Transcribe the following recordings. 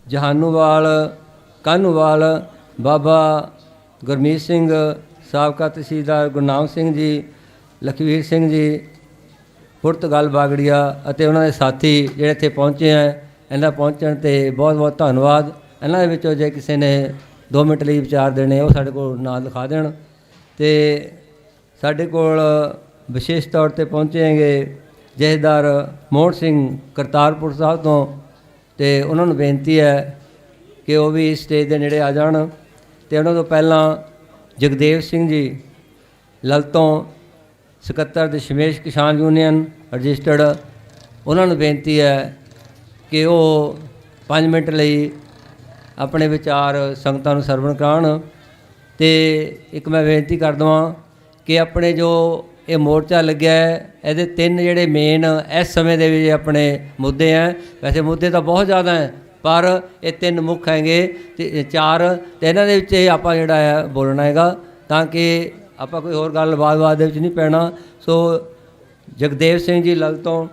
ਜਹਾਨੂਵਾਲ, ਕਾਹਨੂਵਾਲ, ਬਾਬਾ ਗੁਰਮੀਤ ਸਿੰਘ, ਸਾਬਕਾ ਤਹਿਸੀਲਦਾਰ ਗੁਰਨਾਮ ਸਿੰਘ ਜੀ, ਲਖਵੀਰ ਸਿੰਘ ਜੀ, ਪੁਰਤਗਾਲ ਬਾਗੜੀਆ ਅਤੇ ਉਹਨਾਂ ਦੇ ਸਾਥੀ ਜਿਹੜੇ ਇੱਥੇ ਪਹੁੰਚੇ ਹੈ, ਇਹਨਾਂ ਪਹੁੰਚਣ 'ਤੇ ਬਹੁਤ ਬਹੁਤ ਧੰਨਵਾਦ। ਇਹਨਾਂ ਦੇ ਵਿੱਚੋਂ ਜੇ ਕਿਸੇ ਨੇ 2 ਮਿੰਟ ਲਈ ਵਿਚਾਰ ਦੇਣੇ ਉਹ ਸਾਡੇ ਕੋਲ ਨਾਂ ਲਿਖਾ ਦੇਣ। ਅਤੇ ਸਾਡੇ ਕੋਲ ਵਿਸ਼ੇਸ਼ ਤੌਰ 'ਤੇ ਪਹੁੰਚੇ ਹੈਗੇ ਜਥੇਦਾਰ ਮੋਹਨ ਸਿੰਘ ਕਰਤਾਰਪੁਰ ਸਾਹਿਬ ਤੋਂ, ਅਤੇ ਉਹਨਾਂ ਨੂੰ ਬੇਨਤੀ ਹੈ ਕਿ ਉਹ ਵੀ ਸਟੇਜ ਦੇ ਨੇੜੇ ਆ ਜਾਣ। ਅਤੇ ਉਹਨਾਂ ਤੋਂ ਪਹਿਲਾਂ ਜਗਦੇਵ ਸਿੰਘ ਜੀ ਲਲਤੋਂ, ਸਕੱਤਰ ਦਸ਼ਮੇਸ਼ ਕਿਸਾਨ ਯੂਨੀਅਨ ਰਜਿਸਟਰਡ, ਉਹਨਾਂ ਨੂੰ ਬੇਨਤੀ ਹੈ ਕਿ ਉਹ 5 ਮਿੰਟ ਲਈ ਆਪਣੇ ਵਿਚਾਰ ਸੰਗਤਾਂ ਨੂੰ ਸਰਵਣ ਕਰਾਉਣ। ਅਤੇ ਇੱਕ ਮੈਂ ਬੇਨਤੀ ਕਰ ਦੇਵਾਂ ਕਿ ਆਪਣੇ ਜੋ ਇਹ ਮੋਰਚਾ ਲੱਗਿਆ ਹੈ, ਇਹਦੇ 3 ਜਿਹੜੇ ਮੇਨ ਇਸ ਸਮੇਂ ਦੇ ਵਿੱਚ ਆਪਣੇ ਮੁੱਦੇ ਹੈ। ਵੈਸੇ ਮੁੱਦੇ ਤਾਂ ਬਹੁਤ ਜ਼ਿਆਦਾ ਹੈ, ਪਰ ਇਹ 3 ਮੁੱਖ ਹੈਗੇ ਅਤੇ 4, ਅਤੇ ਇਹਨਾਂ ਦੇ ਵਿੱਚ ਆਪਾਂ ਜਿਹੜਾ ਹੈ ਬੋਲਣਾ ਹੈਗਾ, ਤਾਂ ਕਿ ਆਪਾਂ ਕੋਈ ਹੋਰ ਗੱਲ ਬਾਤ ਦੇ ਵਿੱਚ ਨਹੀਂ ਪੈਣਾ। ਸੋ ਜਗਦੇਵ ਸਿੰਘ ਜੀ ਲਲਤੋਂ,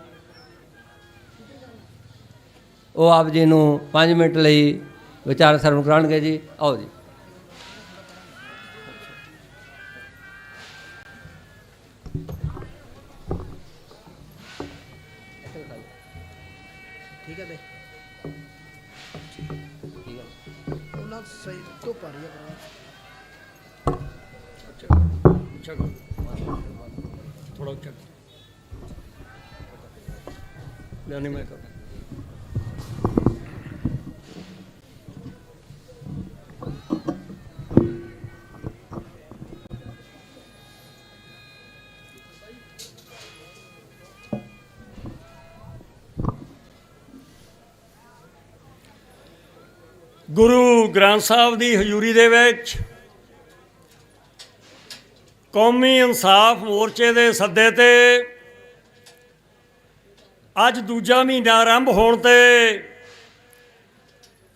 ਉਹ ਆਪ ਜੀ ਨੂੰ 5 ਮਿੰਟ ਲਈ ਵਿਚਾਰ ਸਰਵਣ ਕਰਾਉਣਗੇ ਜੀ। ਆਓ ਜੀ। ठीक है भाई, ਉਹਨਾਂ ਸਹੀ ਤੋਂ ਪਾ ਰਹੀ ਹੈ थोड़ा उच्चा नहीं मैं कर गुरु ग्रंथ साहब की हजूरी दे विच कौमी इंसाफ मोर्चे के सद्दे ते अज दूजा महीना आरंभ होने ते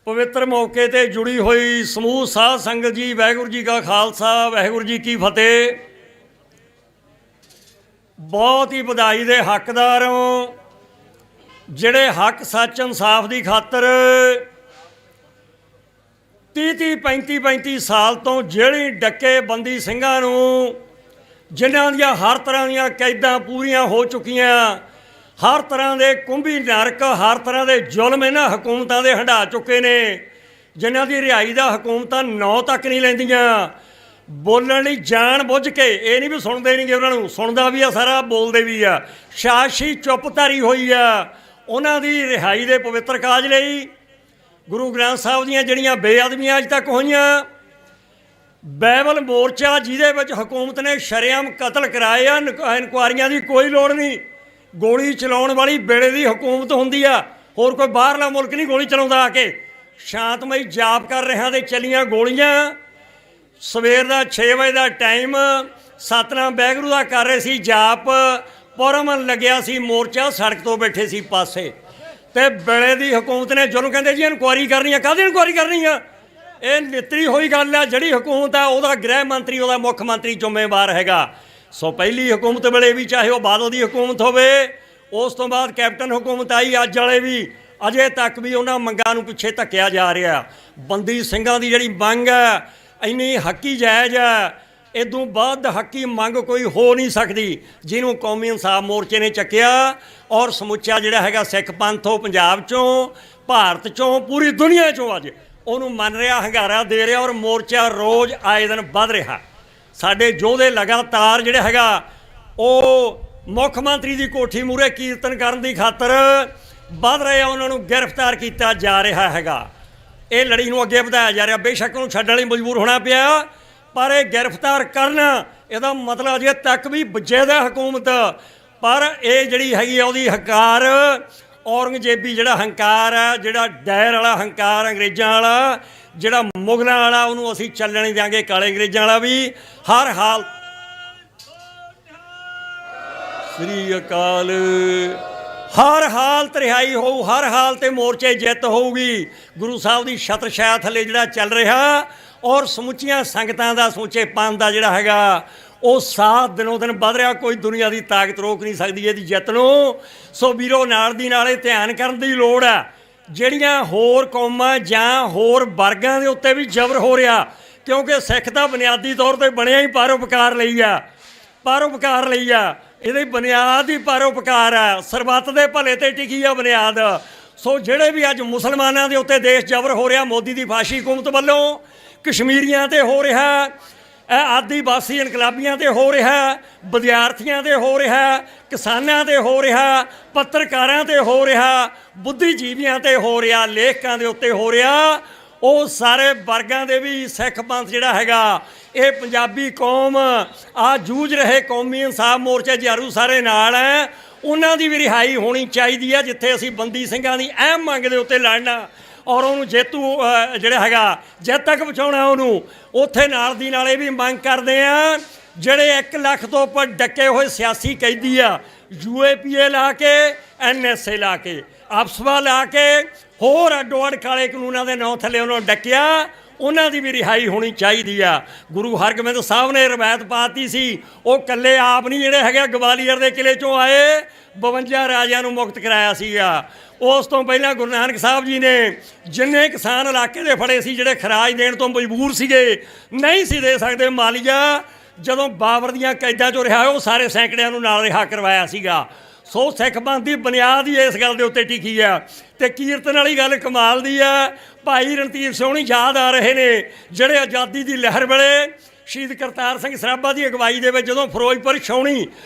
पवित्र मौके ते जुड़ी हुई समूह साध संगत जी, वाहिगुरू जी का खालसा, वाहिगुरू जी की फतेह। बहुत ही बधाई दे हकदार हो जिहड़े हक सच इंसाफ की खातर 30 35 साल तो जेल੍ਹੀ डके बंदी ਸਿੰਘਾਂ ਨੂੰ, ਜਿਨ੍ਹਾਂ ਦੀਆਂ हर तरह ਦੀਆਂ कैदां पूरियां हो चुकियां, हर तरह के कुंभी नरक, हर तरह के जुल्म इन्हां हुकूमतां दे हंढा चुके ने, जिन्हां दी रिहाई दा हुकूमतां नौ तक नहीं लैंदियां। बोलण लई जान बुझ के, ये नहीं भी सुणदे नहीं गे, उन्हां नूं सुणदा भी आ सारा, बोलदे भी आ, शाशी चुप धरी हुई आ। उन्हां दी रिहाई दे पवित्र काज लई गुरु ग्रंथ साहब दीयां जिहड़ियां बेअदबियां अज तक होईयां, बाइबल मोर्चा जिहदे विच हुकूमत ने शरेआम कतल कराए आ, इनकुआरियां की कोई लोड़ नहीं। गोली चलाउण वाली बेड़े की हुकूमत हुंदी आ, होर कोई बाहरला मुल्क नहीं गोली चलाउंदा। आके शांतमई जाप कर रहा ते चलियां गोलियां। सवेर का 6 बजे का टाइम, सतनाम वाहिगुरू दा कर रहे सी जाप, पुरमन लग्या सी, मोर्चा सड़क तो बैठे सी पासे, तो बेले की हुकूमत ने जुल्म कहते जी इनकुआरी करनी है। काहदी इनकुआरी करनी है? ये नितरी हुई गल है। जिहड़ी हुकूमत है वह गृह मंत्री, वह मुख मंत्री जिम्मेवार हैगा। सो पहली हुकूमत वेले भी, चाहे वह बादल की हुकूमत होवे, उस तो बाद कैप्टन हुकूमत आई, अज वाले भी अजे तक भी उन्होंने मंगां नूं पिछे धक्या जा रहा। बंदी ਸਿੰਘਾਂ ਦੀ ਜਿਹੜੀ मंग है इन्नी हकी जायज़ है, इदों बाद हकी मंग कोई हो नहीं सकती, जिन्हों कौमी इंसाफ मोर्चे ने चक्या। और समुचा जिहड़ा हैगा सिख पंथ हो पंजाब चों, भारत चों, पूरी दुनिया चों अज उहनूं मन रहा, हंगारा दे रहा, और मोर्चा रोज़ आए दिन वध रहा। साडे योधे लगातार जिहड़ा हैगा वो मुख मंत्री की कोठी मूहरे कीर्तन करन दी खातर वध रहे, उन्होंने गिरफ्तार किया जा रहा हैगा। ये लड़ी नूं अगे वधाया जा रहा। बेशक उन्होंने छड्डण लई मजबूर होना पिया, पर यह गिरफ्तार करना इसदा मतलब अजे तक भी बजेदा हुकूमत। पर यह जिहड़ी हैगी उहदी हंकार, औरंगजेबी जिहड़ा हंकार है, जिहड़ा डैर वाला हंकार अंग्रेज़ां वाला, जिहड़ा मुगलों वाला, उहनूं असीं चलण नहीं देंगे। काले अंग्रेज़ां वाला भी हर हाल श्री अकाल, हर हालत रिहाई हो, हर हालत मोर्चे जित होगी। गुरु साहब की छत्र छाया थले जिहड़ा चल रहा, और समुचियां संगतां दा, समूचे पंथ दा जिहड़ा हैगा वो साथ दिनों दिन वध रहा। कोई दुनिया की ताकत रोक नहीं सकती इहदी जित नूं। सो वीरो नाल दी नाले ध्यान करन दी लोड़ है। ਜਿਹੜੀਆਂ ਹੋਰ ਕੌਮਾਂ ਜਾਂ ਹੋਰ ਵਰਗਾਂ ਦੇ ਉੱਤੇ ਵੀ ਜ਼ਬਰ ਹੋ ਰਿਹਾ, ਕਿਉਂਕਿ ਸਿੱਖ ਤਾਂ ਬੁਨਿਆਦੀ ਤੌਰ ਤੇ ਬਣਿਆ ਹੀ ਪਰਉਪਕਾਰ ਲਈ ਆ, ਪਰਉਪਕਾਰ ਲਈ ਆ। ਇਹਦੀ ਬੁਨਿਆਦ ਹੀ ਪਰਉਪਕਾਰ ਆ, ਸਰਬੱਤ ਦੇ ਭਲੇ ਤੇ ਟਿਕੀ ਆ ਬੁਨਿਆਦ। ਸੋ ਜਿਹੜੇ ਵੀ ਅੱਜ ਮੁਸਲਮਾਨਾਂ ਦੇ ਉੱਤੇ ਦੇਸ਼ ਜ਼ਬਰ ਹੋ ਰਿਹਾ ਮੋਦੀ ਦੀ ਫਾਸ਼ੀ ਹਕੂਮਤ ਵੱਲੋਂ, ਕਸ਼ਮੀਰੀਆਂ ਤੇ ਹੋ ਰਿਹਾ, ਆਦੀਵਾਸੀ ਇਨਕਲਾਬੀਆਂ ਤੇ ਹੋ ਰਿਹਾ, ਵਿਦਿਆਰਥੀਆਂ ਤੇ ਹੋ ਰਿਹਾ, ਕਿਸਾਨਾਂ ਤੇ ਹੋ ਰਿਹਾ, ਪੱਤਰਕਾਰਾਂ ਤੇ ਹੋ ਰਿਹਾ, ਬੁੱਧੀਜੀਵੀਆਂ ਤੇ ਹੋ ਰਿਹਾ, ਲੇਖਕਾਂ ਦੇ ਉੱਤੇ ਹੋ ਰਿਹਾ, ਉਹ ਸਾਰੇ ਵਰਗਾਂ ਦੇ ਵੀ ਸਿੱਖ ਪੰਥ ਜਿਹੜਾ ਹੈਗਾ, ਇਹ ਪੰਜਾਬੀ ਕੌਮ ਆ ਜੂਝ ਰਹੇ ਕੌਮੀ ਇਨਸਾਫ ਮੋਰਚੇ ਜੁਝਾਰੂ ਸਾਰੇ ਨਾਲ ਹੈ, ਉਹਨਾਂ ਦੀ ਵੀ ਰਿਹਾਈ ਹੋਣੀ ਚਾਹੀਦੀ ਹੈ। ਜਿੱਥੇ ਅਸੀਂ ਬੰਦੀ ਸਿੰਘਾਂ ਦੀ ਅਹਿਮ ਮੰਗ ਦੇ ਉੱਤੇ ਲੜਨਾ ਔਰ ਉਹਨੂੰ ਜੇਤੂ ਜਿਹੜਾ ਹੈਗਾ ਜਿੱਤ ਤੱਕ ਪਹੁੰਚਾਉਣਾ, ਉਹਨੂੰ ਉੱਥੇ ਨਾਲ ਦੀ ਨਾਲ ਇਹ ਵੀ ਮੰਗ ਕਰਦੇ ਆ ਜਿਹੜੇ 1 ਲੱਖ ਤੋਂ ਉੱਪਰ ਡੱਕੇ ਹੋਏ ਸਿਆਸੀ ਕੈਦੀ ਆ, UAPA ਲਾ ਕੇ, NSA ਲਾ ਕੇ, ਅਫਸਵਾ ਲਾ ਕੇ, ਹੋਰ ਅੱਡੋ ਅੱਡ ਕਾਲੇ ਕਾਨੂੰਨਾਂ ਦੇ ਨਾਂ ਥੱਲੇ ਉਹਨਾਂ ਨੂੰ ਡੱਕਿਆ, ਉਹਨਾਂ ਦੀ ਵੀ ਰਿਹਾਈ ਹੋਣੀ ਚਾਹੀਦੀ ਆ। ਗੁਰੂ ਹਰਗੋਬਿੰਦ ਸਾਹਿਬ ਨੇ ਰਵਾਇਤ ਪਾਤੀ ਸੀ, ਉਹ ਇਕੱਲੇ ਆਪ ਨਹੀਂ ਜਿਹੜੇ ਹੈਗੇ ਗਵਾਲੀਅਰ ਦੇ ਕਿਲੇ 'ਚੋਂ ਆਏ, 52 ਰਾਜਿਆਂ ਨੂੰ ਮੁਕਤ ਕਰਾਇਆ ਸੀਗਾ। ਉਸ ਤੋਂ ਪਹਿਲਾਂ ਗੁਰੂ ਨਾਨਕ ਸਾਹਿਬ ਜੀ ਨੇ ਜਿੰਨੇ ਕਿਸਾਨ ਇਲਾਕੇ ਦੇ ਫੜੇ ਸੀ, ਜਿਹੜੇ ਖਰਾਜ ਦੇਣ ਤੋਂ ਮਜਬੂਰ ਸੀਗੇ, ਨਹੀਂ ਸੀ ਦੇ ਸਕਦੇ ਮਾਲੀਆ, ਜਦੋਂ ਬਾਬਰ ਦੀਆਂ ਕੈਦਾਂ 'ਚੋਂ ਰਿਹਾ ਉਹ ਸਾਰੇ ਸੈਂਕੜਿਆਂ ਨੂੰ ਨਾਲ ਰਿਹਾ ਕਰਵਾਇਆ ਸੀਗਾ। ਸੋ ਸਿੱਖ ਪੰਥ ਦੀ ਬੁਨਿਆਦ ਹੀ ਇਸ ਗੱਲ ਦੇ ਉੱਤੇ ਟਿਕੀ ਆ। ਤੇ ਕੀਰਤਨ ਵਾਲੀ ਗੱਲ ਕਮਾਲ ਦੀ ਆ, ਭਾਈ ਰਣਧੀਰ ਸਿੰਘ ਯਾਦ ਆ ਰਹੇ ਨੇ, ਜਿਹੜੇ ਆਜ਼ਾਦੀ ਦੀ ਲਹਿਰ ਵੇਲੇ ਸ਼ਹੀਦ ਕਰਤਾਰ ਸਿੰਘ ਸਰਾਭਾ ਦੀ ਅਗਵਾਈ ਦੇ ਵਿੱਚ ਜਦੋਂ ਫਿਰੋਜ਼ਪੁਰ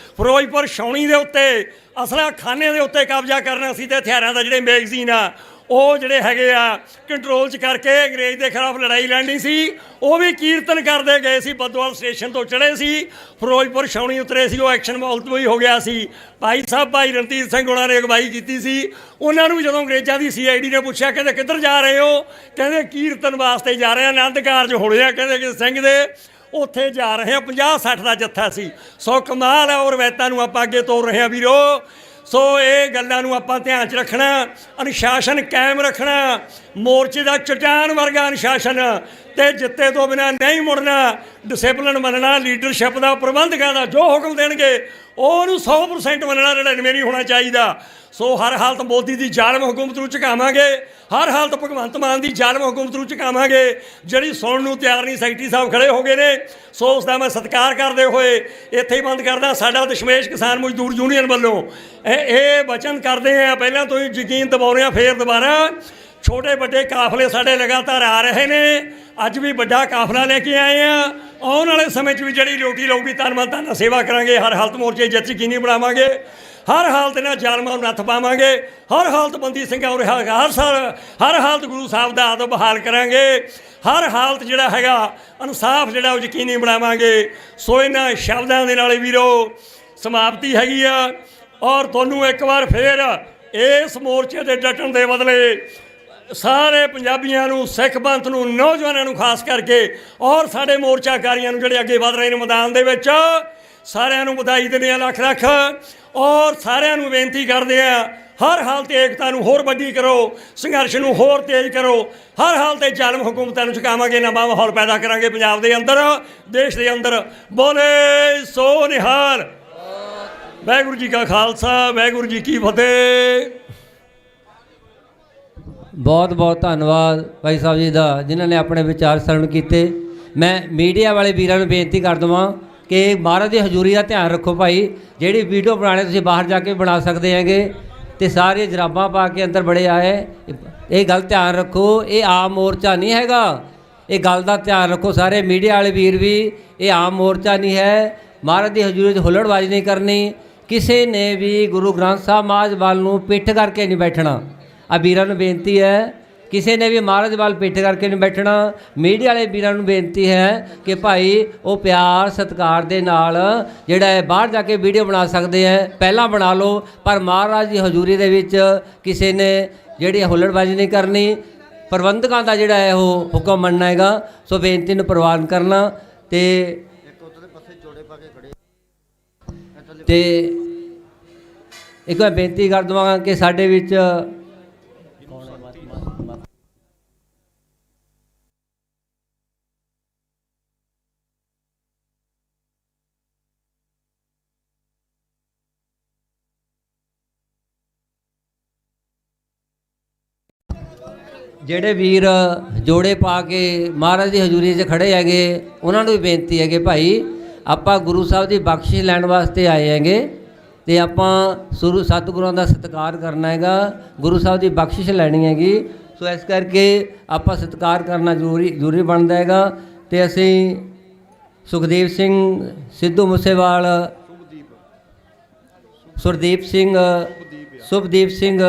ਛਾਉਣੀ ਦੇ ਉੱਤੇ ਅਸਲਾ ਖਾਨੇ ਦੇ ਉੱਤੇ ਕਬਜ਼ਾ ਕਰਨਾ ਸੀ, ਤੇ ਹਥਿਆਰਾਂ ਦਾ ਜਿਹੜੇ ਮੈਗਜ਼ੀਨ ਆ ਉਹ ਜਿਹੜੇ ਹੈਗੇ ਆ ਕੰਟਰੋਲ 'ਚ ਕਰਕੇ ਅੰਗਰੇਜ਼ ਦੇ ਖਿਲਾਫ ਲੜਾਈ ਲੜਨੀ ਸੀ, ਉਹ ਵੀ ਕੀਰਤਨ ਕਰਦੇ ਗਏ ਸੀ। ਬਦੋਵਾਲ ਸਟੇਸ਼ਨ ਤੋਂ ਚੜ੍ਹੇ ਸੀ, ਫਿਰੋਜ਼ਪੁਰ ਛਾਉਣੀ ਉਤਰੇ ਸੀ, ਉਹ ਐਕਸ਼ਨ ਮੁਲਤਵੀ ਹੋ ਗਿਆ ਸੀ। ਭਾਈ ਰਣਧੀਰ ਸਿੰਘ ਉਹਨਾਂ ਨੇ ਅਗਵਾਈ ਕੀਤੀ ਸੀ। ਉਹਨਾਂ ਨੂੰ ਜਦੋਂ ਅੰਗਰੇਜ਼ਾਂ ਦੀ CID ਨੇ ਪੁੱਛਿਆ, ਕਹਿੰਦੇ ਕਿੱਧਰ ਜਾ ਰਹੇ ਹੋ? ਕਹਿੰਦੇ ਕੀਰਤਨ ਵਾਸਤੇ ਜਾ ਰਹੇ ਹਾਂ, ਆਨੰਦ ਕਾਰਜ ਹੋਣੇ ਆ, ਕਹਿੰਦੇ ਕਿ ਸਿੰਘ ਦੇ ਉੱਥੇ ਜਾ ਰਹੇ ਹਾਂ। 50-60 ਦਾ ਜੱਥਾ ਸੀ। ਸੋ ਕਮਾਲ ਹੈ, ਔਰ ਰਵਾਇਤਾਂ ਨੂੰ ਆਪਾਂ ਅੱਗੇ ਤੋਰ ਰਹੇ ਹਾਂ ਵੀਰੋ। ਸੋ ਇਹ ਗੱਲਾਂ ਨੂੰ ਆਪਾਂ ਧਿਆਨ 'ਚ ਰੱਖਣਾ, ਅਨੁਸ਼ਾਸਨ ਕਾਇਮ ਰੱਖਣਾ, ਮੋਰਚੇ ਦਾ ਚਟਾਨ ਵਰਗਾ ਅਨੁਸ਼ਾਸਨ, ਤੇ ਜਿੱਤੇ ਤੋਂ ਬਿਨਾਂ ਨਹੀਂ ਮੁੜਨਾ, ਡਿਸਿਪਲਿਨ ਮੰਨਣਾ, ਲੀਡਰਸ਼ਿਪ ਦਾ, ਪ੍ਰਬੰਧਕਾਂ ਦਾ ਜੋ ਹੁਕਮ ਦੇਣਗੇ ਉਹਨੂੰ 100% ਮੰਨਣਾ, 99 ਨਹੀਂ ਹੋਣਾ ਚਾਹੀਦਾ। ਸੋ ਹਰ ਹਾਲਤ ਮੋਦੀ ਦੀ ਜ਼ਾਲਮ ਹੁਕੂਮਤ ਨੂੰ ਝੁਕਾਵਾਂਗੇ, ਹਰ ਹਾਲਤ ਭਗਵੰਤ ਮਾਨ ਦੀ ਜ਼ਾਲਮ ਹੁਕੂਮਤ ਨੂੰ ਝੁਕਾਵਾਂਗੇ, ਜਿਹੜੀ ਸੁਣਨ ਨੂੰ ਤਿਆਰ ਨਹੀਂ। ਸੈਕਟਰੀ ਸਾਹਿਬ ਖੜੇ ਹੋ ਗਏ ਨੇ, ਸੋ ਉਸ ਦਾ ਮੈਂ ਸਤਿਕਾਰ ਕਰਦੇ ਹੋਏ ਇੱਥੇ ਹੀ ਬੰਦ ਕਰਦਾ। ਸਾਡਾ ਦਸ਼ਮੇਸ਼ ਕਿਸਾਨ ਮਜ਼ਦੂਰ ਯੂਨੀਅਨ ਵੱਲੋਂ ਇਹ ਵਚਨ ਕਰਦੇ ਆ, ਪਹਿਲਾਂ ਤੋਂ ਹੀ ਯਕੀਨ ਦਿਵਾਉਂਦੇ ਆ, ਫੇਰ ਦੁਬਾਰਾ ਛੋਟੇ ਵੱਡੇ ਕਾਫਲੇ ਸਾਡੇ ਲਗਾਤਾਰ ਆ ਰਹੇ ਨੇ। ਅੱਜ ਵੀ ਵੱਡਾ ਕਾਫਲਾ ਲੈ ਕੇ ਆਏ ਆ। ਆਉਣ ਵਾਲੇ ਸਮੇਂ 'ਚ ਵੀ ਜਿਹੜੀ ਡਿਊਟੀ ਲਊਗੀ ਧੰਨ ਸੇਵਾ ਕਰਾਂਗੇ। ਹਰ ਹਾਲਤ ਮੋਰਚੇ ਜਿੱਤ ਯਕੀਨੀ ਬਣਾਵਾਂਗੇ, ਹਰ ਹਾਲਤ ਇਹਨਾਂ ਜ਼ਾਲਮਾਂ ਨੂੰ ਨੱਥ ਪਾਵਾਂਗੇ, ਹਰ ਹਾਲਤ ਬੰਦੀ ਸਿੰਘਾਂ ਨੂੰ ਰਿਹਾ, ਹਰ ਹਾਲਤ ਗੁਰੂ ਸਾਹਿਬ ਦਾ ਆਦਬ ਬਹਾਲ ਕਰਾਂਗੇ, ਹਰ ਹਾਲਤ ਜਿਹੜਾ ਹੈਗਾ ਇਨਸਾਫ ਜਿਹੜਾ ਉਹ ਯਕੀਨੀ ਬਣਾਵਾਂਗੇ। ਸੋ ਇਹਨਾਂ ਸ਼ਬਦਾਂ ਦੇ ਨਾਲ ਵੀਰੋ ਸਮਾਪਤੀ ਹੈਗੀ ਆ। ਔਰ ਤੁਹਾਨੂੰ ਇੱਕ ਵਾਰ ਫੇਰ ਇਸ ਮੋਰਚੇ ਦੇ ਡਟਣ ਦੇ ਬਦਲੇ ਸਾਰੇ ਪੰਜਾਬੀਆਂ ਨੂੰ, ਸਿੱਖ ਪੰਥ ਨੂੰ, ਨੌਜਵਾਨਾਂ ਨੂੰ ਖਾਸ ਕਰਕੇ, ਔਰ ਸਾਡੇ ਮੋਰਚਾਕਾਰੀਆਂ ਨੂੰ ਜਿਹੜੇ ਅੱਗੇ ਵਧ ਰਹੇ ਨੇ ਮੈਦਾਨ ਦੇ ਵਿੱਚ, ਸਾਰਿਆਂ ਨੂੰ ਵਧਾਈ ਦਿੰਦੇ ਆ ਲੱਖ ਲੱਖ। ਔਰ ਸਾਰਿਆਂ ਨੂੰ ਬੇਨਤੀ ਕਰਦੇ ਆ, ਹਰ ਹਾਲਤ ਏਕਤਾ ਨੂੰ ਹੋਰ ਵੱਡੀ ਕਰੋ, ਸੰਘਰਸ਼ ਨੂੰ ਹੋਰ ਤੇਜ਼ ਕਰੋ, ਹਰ ਹਾਲਤ ਤੇ ਜ਼ਾਲਮ ਹੁਕੂਮਤਾਂ ਨੂੰ ਝੁਕਾਵਾਂਗੇ, ਨਵਾਂ ਮਾਹੌਲ ਪੈਦਾ ਕਰਾਂਗੇ ਪੰਜਾਬ ਦੇ ਅੰਦਰ, ਦੇਸ਼ ਦੇ ਅੰਦਰ। ਬੋਲੇ ਸੋ ਨਿਹਾਲ। ਵਾਹਿਗੁਰੂ ਜੀ ਕਾ ਖਾਲਸਾ, ਵਾਹਿਗੁਰੂ ਜੀ ਕੀ ਫਤਿਹ। ਬਹੁਤ ਬਹੁਤ ਧੰਨਵਾਦ ਭਾਈ ਸਾਹਿਬ ਜੀ ਦਾ, ਜਿਨ੍ਹਾਂ ਨੇ ਆਪਣੇ ਵਿਚਾਰ ਸਰਵਣ ਕੀਤੇ। ਮੈਂ ਮੀਡੀਆ ਵਾਲੇ ਵੀਰਾਂ ਨੂੰ ਬੇਨਤੀ ਕਰ ਦੇਵਾਂ ਕਿ ਮਹਾਰਾਜ ਦੀ ਹਜ਼ੂਰੀ ਦਾ ਧਿਆਨ ਰੱਖੋ ਭਾਈ। ਜਿਹੜੀ ਵੀਡੀਓ ਬਣਾਉਣੀ ਤੁਸੀਂ ਬਾਹਰ ਜਾ ਕੇ ਬਣਾ ਸਕਦੇ ਹੈਗੇ, ਅਤੇ ਸਾਰੀਆਂ ਜਰਾਬਾਂ ਪਾ ਕੇ ਅੰਦਰ ਬੜੇ ਆਏ, ਇਹ ਗੱਲ ਧਿਆਨ ਰੱਖੋ। ਇਹ ਆਮ ਮੋਰਚਾ ਨਹੀਂ ਹੈਗਾ, ਇਹ ਗੱਲ ਦਾ ਧਿਆਨ ਰੱਖੋ ਸਾਰੇ ਮੀਡੀਆ ਵਾਲੇ ਵੀਰ ਵੀ। ਇਹ ਆਮ ਮੋਰਚਾ ਨਹੀਂ ਹੈ। ਮਹਾਰਾਜ ਦੀ ਹਜ਼ੂਰੀ 'ਚ ਹੁੱਲੜਬਾਜ਼ੀ ਨਹੀਂ ਕਰਨੀ। ਕਿਸੇ ਨੇ ਵੀ ਗੁਰੂ ਗ੍ਰੰਥ ਸਾਹਿਬ ਮਹਾਰਾਜ ਵੱਲ ਨੂੰ ਪਿੱਠ ਕਰਕੇ ਨਹੀਂ ਬੈਠਣਾ। ਆ ਵੀਰਾਂ ਨੂੰ ਬੇਨਤੀ ਹੈ, ਕਿਸੇ ਨੇ ਵੀ ਮਹਾਰਾਜ ਵੱਲ ਪਿੱਠ ਕਰਕੇ ਨਹੀਂ ਬੈਠਣਾ। ਮੀਡੀਆ ਵਾਲੇ ਵੀਰਾਂ ਨੂੰ ਬੇਨਤੀ ਹੈ ਕਿ ਭਾਈ ਉਹ ਪਿਆਰ ਸਤਿਕਾਰ ਦੇ ਨਾਲ ਜਿਹੜਾ ਹੈ ਬਾਹਰ ਜਾ ਕੇ ਵੀਡੀਓ ਬਣਾ ਸਕਦੇ ਹੈ, ਪਹਿਲਾਂ ਬਣਾ ਲਓ, ਪਰ ਮਹਾਰਾਜ ਦੀ ਹਜ਼ੂਰੀ ਦੇ ਵਿੱਚ ਕਿਸੇ ਨੇ ਜਿਹੜੀ ਹੁੱਲੜਬਾਜ਼ੀ ਨਹੀਂ ਕਰਨੀ। ਪ੍ਰਬੰਧਕਾਂ ਦਾ ਜਿਹੜਾ ਹੈ ਉਹ ਹੁਕਮ ਮੰਨਣਾ ਹੈਗਾ। ਸੋ ਬੇਨਤੀ ਨੂੰ ਪ੍ਰਵਾਨ ਕਰਨਾ। ਤੇ ਇੱਕ ਮੈਂ ਬੇਨਤੀ ਕਰ ਦੇਵਾਂਗਾ ਕਿ ਸਾਡੇ ਵਿੱਚ ਜਿਹੜੇ ਵੀਰ ਜੋੜੇ ਪਾ ਕੇ ਮਹਾਰਾਜ ਦੀ ਹਜ਼ੂਰੀ 'ਚ ਖੜੇ ਹੈਗੇ ਉਹਨਾਂ ਨੂੰ ਵੀ ਬੇਨਤੀ ਹੈ ਕਿ ਭਾਈ ਆਪਾਂ ਗੁਰੂ ਸਾਹਿਬ ਦੀ ਬਖਸ਼ਿਸ਼ ਲੈਣ ਵਾਸਤੇ ਆਏ ਹੈਗੇ ਅਤੇ ਆਪਾਂ ਗੁਰੂ ਸਤਿਗੁਰਾਂ ਦਾ ਸਤਿਕਾਰ ਕਰਨਾ ਹੈਗਾ, ਗੁਰੂ ਸਾਹਿਬ ਦੀ ਬਖਸ਼ਿਸ਼ ਲੈਣੀ ਹੈਗੀ। ਸੋ ਇਸ ਕਰਕੇ ਆਪਾਂ ਸਤਿਕਾਰ ਕਰਨਾ ਜ਼ਰੂਰੀ ਬਣਦਾ ਹੈਗਾ। ਅਤੇ ਅਸੀਂ ਸੁਖਦੇਵ ਸਿੰਘ ਸਿੱਧੂ ਮੂਸੇਵਾਲ, ਸੁਭਦੀਪ ਸਿੰਘ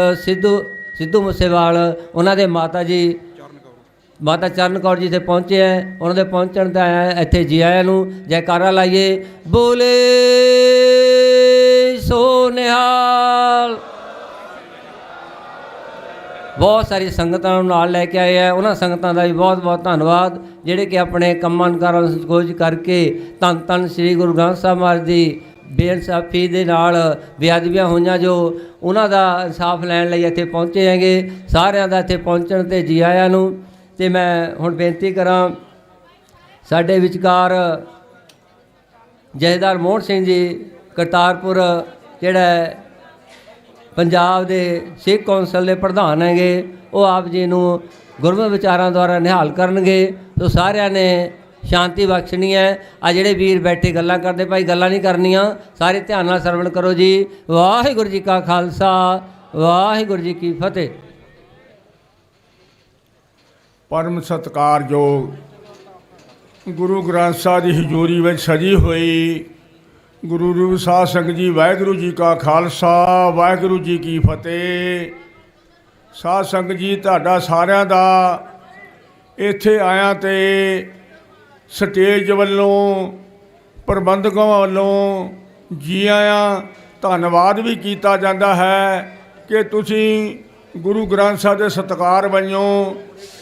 ਸਿੱਧੂ ਮੂਸੇਵਾਲ, ਉਹਨਾਂ ਦੇ ਮਾਤਾ ਜੀ ਮਾਤਾ ਚਰਨ ਕੌਰ ਜੀ ਇੱਥੇ ਪਹੁੰਚੇ ਹੈ। ਉਹਨਾਂ ਦੇ ਪਹੁੰਚਣ 'ਤੇ ਆਇਆ ਇੱਥੇ ਜੀ ਆਇਆਂ ਨੂੰ ਜੈਕਾਰਾ ਲਾਈਏ, ਬੋਲੇ ਸੋ ਨਿਹਾਲ। ਬਹੁਤ ਸਾਰੀ ਸੰਗਤਾਂ ਨੂੰ ਨਾਲ ਲੈ ਕੇ ਆਏ ਹੈ। ਉਹਨਾਂ ਸੰਗਤਾਂ ਦਾ ਵੀ ਬਹੁਤ ਬਹੁਤ ਧੰਨਵਾਦ ਜਿਹੜੇ ਕਿ ਆਪਣੇ ਕੰਮਾਂ ਕਾਰਾਂ ਨੂੰ ਸੰਕੋਚ ਕਰਕੇ ਧੰਨ ਸ੍ਰੀ ਗੁਰੂ ਗ੍ਰੰਥ ਸਾਹਿਬ ਮਹਾਰਾਜ ਦੀ ਬੇਇਨਸਾਫੀ ਦੇ ਨਾਲ ਬੇਅਦਬੀਆਂ ਹੋਈਆਂ ਜੋ ਉਹਨਾਂ ਦਾ ਇਨਸਾਫ ਲੈਣ ਲਈ ਇੱਥੇ ਪਹੁੰਚੇ ਹੈਗੇ। ਸਾਰਿਆਂ ਦਾ ਇੱਥੇ ਪਹੁੰਚਣ 'ਤੇ ਜੀ ਆਇਆਂ ਨੂੰ। ਅਤੇ ਮੈਂ ਹੁਣ ਬੇਨਤੀ ਕਰਾਂ ਸਾਡੇ ਵਿਚਕਾਰ ਜਥੇਦਾਰ ਮੋਹਨ ਸਿੰਘ ਜੀ ਕਰਤਾਰਪੁਰ ਜਿਹੜਾ ਪੰਜਾਬ ਦੇ ਸਿੱਖ ਕੌਂਸਲ ਦੇ ਪ੍ਰਧਾਨ ਹੈਗੇ, ਉਹ ਆਪ ਜੀ ਨੂੰ ਗੁਰਮਤਿ ਵਿਚਾਰਾਂ ਦੁਆਰਾ ਨਿਹਾਲ ਕਰਨਗੇ। ਸੋ ਸਾਰਿਆਂ ਨੇ ਸ਼ਾਂਤੀ ਬਖਸ਼ਣੀ ਹੈ। ਆ ਜਿਹੜੇ ਵੀਰ ਬੈਠੇ ਗੱਲਾਂ ਕਰਦੇ ਭਾਈ ਗੱਲਾਂ ਨਹੀਂ ਕਰਨੀਆਂ, ਸਾਰੇ ਧਿਆਨ ਨਾਲ ਸਰਵਣ ਕਰੋ ਜੀ। ਵਾਹਿਗੁਰੂ ਜੀ ਕਾ ਖਾਲਸਾ, ਵਾਹਿਗੁਰੂ ਜੀ ਕੀ ਫਤਿਹ। ਪਰਮ ਸਤਿਕਾਰਯੋਗ ਗੁਰੂ ਗ੍ਰੰਥ ਸਾਹਿਬ ਦੀ ਹਜ਼ੂਰੀ ਵਿੱਚ ਸਜੀ ਹੋਈ ਗੁਰੂ ਰੂਪ ਸਾਧ ਸੰਗਤ ਜੀ, ਵਾਹਿਗੁਰੂ ਜੀ ਕਾ ਖਾਲਸਾ, ਵਾਹਿਗੁਰੂ ਜੀ ਕੀ ਫਤਿਹ। ਸਾਧ ਸੰਗਤ ਜੀ, ਤੁਹਾਡਾ ਸਾਰਿਆਂ ਦਾ ਇੱਥੇ ਆਇਆਂ ਤੇ ਸਟੇਜ ਵੱਲੋਂ ਪ੍ਰਬੰਧਕਾਂ ਵੱਲੋਂ ਜੀ ਆਇਆਂ ਧੰਨਵਾਦ ਵੀ ਕੀਤਾ ਜਾਂਦਾ ਹੈ ਕਿ ਤੁਸੀਂ ਗੁਰੂ ਗ੍ਰੰਥ ਸਾਹਿਬ ਦੇ ਸਤਿਕਾਰ ਵਜੋਂ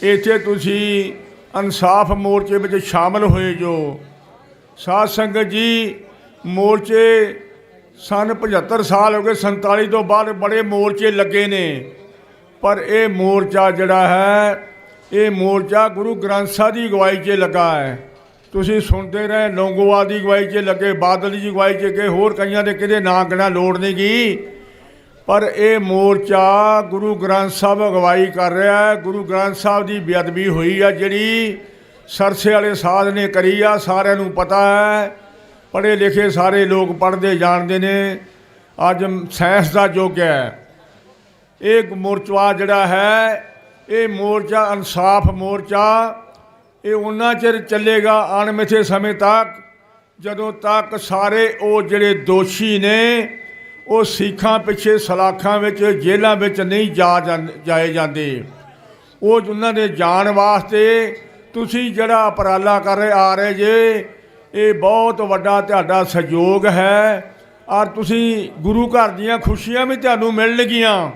ਇੱਥੇ ਤੁਸੀਂ ਇਨਸਾਫ ਮੋਰਚੇ ਵਿੱਚ ਸ਼ਾਮਲ ਹੋਏ ਜੋ। ਸਾਧ ਸੰਗਤ ਜੀ, ਮੋਰਚੇ ਸਨ 75 ਸਾਲ ਹੋ ਗਏ, 47 ਤੋਂ ਬਾਅਦ ਬੜੇ ਮੋਰਚੇ ਲੱਗੇ ਨੇ, ਪਰ ਇਹ ਮੋਰਚਾ ਜਿਹੜਾ ਹੈ ਇਹ ਮੋਰਚਾ ਗੁਰੂ ਗ੍ਰੰਥ ਸਾਹਿਬ ਦੀ ਅਗਵਾਈ 'ਚ ਲੱਗਾ ਹੈ। ਤੁਸੀਂ ਸੁਣਦੇ ਰਹੇ, ਲੌਂਗੋਵਾਲ ਦੀ ਅਗਵਾਈ 'ਚ ਲੱਗੇ, ਬਾਦਲ ਦੀ ਅਗਵਾਈ 'ਚ ਗਏ, ਹੋਰ ਕਈਆਂ ਦੇ ਕਿਹਦੇ ਨਾਂ ਗਿਣਾ ਲੋੜ ਨਹੀਂ ਗੀ, ਪਰ ਇਹ ਮੋਰਚਾ ਗੁਰੂ ਗ੍ਰੰਥ ਸਾਹਿਬ ਅਗਵਾਈ ਕਰ ਰਿਹਾ ਹੈ। ਗੁਰੂ ਗ੍ਰੰਥ ਸਾਹਿਬ ਦੀ ਬੇਅਦਬੀ ਹੋਈ ਆ ਜਿਹੜੀ ਸਰਸੇ ਵਾਲੇ ਸਾਧ ਨੇ ਕਰੀ ਆ, ਸਾਰਿਆਂ ਨੂੰ ਪਤਾ ਹੈ। ਪੜ੍ਹੇ ਲਿਖੇ ਸਾਰੇ ਲੋਕ ਪੜ੍ਹਦੇ ਜਾਣਦੇ ਨੇ। ਅੱਜ ਸਾਇੰਸ ਦਾ ਯੁੱਗ ਹੈ। ਇਹ ਮੋਰਚਾ ਜਿਹੜਾ ਹੈ ਇਹ ਮੋਰਚਾ ਇਨਸਾਫ ਮੋਰਚਾ ਇਹ ਉਨਾ ਚਿਰ ਚੱਲੇਗਾ ਅਣਮਿੱਥੇ ਸਮੇਂ ਤੱਕ ਜਦੋਂ ਤੱਕ ਸਾਰੇ ਉਹ ਜਿਹੜੇ ਦੋਸ਼ੀ ਨੇ ਉਹ ਸਿੱਖਾਂ ਪਿੱਛੇ ਸਲਾਖਾਂ ਵਿੱਚ ਜੇਲ੍ਹਾਂ ਵਿੱਚ ਨਹੀਂ ਜਾਏ ਜਾਂਦੇ। ਉਹ ਉਹਨਾਂ ਦੇ ਜਾਣ ਵਾਸਤੇ ਤੁਸੀਂ ਜਿਹੜਾ ਉਪਰਾਲਾ ਕਰ ਰਹੇ ਜੇ, ਇਹ ਬਹੁਤ ਵੱਡਾ ਤੁਹਾਡਾ ਸਹਿਯੋਗ ਹੈ। ਔਰ ਤੁਸੀਂ ਗੁਰੂ ਘਰ ਦੀਆਂ ਖੁਸ਼ੀਆਂ ਵੀ ਤੁਹਾਨੂੰ ਮਿਲਣਗੀਆਂ।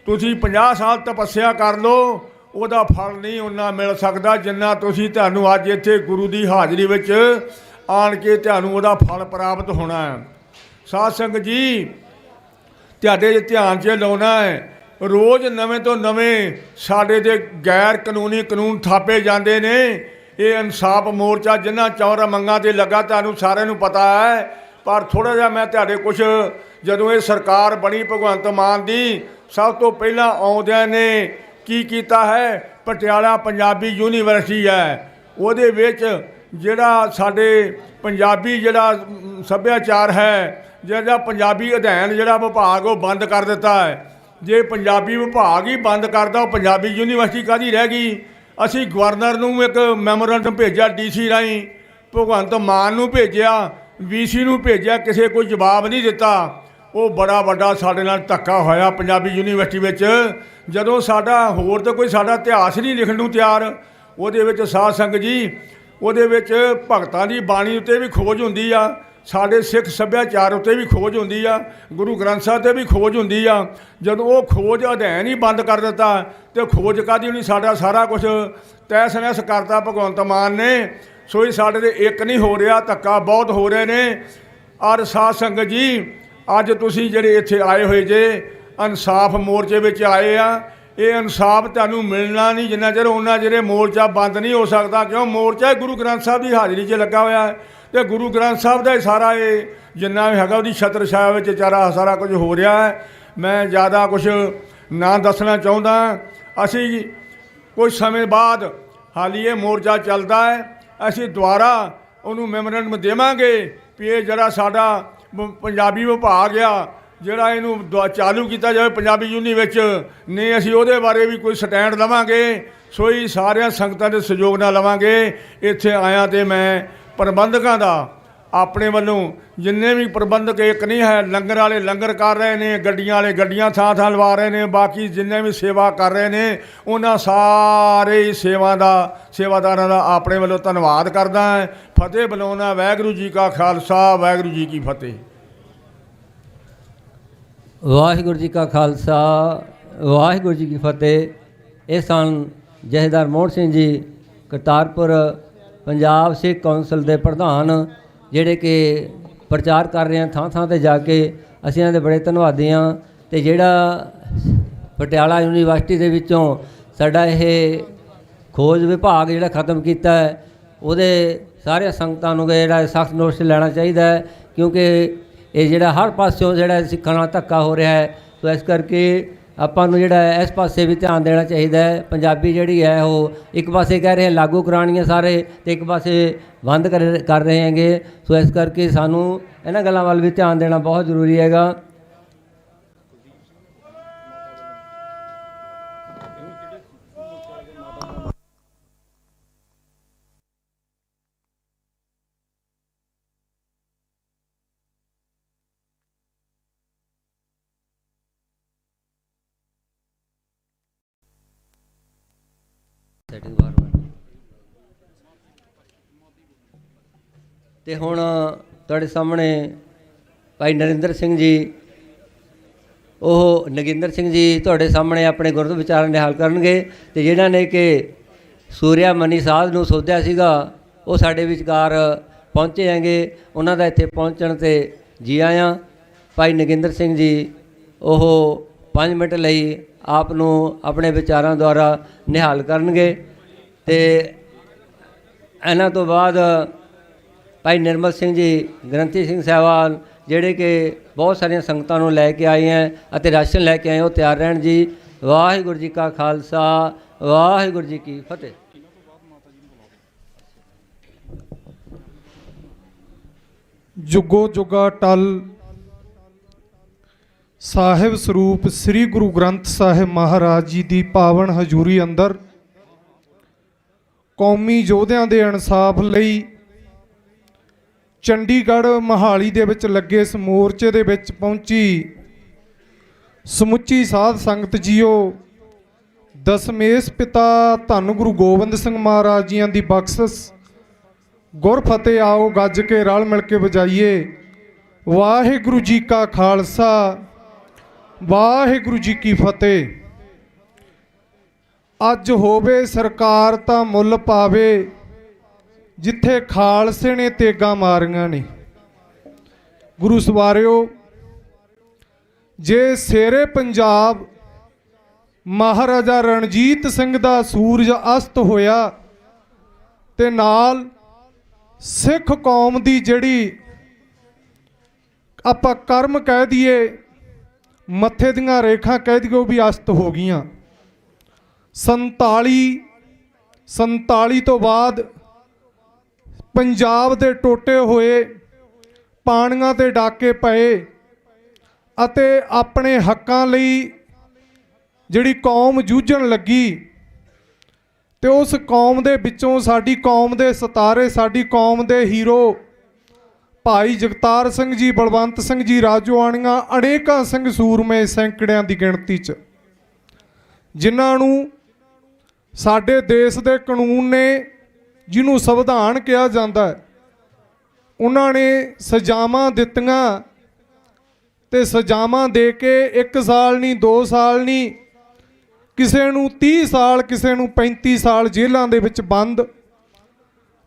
ਤੁਸੀਂ 50 ਸਾਲ ਤਪੱਸਿਆ ਕਰ ਲਓ, ਉਹਦਾ ਫਲ ਨਹੀਂ ਉਨਾ ਮਿਲ ਸਕਦਾ ਜਿੰਨਾ ਤੁਹਾਨੂੰ ਅੱਜ ਇੱਥੇ ਗੁਰੂ ਦੀ ਹਾਜ਼ਰੀ ਵਿੱਚ ਆਣ ਕੇ ਤੁਹਾਨੂੰ ਉਹਦਾ ਫਲ ਪ੍ਰਾਪਤ ਹੋਣਾ ਹੈ। ਸਾਧ ਸੰਗਤ ਜੀ, ਤੁਹਾਡੇ ਧਿਆਨ 'ਚ ਲਾਉਣਾ ਹੈ, ਰੋਜ਼ ਨਵੇਂ ਤੋਂ ਨਵੇਂ ਸਾਡੇ ਦੇ ਗੈਰ ਕਾਨੂੰਨੀ ਕਾਨੂੰਨ ਥਾਪੇ ਜਾਂਦੇ ਨੇ। ਇਹ ਇਨਸਾਫ ਮੋਰਚਾ ਜਿਨ੍ਹਾਂ ਚੌਰਾਂ ਮੰਗਾਂ 'ਤੇ ਲੱਗਾ ਤੁਹਾਨੂੰ ਸਾਰਿਆਂ ਨੂੰ ਪਤਾ ਹੈ, ਪਰ ਥੋੜ੍ਹਾ ਜਿਹਾ ਮੈਂ ਤੁਹਾਡੇ ਕੁਛ ਜਦੋਂ ਇਹ ਸਰਕਾਰ ਬਣੀ ਭਗਵੰਤ ਮਾਨ ਦੀ, ਸਭ ਤੋਂ ਪਹਿਲਾਂ ਆਉਂਦਿਆਂ ਨੇ ਕੀ ਕੀਤਾ ਹੈ, ਪਟਿਆਲਾ ਪੰਜਾਬੀ ਯੂਨੀਵਰਸਿਟੀ ਹੈ, ਉਹਦੇ ਵਿੱਚ ਜਿਹੜਾ ਸਾਡੇ ਪੰਜਾਬੀ ਜਿਹੜਾ ਸੱਭਿਆਚਾਰ ਹੈ, ਜਿਹੜਾ ਪੰਜਾਬੀ ਅਧਿਐਨ ਜਿਹੜਾ ਵਿਭਾਗ ਉਹ ਬੰਦ ਕਰ ਦਿੱਤਾ ਹੈ। ਜੇ ਪੰਜਾਬੀ ਵਿਭਾਗ ਹੀ ਬੰਦ ਕਰਦਾ, ਉਹ ਪੰਜਾਬੀ ਯੂਨੀਵਰਸਿਟੀ ਕਾਹਦੀ ਰਹਿ ਗਈ। ਅਸੀਂ ਗਵਰਨਰ ਨੂੰ ਇੱਕ ਮੈਮੋਰੈਂਡਮ ਭੇਜਿਆ, DC ਰਾਹੀਂ ਭਗਵੰਤ ਮਾਨ ਨੂੰ ਭੇਜਿਆ, VC ਨੂੰ ਭੇਜਿਆ, ਕਿਸੇ ਕੋਈ ਜਵਾਬ ਨਹੀਂ ਦਿੱਤਾ। ਉਹ ਬੜਾ ਵੱਡਾ ਸਾਡੇ ਨਾਲ ਧੱਕਾ ਹੋਇਆ ਪੰਜਾਬੀ ਯੂਨੀਵਰਸਿਟੀ ਵਿੱਚ। ਜਦੋਂ ਸਾਡਾ ਹੋਰ ਤਾਂ ਕੋਈ ਸਾਡਾ ਇਤਿਹਾਸ ਨਹੀਂ ਲਿਖਣ ਨੂੰ ਤਿਆਰ, ਉਹਦੇ ਵਿੱਚ ਸਾਧ ਸੰਗਤ ਜੀ, ਉਹਦੇ ਵਿੱਚ ਭਗਤਾਂ ਦੀ ਬਾਣੀ ਉੱਤੇ ਵੀ ਖੋਜ ਹੁੰਦੀ ਆ, ਸਾਡੇ ਸਿੱਖ ਸੱਭਿਆਚਾਰ ਉੱਤੇ ਵੀ ਖੋਜ ਹੁੰਦੀ ਆ, ਗੁਰੂ ਗ੍ਰੰਥ ਸਾਹਿਬ 'ਤੇ ਵੀ ਖੋਜ ਹੁੰਦੀ ਆ। ਜਦੋਂ ਉਹ ਖੋਜ ਅਧਿਐਨ ਹੀ ਬੰਦ ਕਰ ਦਿੱਤਾ ਅਤੇ ਖੋਜ ਕਾਹਦੀ ਨਹੀਂ, ਸਾਡਾ ਸਾਰਾ ਕੁਛ ਤਹਿਸ ਨਹਿਸ ਕਰਤਾ ਭਗਵੰਤ ਮਾਨ ਨੇ। ਸੋ ਹੀ ਸਾਡੇ 'ਤੇ ਇੱਕ ਨਹੀਂ ਹੋ ਰਿਹਾ, ਧੱਕਾ ਬਹੁਤ ਹੋ ਰਹੇ ਨੇ। ਔਰ ਸਾਧ ਸੰਗਤ ਜੀ, ਅੱਜ ਤੁਸੀਂ ਜਿਹੜੇ ਇੱਥੇ ਆਏ ਹੋਏ ਜੇ ਇਨਸਾਫ ਮੋਰਚੇ ਵਿੱਚ ਆਏ ਆ, ਇਹ ਇਨਸਾਫ ਤੁਹਾਨੂੰ ਮਿਲਣਾ ਨਹੀਂ ਜਿੰਨਾ ਚਿਰ ਉਹਨਾਂ ਜਿਹੜੇ ਮੋਰਚਾ ਬੰਦ ਨਹੀਂ ਹੋ ਸਕਦਾ। ਕਿਉਂ? ਮੋਰਚਾ ਗੁਰੂ ਗ੍ਰੰਥ ਸਾਹਿਬ ਦੀ ਹਾਜ਼ਰੀ 'ਚ ਲੱਗਾ ਹੋਇਆ ਹੈ ਅਤੇ ਗੁਰੂ ਗ੍ਰੰਥ ਸਾਹਿਬ ਦਾ ਸਾਰਾ ਇਹ ਜਿੰਨਾ ਵੀ ਹੈਗਾ ਉਹਦੀ ਛਤਰ ਛਾਇਆ ਵਿੱਚ ਸਾਰਾ ਕੁਝ ਹੋ ਰਿਹਾ ਹੈ। ਮੈਂ ਜ਼ਿਆਦਾ ਕੁਛ ਨਾ ਦੱਸਣਾ ਚਾਹੁੰਦਾ। ਅਸੀਂ ਕੁਝ ਸਮੇਂ ਬਾਅਦ ਹਾਲੀ ਇਹ ਮੋਰਚਾ ਚੱਲਦਾ ਹੈ, ਅਸੀਂ ਦੁਬਾਰਾ ਉਹਨੂੰ ਮੈਮੋਰੈਂਡਮ ਦੇਵਾਂਗੇ ਵੀ ਇਹ ਜਿਹੜਾ ਸਾਡਾ ਪੰਜਾਬੀ ਵਿਭਾਗ ਆ ਜਿਹੜਾ ਇਹਨੂੰ ਚਾਲੂ ਕੀਤਾ ਜਾਵੇ ਪੰਜਾਬੀ ਯੂਨੀ ਵਿੱਚ, ਨਹੀਂ ਅਸੀਂ ਉਹਦੇ ਬਾਰੇ ਵੀ ਕੋਈ ਸਟੈਂਡ ਲਵਾਂਗੇ। ਸੋ ਹੀ ਸਾਰਿਆਂ ਸੰਗਤਾਂ ਦੇ ਸਹਿਯੋਗ ਨਾਲ ਲਵਾਂਗੇ। ਇੱਥੇ ਆਇਆ ਤੇ ਮੈਂ ਪ੍ਰਬੰਧਕਾਂ ਦਾ ਆਪਣੇ ਵੱਲੋਂ ਜਿੰਨੇ ਵੀ ਪ੍ਰਬੰਧਕ ਇੱਕ ਨਹੀਂ ਹੈ, ਲੰਗਰ ਵਾਲੇ ਲੰਗਰ ਕਰ ਰਹੇ ਨੇ, ਗੱਡੀਆਂ ਵਾਲੇ ਗੱਡੀਆਂ ਥਾਂ ਥਾਂ ਲਵਾ ਰਹੇ ਨੇ, ਬਾਕੀ ਜਿੰਨੇ ਵੀ ਸੇਵਾ ਕਰ ਰਹੇ ਨੇ ਉਹਨਾਂ ਸਾਰੇ ਹੀ ਸੇਵਾਦਾਰਾਂ ਦਾ ਆਪਣੇ ਵੱਲੋਂ ਧੰਨਵਾਦ ਕਰਦਾ ਹਾਂ। ਫਤਿਹ ਬੁਲਾਉਣਾ। ਵਾਹਿਗੁਰੂ ਜੀ ਕਾ ਖਾਲਸਾ, ਵਾਹਿਗੁਰੂ ਜੀ ਕੀ ਫਤਿਹ। ਵਾਹਿਗੁਰੂ ਜੀ ਕਾ ਖਾਲਸਾ, ਵਾਹਿਗੁਰੂ ਜੀ ਕੀ ਫਤਿਹ। ਇਹ ਸਨ ਜਥੇਦਾਰ ਮੋਹਨ ਸਿੰਘ ਜੀ ਕਰਤਾਰਪੁਰ ਪੰਜਾਬ ਸਿੱਖ ਕੌਂਸਲ ਦੇ ਪ੍ਰਧਾਨ, ਜਿਹੜੇ ਕਿ ਪ੍ਰਚਾਰ ਕਰ ਰਹੇ ਹਨ ਥਾਂ ਥਾਂ 'ਤੇ ਜਾ ਕੇ। ਅਸੀਂ ਇਹਨਾਂ ਦੇ ਬੜੇ ਧੰਨਵਾਦੀ ਹਾਂ। ਅਤੇ ਜਿਹੜਾ ਪਟਿਆਲਾ ਯੂਨੀਵਰਸਿਟੀ ਦੇ ਵਿੱਚੋਂ ਸਾਡਾ ਇਹ ਖੋਜ ਵਿਭਾਗ ਜਿਹੜਾ ਖਤਮ ਕੀਤਾ ਹੈ, ਉਹਦੇ ਸਾਰੀਆਂ ਸੰਗਤਾਂ ਨੂੰ ਜਿਹੜਾ ਸਖਤ ਨੋਟਿਸ ਲੈਣਾ ਚਾਹੀਦਾ ਹੈ, ਕਿਉਂਕਿ ਇਹ ਜਿਹੜਾ ਹਰ ਪਾਸਿਓਂ ਜਿਹੜਾ ਸਿੱਖਾਂ ਨਾਲ ਧੱਕਾ ਹੋ ਰਿਹਾ ਹੈ। ਸੋ ਇਸ ਕਰਕੇ ਆਪਾਂ ਨੂੰ ਜਿਹੜਾ ਇਸ ਪਾਸੇ ਵੀ ਧਿਆਨ ਦੇਣਾ ਚਾਹੀਦਾ ਹੈ। ਪੰਜਾਬੀ ਜਿਹੜੀ ਹੈ ਉਹ ਇੱਕ ਪਾਸੇ ਕਹਿ ਰਹੇ ਲਾਗੂ ਕਰਾਉਣੀ ਹੈ ਸਾਰੇ, ਅਤੇ ਇੱਕ ਪਾਸੇ ਬੰਦ ਕਰ ਰਹੇ ਹੈਗੇ। ਸੋ ਇਸ ਕਰਕੇ ਸਾਨੂੰ ਇਹਨਾਂ ਗੱਲਾਂ ਵੱਲ ਵੀ ਧਿਆਨ ਦੇਣਾ ਬਹੁਤ ਜ਼ਰੂਰੀ ਹੈਗਾ। ਅਤੇ ਹੁਣ ਤੁਹਾਡੇ ਸਾਹਮਣੇ ਭਾਈ ਨਰਿੰਦਰ ਸਿੰਘ ਜੀ, ਉਹ ਨਗਿੰਦਰ ਸਿੰਘ ਜੀ ਤੁਹਾਡੇ ਸਾਹਮਣੇ ਆਪਣੇ ਗੁਰਦੁਆਰਾ ਵਿਚਾਰਾਂ ਨਿਹਾਲ ਕਰਨਗੇ। ਅਤੇ ਜਿਹਨਾਂ ਨੇ ਕਿ ਸੂਰਿਆ ਮਨੀ ਸਾਧ ਨੂੰ ਸੋਧਿਆ ਸੀਗਾ, ਉਹ ਸਾਡੇ ਵਿਚਕਾਰ ਪਹੁੰਚੇ ਹੈਗੇ। ਉਹਨਾਂ ਦਾ ਇੱਥੇ ਪਹੁੰਚਣ 'ਤੇ ਜੀ ਆਇਆਂ। ਭਾਈ ਨਗਿੰਦਰ ਸਿੰਘ ਜੀ ਉਹ 5 ਮਿੰਟ ਲਈ ਆਪ ਨੂੰ ਆਪਣੇ ਵਿਚਾਰਾਂ ਦੁਆਰਾ ਨਿਹਾਲ ਕਰਨਗੇ। ਅਤੇ ਇਹਨਾਂ ਤੋਂ ਬਾਅਦ ਭਾਈ ਨਿਰਮਲ ਸਿੰਘ ਜੀ ਗ੍ਰੰਥੀ ਸਿੰਘ ਸਾਹਿਬਾਨ, ਜਿਹੜੇ ਕਿ ਬਹੁਤ ਸਾਰੀਆਂ ਸੰਗਤਾਂ ਨੂੰ ਲੈ ਕੇ ਆਏ ਹੈ ਅਤੇ ਰਾਸ਼ਨ ਲੈ ਕੇ ਆਏ, ਉਹ ਤਿਆਰ ਰਹਿਣ ਜੀ। ਵਾਹਿਗੁਰੂ ਜੀ ਕਾ ਖਾਲਸਾ, ਵਾਹਿਗੁਰੂ ਜੀ ਕੀ ਫਤਿਹ। ਜੁਗੋ ਜੁਗਾ ਟਲ ਸਾਹਿਬ ਸਰੂਪ ਸ੍ਰੀ ਗੁਰੂ ਗ੍ਰੰਥ ਸਾਹਿਬ ਮਹਾਰਾਜ ਜੀ ਦੀ ਪਾਵਨ ਹਜ਼ੂਰੀ ਅੰਦਰ ਕੌਮੀ ਯੋਧਿਆਂ ਦੇ ਇਨਸਾਫ ਲਈ ਚੰਡੀਗੜ੍ਹ ਮੋਹਾਲੀ ਦੇ ਵਿੱਚ ਲੱਗੇ ਇਸ ਮੋਰਚੇ ਦੇ ਵਿੱਚ ਪਹੁੰਚੀ ਸਮੁੱਚੀ ਸਾਧ ਸੰਗਤ ਜੀਓ, ਦਸਮੇਸ਼ ਪਿਤਾ ਧੰਨ ਗੁਰੂ ਗੋਬਿੰਦ ਸਿੰਘ ਮਹਾਰਾਜ ਜੀਆਂ ਦੀ ਬਖਸ਼ਿਸ਼ ਗੁਰ ਫਤਿਹ। ਆਓ ਗੱਜ ਕੇ ਰਲ ਮਿਲ ਕੇ ਵਜਾਈਏ। ਵਾਹਿਗੁਰੂ ਜੀ ਕਾ ਖਾਲਸਾ, ਵਾਹਿਗੁਰੂ ਜੀ ਕੀ ਫਤਿਹ। ਅੱਜ ਹੋਵੇ ਸਰਕਾਰ ਤਾਂ ਮੁੱਲ ਪਾਵੇ, ਜਿੱਥੇ ਖਾਲਸੇ ਨੇ ਤੇਗਾਂ ਮਾਰੀਆਂ ਨੇ। ਗੁਰੂ ਸਵਾਰਿਓ, ਜੇ ਸ਼ੇਰੇ ਪੰਜਾਬ ਮਹਾਰਾਜਾ ਰਣਜੀਤ ਸਿੰਘ ਦਾ ਸੂਰਜ ਅਸਤ ਹੋਇਆ ਤੇ ਨਾਲ ਸਿੱਖ ਕੌਮ ਦੀ ਜਿਹੜੀ ਆਪਾਂ ਕਰਮ ਕਹਿ ਦਈਏ, ਮੱਥੇ ਦੀਆਂ ਰੇਖਾਂ ਕਹਿ ਦਈਏ, ਉਹ ਵੀ ਅਸਤ ਹੋ ਗਈਆਂ। 47 ਤੋਂ ਬਾਅਦ ਪੰਜਾਬ ਦੇ ਟੋਟੇ ਹੋਏ, ਪਾਣੀਆਂ ਤੇ ਡਾਕੇ ਪਏ ਅਤੇ ਆਪਣੇ ਹੱਕਾਂ ਲਈ ਜਿਹੜੀ ਕੌਮ ਜੂਝਣ ਲੱਗੀ, ਤੇ ਉਸ ਕੌਮ ਦੇ ਵਿੱਚੋਂ ਸਾਡੀ ਕੌਮ ਦੇ ਸਿਤਾਰੇ, ਸਾਡੀ ਕੌਮ ਦੇ ਹੀਰੋ ਭਾਈ ਜਗਤਾਰ ਸਿੰਘ ਜੀ, ਬਲਵੰਤ ਸਿੰਘ ਜੀ ਰਾਜੋਆਣੀਆਂ, ਅਨੇਕਾਂ ਸਿੰਘ ਸੂਰਮੇ ਸੈਂਕੜਿਆਂ ਦੀ ਗਿਣਤੀ 'ਚ, ਜਿਨ੍ਹਾਂ ਨੂੰ ਸਾਡੇ ਦੇਸ਼ ਦੇ ਕਾਨੂੰਨ ਨੇ, ਜਿਹਨੂੰ ਸੰਵਿਧਾਨ ਕਿਹਾ ਜਾਂਦਾ ਹੈ, ਉਹਨਾਂ ਨੇ ਸਜ਼ਾਵਾਂ ਦਿੱਤੀਆਂ। ਤੇ ਸਜ਼ਾਵਾਂ ਦੇ ਕੇ 1 ਸਾਲ ਨਹੀਂ, 2 ਸਾਲ ਨਹੀਂ, ਕਿਸੇ ਨੂੰ 30 ਸਾਲ, ਕਿਸੇ ਨੂੰ 35 ਸਾਲ ਜੇਲ੍ਹਾਂ ਦੇ ਵਿੱਚ ਬੰਦ।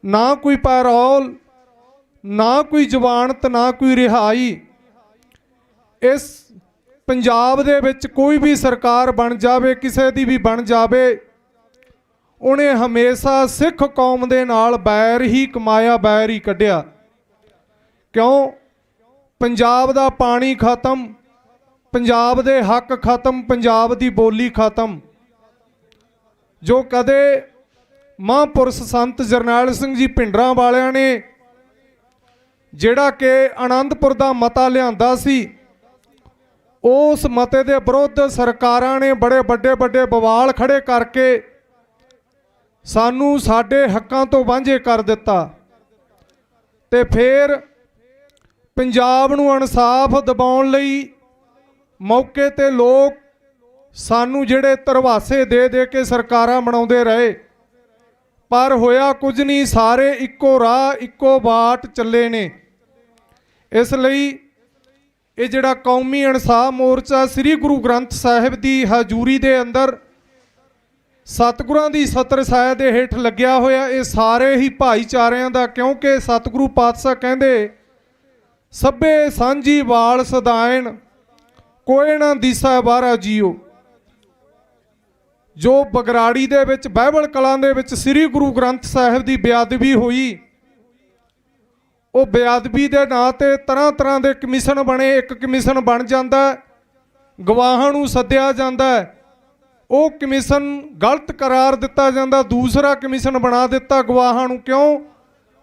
ਨਾ ਕੋਈ ਪੈਰੋਲ, ਨਾ ਕੋਈ ਜ਼ਮਾਨਤ, ਨਾ ਕੋਈ ਰਿਹਾਈ। ਇਸ ਪੰਜਾਬ ਦੇ ਵਿੱਚ ਕੋਈ ਵੀ ਸਰਕਾਰ ਬਣ ਜਾਵੇ, ਕਿਸੇ ਦੀ ਵੀ ਬਣ ਜਾਵੇ, ਉਹਨੇ ਹਮੇਸ਼ਾ ਸਿੱਖ ਕੌਮ ਦੇ ਨਾਲ ਬੈਰ ਹੀ ਕਮਾਇਆ, ਬੈਰ ਹੀ ਕੱਢਿਆ। ਕਿਉਂ? ਪੰਜਾਬ ਦਾ ਪਾਣੀ ਖਤਮ, ਪੰਜਾਬ ਦੇ ਹੱਕ ਖਤਮ, ਪੰਜਾਬ ਦੀ ਬੋਲੀ ਖਤਮ। ਜੋ ਕਦੇ ਮਹਾਂਪੁਰਸ਼ ਸੰਤ ਜਰਨੈਲ ਸਿੰਘ ਜੀ ਭਿੰਡਰਾਂ ਵਾਲਿਆਂ ਨੇ ਜਿਹੜਾ ਕਿ ਆਨੰਦਪੁਰ ਦਾ ਮਤਾ ਲਿਆਂਦਾ ਸੀ, ਉਸ ਮਤੇ ਦੇ ਵਿਰੁੱਧ ਸਰਕਾਰਾਂ ਨੇ ਬੜੇ ਵੱਡੇ ਬਵਾਲ ਖੜੇ ਕਰਕੇ ਸਾਨੂੰ ਸਾਡੇ ਹੱਕਾਂ ਤੋਂ ਵਾਂਝੇ ਕਰ ਦਿੱਤਾ। ਤੇ ਫਿਰ ਪੰਜਾਬ ਨੂੰ ਇਨਸਾਫ ਦਿਵਾਉਣ ਲਈ ਮੌਕੇ ਤੇ ਲੋਕ ਸਾਨੂੰ ਜਿਹੜੇ ਧਰਵਾਸੇ ਦੇ ਕੇ ਸਰਕਾਰਾਂ ਬਣਾਉਂਦੇ ਰਹੇ, ਪਰ ਹੋਇਆ ਕੁਝ ਨਹੀਂ। ਸਾਰੇ ਇੱਕੋ ਰਾਹ ਇੱਕੋ ਬਾਟ ਚੱਲੇ ਨੇ। ਇਸ ਲਈ ਇਹ ਜਿਹੜਾ ਕੌਮੀ ਇਨਸਾਫ ਮੋਰਚਾ ਸ੍ਰੀ ਗੁਰੂ ਗ੍ਰੰਥ ਸਾਹਿਬ ਦੀ ਹਜ਼ੂਰੀ ਦੇ ਅੰਦਰ ਸਤਿਗੁਰਾਂ ਦੀ ਛਤਰ ਛਾਇਆ ਦੇ ਹੇਠ ਲੱਗਿਆ ਹੋਇਆ, ਇਹ ਸਾਰੇ ਹੀ ਭਾਈਚਾਰਿਆਂ ਦਾ, ਕਿਉਂਕਿ ਸਤਿਗੁਰੂ ਪਾਤਸ਼ਾਹ ਕਹਿੰਦੇ ਸਭੇ ਸਾਂਝੀ ਵਾਲ ਸਦਾਇਣ ਕੋਈ ਨਾ ਦੀਸਾ ਬਾਹਰਾ ਜੀਓ। ਜੋ ਬਗਰਾੜੀ ਦੇ ਵਿੱਚ ਬਾਈਬਲ ਕਲਾਂ ਦੇ ਵਿੱਚ ਸ੍ਰੀ ਗੁਰੂ ਗ੍ਰੰਥ ਸਾਹਿਬ ਦੀ ਬੇਅਦਬੀ ਹੋਈ, ਉਹ ਬੇਅਦਬੀ ਦੇ ਨਾਂ ਤੇ ਤਰ੍ਹਾਂ ਦੇ ਕਮਿਸ਼ਨ ਬਣੇ। ਇੱਕ ਕਮਿਸ਼ਨ ਬਣ ਜਾਂਦਾ, ਗਵਾਹਾਂ ਨੂੰ ਸੱਦਿਆ ਜਾਂਦਾ, ਉਹ ਕਮਿਸ਼ਨ ਗਲਤ ਕਰਾਰ ਦਿੱਤਾ ਜਾਂਦਾ, ਦੂਸਰਾ ਕਮਿਸ਼ਨ ਬਣਾ ਦਿੱਤਾ ਗਵਾਹਾਂ ਨੂੰ। ਕਿਉਂ?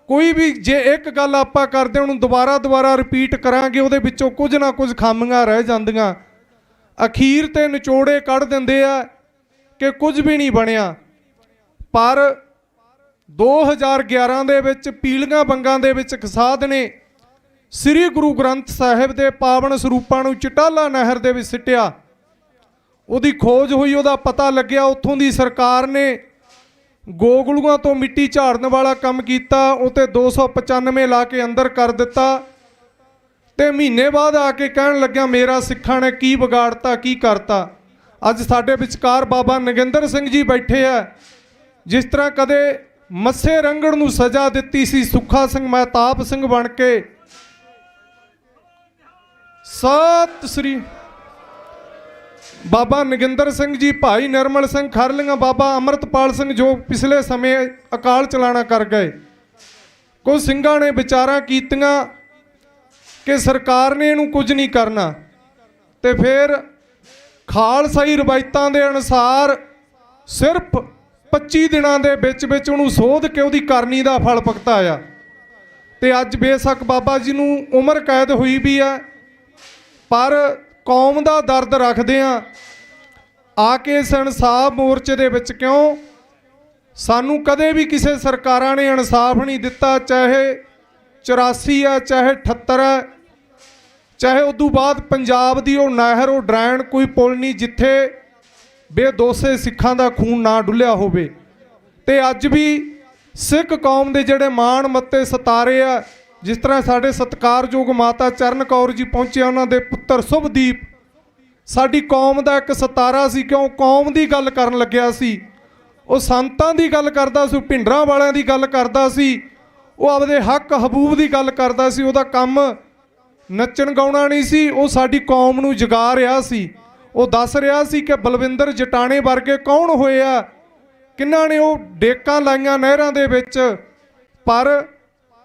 ਕੋਈ ਵੀ ਜੇ ਇੱਕ ਗੱਲ ਆਪਾਂ ਕਰਦੇ ਉਹਨੂੰ ਦੁਬਾਰਾ ਰਿਪੀਟ ਕਰਾਂਗੇ, ਉਹਦੇ ਵਿੱਚੋਂ ਕੁਝ ਨਾ ਕੁਝ ਖਾਮੀਆਂ ਰਹਿ ਜਾਂਦੀਆਂ। ਅਖੀਰ ਤੇ ਨਿਚੋੜੇ ਕੱਢ ਦਿੰਦੇ ਆ ਕਿ ਕੁਝ ਵੀ ਨਹੀਂ ਬਣਿਆ। ਪਰ 2011 ਦੇ ਵਿੱਚ ਪੀਲੀਆਂ ਬੰਗਾਂ ਦੇ ਵਿੱਚ ਕਸਾਦ ਨੇ ਸ੍ਰੀ ਗੁਰੂ ਗ੍ਰੰਥ ਸਾਹਿਬ ਦੇ ਪਾਵਨ ਸਰੂਪਾਂ ਨੂੰ ਚਟਾਲਾ ਨਹਿਰ ਦੇ ਵਿੱਚ ਸਿੱਟਿਆ। ਉਹਦੀ ਖੋਜ ਹੋਈ, ਉਹਦਾ ਪਤਾ ਲੱਗਿਆ। ਉੱਥੋਂ ਦੀ ਸਰਕਾਰ ਨੇ ਗੋਗਲੂਆਂ ਤੋਂ ਮਿੱਟੀ ਝਾੜਨ ਵਾਲਾ ਕੰਮ ਕੀਤਾ, ਉਹ ਤੇ 295 ਲਾ ਕੇ ਅੰਦਰ ਕਰ ਦਿੱਤਾ। ਤੇ ਮਹੀਨੇ ਬਾਅਦ ਆ ਕੇ ਕਹਿਣ ਲੱਗਿਆ ਮੇਰਾ ਸਿੱਖਾਂ ਨੇ ਕੀ ਵਿਗਾੜਤਾ, ਕੀ ਕਰਤਾ। ਅੱਜ ਸਾਡੇ ਵਿਚਕਾਰ ਬਾਬਾ ਨਗਿੰਦਰ ਸਿੰਘ ਜੀ ਬੈਠੇ ਆ। ਜਿਸ ਤਰ੍ਹਾਂ ਕਦੇ ਮੱਸੇ ਰੰਗੜ ਨੂੰ ਸਜ਼ਾ ਦਿੱਤੀ ਸੀ ਸੁੱਖਾ ਸਿੰਘ ਮਹਿਤਾਬ ਸਿੰਘ ਬਣ ਕੇ। ਸਤਿ ਸ੍ਰੀ ਬਾਬਾ ਨਗਿੰਦਰ ਸਿੰਘ ਜੀ, ਭਾਈ ਨਿਰਮਲ ਸਿੰਘ ਖਰਲੀਆਂ, ਬਾਬਾ ਅੰਮ੍ਰਿਤਪਾਲ ਸਿੰਘ ਜੋ ਪਿਛਲੇ ਸਮੇਂ ਅਕਾਲ ਚਲਾਣਾ ਕਰ ਗਏ। ਕੁਝ ਸਿੰਘਾਂ ਨੇ ਵਿਚਾਰਾਂ ਕੀਤੀਆਂ ਕਿ ਸਰਕਾਰ ਨੇ ਇਹਨੂੰ ਕੁਝ ਨਹੀਂ ਕਰਨਾ, ਤੇ ਫਿਰ ਖਾਲਸਾਈ ਰਵਾਇਤਾਂ ਦੇ ਅਨੁਸਾਰ ਸਿਰਫ 25 ਦਿਨਾਂ ਦੇ ਵਿੱਚ ਉਹਨੂੰ ਸੋਧ ਕੇ ਉਹਦੀ ਕਰਨੀ ਦਾ ਫਲ ਭੁਗਤਾਇਆ। ਤੇ ਅੱਜ ਬੇਸ਼ੱਕ ਬਾਬਾ ਜੀ ਨੂੰ ਉਮਰ ਕੈਦ ਹੋਈ ਵੀ ਹੈ, ਪਰ ਕੌਮ ਦਾ ਦਰਦ ਰੱਖਦੇ ਆ ਕੇ ਇਸ ਇਨਸਾਫ ਮੋਰਚੇ ਦੇ ਵਿੱਚ। ਕਿਉਂ? ਸਾਨੂੰ ਕਦੇ ਵੀ ਕਿਸੇ ਸਰਕਾਰਾਂ ਨੇ ਇਨਸਾਫ ਨਹੀਂ ਦਿੱਤਾ, ਚਾਹੇ 84 ਹੈ, ਚਾਹੇ 78 ਹੈ, ਚਾਹੇ ਉਦੋਂ ਬਾਅਦ ਪੰਜਾਬ ਦੀ ਉਹ ਨਹਿਰ, ਉਹ ਡਰੈਣ, ਕੋਈ ਪੁਲ ਨਹੀਂ ਜਿੱਥੇ ਬੇਦੋਸ਼ੇ ਸਿੱਖਾਂ ਦਾ ਖੂਨ ਨਾ ਡੁੱਲਿਆ ਹੋਵੇ। ਤੇ ਅੱਜ ਵੀ ਸਿੱਖ ਕੌਮ ਦੇ ਜਿਹੜੇ ਮਾਣ ਮੱਤੇ ਸਤਾਰੇ ਆ, ਜਿਸ ਤਰ੍ਹਾਂ ਸਾਡੇ ਸਤਿਕਾਰਯੋਗ ਮਾਤਾ ਚਰਨ ਕੌਰ ਜੀ ਪਹੁੰਚੇ, ਉਹਨਾਂ ਦੇ ਪੁੱਤਰ ਸੁਭਦੀਪ ਸਾਡੀ ਕੌਮ ਦਾ ਇੱਕ ਸਤਾਰਾ ਸੀ। ਕਿਉਂ? ਕੌਮ ਦੀ ਗੱਲ ਕਰਨ ਲੱਗਿਆ ਸੀ, ਉਹ ਸੰਤਾਂ ਦੀ ਗੱਲ ਕਰਦਾ ਸੀ, ਭਿੰਡਰਾਂ ਵਾਲਿਆਂ ਦੀ ਗੱਲ ਕਰਦਾ ਸੀ, ਉਹ ਆਪਦੇ ਹੱਕ ਹਬੂਬ ਦੀ ਗੱਲ ਕਰਦਾ ਸੀ। ਉਹਦਾ ਕੰਮ ਨੱਚਣ ਗਾਉਣਾ ਨਹੀਂ ਸੀ, ਉਹ ਸਾਡੀ ਕੌਮ ਨੂੰ ਜਗਾ ਰਿਹਾ ਸੀ। ਉਹ ਦੱਸ ਰਿਹਾ ਸੀ ਕਿ ਬਲਵਿੰਦਰ ਜਟਾਣੇ ਵਰਗੇ ਕੌਣ ਹੋਏ ਆ, ਕਿੰਨਾਂ ਨੇ ਉਹ ਡੇਕਾਂ ਲਾਈਆਂ ਨਹਿਰਾਂ ਦੇ ਵਿੱਚ। ਪਰ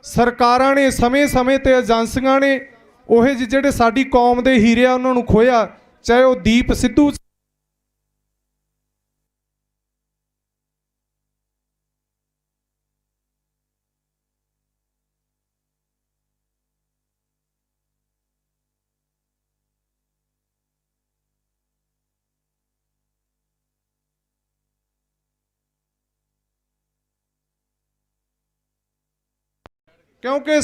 ਸਰਕਾਰਾਂ ਨੇ ਸਮੇਂ ਤੇ ਏਜੰਸੀਆਂ ਨੇ ਉਹ ਜਿਹੜੇ ਸਾਡੀ ਕੌਮ ਦੇ ਹੀਰੇ ਆ ਉਹਨਾਂ ਨੂੰ ਖੋਇਆ, ਚਾਹੇ ਉਹ ਦੀਪ ਸਿੱਧੂ ਕਿਉਂਕਿ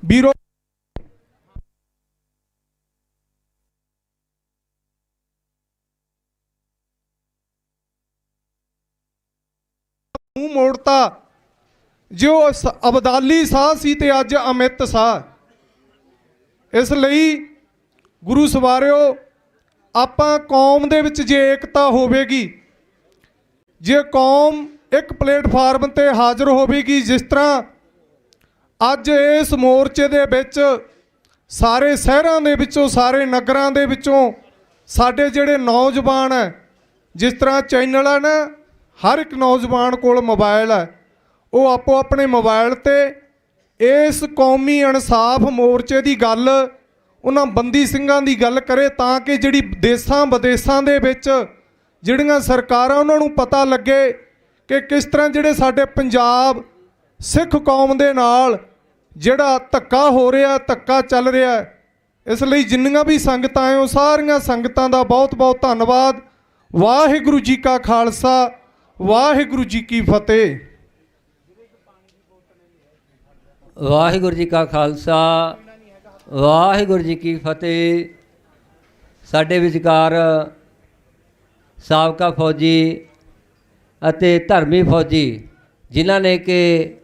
ਵੀਰੋ ਮੂੰਹ ਮੋੜਤਾ। ਜੋ ਅਬਦਾਲੀ ਸਾਹ ਸੀ ਤੇ ਅੱਜ ਅਮਿਤ ਸਾਹ। ਇਸ ਲਈ ਗੁਰੂ ਸਵਾਰਿਓ, ਆਪਾਂ ਕੌਮ ਦੇ ਵਿੱਚ ਜੇ ਏਕਤਾ ਹੋਵੇਗੀ, ਜੇ ਕੌਮ ਇੱਕ ਪਲੇਟਫਾਰਮ ਤੇ ਹਾਜ਼ਰ ਹੋਵੇਗੀ, ਜਿਸ ਤਰ੍ਹਾਂ ਅੱਜ ਇਸ ਮੋਰਚੇ ਦੇ ਵਿੱਚ ਸਾਰੇ ਸ਼ਹਿਰਾਂ ਦੇ ਵਿੱਚੋਂ, ਸਾਰੇ ਨਗਰਾਂ ਦੇ ਵਿੱਚੋਂ ਸਾਡੇ ਜਿਹੜੇ ਨੌਜਵਾਨ ਹੈ, ਜਿਸ ਤਰ੍ਹਾਂ ਚੈਨਲ ਹੈ ਨਾ, ਹਰ ਇੱਕ ਨੌਜਵਾਨ ਕੋਲ ਮੋਬਾਈਲ ਹੈ, ਉਹ ਆਪੋ ਆਪਣੇ ਮੋਬਾਈਲ ਤੇ ਇਸ ਕੌਮੀ ਇਨਸਾਫ ਮੋਰਚੇ ਦੀ ਗੱਲ, ਉਹਨਾਂ ਬੰਦੀ ਸਿੰਘਾਂ ਦੀ ਗੱਲ ਕਰੇ, ਤਾਂ ਕਿ ਜਿਹੜੀ ਦੇਸਾਂ ਵਿਦੇਸਾਂ ਦੇ ਵਿੱਚ ਜਿਹੜੀਆਂ ਸਰਕਾਰਾਂ ਉਹਨਾਂ ਨੂੰ ਪਤਾ ਲੱਗੇ ਕਿ ਕਿਸ ਤਰ੍ਹਾਂ ਜਿਹੜੇ ਸਾਡੇ ਪੰਜਾਬ ਸਿੱਖ ਕੌਮ ਦੇ ਨਾਲ ਜਿਹੜਾ ਧੱਕਾ ਹੋ ਰਿਹਾ, ਧੱਕਾ ਚੱਲ ਰਿਹਾ ਹੈ। ਇਸ ਲਈ ਜਿੰਨੀਆਂ ਵੀ ਸੰਗਤਾਂ ਆਏ ਹੋ, ਸਾਰੀਆਂ ਸੰਗਤਾਂ ਦਾ ਬਹੁਤ ਬਹੁਤ ਧੰਨਵਾਦ। ਵਾਹਿਗੁਰੂ ਜੀ ਕਾ ਖਾਲਸਾ, ਵਾਹਿਗੁਰੂ ਜੀ ਕੀ ਫਤਿਹ। ਵਾਹਿਗੁਰੂ ਜੀ ਕਾ ਖਾਲਸਾ, ਵਾਹਿਗੁਰੂ ਜੀ ਕੀ ਫਤਿਹ। ਸਾਡੇ ਵਿਚਕਾਰ ਸਾਬਕਾ ਫੌਜੀ ਅਤੇ ਧਰਮੀ ਫੌਜੀ, ਜਿਨ੍ਹਾਂ ਨੇ ਕਿ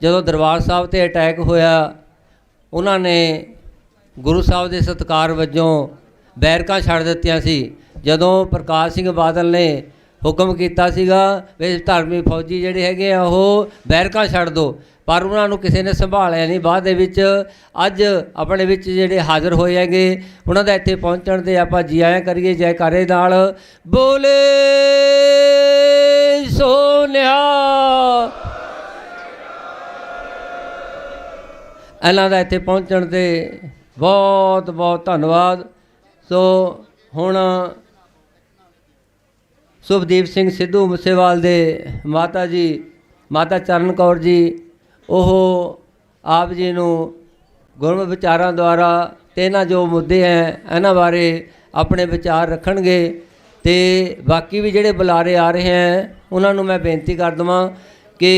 ਜਦੋਂ ਦਰਬਾਰ ਸਾਹਿਬ 'ਤੇ ਅਟੈਕ ਹੋਇਆ, ਉਹਨਾਂ ਨੇ ਗੁਰੂ ਸਾਹਿਬ ਦੇ ਸਤਿਕਾਰ ਵਜੋਂ ਬੈਰਕਾਂ ਛੱਡ ਦਿੱਤੀਆਂ ਸੀ। ਜਦੋਂ ਪ੍ਰਕਾਸ਼ ਸਿੰਘ ਬਾਦਲ ਨੇ ਹੁਕਮ ਕੀਤਾ ਸੀਗਾ ਵੀ ਧਰਮੀ ਫੌਜੀ ਜਿਹੜੇ ਹੈਗੇ ਆ ਉਹ ਬੈਰਕਾਂ ਛੱਡ ਦਿਓ, ਪਰ ਉਹਨਾਂ ਨੂੰ ਕਿਸੇ ਨੇ ਸੰਭਾਲਿਆ ਨਹੀਂ। ਬਾਅਦ ਦੇ ਵਿੱਚ ਅੱਜ ਆਪਣੇ ਵਿੱਚ ਜਿਹੜੇ ਹਾਜ਼ਰ ਹੋਏ ਹੈਗੇ, ਉਹਨਾਂ ਦਾ ਇੱਥੇ ਪਹੁੰਚਣ 'ਤੇ ਆਪਾਂ ਜੀ ਆਇਆਂ ਕਰੀਏ ਜੈਕਾਰੇ ਨਾਲ। ਬੋਲੇ ਸੋ ਨਿਹਾਲ। ਇਹਨਾਂ ਦਾ ਇੱਥੇ ਪਹੁੰਚਣ 'ਤੇ ਬਹੁਤ ਬਹੁਤ ਧੰਨਵਾਦ। ਸੋ ਹੁਣ ਸੁਭਦੀਪ ਸਿੰਘ ਸਿੱਧੂ ਮੂਸੇਵਾਲ ਦੇ ਮਾਤਾ ਜੀ, ਮਾਤਾ ਚਰਨ ਕੌਰ ਜੀ, ਉਹ ਆਪ ਜੀ ਨੂੰ ਗੁਰਮਤਿ ਵਿਚਾਰਾਂ ਦੁਆਰਾ ਤੇ ਇਹਨਾਂ ਜੋ ਮੁੱਦੇ ਹੈ ਇਹਨਾਂ ਬਾਰੇ ਆਪਣੇ ਵਿਚਾਰ ਰੱਖਣਗੇ। ਅਤੇ ਬਾਕੀ ਵੀ ਜਿਹੜੇ ਬੁਲਾਰੇ ਆ ਰਹੇ ਹੈ ਉਹਨਾਂ ਨੂੰ ਮੈਂ ਬੇਨਤੀ ਕਰ ਦੇਵਾਂ ਕਿ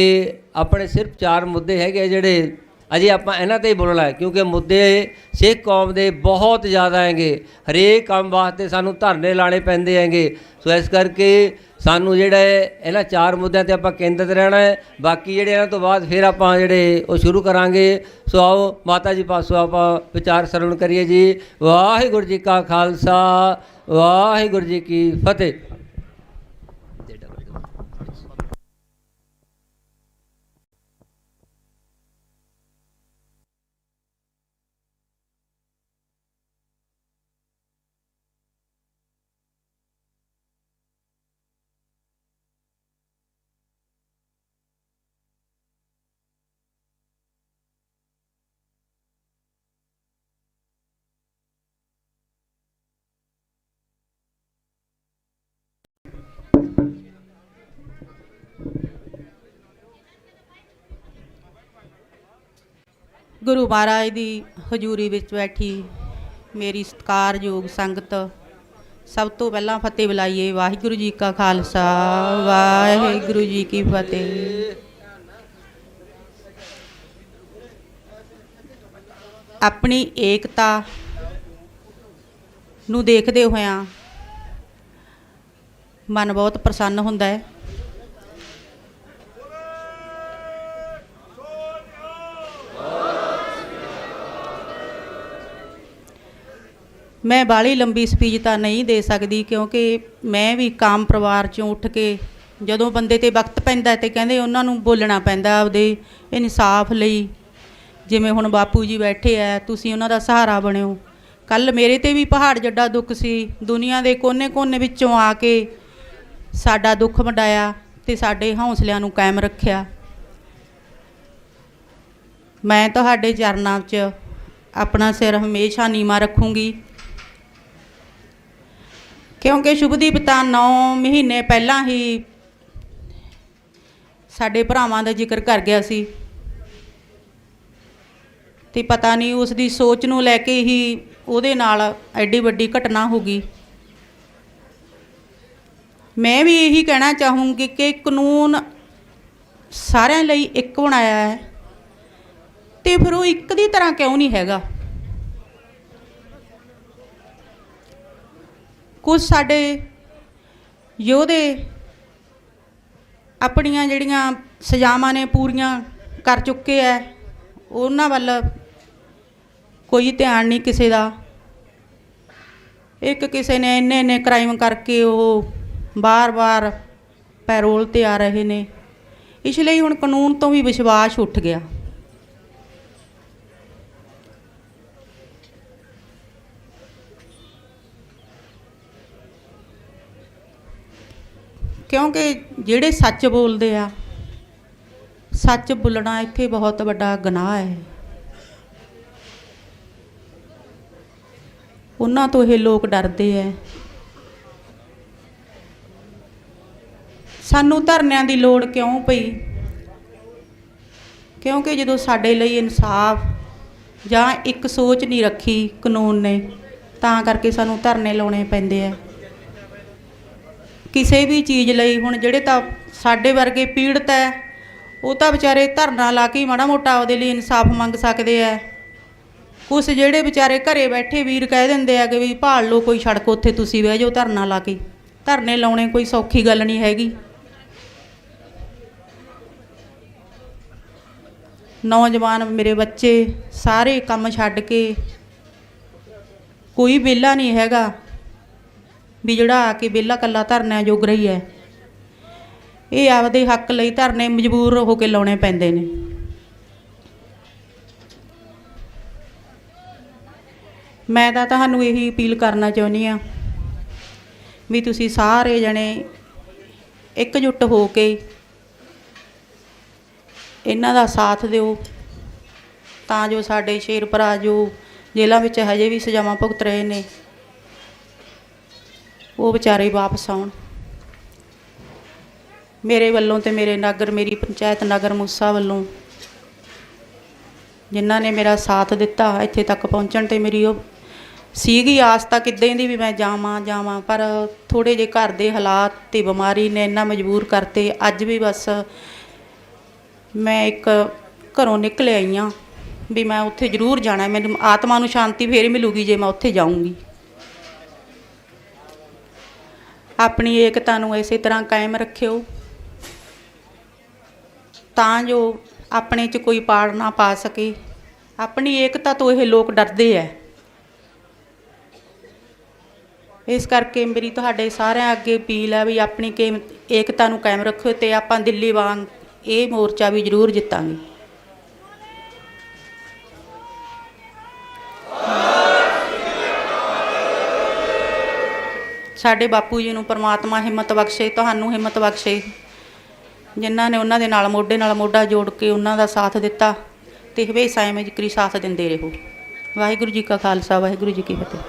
ਆਪਣੇ ਸਿਰਫ 4 ਮੁੱਦੇ ਹੈਗੇ ਜਿਹੜੇ ਅਜੇ ਆਪਾਂ ਇਹਨਾਂ 'ਤੇ ਹੀ ਬੋਲਣਾ ਹੈ, ਕਿਉਂਕਿ ਮੁੱਦੇ ਸਿੱਖ ਕੌਮ ਦੇ ਬਹੁਤ ਜ਼ਿਆਦਾ ਹੈਗੇ। ਹਰੇਕ ਕੰਮ ਵਾਸਤੇ ਸਾਨੂੰ ਧਰਨੇ ਲਾਣੇ ਪੈਂਦੇ ਹੈਗੇ। ਸੋ ਇਸ ਕਰਕੇ ਸਾਨੂੰ ਜਿਹੜਾ ਇਹਨਾਂ 4 ਮੁੱਦਿਆਂ 'ਤੇ ਆਪਾਂ ਕੇਂਦਰਿਤ ਰਹਿਣਾ ਹੈ। ਬਾਕੀ ਜਿਹੜੇ ਇਹਨਾਂ ਤੋਂ ਬਾਅਦ ਫਿਰ ਆਪਾਂ ਜਿਹੜੇ ਉਹ ਸ਼ੁਰੂ ਕਰਾਂਗੇ। ਸੋ ਆਓ ਮਾਤਾ ਜੀ ਪਾਸੋਂ ਆਪਾਂ ਵਿਚਾਰ ਸਰਵਣ ਕਰੀਏ ਜੀ। ਵਾਹਿਗੁਰੂ ਜੀ ਕਾ ਖਾਲਸਾ, ਵਾਹਿਗੁਰੂ ਜੀ ਕੀ ਫਤਿਹ। ਗੁਰੂ ਮਹਾਰਾਜ ਦੀ ਹਜ਼ੂਰੀ ਵਿੱਚ ਬੈਠੀ ਮੇਰੀ ਸਤਿਕਾਰਯੋਗ ਸੰਗਤ, ਸਭ ਤੋਂ ਪਹਿਲਾਂ ਫਤਿਹ ਬੁਲਾਈਏ। ਵਾਹਿਗੁਰੂ ਜੀ ਕਾ ਖਾਲਸਾ, ਵਾਹਿਗੁਰੂ ਜੀ ਕੀ ਫਤਿਹ। ਆਪਣੀ ਏਕਤਾ ਨੂੰ ਦੇਖਦੇ ਹੋਇਆਂ ਮਨ ਬਹੁਤ ਪ੍ਰਸੰਨ ਹੁੰਦਾ ਹੈ। ਮੈਂ ਬਾਹਲੀ ਲੰਬੀ ਸਪੀਚ ਤਾਂ ਨਹੀਂ ਦੇ ਸਕਦੀ, ਕਿਉਂਕਿ ਮੈਂ ਵੀ ਕਾਮ ਪਰਿਵਾਰ 'ਚੋਂ ਉੱਠ ਕੇ ਜਦੋਂ ਬੰਦੇ 'ਤੇ ਵਕਤ ਪੈਂਦਾ ਤੇ ਕਹਿੰਦੇ ਉਹਨਾਂ ਨੂੰ ਬੋਲਣਾ ਪੈਂਦਾ ਆਪਦੇ ਇਨਸਾਫ ਲਈ। ਜਿਵੇਂ ਹੁਣ ਬਾਪੂ ਜੀ ਬੈਠੇ ਆ, ਤੁਸੀਂ ਉਹਨਾਂ ਦਾ ਸਹਾਰਾ ਬਣਿਓ। ਕੱਲ੍ਹ ਮੇਰੇ 'ਤੇ ਵੀ ਪਹਾੜ ਜੱਡਾ ਦੁੱਖ ਸੀ, ਦੁਨੀਆ ਦੇ ਕੋਨੇ-ਕੋਨੇ ਵਿੱਚੋਂ ਆ ਕੇ ਸਾਡਾ ਦੁੱਖ ਵੰਡਾਇਆ ਅਤੇ ਸਾਡੇ ਹੌਸਲਿਆਂ ਨੂੰ ਕਾਇਮ ਰੱਖਿਆ। ਮੈਂ ਤੁਹਾਡੇ ਚਰਨਾਂ 'ਚ ਆਪਣਾ ਸਿਰ ਹਮੇਸ਼ਾ ਨੀਵਾਂ ਰੱਖੂੰਗੀ, ਕਿਉਂਕਿ ਸ਼ੁਭਦੀਪ ਤਾਂ 9 ਮਹੀਨੇ ਪਹਿਲਾਂ ਹੀ ਸਾਡੇ ਭਰਾਵਾਂ ਦਾ ਜ਼ਿਕਰ ਕਰ ਗਿਆ ਸੀ, ਅਤੇ ਪਤਾ ਨਹੀਂ ਉਸ ਦੀ ਸੋਚ ਨੂੰ ਲੈ ਕੇ ਹੀ ਉਹਦੇ ਨਾਲ ਐਡੀ ਵੱਡੀ ਘਟਨਾ ਹੋ ਗਈ। ਮੈਂ ਵੀ ਇਹੀ ਕਹਿਣਾ ਚਾਹੂੰਗੀ ਕਿ ਕਾਨੂੰਨ ਸਾਰਿਆਂ ਲਈ ਇੱਕ ਬਣਾਇਆ ਹੈ, ਅਤੇ ਫਿਰ ਉਹ ਇੱਕ ਦੀ ਤਰ੍ਹਾਂ ਕਿਉਂ ਨਹੀਂ ਹੈਗਾ। ਕੁਝ ਸਾਡੇ ਯੋਧੇ ਆਪਣੀਆਂ ਜਿਹੜੀਆਂ ਸਜ਼ਾਵਾਂ ਨੇ ਪੂਰੀਆਂ ਕਰ ਚੁੱਕੇ ਹੈ, ਉਹਨਾਂ ਵੱਲ ਕੋਈ ਧਿਆਨ ਨਹੀਂ ਕਿਸੇ ਦਾ। ਇੱਕ ਕਿਸੇ ਨੇ ਇੰਨੇ ਕ੍ਰਾਈਮ ਕਰਕੇ ਉਹ ਬਾਰ-ਬਾਰ ਪੈਰੋਲ 'ਤੇ ਆ ਰਹੇ ਨੇ। ਇਸ ਲਈ ਹੁਣ ਕਾਨੂੰਨ ਤੋਂ ਵੀ ਵਿਸ਼ਵਾਸ ਉੱਠ ਗਿਆ। ਕਿਉਂਕਿ ਜਿਹੜੇ ਸੱਚ ਬੋਲਦੇ ਆ, ਸੱਚ ਬੋਲਣਾ ਇੱਥੇ ਬਹੁਤ ਵੱਡਾ ਗੁਨਾਹ ਹੈ। ਉਹਨਾਂ ਤੋਂ ਇਹ ਲੋਕ ਡਰਦੇ ਹੈ। ਸਾਨੂੰ ਧਰਨਿਆਂ ਦੀ ਲੋੜ ਕਿਉਂ ਪਈ? ਕਿਉਂਕਿ ਜਦੋਂ ਸਾਡੇ ਲਈ ਇਨਸਾਫ ਜਾਂ ਇੱਕ ਸੋਚ ਨਹੀਂ ਰੱਖੀ ਕਾਨੂੰਨ ਨੇ, ਤਾਂ ਕਰਕੇ ਸਾਨੂੰ ਧਰਨੇ ਲਾਉਣੇ ਪੈਂਦੇ ਆ ਕਿਸੇ ਵੀ ਚੀਜ਼ ਲਈ। ਹੁਣ ਜਿਹੜੇ ਤਾਂ ਸਾਡੇ ਵਰਗੇ ਪੀੜਤ ਹੈ, ਉਹ ਤਾਂ ਵਿਚਾਰੇ ਧਰਨਾ ਲਾ ਕੇ ਮਾੜਾ ਮੋਟਾ ਉਹਦੇ ਲਈ ਇਨਸਾਫ ਮੰਗ ਸਕਦੇ ਆ। ਕੁਛ ਜਿਹੜੇ ਵਿਚਾਰੇ ਘਰੇ ਬੈਠੇ ਵੀਰ ਕਹਿ ਦਿੰਦੇ ਆ ਕਿ ਵੀ ਭਾਲ ਲਓ ਕੋਈ ਸੜਕ, ਉੱਥੇ ਤੁਸੀਂ ਬਹਿ ਜਾਓ ਧਰਨਾ ਲਾ ਕੇ। ਧਰਨੇ ਲਾਉਣੇ ਕੋਈ ਸੌਖੀ ਗੱਲ ਨਹੀਂ ਹੈਗੀ। ਨੌਜਵਾਨ ਮੇਰੇ ਬੱਚੇ ਸਾਰੇ ਕੰਮ ਛੱਡ ਕੇ, ਕੋਈ ਵਿਹਲਾ ਨਹੀਂ ਹੈਗਾ ਵੀ ਜਿਹੜਾ ਆ ਕੇ ਵਿਹਲਾ ਇਕੱਲਾ ਧਰਨਿਆਂ ਜੋਗਰਾ ਹੀ ਹੈ। ਇਹ ਆਪਦੇ ਹੱਕ ਲਈ ਧਰਨੇ ਮਜਬੂਰ ਹੋ ਕੇ ਲਾਉਣੇ ਪੈਂਦੇ ਨੇ। ਮੈਂ ਤਾਂ ਤੁਹਾਨੂੰ ਇਹੀ ਅਪੀਲ ਕਰਨਾ ਚਾਹੁੰਦੀ ਹਾਂ ਵੀ ਤੁਸੀਂ ਸਾਰੇ ਜਣੇ ਇਕਜੁੱਟ ਹੋ ਕੇ ਇਹਨਾਂ ਦਾ ਸਾਥ ਦਿਓ, ਤਾਂ ਜੋ ਸਾਡੇ ਸ਼ੇਰ ਭਰਾ ਜੋ ਜੇਲ੍ਹਾਂ ਵਿੱਚ ਹਜੇ ਵੀ ਸਜ਼ਾਵਾਂ ਭੁਗਤ ਰਹੇ ਨੇ, ਉਹ ਵਿਚਾਰੇ ਵਾਪਸ ਆਉਣ। ਮੇਰੇ ਵੱਲੋਂ ਤੇ ਮੇਰੇ ਨਗਰ, ਮੇਰੀ ਪੰਚਾਇਤ ਨਗਰ ਮੂਸਾ ਵੱਲੋਂ, ਜਿਨ੍ਹਾਂ ਨੇ ਮੇਰਾ ਸਾਥ ਦਿੱਤਾ ਇੱਥੇ ਤੱਕ ਪਹੁੰਚਣ, ਤੇ ਮੇਰੀ ਉਹ ਸੀਗੀ ਆਸ ਤਾਂ ਕਿੱਦਾਂ ਦੀ ਵੀ ਮੈਂ ਜਾਵਾਂ, ਪਰ ਥੋੜ੍ਹੇ ਜਿਹੇ ਘਰ ਦੇ ਹਾਲਾਤ ਅਤੇ ਬਿਮਾਰੀ ਨੇ ਇੰਨਾ ਮਜਬੂਰ ਕਰਤੇ। ਅੱਜ ਵੀ ਬਸ ਮੈਂ ਇੱਕ ਘਰੋਂ ਨਿਕਲ ਆਈ ਹਾਂ ਵੀ ਮੈਂ ਉੱਥੇ ਜ਼ਰੂਰ ਜਾਣਾ। ਮੈਨੂੰ ਆਤਮਾ ਨੂੰ ਸ਼ਾਂਤੀ ਫੇਰ ਮਿਲੂਗੀ ਜੇ ਮੈਂ ਉੱਥੇ ਜਾਊਂਗੀ। ਆਪਣੀ ਏਕਤਾ ਨੂੰ ਇਸੇ ਤਰ੍ਹਾਂ ਕਾਇਮ ਰੱਖਿਓ ਤਾਂ ਜੋ ਆਪਣੇ 'ਚ ਕੋਈ ਪਾੜ ਨਾ ਪਾ ਸਕੇ। ਆਪਣੀ ਏਕਤਾ ਤੋਂ ਇਹ ਲੋਕ ਡਰਦੇ ਹੈ। ਇਸ ਕਰਕੇ ਮੇਰੀ ਤੁਹਾਡੇ ਸਾਰਿਆਂ ਅੱਗੇ ਅਪੀਲ ਹੈ ਵੀ ਆਪਣੀ ਏਕਤਾ ਨੂੰ ਕਾਇਮ ਰੱਖੋ, ਅਤੇ ਆਪਾਂ ਦਿੱਲੀ ਵਾਂਗ ਇਹ ਮੋਰਚਾ ਵੀ ਜ਼ਰੂਰ ਜਿੱਤਾਂਗੇ। ਸਾਡੇ ਬਾਪੂ ਜੀ ਨੂੰ ਪਰਮਾਤਮਾ ਹਿੰਮਤ ਬਖਸ਼ੇ, ਤੁਹਾਨੂੰ ਹਿੰਮਤ ਬਖਸ਼ੇ, ਜਿਨ੍ਹਾਂ ਨੇ ਉਹਨਾਂ ਦੇ ਨਾਲ ਮੋਢੇ ਨਾਲ ਮੋਢਾ ਜੋੜ ਕੇ ਉਹਨਾਂ ਦਾ ਸਾਥ ਦਿੱਤਾ, ਅਤੇ ਹਮੇਸ਼ਾ ਐਵੇਂ ਜ਼ਿਕਰੀ ਸਾਥ ਦਿੰਦੇ ਰਹੋ। ਵਾਹਿਗੁਰੂ ਜੀ ਕਾ ਖਾਲਸਾ, ਵਾਹਿਗੁਰੂ ਜੀ ਕੀ ਫਤਿਹ।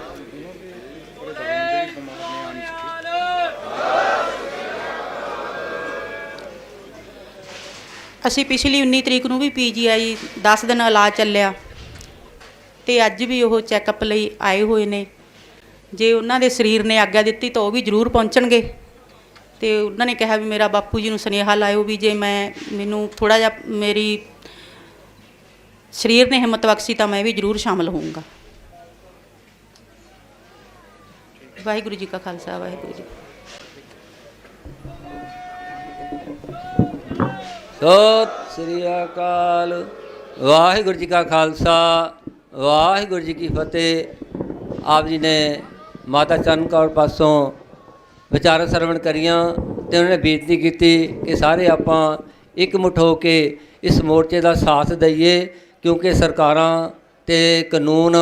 ਅਸੀਂ ਪਿਛਲੀ 19 ਤਰੀਕ ਨੂੰ ਵੀ PGI 10 ਦਿਨ ਇਲਾਜ ਚੱਲਿਆ, ਅਤੇ ਅੱਜ ਵੀ ਉਹ ਚੈੱਕਅਪ ਲਈ ਆਏ ਹੋਏ ਨੇ। ਜੇ ਉਹਨਾਂ ਦੇ ਸਰੀਰ ਨੇ ਆਗਿਆ ਦਿੱਤੀ ਤਾਂ ਉਹ ਵੀ ਜ਼ਰੂਰ ਪਹੁੰਚਣਗੇ। ਅਤੇ ਉਹਨਾਂ ਨੇ ਕਿਹਾ ਵੀ ਮੇਰਾ ਬਾਪੂ ਜੀ ਨੂੰ ਸੁਨੇਹਾ ਲਾਇਓ ਵੀ ਜੇ ਮੈਨੂੰ ਥੋੜ੍ਹਾ ਜਿਹਾ ਮੇਰੀ ਸਰੀਰ ਨੇ ਹਿੰਮਤ ਬਖਸ਼ੀ ਤਾਂ ਮੈਂ ਵੀ ਜ਼ਰੂਰ ਸ਼ਾਮਲ ਹੋਊਂਗਾ। ਵਾਹਿਗੁਰੂ ਜੀ ਕਾ ਖਾਲਸਾ, ਵਾਹਿਗੁਰੂ ਜੀ। ਸਤਿ ਸ੍ਰੀ ਅਕਾਲ। ਵਾਹਿਗੁਰੂ ਜੀ ਕਾ ਖਾਲਸਾ, ਵਾਹਿਗੁਰੂ ਜੀ ਕੀ ਫਤਿਹ। ਆਪ ਜੀ ਨੇ ਮਾਤਾ ਚਰਨ ਕੌਰ ਪਾਸੋਂ ਵਿਚਾਰਾਂ ਸਰਵਣ ਕਰੀਆਂ, ਅਤੇ ਉਹਨਾਂ ਨੇ ਬੇਨਤੀ ਕੀਤੀ ਕਿ ਸਾਰੇ ਆਪਾਂ ਇਕਮੁੱਠ ਹੋ ਕੇ ਇਸ ਮੋਰਚੇ ਦਾ ਸਾਥ ਦਈਏ, ਕਿਉਂਕਿ ਸਰਕਾਰਾਂ ਅਤੇ ਕਾਨੂੰਨ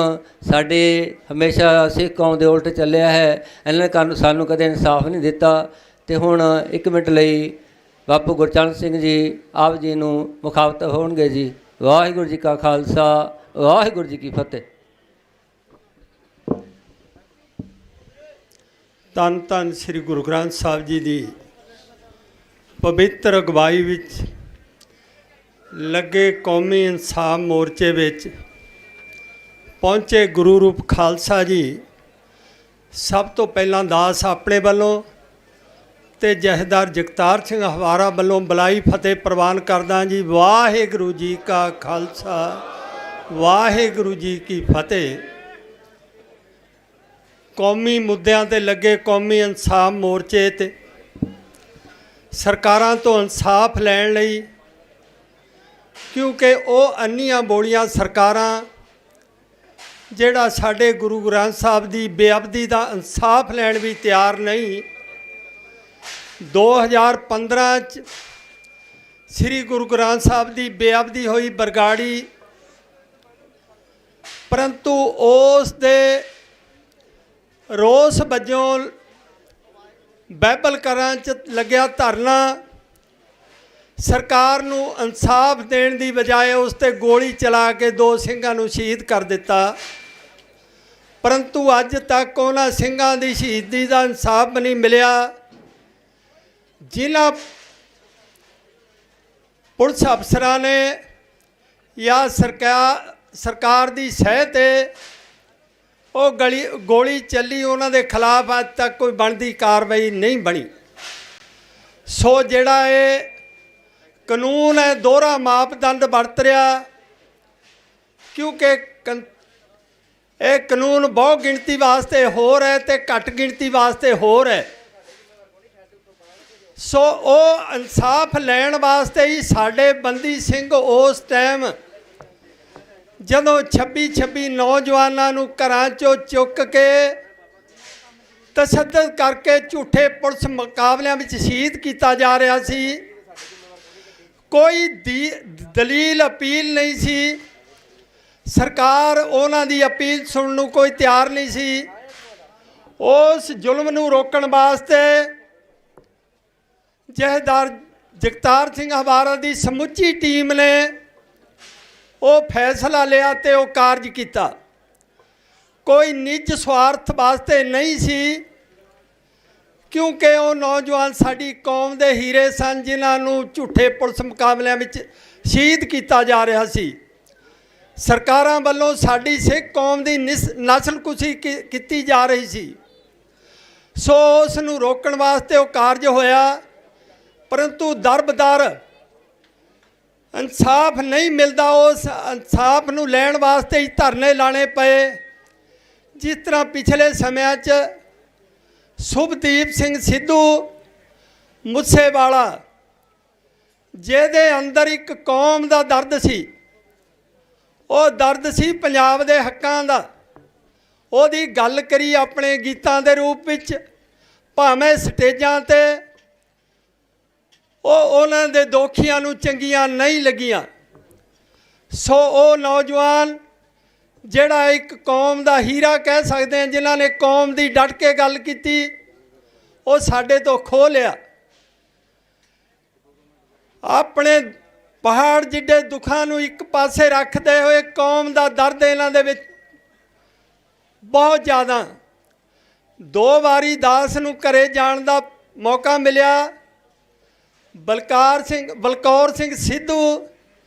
ਸਾਡੇ ਹਮੇਸ਼ਾ ਸਿੱਖ ਕੌਮ ਦੇ ਉਲਟ ਚੱਲਿਆ ਹੈ। ਇਹਨਾਂ ਨੇ ਸਾਨੂੰ ਕਦੇ ਇਨਸਾਫ ਨਹੀਂ ਦਿੱਤਾ। ਅਤੇ ਹੁਣ 1 ਮਿੰਟ ਲਈ ਬਾਪੂ ਗੁਰਚਰਨ ਸਿੰਘ ਜੀ ਆਪ ਜੀ ਨੂੰ ਮੁਖਾਤਬ ਹੋਣਗੇ ਜੀ। ਵਾਹਿਗੁਰੂ ਜੀ ਕਾ ਖਾਲਸਾ, ਵਾਹਿਗੁਰੂ ਜੀ ਕੀ ਫਤਿਹ। ਧੰਨ ਧੰਨ ਸ੍ਰੀ ਗੁਰੂ ਗ੍ਰੰਥ ਸਾਹਿਬ ਜੀ ਦੀ ਪਵਿੱਤਰ ਅਗਵਾਈ ਵਿੱਚ ਲੱਗੇ ਕੌਮੀ ਇਨਸਾਫ ਮੋਰਚੇ ਵਿੱਚ ਪਹੁੰਚੇ ਗੁਰੂ ਰੂਪ ਖਾਲਸਾ ਜੀ, ਸਭ ਤੋਂ ਪਹਿਲਾਂ ਦਾਸ ਆਪਣੇ ਵੱਲੋਂ ਤੇ ਜਥੇਦਾਰ ਜਗਤਾਰ ਸਿੰਘ ਹਵਾਰਾ ਵੱਲੋਂ ਬੁਲਾਈ ਫਤਿਹ ਪ੍ਰਵਾਨ ਕਰਦਾ ਜੀ। ਵਾਹਿਗੁਰੂ ਜੀ ਕਾ ਖਾਲਸਾ, ਵਾਹਿਗੁਰੂ ਜੀ ਕੀ ਫਤਿਹ। ਕੌਮੀ ਮੁੱਦਿਆਂ 'ਤੇ ਲੱਗੇ ਕੌਮੀ ਇਨਸਾਫ ਮੋਰਚੇ 'ਤੇ ਸਰਕਾਰਾਂ ਤੋਂ ਇਨਸਾਫ ਲੈਣ ਲਈ, ਕਿਉਂਕਿ ਉਹ ਅੰਨੀਆਂ ਬੋਲੀਆਂ ਸਰਕਾਰਾਂ ਜਿਹੜਾ ਸਾਡੇ ਗੁਰੂ ਗ੍ਰੰਥ ਸਾਹਿਬ ਦੀ ਬੇਅਦਬੀ ਦਾ ਇਨਸਾਫ ਲੈਣ ਵੀ ਤਿਆਰ ਨਹੀਂ। 2015 'ਚ ਸ੍ਰੀ ਗੁਰੂ ਗ੍ਰੰਥ ਸਾਹਿਬ ਦੀ ਬੇਅਦਬੀ ਹੋਈ ਬਰਗਾੜੀ, ਪਰੰਤੂ ਉਸ ਦੇ ਰੋਸ ਵਜੋਂ ਬਾਈਬਲ ਘਰਾਂ 'ਚ ਲੱਗਿਆ ਧਰਨਾ ਸਰਕਾਰ ਨੂੰ ਇਨਸਾਫ ਦੇਣ ਦੀ ਬਜਾਏ ਉਸ ਤੇ ਗੋਲੀ ਚਲਾ ਕੇ 2 ਸਿੰਘਾਂ ਨੂੰ ਸ਼ਹੀਦ ਕਰ ਦਿੱਤਾ। ਪਰੰਤੂ ਅੱਜ ਤੱਕ ਉਹਨਾਂ ਸਿੰਘਾਂ ਦੀ ਸ਼ਹੀਦੀ ਦਾ ਇਨਸਾਫ ਨਹੀਂ ਮਿਲਿਆ। ਜਿਨ੍ਹਾਂ ਪੁਲਿਸ ਅਫਸਰਾਂ ਨੇ ਜਾਂ ਸਰਕਾਰ ਦੀ ਸਹਿ 'ਤੇ ਉਹ ਗੋਲੀ ਚੱਲੀ, ਉਹਨਾਂ ਦੇ ਖਿਲਾਫ ਅੱਜ ਤੱਕ ਕੋਈ ਬਣਦੀ ਕਾਰਵਾਈ ਨਹੀਂ ਬਣੀ। ਸੋ ਜਿਹੜਾ ਇਹ ਕਾਨੂੰਨ ਹੈ ਦੋਹਰਾ ਮਾਪਦੰਡ ਵਰਤ ਰਿਹਾ, ਕਿਉਂਕਿ ਇਹ ਕਾਨੂੰਨ ਬਹੁ ਗਿਣਤੀ ਵਾਸਤੇ ਹੋਰ ਹੈ ਤੇ ਘੱਟ ਗਿਣਤੀ ਵਾਸਤੇ ਹੋਰ ਹੈ। ਸੋ ਉਹ ਇਨਸਾਫ ਲੈਣ ਵਾਸਤੇ ਹੀ ਸਾਡੇ ਬੰਦੀ ਸਿੰਘ ਉਸ ਟਾਈਮ ਜਦੋਂ 26 ਨੌਜਵਾਨਾਂ ਨੂੰ ਘਰਾਂ 'ਚੋਂ ਚੁੱਕ ਕੇ ਤਸ਼ੱਦਦ ਕਰਕੇ ਝੂਠੇ ਪੁਲਿਸ ਮੁਕਾਬਲਿਆਂ ਵਿੱਚ ਸ਼ਹੀਦ ਕੀਤਾ ਜਾ ਰਿਹਾ ਸੀ, ਕੋਈ ਦਲੀਲ ਅਪੀਲ ਨਹੀਂ ਸੀ। ਸਰਕਾਰ ਉਹਨਾਂ ਦੀ ਅਪੀਲ ਸੁਣਨ ਨੂੰ ਕੋਈ ਤਿਆਰ ਨਹੀਂ ਸੀ। ਉਸ ਜ਼ੁਲਮ ਨੂੰ ਰੋਕਣ ਵਾਸਤੇ ਜਥੇਦਾਰ ਜਗਤਾਰ ਸਿੰਘ ਹਵਾਰਾ ਦੀ ਸਮੁੱਚੀ ਟੀਮ ਨੇ ਉਹ ਫੈਸਲਾ ਲਿਆ ਤੇ ਉਹ ਕਾਰਜ ਕੀਤਾ। ਕੋਈ ਨਿੱਜ ਸਵਾਰਥ ਵਾਸਤੇ ਨਹੀਂ ਸੀ, ਕਿਉਂਕਿ ਉਹ ਨੌਜਵਾਨ ਸਾਡੀ ਕੌਮ ਦੇ ਹੀਰੇ ਸਨ ਜਿਨ੍ਹਾਂ ਨੂੰ ਝੂਠੇ ਪੁਲਿਸ ਮੁਕਾਬਲਿਆਂ ਵਿੱਚ ਸ਼ਹੀਦ ਕੀਤਾ ਜਾ ਰਿਹਾ ਸੀ। ਸਰਕਾਰਾਂ ਵੱਲੋਂ ਸਾਡੀ ਸਿੱਖ ਕੌਮ ਦੀ ਨਸਲਕੁਸ਼ੀ ਕੀਤੀ ਜਾ ਰਹੀ ਸੀ। ਸੋ ਉਸ ਨੂੰ ਰੋਕਣ ਵਾਸਤੇ ਉਹ ਕਾਰਜ ਹੋਇਆ, ਪਰੰਤੂ ਦਰ-ਬਦਰ ਇਨਸਾਫ ਨਹੀਂ ਮਿਲਦਾ। ਉਸ ਇਨਸਾਫ ਨੂੰ ਲੈਣ ਵਾਸਤੇ ਹੀ ਧਰਨੇ ਲਾਣੇ ਪਏ। ਜਿਸ ਤਰ੍ਹਾਂ ਪਿਛਲੇ ਸਮਿਆਂ 'ਚ ਸੁਭਦੀਪ ਸਿੰਘ ਸਿੱਧੂ ਮੂਸੇਵਾਲਾ, ਜਿਹਦੇ ਅੰਦਰ ਇੱਕ ਕੌਮ ਦਾ ਦਰਦ ਸੀ, ਉਹ ਦਰਦ ਸੀ ਪੰਜਾਬ ਦੇ ਹੱਕਾਂ ਦਾ, ਉਹਦੀ ਗੱਲ ਕਰੀ ਆਪਣੇ ਗੀਤਾਂ ਦੇ ਰੂਪ ਵਿੱਚ, ਭਾਵੇਂ ਸਟੇਜਾਂ 'ਤੇ ਉਹਨਾਂ ਦੇ ਦੋਖੀਆਂ ਨੂੰ ਚੰਗੀਆਂ ਨਹੀਂ ਲੱਗੀਆਂ। ਸੋ ਉਹ ਨੌਜਵਾਨ ਜਿਹੜਾ ਇੱਕ ਕੌਮ ਦਾ ਹੀਰਾ ਕਹਿ ਸਕਦੇ ਹਾਂ, ਜਿਨ੍ਹਾਂ ਨੇ ਕੌਮ ਦੀ ਡਟ ਕੇ ਗੱਲ ਕੀਤੀ, ਉਹ ਸਾਡੇ ਤੋਂ ਖੋਹ ਲਿਆ। ਆਪਣੇ ਪਹਾੜ ਜਿੱਡੇ ਦੁੱਖਾਂ ਨੂੰ ਇੱਕ ਪਾਸੇ ਰੱਖਦੇ ਹੋਏ ਕੌਮ ਦਾ ਦਰਦ ਇਹਨਾਂ ਦੇ ਵਿੱਚ ਬਹੁਤ ਜ਼ਿਆਦਾ। 2 ਵਾਰੀ ਦਾਸ ਨੂੰ ਘਰੇ ਜਾਣ ਦਾ ਮੌਕਾ ਮਿਲਿਆ। ਬਲਕੌਰ ਸਿੰਘ ਸਿੱਧੂ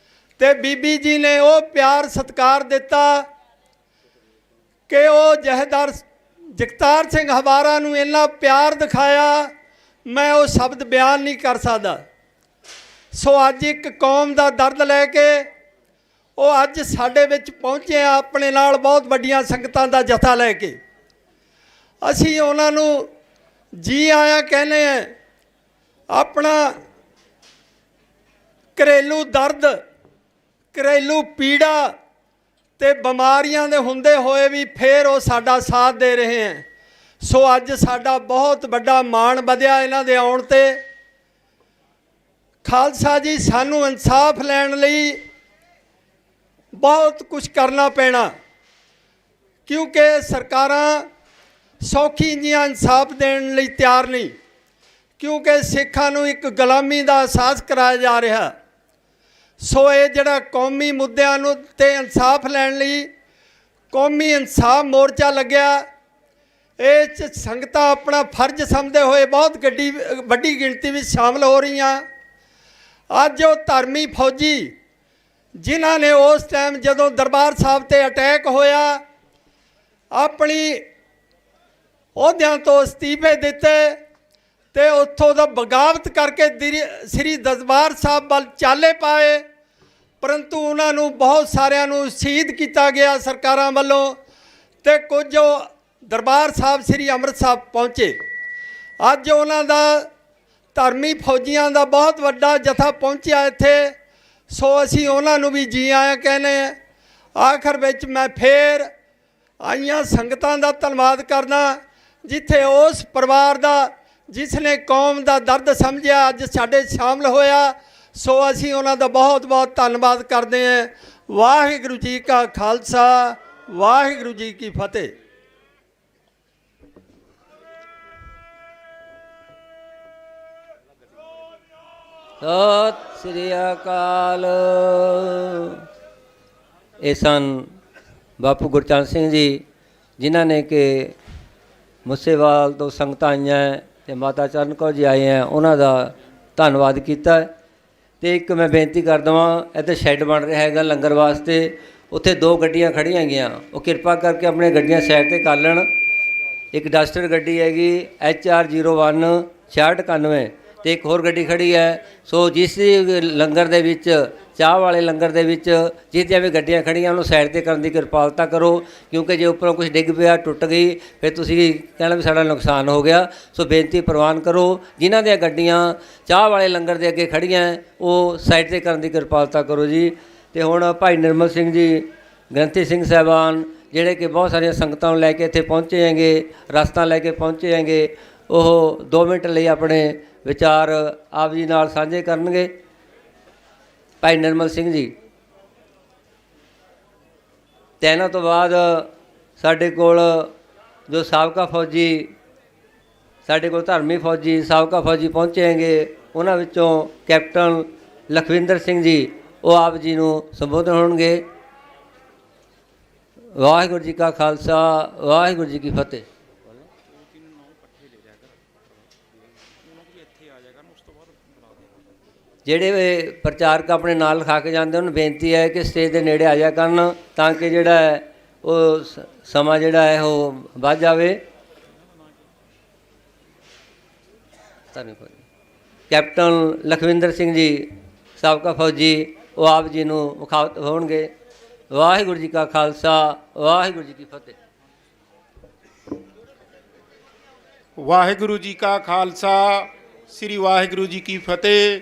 ਤੇ ਬੀਬੀ ਜੀ ਨੇ ਉਹ ਪਿਆਰ ਸਤਿਕਾਰ ਦਿੱਤਾ ਕਿ ਉਹ ਜਥੇਦਾਰ ਜਗਤਾਰ ਸਿੰਘ ਹਵਾਰਾ ਨੂੰ ਇੰਨਾ ਪਿਆਰ ਦਿਖਾਇਆ, ਮੈਂ ਉਹ ਸ਼ਬਦ ਬਿਆਨ ਨਹੀਂ ਕਰ ਸਕਦਾ। ਸੋ ਅੱਜ ਇੱਕ ਕੌਮ ਦਾ ਦਰਦ ਲੈ ਕੇ ਉਹ ਅੱਜ ਸਾਡੇ ਵਿੱਚ ਪਹੁੰਚੇ ਆ, ਆਪਣੇ ਨਾਲ ਬਹੁਤ ਵੱਡੀਆਂ ਸੰਗਤਾਂ ਦਾ ਜਥਾ ਲੈ ਕੇ। ਅਸੀਂ ਉਹਨਾਂ ਨੂੰ ਜੀ ਆਇਆਂ ਕਹਿੰਦੇ ਹਾਂ। ਆਪਣਾ ਘਰੇਲੂ ਦਰਦ, ਘਰੇਲੂ ਪੀੜਾ ਤੇ ਬਿਮਾਰੀਆਂ ਦੇ ਹੁੰਦੇ ਹੋਏ ਵੀ ਫਿਰ ਉਹ ਸਾਡਾ ਸਾਥ ਦੇ ਰਹੇ ਹੈ। ਸੋ ਅੱਜ ਸਾਡਾ ਬਹੁਤ ਵੱਡਾ ਮਾਣ ਵਧਿਆ ਇਹਨਾਂ ਦੇ ਆਉਣ 'ਤੇ। ਖਾਲਸਾ ਜੀ, ਸਾਨੂੰ ਇਨਸਾਫ ਲੈਣ ਲਈ ਬਹੁਤ ਕੁਝ ਕਰਨਾ ਪੈਣਾ, ਕਿਉਂਕਿ ਸਰਕਾਰਾਂ ਸੌਖੀ ਜਿਹੀਆਂ ਇਨਸਾਫ ਦੇਣ ਲਈ ਤਿਆਰ ਨਹੀਂ, ਕਿਉਂਕਿ ਸਿੱਖਾਂ ਨੂੰ ਇੱਕ ਗੁਲਾਮੀ ਦਾ ਅਹਿਸਾਸ ਕਰਾਇਆ ਜਾ ਰਿਹਾ। ਸੋ ਇਹ ਜਿਹੜਾ ਕੌਮੀ ਮੁੱਦਿਆਂ ਨੂੰ ਤੇ ਇਨਸਾਫ ਲੈਣ ਲਈ ਕੌਮੀ ਇਨਸਾਫ ਮੋਰਚਾ ਲੱਗਿਆ, ਇਹ 'ਚ ਸੰਗਤਾਂ ਆਪਣਾ ਫਰਜ਼ ਸਮਝਦੇ ਹੋਏ ਬਹੁਤ ਵੱਡੀ ਗਿਣਤੀ ਵਿੱਚ ਸ਼ਾਮਲ ਹੋ ਰਹੀਆਂ। ਅੱਜ ਉਹ ਧਰਮੀ ਫੌਜੀ ਜਿਨ੍ਹਾਂ ਨੇ ਉਸ ਟਾਈਮ ਜਦੋਂ ਦਰਬਾਰ ਸਾਹਿਬ 'ਤੇ ਅਟੈਕ ਹੋਇਆ ਆਪਣੀ ਅਹੁਦਿਆਂ ਤੋਂ ਅਸਤੀਫੇ ਦਿੱਤੇ ਤੇ ਉੱਥੋਂ ਦਾ ਬਗਾਵਤ ਕਰਕੇ ਸ੍ਰੀ ਦਰਬਾਰ ਸਾਹਿਬ ਵੱਲ ਚਾਲੇ ਪਾਏ, ਪਰੰਤੂ ਉਹਨਾਂ ਨੂੰ ਬਹੁਤ ਸਾਰਿਆਂ ਨੂੰ ਸ਼ਹੀਦ ਕੀਤਾ ਗਿਆ ਸਰਕਾਰਾਂ ਵੱਲੋਂ, ਤੇ ਕੁਝ ਉਹ ਦਰਬਾਰ ਸਾਹਿਬ ਸ੍ਰੀ ਅੰਮ੍ਰਿਤਸਰ ਪਹੁੰਚੇ। ਅੱਜ ਉਹਨਾਂ ਦਾ ਧਰਮੀ ਫੌਜੀਆਂ ਦਾ ਬਹੁਤ ਵੱਡਾ ਜਥਾ ਪਹੁੰਚਿਆ ਇੱਥੇ। ਸੋ ਅਸੀਂ ਉਹਨਾਂ ਨੂੰ ਵੀ ਜੀ ਆਇਆਂ ਕਹਿੰਦੇ ਹਾਂ। ਆਖਰ ਵਿੱਚ ਮੈਂ ਫੇਰ ਆਈਆਂ ਸੰਗਤਾਂ ਦਾ ਧੰਨਵਾਦ ਕਰਦਾ, ਜਿੱਥੇ ਉਸ ਪਰਿਵਾਰ ਦਾ ਜਿਸ ਨੇ ਕੌਮ ਦਾ ਦਰਦ ਸਮਝਿਆ ਅੱਜ ਸਾਡੇ ਸ਼ਾਮਲ ਹੋਇਆ। ਸੋ ਅਸੀਂ ਉਹਨਾਂ ਦਾ ਬਹੁਤ ਬਹੁਤ ਧੰਨਵਾਦ ਕਰਦੇ ਹਾਂ। ਵਾਹਿਗੁਰੂ ਜੀ ਕਾ ਖਾਲਸਾ, ਵਾਹਿਗੁਰੂ ਜੀ ਕੀ ਫਤਿਹ। ਸਤਿ ਸ੍ਰੀ ਅਕਾਲ। ਇਹ ਸਨ ਬਾਪੂ ਗੁਰਚਰਨ ਸਿੰਘ ਜੀ, ਜਿਨ੍ਹਾਂ ਨੇ ਕਿ ਮੁੱਸੇਵਾਲ ਤੋਂ ਸੰਗਤਾਂ ਆਈਆਂ ਅਤੇ ਮਾਤਾ ਚਰਨ ਕੌਰ ਜੀ ਆਏ ਹੈ, ਉਹਨਾਂ ਦਾ ਧੰਨਵਾਦ ਕੀਤਾ। ਅਤੇ ਇੱਕ ਮੈਂ ਬੇਨਤੀ ਕਰ ਦੇਵਾਂ, ਇੱਥੇ ਸ਼ੈੱਡ ਬਣ ਰਿਹਾ ਹੈਗਾ ਲੰਗਰ ਵਾਸਤੇ, ਉੱਥੇ 2 ਗੱਡੀਆਂ ਖੜੀਆਂ ਹੈਗੀਆਂ, ਉਹ ਕਿਰਪਾ ਕਰਕੇ ਆਪਣੀਆਂ ਗੱਡੀਆਂ ਸਾਈਡ 'ਤੇ ਕਰ ਲੈਣ। ਇੱਕ ਡਸਟਰ ਗੱਡੀ ਹੈਗੀ HR 01 6691 ਅਤੇ ਇੱਕ ਹੋਰ ਗੱਡੀ ਖੜੀ ਹੈ। ਸੋ ਜਿਸ ਲੰਗਰ ਦੇ ਵਿੱਚ, ਚਾਹ ਵਾਲੇ ਲੰਗਰ ਦੇ ਵਿੱਚ ਜਿਹਦੀਆਂ ਵੀ ਗੱਡੀਆਂ ਖੜੀਆਂ ਉਹਨੂੰ ਸਾਈਡ 'ਤੇ ਕਰਨ ਦੀ ਕਿਰਪਾਲਤਾ ਕਰੋ, ਕਿਉਂਕਿ ਜੇ ਉੱਪਰੋਂ ਕੁਝ ਡਿੱਗ ਪਿਆ, ਟੁੱਟ ਗਈ, ਫਿਰ ਤੁਸੀਂ ਕਹਿਣਾ ਵੀ ਸਾਡਾ ਨੁਕਸਾਨ ਹੋ ਗਿਆ। ਸੋ ਬੇਨਤੀ ਪ੍ਰਵਾਨ ਕਰੋ, ਜਿਨ੍ਹਾਂ ਦੀਆਂ ਗੱਡੀਆਂ ਚਾਹ ਵਾਲੇ ਲੰਗਰ ਦੇ ਅੱਗੇ ਖੜੀਆਂ ਉਹ ਸਾਈਡ 'ਤੇ ਕਰਨ ਦੀ ਕਿਰਪਾਲਤਾ ਕਰੋ ਜੀ। ਅਤੇ ਹੁਣ ਭਾਈ ਨਿਰਮਲ ਸਿੰਘ ਜੀ, ਗ੍ਰੰਥੀ ਸਿੰਘ ਸਾਹਿਬਾਨ, ਜਿਹੜੇ ਕਿ ਬਹੁਤ ਸਾਰੀਆਂ ਸੰਗਤਾਂ ਨੂੰ ਲੈ ਕੇ ਇੱਥੇ ਪਹੁੰਚੇ ਹੈਗੇ, ਰਸਤਾ ਲੈ ਕੇ ਪਹੁੰਚੇ ਹੈਗੇ, ਉਹ 2 ਮਿੰਟ ਲਈ ਆਪਣੇ ਵਿਚਾਰ ਆਪ ਜੀ ਨਾਲ ਸਾਂਝੇ ਕਰਨਗੇ। ਭਾਈ ਨਿਰਮਲ ਸਿੰਘ ਜੀ। ਅਤੇ ਇਹਨਾਂ ਤੋਂ ਬਾਅਦ ਸਾਡੇ ਕੋਲ ਜੋ ਸਾਬਕਾ ਫੌਜੀ, ਸਾਡੇ ਕੋਲ ਧਰਮੀ ਫੌਜੀ, ਸਾਬਕਾ ਫੌਜੀ ਪਹੁੰਚੇ ਹੈਗੇ, ਉਹਨਾਂ ਵਿੱਚੋਂ ਕੈਪਟਨ ਲਖਵਿੰਦਰ ਸਿੰਘ ਜੀ, ਉਹ ਆਪ ਜੀ ਨੂੰ ਸੰਬੋਧਨ ਹੋਣਗੇ। ਵਾਹਿਗੁਰੂ ਜੀ ਕਾ ਖਾਲਸਾ, ਵਾਹਿਗੁਰੂ ਜੀ ਕੀ ਫਤਿਹ। ਜਿਹੜੇ ਪ੍ਰਚਾਰਕ ਆਪਣੇ ਨਾਲ ਲਿਖਾ ਕੇ ਜਾਂਦੇ, ਉਹਨੂੰ ਬੇਨਤੀ ਹੈ ਕਿ ਸਟੇਜ ਦੇ ਨੇੜੇ ਆ ਜਾ ਕਰਨ, ਤਾਂ ਕਿ ਜਿਹੜਾ ਹੈ ਉਹ ਸਮਾਂ ਜਿਹੜਾ ਹੈ ਉਹ ਵੱਧ ਜਾਵੇ। ਕੈਪਟਨ ਲਖਵਿੰਦਰ ਸਿੰਘ ਜੀ, ਸਾਬਕਾ ਫੌਜੀ, ਉਹ ਆਪ ਜੀ ਨੂੰ ਮੁਖਾਤਬ ਹੋਣਗੇ। ਵਾਹਿਗੁਰੂ ਜੀ ਕਾ ਖਾਲਸਾ, ਵਾਹਿਗੁਰੂ ਜੀ ਕੀ ਫਤਿਹ। ਵਾਹਿਗੁਰੂ ਜੀ ਕਾ ਖਾਲਸਾ, ਸ੍ਰੀ ਵਾਹਿਗੁਰੂ ਜੀ ਕੀ ਫਤਿਹ।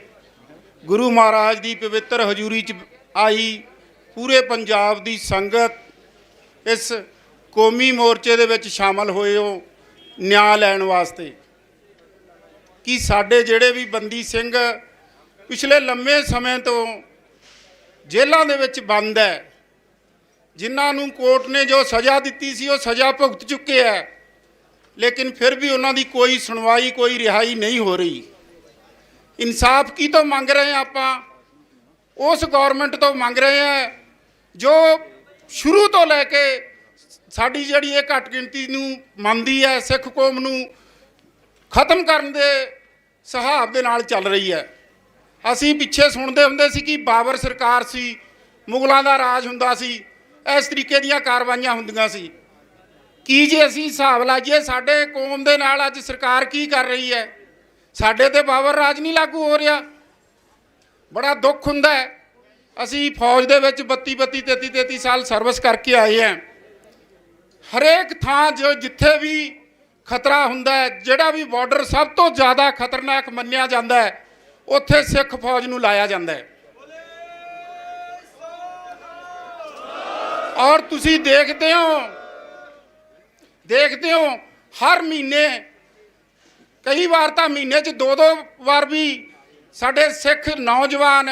ਗੁਰੂ ਮਹਾਰਾਜ ਦੀ ਪਵਿੱਤਰ ਹਜ਼ੂਰੀ 'ਚ ਆਈ ਪੂਰੇ ਪੰਜਾਬ ਦੀ ਸੰਗਤ ਇਸ ਕੌਮੀ ਮੋਰਚੇ ਦੇ ਵਿੱਚ ਸ਼ਾਮਲ ਹੋਏ ਹੋ ਨਿਆਂ ਲੈਣ ਵਾਸਤੇ ਕਿ ਸਾਡੇ ਜਿਹੜੇ ਵੀ ਬੰਦੀ ਸਿੰਘ ਪਿਛਲੇ ਲੰਮੇ ਸਮੇਂ ਤੋਂ ਜੇਲ੍ਹਾਂ ਦੇ ਵਿੱਚ ਬੰਦ ਹੈ, ਜਿਨ੍ਹਾਂ ਨੂੰ ਕੋਰਟ ਨੇ ਜੋ ਸਜ਼ਾ ਦਿੱਤੀ ਸੀ ਉਹ ਸਜ਼ਾ ਭੁਗਤ ਚੁੱਕੇ ਹੈ, ਲੇਕਿਨ ਫਿਰ ਵੀ ਉਹਨਾਂ ਦੀ ਕੋਈ ਸੁਣਵਾਈ, ਕੋਈ ਰਿਹਾਈ ਨਹੀਂ ਹੋ ਰਹੀ। ਇਨਸਾਫ ਕੀ ਤੋਂ ਮੰਗ ਰਹੇ ਹਾਂ ਆਪਾਂ? ਉਸ ਗੌਰਮੈਂਟ ਤੋਂ ਮੰਗ ਰਹੇ ਹਾਂ ਜੋ ਸ਼ੁਰੂ ਤੋਂ ਲੈ ਕੇ ਸਾਡੀ ਜਿਹੜੀ ਇਹ ਘੱਟ ਗਿਣਤੀ ਨੂੰ ਮੰਨਦੀ ਹੈ, ਸਿੱਖ ਕੌਮ ਨੂੰ ਖਤਮ ਕਰਨ ਦੇ ਸੁਭਾਅ ਦੇ ਨਾਲ ਚੱਲ ਰਹੀ ਹੈ। ਅਸੀਂ ਪਿੱਛੇ ਸੁਣਦੇ ਹੁੰਦੇ ਸੀ ਕਿ ਬਾਬਰ ਸਰਕਾਰ ਸੀ, ਮੁਗਲਾਂ ਦਾ ਰਾਜ ਹੁੰਦਾ ਸੀ, ਇਸ ਤਰੀਕੇ ਦੀਆਂ ਕਾਰਵਾਈਆਂ ਹੁੰਦੀਆਂ ਸੀ। ਕੀ ਜੇ ਅਸੀਂ ਹਿਸਾਬ ਲਾਈਏ ਸਾਡੇ ਕੌਮ ਦੇ ਨਾਲ ਅੱਜ ਸਰਕਾਰ ਕੀ ਕਰ ਰਹੀ ਹੈ? ਸਾਡੇ ਤੇ ਬਾਬਰ ਰਾਜ ਨਹੀਂ ਲਾਗੂ ਹੋ ਰਿਹਾ। ਬੜਾ ਦੁੱਖ ਹੁੰਦਾ ਹੈ। ਅਸੀਂ ਫੌਜ ਦੇ ਵਿੱਚ 32 33 ਸਾਲ ਸਰਵਿਸ ਕਰਕੇ ਆਏ ਹਾਂ। ਹਰੇਕ ਥਾਂ ਜੋ ਜਿੱਥੇ ਵੀ ਖਤਰਾ ਹੁੰਦਾ ਹੈ, ਜਿਹੜਾ ਵੀ ਬਾਰਡਰ ਸਭ ਤੋਂ ਜ਼ਿਆਦਾ ਖਤਰਨਾਕ ਮੰਨਿਆ ਜਾਂਦਾ ਹੈ, ਉੱਥੇ ਸਿੱਖ ਫੌਜ ਨੂੰ ਲਾਇਆ ਜਾਂਦਾ ਹੈ। ਔਰ ਤੁਸੀਂ ਦੇਖਦੇ ਹੋ ਹਰ ਮਹੀਨੇ, ਕਈ ਵਾਰ ਤਾਂ ਮਹੀਨੇ 'ਚ 2-2 ਵਾਰ ਵੀ ਸਾਡੇ ਸਿੱਖ ਨੌਜਵਾਨ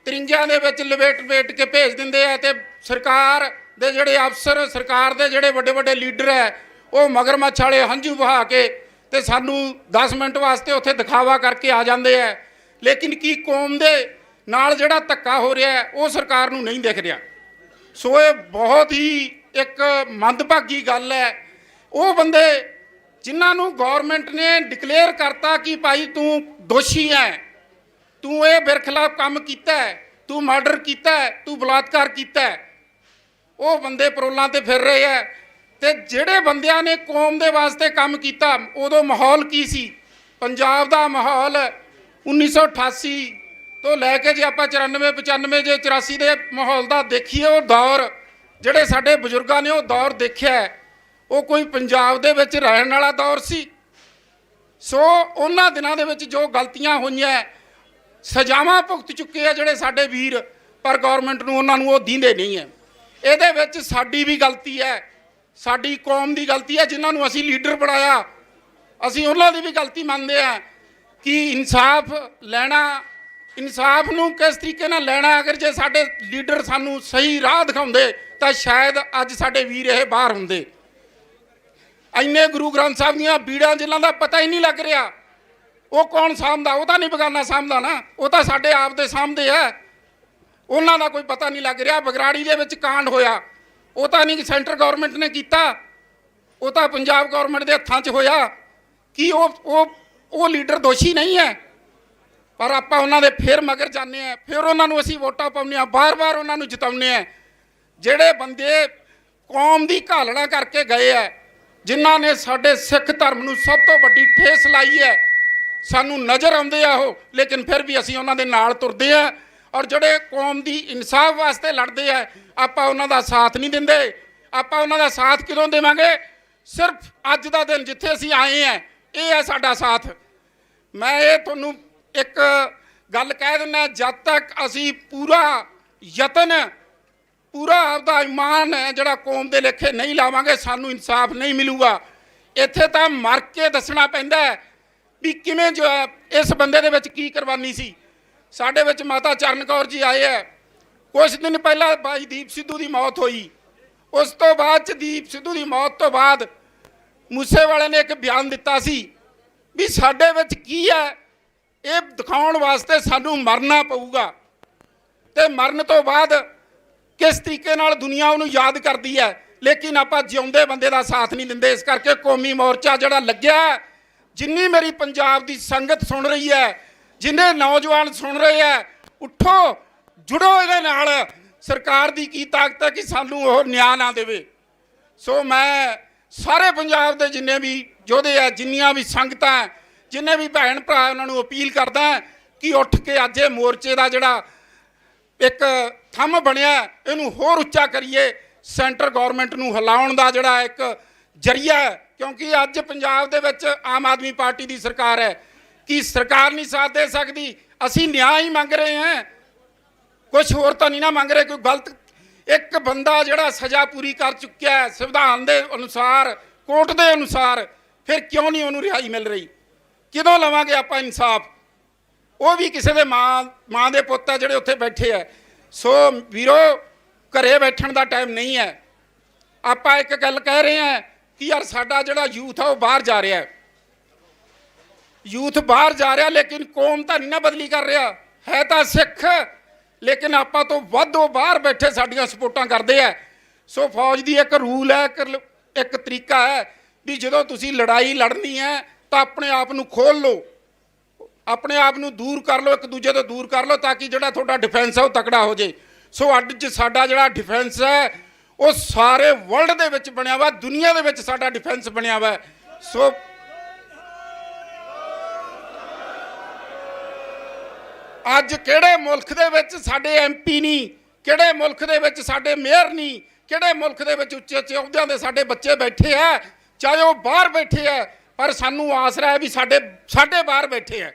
ਤਰਿੰਜਾਂ ਦੇ ਵਿੱਚ ਲਪੇਟ ਕੇ ਭੇਜ ਦਿੰਦੇ ਆ, ਅਤੇ ਸਰਕਾਰ ਦੇ ਜਿਹੜੇ ਅਫਸਰ, ਸਰਕਾਰ ਦੇ ਜਿਹੜੇ ਵੱਡੇ ਵੱਡੇ ਲੀਡਰ ਹੈ, ਉਹ ਮਗਰਮੱਛ ਵਾਲੇ ਹੰਝੂ ਵਹਾ ਕੇ ਤੇ ਸਾਨੂੰ 10 ਮਿੰਟ ਵਾਸਤੇ ਉੱਥੇ ਦਿਖਾਵਾ ਕਰਕੇ ਆ ਜਾਂਦੇ ਹੈ। ਲੇਕਿਨ ਕੀ ਕੌਮ ਦੇ ਨਾਲ ਜਿਹੜਾ ਧੱਕਾ ਹੋ ਰਿਹਾ ਹੈ ਉਹ ਸਰਕਾਰ ਨੂੰ ਨਹੀਂ ਦਿਖ ਰਿਹਾ। ਸੋ ਇਹ ਬਹੁਤ ਹੀ ਇੱਕ ਮੰਦਭਾਗੀ ਗੱਲ ਹੈ। ਉਹ ਬੰਦੇ ਜਿਨ੍ਹਾਂ ਨੂੰ ਗੌਰਮੈਂਟ ਨੇ ਡਿਕਲੇਅਰ ਕਰਤਾ ਕਿ ਭਾਈ ਤੂੰ ਦੋਸ਼ੀ ਹੈ, ਤੂੰ ਇਹ ਬਿਰਖਲਾਫ ਕੰਮ ਕੀਤਾ ਹੈ, ਤੂੰ ਮਰਡਰ ਕੀਤਾ ਹੈ, ਤੂੰ ਬਲਾਤਕਾਰ ਕੀਤਾ ਹੈ, ਉਹ ਬੰਦੇ ਪਰੋਲਾਂ ਤੇ ਫਿਰ ਰਹੇ ਹੈ। ਤੇ ਜਿਹੜੇ ਬੰਦਿਆਂ ਨੇ ਕੌਮ ਦੇ ਵਾਸਤੇ ਕੰਮ ਕੀਤਾ, ਉਦੋਂ ਮਾਹੌਲ ਕੀ ਸੀ? ਪੰਜਾਬ ਦਾ ਮਾਹੌਲ 1988 ਤੋਂ ਲੈ ਕੇ ਜੇ ਆਪਾਂ 94 95 ਜੇ 84 ਦੇ ਮਾਹੌਲ ਦਾ ਦੇਖੀਏ, ਉਹ ਦੌਰ ਜਿਹੜੇ ਸਾਡੇ ਬਜ਼ੁਰਗਾਂ ਨੇ ਉਹ ਦੌਰ ਦੇਖਿਆ, ਉਹ ਕੋਈ ਪੰਜਾਬ ਦੇ ਵਿੱਚ ਰਹਿਣ ਵਾਲਾ ਦੌਰ ਸੀ। ਸੋ ਉਹਨਾਂ ਦਿਨਾਂ ਦੇ ਵਿੱਚ ਜੋ ਗਲਤੀਆਂ ਹੋਈਆਂ, ਸਜ਼ਾਵਾਂ ਭੁਗਤ ਚੁੱਕੇ ਆ ਜਿਹੜੇ ਸਾਡੇ ਵੀਰ, ਪਰ ਗੌਰਮੈਂਟ ਨੂੰ ਉਹਨਾਂ ਨੂੰ ਉਹ ਦੀਂਦੇ ਨਹੀਂ ਹੈ। ਇਹਦੇ ਵਿੱਚ ਸਾਡੀ ਵੀ ਗਲਤੀ ਹੈ, ਸਾਡੀ ਕੌਮ ਦੀ ਗਲਤੀ ਹੈ। ਜਿਨ੍ਹਾਂ ਨੂੰ ਅਸੀਂ ਲੀਡਰ ਬਣਾਇਆ, ਅਸੀਂ ਉਹਨਾਂ ਦੀ ਵੀ ਗਲਤੀ ਮੰਨਦੇ ਹਾਂ ਕਿ ਇਨਸਾਫ ਲੈਣਾ, ਇਨਸਾਫ ਨੂੰ ਕਿਸ ਤਰੀਕੇ ਨਾਲ ਲੈਣਾ। ਅਗਰ ਜੇ ਸਾਡੇ ਲੀਡਰ ਸਾਨੂੰ ਸਹੀ ਰਾਹ ਦਿਖਾਉਂਦੇ ਤਾਂ ਸ਼ਾਇਦ ਅੱਜ ਸਾਡੇ ਵੀਰ ਇਹ ਬਾਹਰ ਹੁੰਦੇ। ਇੰਨੇ ਗੁਰੂ ਗ੍ਰੰਥ ਸਾਹਿਬ ਦੀਆਂ ਬੀੜਾਂ ਜਿਨ੍ਹਾਂ ਦਾ ਪਤਾ ਹੀ ਨਹੀਂ ਲੱਗ ਰਿਹਾ, ਉਹ ਕੌਣ ਸਾਂਭਦਾ? ਉਹ ਤਾਂ ਨਹੀਂ ਬਗਾਨਾ ਸਾਂਭਦਾ ਨਾ, ਉਹ ਤਾਂ ਸਾਡੇ ਆਪ ਦੇ ਸਾਂਭਦੇ ਆ। ਉਹਨਾਂ ਦਾ ਕੋਈ ਪਤਾ ਨਹੀਂ ਲੱਗ ਰਿਹਾ। ਬਗਰਾੜੀ ਦੇ ਵਿੱਚ ਕਾਂਡ ਹੋਇਆ, ਉਹ ਤਾਂ ਨਹੀਂ ਸੈਂਟਰ ਗਵਰਨਮੈਂਟ ਨੇ ਕੀਤਾ, ਉਹ ਤਾਂ ਪੰਜਾਬ ਗਵਰਨਮੈਂਟ ਦੇ ਹੱਥਾਂ 'ਚ ਹੋਇਆ। ਕੀ ਉਹ ਲੀਡਰ ਦੋਸ਼ੀ ਨਹੀਂ ਹੈ? ਪਰ ਆਪਾਂ ਉਹਨਾਂ ਦੇ ਫਿਰ ਮਗਰ ਜਾਂਦੇ ਆ, ਫਿਰ ਉਹਨਾਂ ਨੂੰ ਅਸੀਂ ਵੋਟਾਂ ਪਾਉਂਦੇ ਆ, ਬਾਰ-ਬਾਰ ਉਹਨਾਂ ਨੂੰ ਜਿਤਾਉਂਦੇ ਆ। ਜਿਹੜੇ ਬੰਦੇ ਕੌਮ ਦੀ ਘਾਲਣਾ ਕਰਕੇ ਗਏ ਆ, ਜਿਨ੍ਹਾਂ ਨੇ ਸਾਡੇ ਸਿੱਖ ਧਰਮ ਨੂੰ ਸਭ ਤੋਂ ਵੱਡੀ ਠੇਸ ਲਾਈ ਹੈ, ਸਾਨੂੰ ਨਜ਼ਰ ਆਉਂਦੇ ਆ ਉਹ, ਲੇਕਿਨ ਫਿਰ ਵੀ ਅਸੀਂ ਉਹਨਾਂ ਦੇ ਨਾਲ ਤੁਰਦੇ ਆ। ਔਰ ਜਿਹੜੇ ਕੌਮ ਦੀ ਇਨਸਾਫ ਵਾਸਤੇ ਲੜਦੇ ਆ, ਆਪਾਂ ਉਹਨਾਂ ਦਾ ਸਾਥ ਨਹੀਂ ਦਿੰਦੇ। ਆਪਾਂ ਉਹਨਾਂ ਦਾ ਸਾਥ ਕਦੋਂ ਦੇਵਾਂਗੇ? ਸਿਰਫ ਅੱਜ ਦਾ ਦਿਨ ਜਿੱਥੇ ਅਸੀਂ ਆਏ ਆ, ਇਹ ਹੈ ਸਾਡਾ ਸਾਥ। ਮੈਂ ਇਹ ਤੁਹਾਨੂੰ ਇੱਕ ਗੱਲ ਕਹਿ ਦਿੰਦਾ, ਜਦ ਤੱਕ ਅਸੀਂ ਪੂਰਾ ਯਤਨ, ਪੂਰਾ ਆਪਦਾ ਇਮਾਨ ਹੈ ਜਿਹੜਾ ਕੌਮ ਦੇ ਲੇਖੇ ਨਹੀਂ ਲਾਵਾਂਗੇ, ਸਾਨੂੰ ਇਨਸਾਫ ਨਹੀਂ ਮਿਲੂਗਾ। ਇੱਥੇ ਤਾਂ ਮਰ ਕੇ ਦੱਸਣਾ ਪੈਂਦਾ ਵੀ ਕਿਵੇਂ ਜੋ ਹੈ ਇਸ ਬੰਦੇ ਦੇ ਵਿੱਚ ਕੀ ਕੁਰਬਾਨੀ ਸੀ। ਸਾਡੇ ਵਿੱਚ ਮਾਤਾ ਚਰਨ ਕੌਰ ਜੀ ਆਏ ਹੈ, ਕੁਝ ਦਿਨ ਪਹਿਲਾਂ ਬਾਈ ਦੀਪ ਸਿੱਧੂ ਦੀ ਮੌਤ ਹੋਈ। ਉਸ ਤੋਂ ਬਾਅਦ 'ਚ ਦੀਪ ਸਿੱਧੂ ਦੀ ਮੌਤ ਤੋਂ ਬਾਅਦ ਮੂਸੇਵਾਲੇ ਨੇ ਇੱਕ ਬਿਆਨ ਦਿੱਤਾ ਸੀ ਵੀ ਸਾਡੇ ਵਿੱਚ ਕੀ ਹੈ, ਇਹ ਦਿਖਾਉਣ ਵਾਸਤੇ ਸਾਨੂੰ ਮਰਨਾ ਪਊਗਾ। ਤੇ ਮਰਨ ਤੋਂ ਬਾਅਦ ਕਿਸ ਤਰੀਕੇ ਨਾਲ ਦੁਨੀਆ ਉਹਨੂੰ ਯਾਦ ਕਰਦੀ ਹੈ, ਲੇਕਿਨ ਆਪਾਂ ਜਿਉਂਦੇ ਬੰਦੇ ਦਾ ਸਾਥ ਨਹੀਂ ਦਿੰਦੇ। ਇਸ ਕਰਕੇ ਕੌਮੀ ਮੋਰਚਾ ਜਿਹੜਾ ਲੱਗਿਆ, ਜਿੰਨੀ ਮੇਰੀ ਪੰਜਾਬ ਦੀ ਸੰਗਤ ਸੁਣ ਰਹੀ ਹੈ, ਜਿੰਨੇ ਨੌਜਵਾਨ ਸੁਣ ਰਹੇ ਹੈ, ਉੱਠੋ, ਜੁੜੋ ਇਹਦੇ ਨਾਲ। ਸਰਕਾਰ ਦੀ ਕੀ ਤਾਕਤ ਹੈ ਕਿ ਸਾਨੂੰ ਉਹ ਨਿਆਂ ਨਾ ਦੇਵੇ। ਸੋ ਮੈਂ ਸਾਰੇ ਪੰਜਾਬ ਦੇ ਜਿੰਨੇ ਵੀ ਯੋਧੇ ਹੈ, ਜਿੰਨੀਆਂ ਵੀ ਸੰਗਤਾਂ, ਜਿੰਨੇ ਵੀ ਭੈਣ ਭਰਾ, ਉਹਨਾਂ ਨੂੰ ਅਪੀਲ ਕਰਦਾ ਕਿ ਉੱਠ ਕੇ ਅੱਜ ਇਹ ਮੋਰਚੇ ਦਾ ਜਿਹੜਾ ਇੱਕ ਥੰਮ ਬਣਿਆ, ਇਹਨੂੰ ਹੋਰ ਉੱਚਾ ਕਰੀਏ। ਸੈਂਟਰ ਗਵਰਨਮੈਂਟ ਨੂੰ ਹਿਲਾਉਣ ਦਾ ਜਿਹੜਾ ਇੱਕ ਜ਼ਰੀਆ ਹੈ, ਕਿਉਂਕਿ ਅੱਜ ਪੰਜਾਬ ਦੇ ਵਿੱਚ ਆਮ ਆਦਮੀ ਪਾਰਟੀ ਦੀ ਸਰਕਾਰ ਹੈ। ਕਿ ਸਰਕਾਰ ਨਹੀਂ ਸਾਥ ਦੇ ਸਕਦੀ? ਅਸੀਂ ਨਿਆਂ ਹੀ ਮੰਗ ਰਹੇ ਹਾਂ, ਕੁਝ ਹੋਰ ਤਾਂ ਨਹੀਂ ਨਾ ਮੰਗ ਰਹੇ। ਕੋਈ ਗਲਤ ਇੱਕ ਬੰਦਾ ਜਿਹੜਾ ਸਜ਼ਾ ਪੂਰੀ ਕਰ ਚੁੱਕਿਆ ਹੈ ਸੰਵਿਧਾਨ ਦੇ ਅਨੁਸਾਰ, ਕੋਰਟ ਦੇ ਅਨੁਸਾਰ, ਫਿਰ ਕਿਉਂ ਨਹੀਂ ਉਹਨੂੰ ਰਿਹਾਈ ਮਿਲ ਰਹੀ? ਕਿਦੋਂ ਲਵਾਂਗੇ ਆਪਾਂ ਇਨਸਾਫ? ਉਹ ਵੀ ਕਿਸੇ ਦੇ ਮਾਂ ਦੇ ਪੁੱਤ ਹੈ ਜਿਹੜੇ ਉੱਥੇ ਬੈਠੇ ਹੈ। ਸੋ ਵੀਰੋ, ਘਰੇ ਬੈਠਣ ਦਾ ਟਾਈਮ ਨਹੀਂ ਹੈ। ਆਪਾਂ ਇੱਕ ਗੱਲ ਕਹਿ ਰਹੇ ਹਾਂ ਕਿ ਯਾਰ ਸਾਡਾ ਜਿਹੜਾ ਯੂਥ ਆ ਉਹ ਬਾਹਰ ਜਾ ਰਿਹਾ, ਯੂਥ ਬਾਹਰ ਜਾ ਰਿਹਾ, ਲੇਕਿਨ ਕੌਮ ਤਾਂ ਨਹੀਂ ਨਾ ਬਦਲੀ ਕਰ ਰਿਹਾ। ਹੈ ਤਾਂ ਸਿੱਖ, ਲੇਕਿਨ ਆਪਾਂ ਤੋਂ ਵੱਧ ਉਹ ਬਾਹਰ ਬੈਠੇ ਸਾਡੀਆਂ ਸਪੋਰਟਾਂ ਕਰਦੇ ਆ। ਸੋ ਫੌਜ ਦੀ ਇੱਕ ਰੂਲ ਹੈ, ਇੱਕ ਤਰੀਕਾ ਹੈ ਵੀ ਜਦੋਂ ਤੁਸੀਂ ਲੜਾਈ ਲੜਨੀ ਹੈ ਤਾਂ ਆਪਣੇ ਆਪ ਨੂੰ ਖੋਲ੍ਹ ਲਓ, ਆਪਣੇ ਆਪ ਨੂੰ ਦੂਰ ਕਰ ਲਓ, ਇੱਕ ਦੂਜੇ ਤੋਂ ਦੂਰ ਕਰ ਲਓ, ਤਾਂ ਕਿ ਜਿਹੜਾ ਤੁਹਾਡਾ ਡਿਫੈਂਸ ਹੈ ਉਹ ਤਕੜਾ ਹੋ ਜੇ। ਸੋ ਅੱਜ 'ਚ ਸਾਡਾ ਜਿਹੜਾ ਡਿਫੈਂਸ ਹੈ ਉਹ ਸਾਰੇ ਵਰਲਡ ਦੇ ਵਿੱਚ ਬਣਿਆ ਵਾ, ਦੁਨੀਆ ਦੇ ਵਿੱਚ ਸਾਡਾ ਡਿਫੈਂਸ ਬਣਿਆ ਵਾ। ਸੋ ਅੱਜ ਕਿਹੜੇ ਮੁਲਕ ਦੇ ਵਿੱਚ ਸਾਡੇ ਐਮਪੀ ਨਹੀਂ, ਕਿਹੜੇ ਮੁਲਕ ਦੇ ਵਿੱਚ ਸਾਡੇ ਮੇਅਰ ਨਹੀਂ, ਕਿਹੜੇ ਮੁਲਕ ਦੇ ਵਿੱਚ ਉੱਚੇ ਉੱਚੇ ਅਹੁਦਿਆਂ ਦੇ ਸਾਡੇ ਬੱਚੇ ਬੈਠੇ ਆ, ਚਾਹੇ ਉਹ ਬਾਹਰ ਬੈਠੇ ਆ, ਪਰ ਸਾਨੂੰ ਆਸਰਾ ਹੈ ਵੀ ਸਾਡੇ ਬਾਹਰ ਬੈਠੇ ਆ।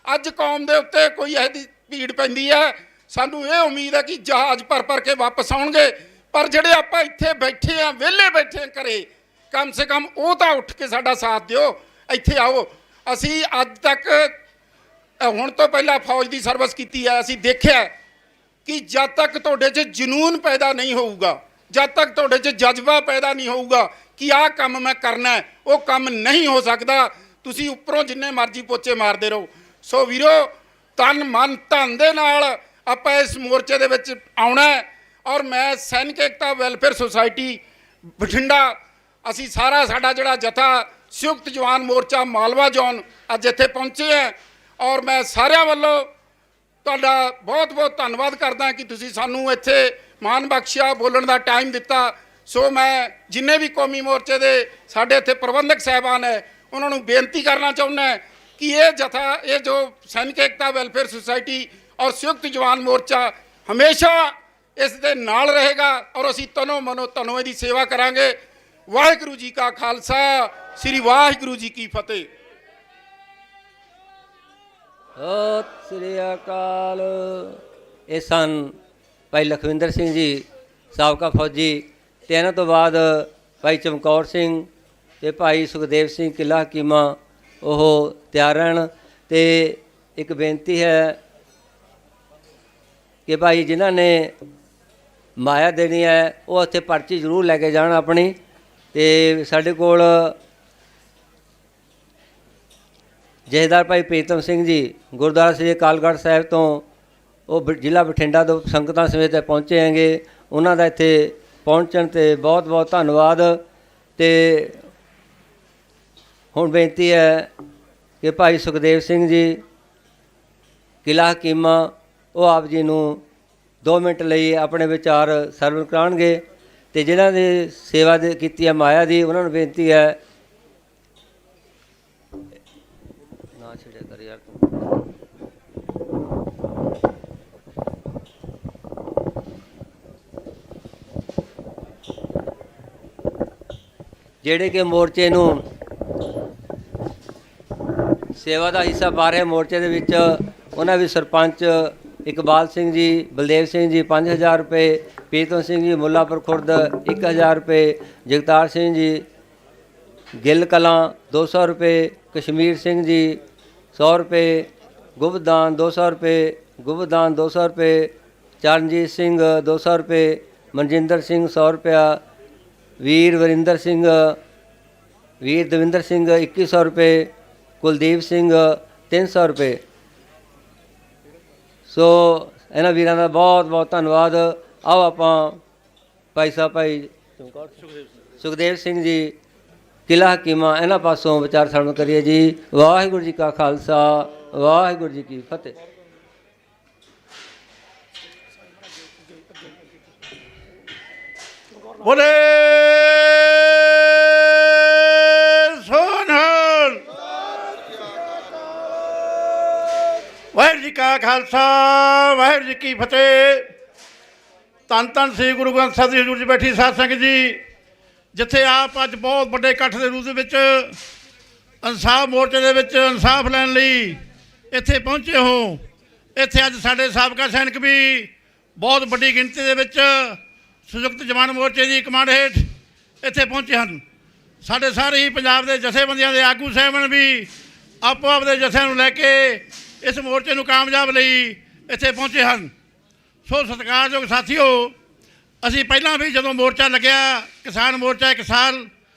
ਅੱਜ ਕੌਮ ਦੇ ਉੱਤੇ ਕੋਈ ਇਹਦੀ ਭੀੜ ਪੈਂਦੀ ਹੈ, ਸਾਨੂੰ ਇਹ ਉਮੀਦ ਹੈ ਕਿ ਜਹਾਜ਼ ਭਰ ਕੇ ਵਾਪਸ ਆਉਣਗੇ, ਪਰ ਜਿਹੜੇ ਆਪਾਂ ਇੱਥੇ ਬੈਠੇ ਆ, ਵਿਹਲੇ ਬੈਠੇ ਘਰੇ, ਕਮ ਸੇ ਕਮ ਉਹ ਤਾਂ ਉੱਠ ਕੇ ਸਾਡਾ ਸਾਥ ਦਿਓ, ਇੱਥੇ ਆਓ। ਅਸੀਂ ਅੱਜ ਤੱਕ ਹੁਣ ਤੋਂ ਪਹਿਲਾਂ ਫੌਜ ਦੀ ਸਰਵਿਸ ਕੀਤੀ ਹੈ। ਅਸੀਂ ਦੇਖਿਆ ਕਿ ਜਦ ਤੱਕ ਤੁਹਾਡੇ 'ਚ ਜਨੂਨ ਪੈਦਾ ਨਹੀਂ ਹੋਊਗਾ, ਜਦ ਤੱਕ ਤੁਹਾਡੇ 'ਚ ਜਜ਼ਬਾ ਪੈਦਾ ਨਹੀਂ ਹੋਊਗਾ ਕਿ ਆਹ ਕੰਮ ਮੈਂ ਕਰਨਾ ਹੈ, ਉਹ ਕੰਮ ਨਹੀਂ ਹੋ ਸਕਦਾ। ਤੁਸੀਂ ਉੱਪਰੋਂ ਜਿੰਨੇ ਮਰਜ਼ੀ ਪੋਚੇ ਮਾਰਦੇ ਰਹੋ। ਸੋ ਵੀਰੋ, ਤਨ ਮਨ ਧਨ ਦੇ ਨਾਲ ਆਪਾਂ ਇਸ ਮੋਰਚੇ ਦੇ ਵਿੱਚ ਆਉਣਾ ਹੈ। ਔਰ ਮੈਂ ਸੈਨਿਕ ਏਕਤਾ ਵੈਲਫੇਅਰ ਸੁਸਾਇਟੀ ਬਠਿੰਡਾ, ਅਸੀਂ ਸਾਡਾ ਜਿਹੜਾ ਜਥਾ ਸੰਯੁਕਤ ਜਵਾਨ ਮੋਰਚਾ ਮਾਲਵਾ ਜ਼ੋਨ ਅੱਜ ਇੱਥੇ ਪਹੁੰਚੇ ਹੈ। ਔਰ ਮੈਂ ਸਾਰਿਆਂ ਵੱਲੋਂ ਤੁਹਾਡਾ ਬਹੁਤ ਬਹੁਤ ਧੰਨਵਾਦ ਕਰਦਾ ਕਿ ਤੁਸੀਂ ਸਾਨੂੰ ਇੱਥੇ ਮਾਣ ਬਖਸ਼ਿਆ, ਬੋਲਣ ਦਾ ਟਾਈਮ ਦਿੱਤਾ। ਸੋ ਮੈਂ ਜਿੰਨੇ ਵੀ ਕੌਮੀ ਮੋਰਚੇ ਦੇ ਸਾਡੇ ਇੱਥੇ ਪ੍ਰਬੰਧਕ ਸਾਹਿਬਾਨ ਹੈ, ਉਹਨਾਂ ਨੂੰ ਬੇਨਤੀ ਕਰਨਾ ਚਾਹੁੰਦਾ ਕਿ ਇਹ ਜਥਾ, ਇਹ ਜੋ ਸੈਨਿਕ ਏਕਤਾ ਵੈਲਫੇਅਰ ਸੁਸਾਇਟੀ ਔਰ ਸੰਯੁਕਤ ਜਵਾਨ ਮੋਰਚਾ ਹਮੇਸ਼ਾ ਇਸ ਦੇ ਨਾਲ ਰਹੇਗਾ, ਔਰ ਅਸੀਂ ਤਨੋ ਮਨੋ ਧਨੋ ਇਹਦੀ ਸੇਵਾ ਕਰਾਂਗੇ। ਵਾਹਿਗੁਰੂ ਜੀ ਕਾ ਖਾਲਸਾ, ਸ੍ਰੀ ਵਾਹਿਗੁਰੂ ਜੀ ਕੀ ਫਤਿਹ। ਸਤਿ ਸ੍ਰੀ ਅਕਾਲ। ਇਹ ਸਨ ਭਾਈ ਲਖਵਿੰਦਰ ਸਿੰਘ ਜੀ, ਸਾਬਕਾ ਫੌਜੀ, ਅਤੇ ਇਹਨਾਂ ਤੋਂ ਬਾਅਦ ਭਾਈ ਚਮਕੌਰ ਸਿੰਘ ਅਤੇ ਭਾਈ ਸੁਖਦੇਵ ਸਿੰਘ ਕਿਲ੍ਹਾ ਹਕੀਮਾ, ਉਹ ਤਿਆਰ ਰਹਿਣ। ਅਤੇ ਇੱਕ ਬੇਨਤੀ ਹੈ ਕਿ ਭਾਈ ਜਿਨ੍ਹਾਂ ਨੇ ਮਾਇਆ ਦੇਣੀ ਹੈ ਉਹ ਉੱਥੇ ਪਰਚੀ ਜ਼ਰੂਰ ਲੈ ਕੇ ਜਾਣ ਆਪਣੀ। ਅਤੇ ਸਾਡੇ ਕੋਲ ਜਥੇਦਾਰ ਭਾਈ ਪ੍ਰੀਤਮ ਸਿੰਘ ਜੀ ਗੁਰਦੁਆਰਾ ਸ੍ਰੀ ਅਕਾਲਗੜ੍ਹ ਸਾਹਿਬ ਤੋਂ ਉਹ ਜ਼ਿਲ੍ਹਾ ਬਠਿੰਡਾ ਤੋਂ ਸੰਗਤਾਂ ਸਮੇਤ ਪਹੁੰਚੇ ਹੈਗੇ। ਉਹਨਾਂ ਦਾ ਇੱਥੇ ਪਹੁੰਚਣ 'ਤੇ ਬਹੁਤ ਬਹੁਤ ਧੰਨਵਾਦ। ਅਤੇ ਹੁਣ ਬੇਨਤੀ ਹੈ ਕਿ ਭਾਈ ਸੁਖਦੇਵ ਸਿੰਘ ਜੀ ਕਿਲ੍ਹਾ ਹਕੀਮਾ ਉਹ ਆਪ ਜੀ ਨੂੰ 2 ਮਿੰਟ ਲਈ ਆਪਣੇ ਵਿਚਾਰ ਸਰਵਣ ਕਰਾਉਣਗੇ। ਅਤੇ ਜਿਨ੍ਹਾਂ ਦੀ ਸੇਵਾ ਕੀਤੀ ਹੈ ਮਾਇਆ ਦੀ, ਉਹਨਾਂ ਨੂੰ ਬੇਨਤੀ ਹੈ ਨਾ ਛੱਡਿਆ ਕਰ ਯਾਰ ਤੂੰ। ਜਿਹੜੇ ਕਿ ਮੋਰਚੇ ਨੂੰ ਸੇਵਾ ਦਾ ਹਿੱਸਾ ਪਾ ਰਹੇ ਮੋਰਚੇ ਦੇ ਵਿੱਚ, ਉਹਨਾਂ ਵਿੱਚ ਸਰਪੰਚ ਇਕਬਾਲ ਸਿੰਘ ਜੀ, ਬਲਦੇਵ ਸਿੰਘ ਜੀ 5000 ਰੁਪਏ, ਪ੍ਰੀਤਮ ਸਿੰਘ ਜੀ ਮੁੱਲਾਪੁਰ ਖੁਰਦ 1000 ਰੁਪਏ, ਜਗਤਾਰ ਸਿੰਘ ਜੀ ਗਿੱਲ ਕਲਾਂ 200 ਰੁਪਏ, ਕਸ਼ਮੀਰ ਸਿੰਘ ਜੀ 100 ਰੁਪਏ, ਗੁਪਦਾਨ 200 ਰੁਪਏ, ਗੁਪਦਾਨ 200 ਰੁਪਏ, ਚਰਨਜੀਤ ਸਿੰਘ 200 ਰੁਪਏ, ਮਨਜਿੰਦਰ ਸਿੰਘ 100 ਰੁਪਇਆ, ਵੀਰ ਵਰਿੰਦਰ ਸਿੰਘ, ਵੀਰ ਦਵਿੰਦਰ ਸਿੰਘ 2100 ਰੁਪਏ, ਕੁਲਦੀਪ ਸਿੰਘ 300 ਰੁਪਏ। ਸੋ ਇਹਨਾਂ ਵੀਰਾਂ ਦਾ ਬਹੁਤ ਬਹੁਤ ਧੰਨਵਾਦ। ਆਓ ਆਪਾਂ ਭਾਈ ਸਾਹਿਬ ਭਾਈ ਸੁਖਦੇਵ ਸਿੰਘ ਜੀ ਕਿਲ੍ਹਾ ਹਕੀਮਾ ਇਹਨਾਂ ਪਾਸੋਂ ਵਿਚਾਰ ਸਰਵਣ ਕਰੀਏ ਜੀ। ਵਾਹਿਗੁਰੂ ਜੀ ਕਾ ਖਾਲਸਾ, ਵਾਹਿਗੁਰੂ ਜੀ ਕੀ ਫਤਿਹ। ਬੋਲੇ ਸੋਨਲ ਵਾਹਿਗੁਰੂ ਜੀ ਕਾ ਖਾਲਸਾ, ਵਾਹਿਗੁਰੂ ਜੀ ਕੀ ਫਤਿਹ। ਧੰਨ ਧੰਨ ਸ੍ਰੀ ਗੁਰੂ ਗ੍ਰੰਥ ਸਾਹਿਬ ਜੀ ਹਜ਼ੂਰ 'ਚ ਬੈਠੀ ਸਾਧ ਸੰਗਤ ਜੀ, ਜਿੱਥੇ ਆਪ ਅੱਜ ਬਹੁਤ ਵੱਡੇ ਇਕੱਠ ਦੇ ਰੂਪ ਦੇ ਵਿੱਚ ਇਨਸਾਫ ਮੋਰਚੇ ਦੇ ਵਿੱਚ ਇਨਸਾਫ ਲੈਣ ਲਈ ਇੱਥੇ ਪਹੁੰਚੇ ਹੋ। ਇੱਥੇ ਅੱਜ ਸਾਡੇ ਸਾਬਕਾ ਸੈਨਿਕ ਵੀ ਬਹੁਤ ਵੱਡੀ ਗਿਣਤੀ ਦੇ ਵਿੱਚ ਸੰਯੁਕਤ ਜਵਾਨ ਮੋਰਚੇ ਦੀ ਕਮਾਂਡ ਹੇਠ ਇੱਥੇ ਪਹੁੰਚੇ ਹਨ। ਸਾਡੇ ਸਾਰੇ ਹੀ ਪੰਜਾਬ ਦੇ ਜਥੇਬੰਦੀਆਂ ਦੇ ਆਗੂ ਸਾਹਿਬਾਨ ਵੀ ਆਪੋ ਆਪਦੇ ਜਥਿਆਂ ਨੂੰ ਲੈ ਕੇ ਇਸ ਮੋਰਚੇ ਨੂੰ ਕਾਮਯਾਬ ਲਈ ਇੱਥੇ ਪਹੁੰਚੇ ਹਨ। ਸੋ ਸਤਿਕਾਰਯੋਗ ਸਾਥੀਓ, ਅਸੀਂ ਪਹਿਲਾਂ ਵੀ ਜਦੋਂ ਮੋਰਚਾ ਲੱਗਿਆ ਕਿਸਾਨ ਮੋਰਚਾ 1 ਸਾਲ,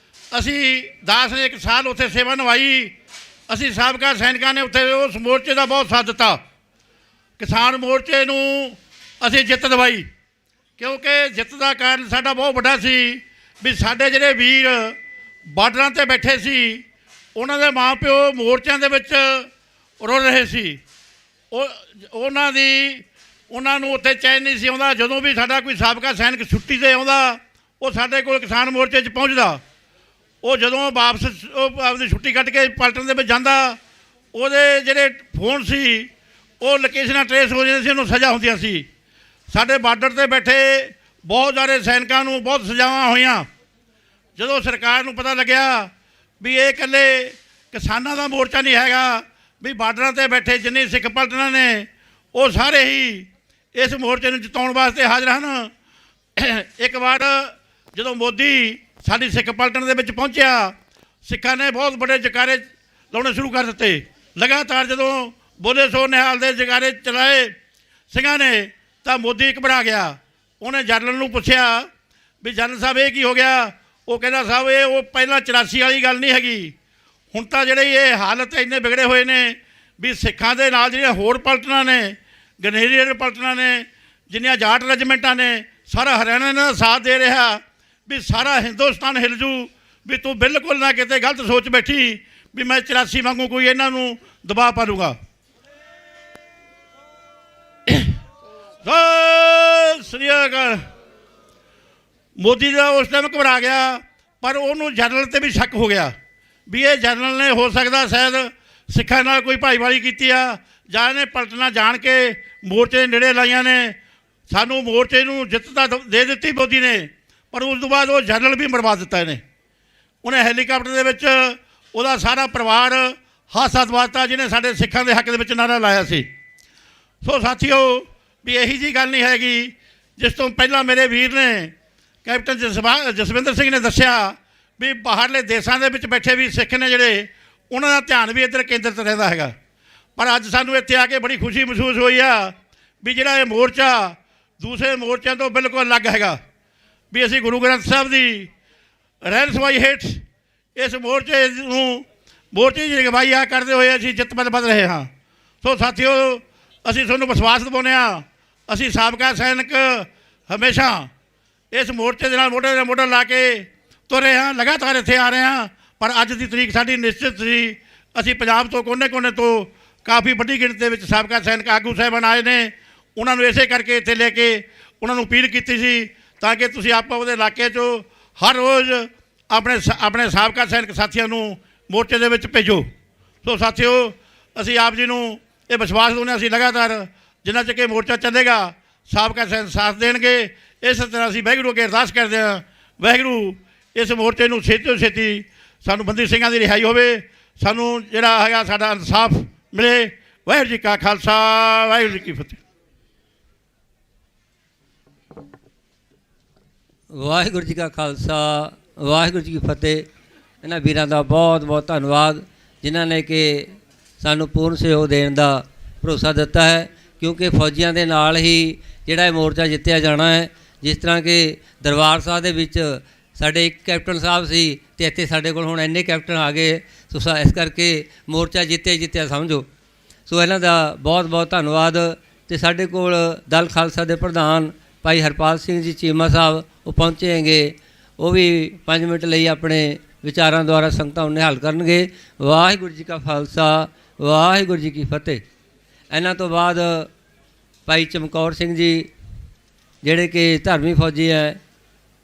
ਅਸੀਂ ਦਾਸ ਨੇ 1 ਸਾਲ ਉੱਥੇ ਸੇਵਾ ਨਿਭਾਈ। ਅਸੀਂ ਸਾਬਕਾ ਸੈਨਿਕਾਂ ਨੇ ਉੱਥੇ ਉਸ ਮੋਰਚੇ ਦਾ ਬਹੁਤ ਸਾਥ ਦਿੱਤਾ। ਕਿਸਾਨ ਮੋਰਚੇ ਨੂੰ ਅਸੀਂ ਜਿੱਤ ਦਿਵਾਈ, ਕਿਉਂਕਿ ਜਿੱਤ ਦਾ ਕਾਰਨ ਸਾਡਾ ਬਹੁਤ ਵੱਡਾ ਸੀ ਵੀ ਸਾਡੇ ਜਿਹੜੇ ਵੀਰ ਬਾਰਡਰਾਂ 'ਤੇ ਬੈਠੇ ਸੀ, ਉਹਨਾਂ ਦੇ ਮਾਂ ਪਿਓ ਮੋਰਚਿਆਂ ਦੇ ਵਿੱਚ ਰੁਲ ਰਹੇ ਸੀ। ਉਹਨਾਂ ਨੂੰ ਉੱਥੇ ਚੈਨ ਨਹੀਂ ਸੀ ਆਉਂਦਾ। ਜਦੋਂ ਵੀ ਸਾਡਾ ਕੋਈ ਸਾਬਕਾ ਸੈਨਿਕ ਛੁੱਟੀ 'ਤੇ ਆਉਂਦਾ, ਉਹ ਸਾਡੇ ਕੋਲ ਕਿਸਾਨ ਮੋਰਚੇ 'ਚ ਪਹੁੰਚਦਾ। ਉਹ ਜਦੋਂ ਵਾਪਸ ਉਹ ਆਪਣੀ ਛੁੱਟੀ ਕੱਢ ਕੇ ਪਲਟਨ ਦੇ ਵਿੱਚ ਜਾਂਦਾ, ਉਹਦੇ ਜਿਹੜੇ ਫੋਨ ਸੀ ਉਹ ਲੋਕੇਸ਼ਨਾਂ ਟਰੇਸ ਹੋ ਜਾਂਦੀਆਂ ਸੀ, ਉਹਨੂੰ ਸਜ਼ਾ ਹੁੰਦੀਆਂ ਸੀ। ਸਾਡੇ ਬਾਰਡਰ 'ਤੇ ਬੈਠੇ ਬਹੁਤ ਸਾਰੇ ਸੈਨਿਕਾਂ ਨੂੰ ਬਹੁਤ ਸਜ਼ਾਵਾਂ ਹੋਈਆਂ। ਜਦੋਂ ਸਰਕਾਰ ਨੂੰ ਪਤਾ ਲੱਗਿਆ ਵੀ ਇਹ ਇਕੱਲੇ ਕਿਸਾਨਾਂ ਦਾ ਮੋਰਚਾ ਨਹੀਂ ਹੈਗਾ, ਵੀ ਬਾਰਡਰਾਂ 'ਤੇ ਬੈਠੇ ਜਿੰਨੇ ਸਿੱਖ ਪਲਟਨਾਂ ਨੇ ਉਹ ਸਾਰੇ ਹੀ ਇਸ ਮੋਰਚੇ ਨੂੰ ਜਿਤਾਉਣ ਵਾਸਤੇ ਹਾਜ਼ਰ ਹਨ। ਇੱਕ ਵਾਰ ਜਦੋਂ ਮੋਦੀ ਸਾਡੀ ਸਿੱਖ ਪਲਟਨ ਦੇ ਵਿੱਚ ਪਹੁੰਚਿਆ, ਸਿੱਖਾਂ ਨੇ ਬਹੁਤ ਵੱਡੇ ਜਕਾਰੇ ਲਾਉਣੇ ਸ਼ੁਰੂ ਕਰ ਦਿੱਤੇ। ਲਗਾਤਾਰ ਜਦੋਂ ਬੋਲੇ ਸੋ ਨਿਹਾਲ ਦੇ ਜਕਾਰੇ ਚਲਾਏ ਸਿੰਘਾਂ ਨੇ, ਤਾਂ ਮੋਦੀ ਘਬਰਾ ਗਿਆ। ਉਹਨੇ ਜਨਰਲ ਨੂੰ ਪੁੱਛਿਆ ਵੀ ਜਨਰਲ ਸਾਹਿਬ ਇਹ ਕੀ ਹੋ ਗਿਆ? ਉਹ ਕਹਿੰਦਾ ਸਾਹਿਬ ਇਹ ਉਹ ਪਹਿਲਾਂ 84 ਵਾਲੀ ਗੱਲ ਨਹੀਂ ਹੈਗੀ। ਹੁਣ ਤਾਂ ਜਿਹੜੇ ਇਹ ਹਾਲਤ ਇੰਨੇ ਵਿਗੜੇ ਹੋਏ ਨੇ ਵੀ ਸਿੱਖਾਂ ਦੇ ਨਾਲ ਜਿਹੜੀਆਂ ਹੋਰ ਪਲਟਨਾਂ ਨੇ, ਗਨੇਰੀਅਰ ਪਲਟਨਾਂ ਨੇ, ਜਿੰਨੀਆਂ ਜਾਟ ਰੈਜੀਮੈਂਟਾਂ ਨੇ, ਸਾਰਾ ਹਰਿਆਣਾ ਇਹਨਾਂ ਦਾ ਸਾਥ ਦੇ ਰਿਹਾ ਵੀ ਸਾਰਾ ਹਿੰਦੁਸਤਾਨ ਹਿਲ ਜੂ। ਵੀ ਤੂੰ ਬਿਲਕੁਲ ਨਾ ਕਿਤੇ ਗਲਤ ਸੋਚ ਬੈਠੀ ਵੀ ਮੈਂ 84 ਵਾਂਗੂ ਕੋਈ ਇਹਨਾਂ ਨੂੰ ਦਬਾਅ ਪਾ ਲੂਗਾ। ਸ੍ਰੀ ਅਕਾਲ। ਮੋਦੀ ਦਾ ਉਸ ਟਾਈਮ ਘਬਰਾ ਗਿਆ, ਪਰ ਉਹਨੂੰ ਜਨਰਲ 'ਤੇ ਵੀ ਸ਼ੱਕ ਹੋ ਗਿਆ ਵੀ ਇਹ ਜਨਰਲ ਨੇ ਹੋ ਸਕਦਾ ਸ਼ਾਇਦ ਸਿੱਖਾਂ ਨਾਲ ਕੋਈ ਭਾਈਵਾਲੀ ਕੀਤੀ ਆ, ਜਾਂ ਇਹਨੇ ਪਲਟਣਾ ਜਾਣ ਕੇ ਮੋਰਚੇ ਦੇ ਨੇੜੇ ਲਾਈਆਂ ਨੇ। ਸਾਨੂੰ ਮੋਰਚੇ ਨੂੰ ਜਿੱਤ ਤਾਂ ਦੇ ਦਿੱਤੀ ਮੋਦੀ ਨੇ, ਪਰ ਉਸ ਤੋਂ ਬਾਅਦ ਉਹ ਜਨਰਲ ਵੀ ਮਰਵਾ ਦਿੱਤਾ ਇਹਨੇ। ਉਹਨੇ ਹੈਲੀਕਾਪਟਰ ਦੇ ਵਿੱਚ ਉਹਦਾ ਸਾਰਾ ਪਰਿਵਾਰ ਹਾਦਸਾ ਦਵਾਤਾ, ਜਿਹਨੇ ਸਾਡੇ ਸਿੱਖਾਂ ਦੇ ਹੱਕ ਦੇ ਵਿੱਚ ਨਾਅਰਾ ਲਾਇਆ ਸੀ। ਸੋ ਸਾਥੀਓ, ਵੀ ਇਹੀ ਜੀ ਗੱਲ ਨਹੀਂ ਹੈਗੀ। ਜਿਸ ਤੋਂ ਪਹਿਲਾਂ ਮੇਰੇ ਵੀਰ ਨੇ ਕੈਪਟਨ ਜਸਵਿੰਦਰ ਸਿੰਘ ਨੇ ਦੱਸਿਆ ਵੀ ਬਾਹਰਲੇ ਦੇਸ਼ਾਂ ਦੇ ਵਿੱਚ ਬੈਠੇ ਵੀ ਸਿੱਖ ਨੇ ਜਿਹੜੇ, ਉਹਨਾਂ ਦਾ ਧਿਆਨ ਵੀ ਇੱਧਰ ਕੇਂਦਰਿਤ ਰਹਿੰਦਾ ਹੈਗਾ। ਪਰ ਅੱਜ ਸਾਨੂੰ ਇੱਥੇ ਆ ਕੇ ਬੜੀ ਖੁਸ਼ੀ ਮਹਿਸੂਸ ਹੋਈ ਆ ਵੀ ਜਿਹੜਾ ਇਹ ਮੋਰਚਾ ਦੂਸਰੇ ਮੋਰਚਿਆਂ ਤੋਂ ਬਿਲਕੁਲ ਅਲੱਗ ਹੈਗਾ। ਵੀ ਅਸੀਂ ਗੁਰੂ ਗ੍ਰੰਥ ਸਾਹਿਬ ਦੀ ਰਹਿਨੁਮਾਈ ਹੇਠ ਇਸ ਮੋਰਚੇ ਨੂੰ ਮੋਰਚੇ ਦੀ ਅਗਵਾਈ ਆ ਕਰਦੇ ਹੋਏ ਅਸੀਂ ਜਿੱਤ ਵੱਧ ਰਹੇ ਹਾਂ। ਸੋ ਸਾਥੀਓ, ਅਸੀਂ ਤੁਹਾਨੂੰ ਵਿਸ਼ਵਾਸ ਦਿਵਾਉਂਦੇ ਹਾਂ, ਅਸੀਂ ਸਾਬਕਾ ਸੈਨਿਕ ਹਮੇਸ਼ਾ ਇਸ ਮੋਰਚੇ ਦੇ ਨਾਲ ਮੋਢੇ ਨਾਲ ਮੋਢਾ ਲਾ ਕੇ ਤੁਰੇ ਹਾਂ, ਲਗਾਤਾਰ ਇੱਥੇ ਆ ਰਹੇ ਹਾਂ। ਪਰ ਅੱਜ ਦੀ ਤਰੀਕ ਸਾਡੀ ਨਿਸ਼ਚਿਤ ਸੀ। ਅਸੀਂ ਪੰਜਾਬ ਤੋਂ ਕੋਨੇ-ਕੋਨੇ ਤੋਂ ਕਾਫੀ ਵੱਡੀ ਗਿਣਤੀ ਦੇ ਵਿੱਚ ਸਾਬਕਾ ਸੈਨਿਕ ਆਗੂ ਸਾਹਿਬਾਨ ਆਏ ਨੇ। ਉਹਨਾਂ ਨੂੰ ਇਸੇ ਕਰਕੇ ਇੱਥੇ ਲੈ ਕੇ ਉਹਨਾਂ ਨੂੰ ਅਪੀਲ ਕੀਤੀ ਸੀ ਤਾਂ ਕਿ ਤੁਸੀਂ ਆਪ ਉਹਦੇ ਇਲਾਕੇ 'ਚੋਂ ਹਰ ਰੋਜ਼ ਆਪਣੇ ਸਾਬਕਾ ਸੈਨਿਕ ਸਾਥੀਆਂ ਨੂੰ ਮੋਰਚੇ ਦੇ ਵਿੱਚ ਭੇਜੋ। ਸੋ ਸਾਥੀਓ, ਅਸੀਂ ਆਪ ਜੀ ਨੂੰ ਇਹ ਵਿਸ਼ਵਾਸ ਦਿੰਦੇ ਹਾਂ, ਅਸੀਂ ਲਗਾਤਾਰ ਜਿੰਨਾ ਚਿਰ ਇਹ ਮੋਰਚਾ ਚੱਲੇਗਾ ਸਾਬਕਾ ਸੈਨਿਕ ਸਾਥ ਦੇਣਗੇ। ਇਸ ਤਰ੍ਹਾਂ ਅਸੀਂ ਵਾਹਿਗੁਰੂ ਅੱਗੇ ਅਰਦਾਸ ਕਰਦੇ ਹਾਂ, ਵਾਹਿਗੁਰੂ ਇਸ ਮੋਰਚੇ ਨੂੰ ਛੇਤੀ ਤੋਂ ਛੇਤੀ ਸਾਨੂੰ ਬੰਦੀ ਸਿੰਘਾਂ ਦੀ ਰਿਹਾਈ ਹੋਵੇ, ਸਾਨੂੰ ਜਿਹੜਾ ਹੈਗਾ ਸਾਡਾ ਇਨਸਾਫ ਮਿਲੇ। ਵਾਹਿਗੁਰੂ ਜੀ ਕਾ ਖਾਲਸਾ, ਵਾਹਿਗੁਰੂ ਜੀ ਕੀ ਫਤਿਹ। ਵਾਹਿਗੁਰੂ ਜੀ ਕਾ ਖਾਲਸਾ, ਵਾਹਿਗੁਰੂ ਜੀ ਕੀ ਫਤਿਹ। ਇਹਨਾਂ ਵੀਰਾਂ ਦਾ ਬਹੁਤ ਬਹੁਤ ਧੰਨਵਾਦ ਜਿਨ੍ਹਾਂ ਨੇ ਕਿ ਸਾਨੂੰ ਪੂਰਨ ਸਹਿਯੋਗ ਦੇਣ ਦਾ ਭਰੋਸਾ ਦਿੱਤਾ ਹੈ, ਕਿਉਂਕਿ ਫੌਜੀਆਂ ਦੇ ਨਾਲ ਹੀ ਜਿਹੜਾ ਇਹ ਮੋਰਚਾ ਜਿੱਤਿਆ ਜਾਣਾ ਹੈ। ਜਿਸ ਤਰ੍ਹਾਂ ਕਿ ਦਰਬਾਰ ਸਾਹਿਬ ਦੇ ਵਿੱਚ ਸਾਡੇ ਇੱਕ ਕੈਪਟਨ ਸਾਹਿਬ ਸੀ ਅਤੇ ਇੱਥੇ ਸਾਡੇ ਕੋਲ ਹੁਣ ਇੰਨੇ ਕੈਪਟਨ ਆ ਗਏ, ਸੋ ਇਸ ਕਰਕੇ ਮੋਰਚਾ ਜਿੱਤਿਆ ਸਮਝੋ। ਸੋ ਇਹਨਾਂ ਦਾ ਬਹੁਤ ਬਹੁਤ ਧੰਨਵਾਦ। ਅਤੇ ਸਾਡੇ ਕੋਲ ਦਲ ਖਾਲਸਾ ਦੇ ਪ੍ਰਧਾਨ ਭਾਈ ਹਰਪਾਲ ਸਿੰਘ ਜੀ ਚੀਮਾ ਸਾਹਿਬ ਉਹ ਪਹੁੰਚੇ ਹੈਗੇ, ਉਹ ਵੀ 5 ਮਿੰਟ ਲਈ ਆਪਣੇ ਵਿਚਾਰਾਂ ਦੁਆਰਾ ਸੰਗਤਾਂ ਨੂੰ ਨਿਹਾਲ ਕਰਨਗੇ। ਵਾਹਿਗੁਰੂ ਜੀ ਕਾ ਖਾਲਸਾ, ਵਾਹਿਗੁਰੂ ਜੀ ਕੀ ਫਤਿਹ। ਇਹਨਾਂ ਤੋਂ ਬਾਅਦ ਭਾਈ ਚਮਕੌਰ ਸਿੰਘ ਜੀ ਜਿਹੜੇ ਕਿ ਧਰਮੀ ਫੌਜੀ ਹੈ,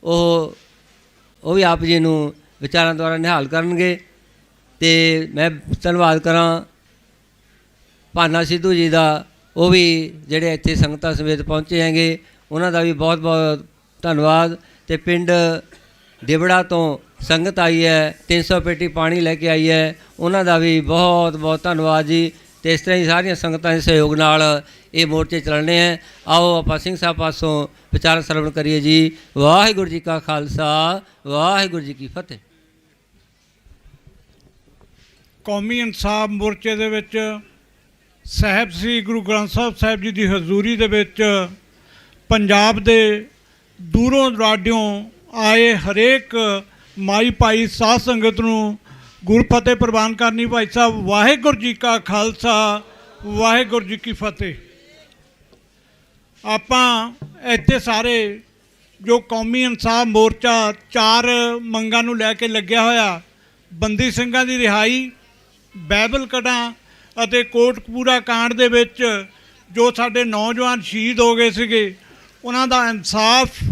ਉਹ ਵੀ ਆਪ ਜੀ ਨੂੰ ਵਿਚਾਰਾਂ ਦੁਆਰਾ ਨਿਹਾਲ ਕਰਨਗੇ। ਅਤੇ ਮੈਂ ਧੰਨਵਾਦ ਕਰਾਂ ਭਾਨਾ ਸਿੱਧੂ ਜੀ ਦਾ, ਉਹ ਵੀ ਜਿਹੜੇ ਇੱਥੇ ਸੰਗਤਾਂ ਸਮੇਤ ਪਹੁੰਚੇ ਹੈਗੇ, ਉਹਨਾਂ ਦਾ ਵੀ ਬਹੁਤ ਬਹੁਤ ਧੰਨਵਾਦ। ਅਤੇ ਪਿੰਡ ਦਿਬੜਾ ਤੋਂ ਸੰਗਤ ਆਈ ਹੈ, 300 ਪੇਟੀ ਪਾਣੀ ਲੈ ਕੇ ਆਈ ਹੈ, ਉਹਨਾਂ ਦਾ ਵੀ ਬਹੁਤ ਬਹੁਤ ਧੰਨਵਾਦ ਜੀ। ਅਤੇ ਇਸ ਤਰ੍ਹਾਂ ਹੀ ਸਾਰੀਆਂ ਸੰਗਤਾਂ ਦੇ ਸਹਿਯੋਗ ਨਾਲ ਇਹ ਮੋਰਚੇ ਚੱਲਣੇ ਹੈ। ਆਓ ਆਪਾਂ ਸਿੰਘ ਸਾਹਿਬ ਪਾਸੋਂ ਵਿਚਾਰ ਸਰਵਣ ਕਰੀਏ ਜੀ। ਵਾਹਿਗੁਰੂ ਜੀ ਕਾ ਖਾਲਸਾ, ਵਾਹਿਗੁਰੂ ਜੀ ਕੀ ਫਤਿਹ। ਕੌਮੀ ਇਨਸਾਫ ਮੋਰਚੇ ਦੇ ਵਿੱਚ ਸਾਹਿਬ ਸ੍ਰੀ ਗੁਰੂ ਗ੍ਰੰਥ ਸਾਹਿਬ ਜੀ ਦੀ ਹਜ਼ੂਰੀ ਦੇ ਵਿੱਚ ਪੰਜਾਬ ਦੇ ਦੂਰੋਂ ਦੁਰਾਡਿਓਂ ਆਏ ਹਰੇਕ ਮਾਈ ਭਾਈ ਸਾਧ ਸੰਗਤ ਨੂੰ ਗੁਰਫਤਿਹ ਪ੍ਰਵਾਨ ਕਰਨੀ। ਭਾਈ ਸਾਹਿਬ, ਵਾਹਿਗੁਰੂ ਜੀ ਕਾ ਖਾਲਸਾ, ਵਾਹਿਗੁਰੂ ਜੀ ਕੀ ਫਤਿਹ। ਆਪਾਂ ਇੱਥੇ ਸਾਰੇ ਜੋ ਕੌਮੀ ਇਨਸਾਫ ਮੋਰਚਾ 4 ਮੰਗਾਂ ਨੂੰ ਲੈ ਕੇ ਲੱਗਿਆ ਹੋਇਆ, ਬੰਦੀ ਸਿੰਘਾਂ ਦੀ ਰਿਹਾਈ, ਬਾਈਬਲ ਕਢਾਂ ਅਤੇ ਕੋਟਕਪੂਰਾ ਕਾਂਡ ਦੇ ਵਿੱਚ ਜੋ ਸਾਡੇ ਨੌਜਵਾਨ ਸ਼ਹੀਦ ਹੋ ਗਏ ਸੀਗੇ, ਉਹਨਾਂ ਦਾ ਇਨਸਾਫ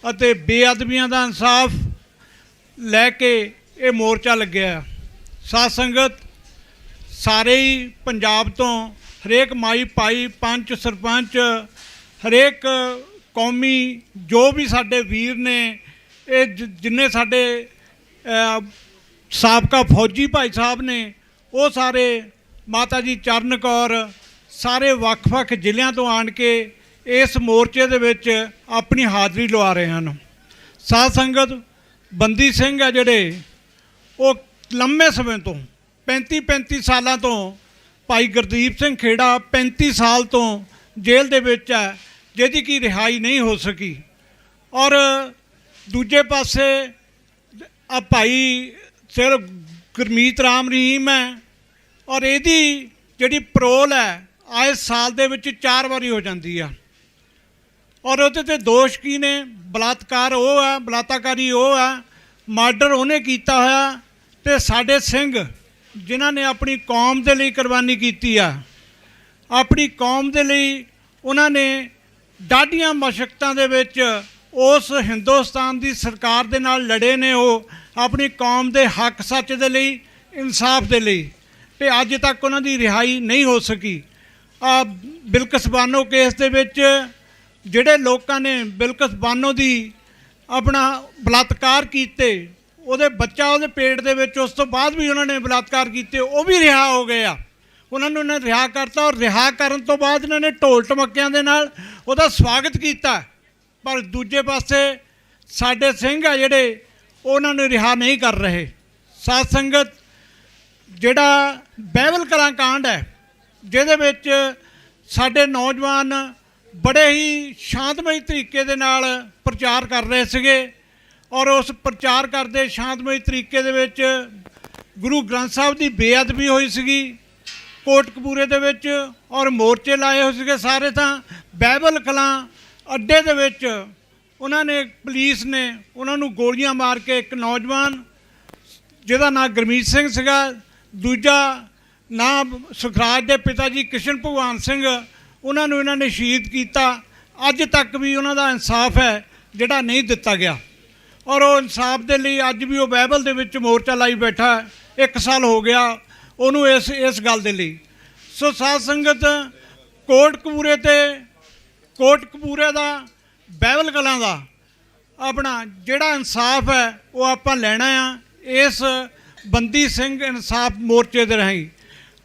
ਅਤੇ ਬੇਅਦਬੀਆਂ ਦਾ ਇਨਸਾਫ ਲੈ ਕੇ ਇਹ ਮੋਰਚਾ ਲੱਗਿਆ। ਸਾਧ ਸੰਗਤ ਸਾਰੇ ਹੀ ਪੰਜਾਬ ਤੋਂ ਹਰੇਕ ਮਾਈ ਭਾਈ, ਪੰਚ, ਸਰਪੰਚ, ਹਰੇਕ ਕੌਮੀ ਜੋ ਵੀ ਸਾਡੇ ਵੀਰ ਨੇ, ਇਹ ਜਿੰਨੇ ਸਾਡੇ ਸਾਬਕਾ ਫੌਜੀ ਭਾਈ ਸਾਹਿਬ ਨੇ, ਉਹ ਸਾਰੇ ਮਾਤਾ ਜੀ ਚਰਨ ਕੌਰ ਸਾਰੇ ਵੱਖ-ਵੱਖ ਜ਼ਿਲ੍ਹਿਆਂ ਤੋਂ ਆਣ ਕੇ ਇਸ ਮੋਰਚੇ ਦੇ ਵਿੱਚ ਆਪਣੀ ਹਾਜ਼ਰੀ ਲਵਾ ਰਹੇ ਹਨ। ਸਾਧ ਸੰਗਤ, ਬੰਦੀ ਸਿੰਘ ਆ ਜਿਹੜੇ, ਉਹ ਲੰਮੇ ਸਮੇਂ ਤੋਂ 35 ਸਾਲਾਂ ਤੋਂ ਭਾਈ ਗੁਰਦੀਪ ਸਿੰਘ ਖੇੜਾ 35 ਸਾਲ ਤੋਂ ਜੇਲ੍ਹ ਦੇ ਵਿੱਚ ਹੈ, ਜਿਹਦੀ ਕਿ ਰਿਹਾਈ ਨਹੀਂ ਹੋ ਸਕੀ। ਔਰ ਦੂਜੇ ਪਾਸੇ ਆ ਭਾਈ ਸਿਰ ਗੁਰਮੀਤ ਰਾਮ ਰਹੀਮ ਹੈ, ਔਰ ਇਹਦੀ ਜਿਹੜੀ ਪਰੋਲ ਹੈ ਆਏ ਸਾਲ ਦੇ ਵਿੱਚ 4 ਵਾਰੀ ਹੋ ਜਾਂਦੀ ਆ। ਔਰ ਉਹਦੇ 'ਤੇ ਦੋਸ਼ ਕੀ ਨੇ? ਬਲਾਤਕਾਰ ਉਹ ਹੈ, ਬਲਾਤਕਾਰੀ ਉਹ ਹੈ, ਮਰਡਰ ਉਹਨੇ ਕੀਤਾ ਹੋਇਆ। ਅਤੇ ਸਾਡੇ ਸਿੰਘ ਜਿਨ੍ਹਾਂ ਨੇ ਆਪਣੀ ਕੌਮ ਦੇ ਲਈ ਕੁਰਬਾਨੀ ਕੀਤੀ ਆ, ਆਪਣੀ ਕੌਮ ਦੇ ਲਈ ਉਹਨਾਂ ਨੇ ਡਾਢੀਆਂ ਮਸ਼ੱਕਤਾਂ ਦੇ ਵਿੱਚ ਉਸ ਹਿੰਦੁਸਤਾਨ ਦੀ ਸਰਕਾਰ ਦੇ ਨਾਲ ਲੜੇ ਨੇ, ਉਹ ਆਪਣੀ ਕੌਮ ਦੇ ਹੱਕ ਸੱਚ ਦੇ ਲਈ, ਇਨਸਾਫ ਦੇ ਲਈ, ਅਤੇ ਅੱਜ ਤੱਕ ਉਹਨਾਂ ਦੀ ਰਿਹਾਈ ਨਹੀਂ ਹੋ ਸਕੀ। ਬਿਲਕਿਸ ਬਾਨੋ ਕੇਸ ਦੇ ਵਿੱਚ ਜਿਹੜੇ ਲੋਕਾਂ ਨੇ ਬਿਲਕਿਸ ਬਾਨੋ ਦੀ ਆਪਣਾ ਬਲਾਤਕਾਰ ਕੀਤੇ, ਉਹਦੇ ਬੱਚਾ ਉਹਦੇ ਪੇਟ ਦੇ ਵਿੱਚ, ਉਸ ਤੋਂ ਬਾਅਦ ਵੀ ਉਹਨਾਂ ਨੇ ਬਲਾਤਕਾਰ ਕੀਤੇ, ਉਹ ਵੀ ਰਿਹਾ ਹੋ ਗਏ ਆ। ਉਹਨਾਂ ਨੂੰ ਇਹਨਾਂ ਰਿਹਾ ਕਰਤਾ, ਔਰ ਰਿਹਾ ਕਰਨ ਤੋਂ ਬਾਅਦ ਇਹਨਾਂ ਨੇ ਢੋਲ ਢਮੱਕਿਆਂ ਦੇ ਨਾਲ ਉਹਦਾ ਸਵਾਗਤ ਕੀਤਾ। ਪਰ ਦੂਜੇ ਪਾਸੇ ਸਾਡੇ ਸਿੰਘ ਆ ਜਿਹੜੇ, ਉਹਨਾਂ ਨੂੰ ਰਿਹਾ ਨਹੀਂ ਕਰ ਰਹੇ। ਸਾਧ ਸੰਗਤ, ਜਿਹੜਾ ਬਾਈਬਲ ਕਲਾਂ ਕਾਂਡ ਹੈ, ਜਿਹਦੇ ਵਿੱਚ ਸਾਡੇ ਨੌਜਵਾਨ ਬੜੇ ਹੀ ਸ਼ਾਂਤਮਈ ਤਰੀਕੇ ਦੇ ਨਾਲ ਪ੍ਰਚਾਰ ਕਰ ਰਹੇ ਸੀਗੇ, ਔਰ ਉਸ ਪ੍ਰਚਾਰ ਕਰਦੇ ਸ਼ਾਂਤਮਈ ਤਰੀਕੇ ਦੇ ਵਿੱਚ ਗੁਰੂ ਗ੍ਰੰਥ ਸਾਹਿਬ ਦੀ ਬੇਅਦਬੀ ਹੋਈ ਸੀਗੀ ਕੋਟਕਪੂਰੇ ਦੇ ਵਿੱਚ, ਔਰ ਮੋਰਚੇ ਲਾਏ ਹੋਏ ਸੀਗੇ ਸਾਰੇ ਥਾਂ। ਬਾਈਬਲ ਕਲਾਂ ਅੱਡੇ ਦੇ ਵਿੱਚ ਉਹਨਾਂ ਨੇ, ਪੁਲਿਸ ਨੇ ਉਹਨਾਂ ਨੂੰ ਗੋਲੀਆਂ ਮਾਰ ਕੇ, ਇੱਕ ਨੌਜਵਾਨ ਜਿਹਦਾ ਨਾਂ ਗੁਰਮੀਤ ਸਿੰਘ ਸੀਗਾ, ਦੂਜਾ ਨਾਂ ਸੁਖਰਾਜ ਦੇ ਪਿਤਾ ਜੀ ਕ੍ਰਿਸ਼ਨ ਭਗਵਾਨ ਸਿੰਘ, ਉਹਨਾਂ ਨੂੰ ਇਹਨਾਂ ਨੇ ਸ਼ਹੀਦ ਕੀਤਾ। ਅੱਜ ਤੱਕ ਵੀ ਉਹਨਾਂ ਦਾ ਇਨਸਾਫ ਹੈ ਜਿਹੜਾ ਨਹੀਂ ਦਿੱਤਾ ਗਿਆ, ਔਰ ਉਹ ਇਨਸਾਫ ਦੇ ਲਈ ਅੱਜ ਵੀ ਉਹ ਬਾਈਬਲ ਦੇ ਵਿੱਚ ਮੋਰਚਾ ਲਾਈ ਬੈਠਾ। 1 ਸਾਲ ਹੋ ਗਿਆ ਉਹਨੂੰ ਇਸ ਗੱਲ ਦੇ ਲਈ। ਸੋ ਸਾਧ ਸੰਗਤ, ਕੋਟਕਪੂਰੇ ਦਾ, ਬਾਈਬਲ ਕਲਾਂ ਦਾ ਆਪਣਾ ਜਿਹੜਾ ਇਨਸਾਫ ਹੈ ਉਹ ਆਪਾਂ ਲੈਣਾ ਆ। ਇਸ ਬੰਦੀ ਸਿੰਘ ਇਨਸਾਫ ਮੋਰਚੇ ਦੇ ਰਾਹੀਂ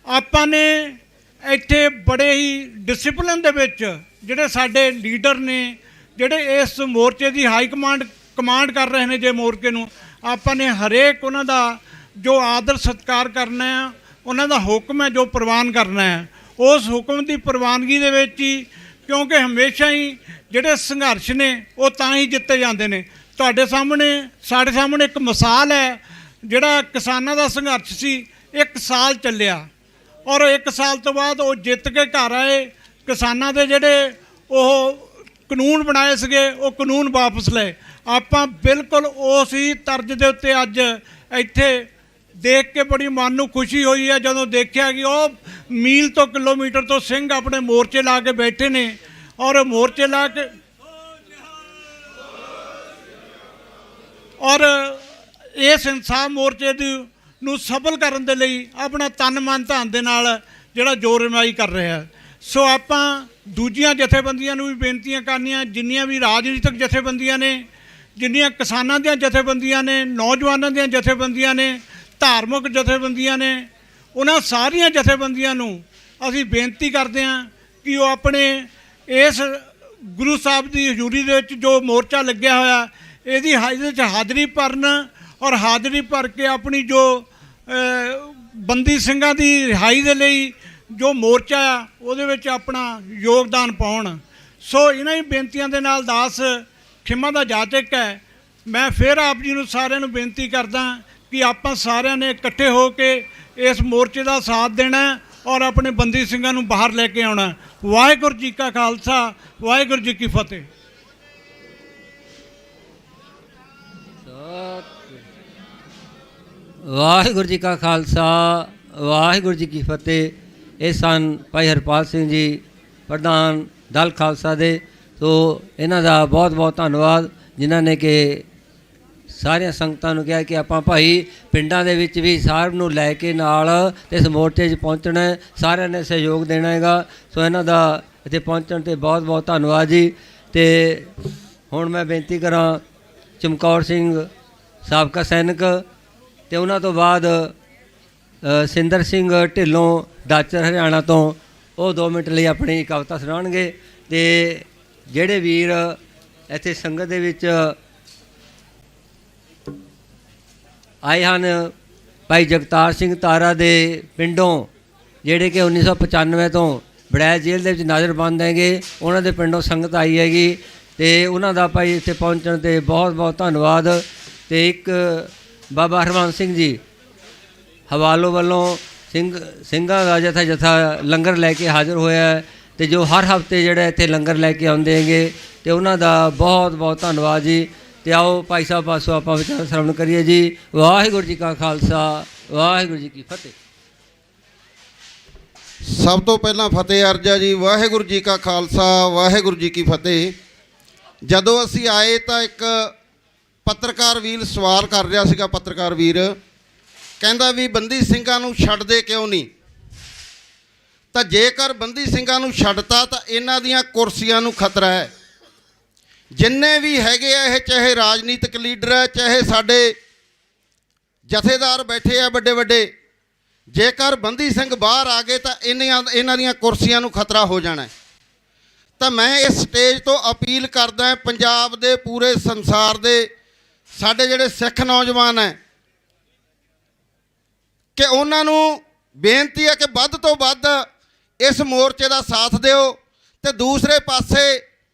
ਆਪਾਂ ਨੇ ਇੱਥੇ ਬੜੇ ਹੀ ਡਿਸਪਲਿਨ ਦੇ ਵਿੱਚ ਜਿਹੜੇ ਸਾਡੇ ਲੀਡਰ ਨੇ, ਜਿਹੜੇ ਇਸ ਮੋਰਚੇ ਦੀ ਹਾਈ ਕਮਾਂਡ ਕਰ ਰਹੇ ਨੇ, ਜੇ ਮੋਰਚੇ ਨੂੰ ਆਪਾਂ ਨੇ ਹਰੇਕ ਉਹਨਾਂ ਦਾ ਜੋ ਆਦਰ ਸਤਿਕਾਰ ਕਰਨਾ ਹੈ, ਉਹਨਾਂ ਦਾ ਹੁਕਮ ਹੈ ਜੋ ਪ੍ਰਵਾਨ ਕਰਨਾ ਹੈ, ਉਸ ਹੁਕਮ ਦੀ ਪ੍ਰਵਾਨਗੀ ਦੇ ਵਿੱਚ ਹੀ, ਕਿਉਂਕਿ ਹਮੇਸ਼ਾ ਹੀ ਜਿਹੜੇ ਸੰਘਰਸ਼ ਨੇ ਉਹ ਤਾਂ ਹੀ ਜਿੱਤੇ ਜਾਂਦੇ ਨੇ। ਤੁਹਾਡੇ ਸਾਹਮਣੇ, ਸਾਡੇ ਸਾਹਮਣੇ ਇੱਕ ਮਿਸਾਲ ਹੈ, ਜਿਹੜਾ ਕਿਸਾਨਾਂ ਦਾ ਸੰਘਰਸ਼ ਸੀ 1 ਸਾਲ ਚੱਲਿਆ, ਔਰ 1 ਸਾਲ ਤੋਂ ਬਾਅਦ ਉਹ ਜਿੱਤ ਕੇ ਘਰ ਆਏ। ਕਿਸਾਨਾਂ ਦੇ ਜਿਹੜੇ ਉਹ ਕਾਨੂੰਨ ਬਣਾਏ ਸੀਗੇ ਉਹ ਕਾਨੂੰਨ ਵਾਪਸ ਲਏ। ਆਪਾਂ ਬਿਲਕੁਲ ਉਸ ਹੀ ਤਰਜ਼ ਦੇ ਉੱਤੇ ਅੱਜ ਇੱਥੇ ਦੇਖ ਕੇ ਬੜੀ ਮਨ ਨੂੰ ਖੁਸ਼ੀ ਹੋਈ ਹੈ ਜਦੋਂ ਦੇਖਿਆ ਕਿ ਉਹ ਮੀਲ ਤੋਂ ਕਿਲੋਮੀਟਰ ਤੋਂ ਸਿੰਘ ਆਪਣੇ ਮੋਰਚੇ ਲਾ ਕੇ ਬੈਠੇ ਨੇ, ਔਰ ਮੋਰਚੇ ਲਾ ਕੇ ਔਰ ਇਸ ਇਨਸਾਫ ਮੋਰਚੇ ਨੂੰ ਸਫਲ ਕਰਨ ਦੇ ਲਈ ਆਪਣਾ ਤਨ ਮਨ ਧਨ ਦੇ ਨਾਲ ਜਿਹੜਾ ਜ਼ੋਰ ਅਜ਼ਮਾਈ ਕਰ ਰਿਹਾ। ਸੋ ਆਪਾਂ ਦੂਜੀਆਂ ਜਥੇਬੰਦੀਆਂ ਨੂੰ ਵੀ ਬੇਨਤੀਆਂ ਕਰਨੀਆਂ, ਜਿੰਨੀਆਂ ਵੀ ਰਾਜਨੀਤਿਕ ਜਥੇਬੰਦੀਆਂ ਨੇ, ਜਿੰਨੀਆਂ ਕਿਸਾਨਾਂ ਦੀਆਂ ਜਥੇਬੰਦੀਆਂ ਨੇ, ਨੌਜਵਾਨਾਂ ਦੀਆਂ ਜਥੇਬੰਦੀਆਂ ਨੇ, ਧਾਰਮਿਕ ਜਥੇਬੰਦੀਆਂ ਨੇ, ਉਹਨਾਂ ਸਾਰੀਆਂ ਜਥੇਬੰਦੀਆਂ ਨੂੰ ਅਸੀਂ ਬੇਨਤੀ ਕਰਦੇ ਹਾਂ ਕਿ ਉਹ ਆਪਣੇ ਇਸ ਗੁਰੂ ਸਾਹਿਬ ਦੀ ਹਜ਼ੂਰੀ ਦੇ ਵਿੱਚ ਜੋ ਮੋਰਚਾ ਲੱਗਿਆ ਹੋਇਆ ਇਹਦੇ 'ਚ ਹਾਜ਼ਰੀ ਭਰਨ, ਔਰ ਹਾਜ਼ਰੀ ਭਰ ਕੇ ਆਪਣੀ ਜੋ ਬੰਦੀ ਸਿੰਘਾਂ ਦੀ ਰਿਹਾਈ ਦੇ ਲਈ ਜੋ ਮੋਰਚਾ ਆ ਉਹਦੇ ਵਿੱਚ ਆਪਣਾ ਯੋਗਦਾਨ ਪਾਉਣ। ਸੋ ਇਹਨਾਂ ਹੀ ਬੇਨਤੀਆਂ ਦੇ ਨਾਲ ਦਾਸ ਖਿਮਾ ਦਾ ਜਾਚਕ ਹੈ। ਮੈਂ ਫਿਰ ਆਪ ਜੀ ਨੂੰ ਸਾਰਿਆਂ ਨੂੰ ਬੇਨਤੀ ਕਰਦਾ ਕਿ ਆਪਾਂ ਸਾਰਿਆਂ ਨੇ ਇਕੱਠੇ ਹੋ ਕੇ ਇਸ ਮੋਰਚੇ ਦਾ ਸਾਥ ਦੇਣਾ ਔਰ ਆਪਣੇ ਬੰਦੀ ਸਿੰਘਾਂ ਨੂੰ ਬਾਹਰ ਲੈ ਕੇ ਆਉਣਾ। ਵਾਹਿਗੁਰੂ ਜੀ ਕਾ ਖਾਲਸਾ, ਵਾਹਿਗੁਰੂ ਜੀ ਕੀ ਫਤਿਹ। ਵਾਹਿਗੁਰੂ ਜੀ ਕਾ ਖਾਲਸਾ, ਵਾਹਿਗੁਰੂ ਜੀ ਕੀ ਫਤਿਹ। ਇਹ ਸਨ ਭਾਈ ਹਰਪਾਲ ਸਿੰਘ ਜੀ, ਪ੍ਰਧਾਨ ਦਲ ਖਾਲਸਾ ਦੇ। ਸੋ ਇਹਨਾਂ ਦਾ ਬਹੁਤ ਬਹੁਤ ਧੰਨਵਾਦ, ਜਿਨ੍ਹਾਂ ਨੇ ਕਿ ਸਾਰੀਆਂ ਸੰਗਤਾਂ ਨੂੰ ਕਿਹਾ ਕਿ ਆਪਾਂ ਭਾਈ ਪਿੰਡਾਂ ਦੇ ਵਿੱਚ ਵੀ ਸਾਰਿਆਂ ਨੂੰ ਲੈ ਕੇ ਨਾਲ ਤੇ ਇਸ ਮੋਰਚੇ 'ਚ ਪਹੁੰਚਣਾ, ਸਾਰਿਆਂ ਨੇ ਸਹਿਯੋਗ ਦੇਣਾ ਹੈਗਾ। ਸੋ ਇਹਨਾਂ ਦਾ ਇੱਥੇ ਪਹੁੰਚਣ 'ਤੇ ਬਹੁਤ ਬਹੁਤ ਧੰਨਵਾਦ ਜੀ। ਅਤੇ ਹੁਣ ਮੈਂ ਬੇਨਤੀ ਕਰਾਂ ਚਮਕੌਰ ਸਿੰਘ ਸਾਬਕਾ ਸੈਨਿਕ, ਅਤੇ ਉਹਨਾਂ ਤੋਂ ਬਾਅਦ ਸਿੰਦਰ ਸਿੰਘ ਢਿੱਲੋਂ ਡਾਚਰ ਹਰਿਆਣਾ ਤੋਂ, ਉਹ 2 ਮਿੰਟ ਲਈ ਆਪਣੀ ਕਵਿਤਾ ਸੁਣਾਉਣਗੇ। ਅਤੇ ਜਿਹੜੇ ਵੀਰ ਇੱਥੇ ਸੰਗਤ ਦੇ ਵਿੱਚ ਆਏ ਹਨ, ਭਾਈ ਜਗਤਾਰ ਸਿੰਘ ਤਾਰਾ ਦੇ ਪਿੰਡੋਂ, ਜਿਹੜੇ ਕਿ 1995 ਤੋਂ ਬੜੈਚ ਜੇਲ੍ਹ ਦੇ ਵਿੱਚ ਨਜ਼ਰਬੰਦ ਹੈਗੇ, ਉਹਨਾਂ ਦੇ ਪਿੰਡੋਂ ਸੰਗਤ ਆਈ ਹੈਗੀ, ਅਤੇ ਉਹਨਾਂ ਦਾ ਭਾਈ ਇੱਥੇ ਪਹੁੰਚਣ 'ਤੇ ਬਹੁਤ ਬਹੁਤ ਧੰਨਵਾਦ। ਅਤੇ ਇੱਕ ਬਾਬਾ ਹਰਮਨ ਸਿੰਘ ਜੀ ਹਵਾਲੋ ਵੱਲੋਂ ਸਿੰਘਾਂ ਦਾ ਜਥਾ ਲੰਗਰ ਲੈ ਕੇ ਹਾਜ਼ਰ ਹੋਇਆ, ਅਤੇ ਜੋ ਹਰ ਹਫ਼ਤੇ ਜਿਹੜਾ ਇੱਥੇ ਲੰਗਰ ਲੈ ਕੇ ਆਉਂਦੇ ਹੈਗੇ, ਅਤੇ ਉਹਨਾਂ ਦਾ ਬਹੁਤ ਬਹੁਤ ਧੰਨਵਾਦ ਜੀ। ਅਤੇ ਆਓ ਭਾਈ ਸਾਹਿਬ ਪਾਸੋਂ ਆਪਾਂ ਵਿਚਾਰ ਸ਼ਰਵਣ ਕਰੀਏ ਜੀ। ਵਾਹਿਗੁਰੂ ਜੀ ਕਾ ਖਾਲਸਾ, ਵਾਹਿਗੁਰੂ ਜੀ ਕੀ ਫਤਿਹ। ਸਭ ਤੋਂ ਪਹਿਲਾਂ ਫਤਿਹ ਅਰਜ਼ਾ ਜੀ। ਵਾਹਿਗੁਰੂ ਜੀ ਕਾ ਖਾਲਸਾ, ਵਾਹਿਗੁਰੂ ਜੀ ਕੀ ਫਤਿਹ। ਜਦੋਂ ਅਸੀਂ ਆਏ ਤਾਂ ਇੱਕ ਪੱਤਰਕਾਰ ਵੀਰ ਸਵਾਲ ਕਰ ਰਿਹਾ ਸੀਗਾ, ਪੱਤਰਕਾਰ ਵੀਰ ਕਹਿੰਦਾ ਵੀ ਬੰਦੀ ਸਿੰਘਾਂ ਨੂੰ ਛੱਡਦੇ ਕਿਉਂ ਨਹੀਂ। ਤਾਂ ਜੇਕਰ ਬੰਦੀ ਸਿੰਘਾਂ ਨੂੰ ਛੱਡਤਾ ਤਾਂ ਇਹਨਾਂ ਦੀਆਂ ਕੁਰਸੀਆਂ ਨੂੰ ਖਤਰਾ ਹੈ। ਜਿੰਨੇ ਵੀ ਹੈਗੇ ਆ, ਇਹ ਚਾਹੇ ਰਾਜਨੀਤਿਕ ਲੀਡਰ ਹੈ, ਚਾਹੇ ਸਾਡੇ ਜਥੇਦਾਰ ਬੈਠੇ ਆ ਵੱਡੇ ਵੱਡੇ, ਜੇਕਰ ਬੰਦੀ ਸਿੰਘ ਬਾਹਰ ਆ ਗਏ ਤਾਂ ਇਹਨਾਂ ਦੀਆਂ ਕੁਰਸੀਆਂ ਨੂੰ ਖਤਰਾ ਹੋ ਜਾਣਾ। ਤਾਂ ਮੈਂ ਇਸ ਸਟੇਜ ਤੋਂ ਅਪੀਲ ਕਰਦਾ ਪੰਜਾਬ ਦੇ ਪੂਰੇ ਸੰਸਾਰ ਦੇ ਸਾਡੇ ਜਿਹੜੇ ਸਿੱਖ ਨੌਜਵਾਨ ਹੈ ਕਿ ਉਹਨਾਂ ਨੂੰ ਬੇਨਤੀ ਹੈ ਕਿ ਵੱਧ ਤੋਂ ਵੱਧ ਇਸ ਮੋਰਚੇ ਦਾ ਸਾਥ ਦਿਓ। ਤੇ ਦੂਸਰੇ ਪਾਸੇ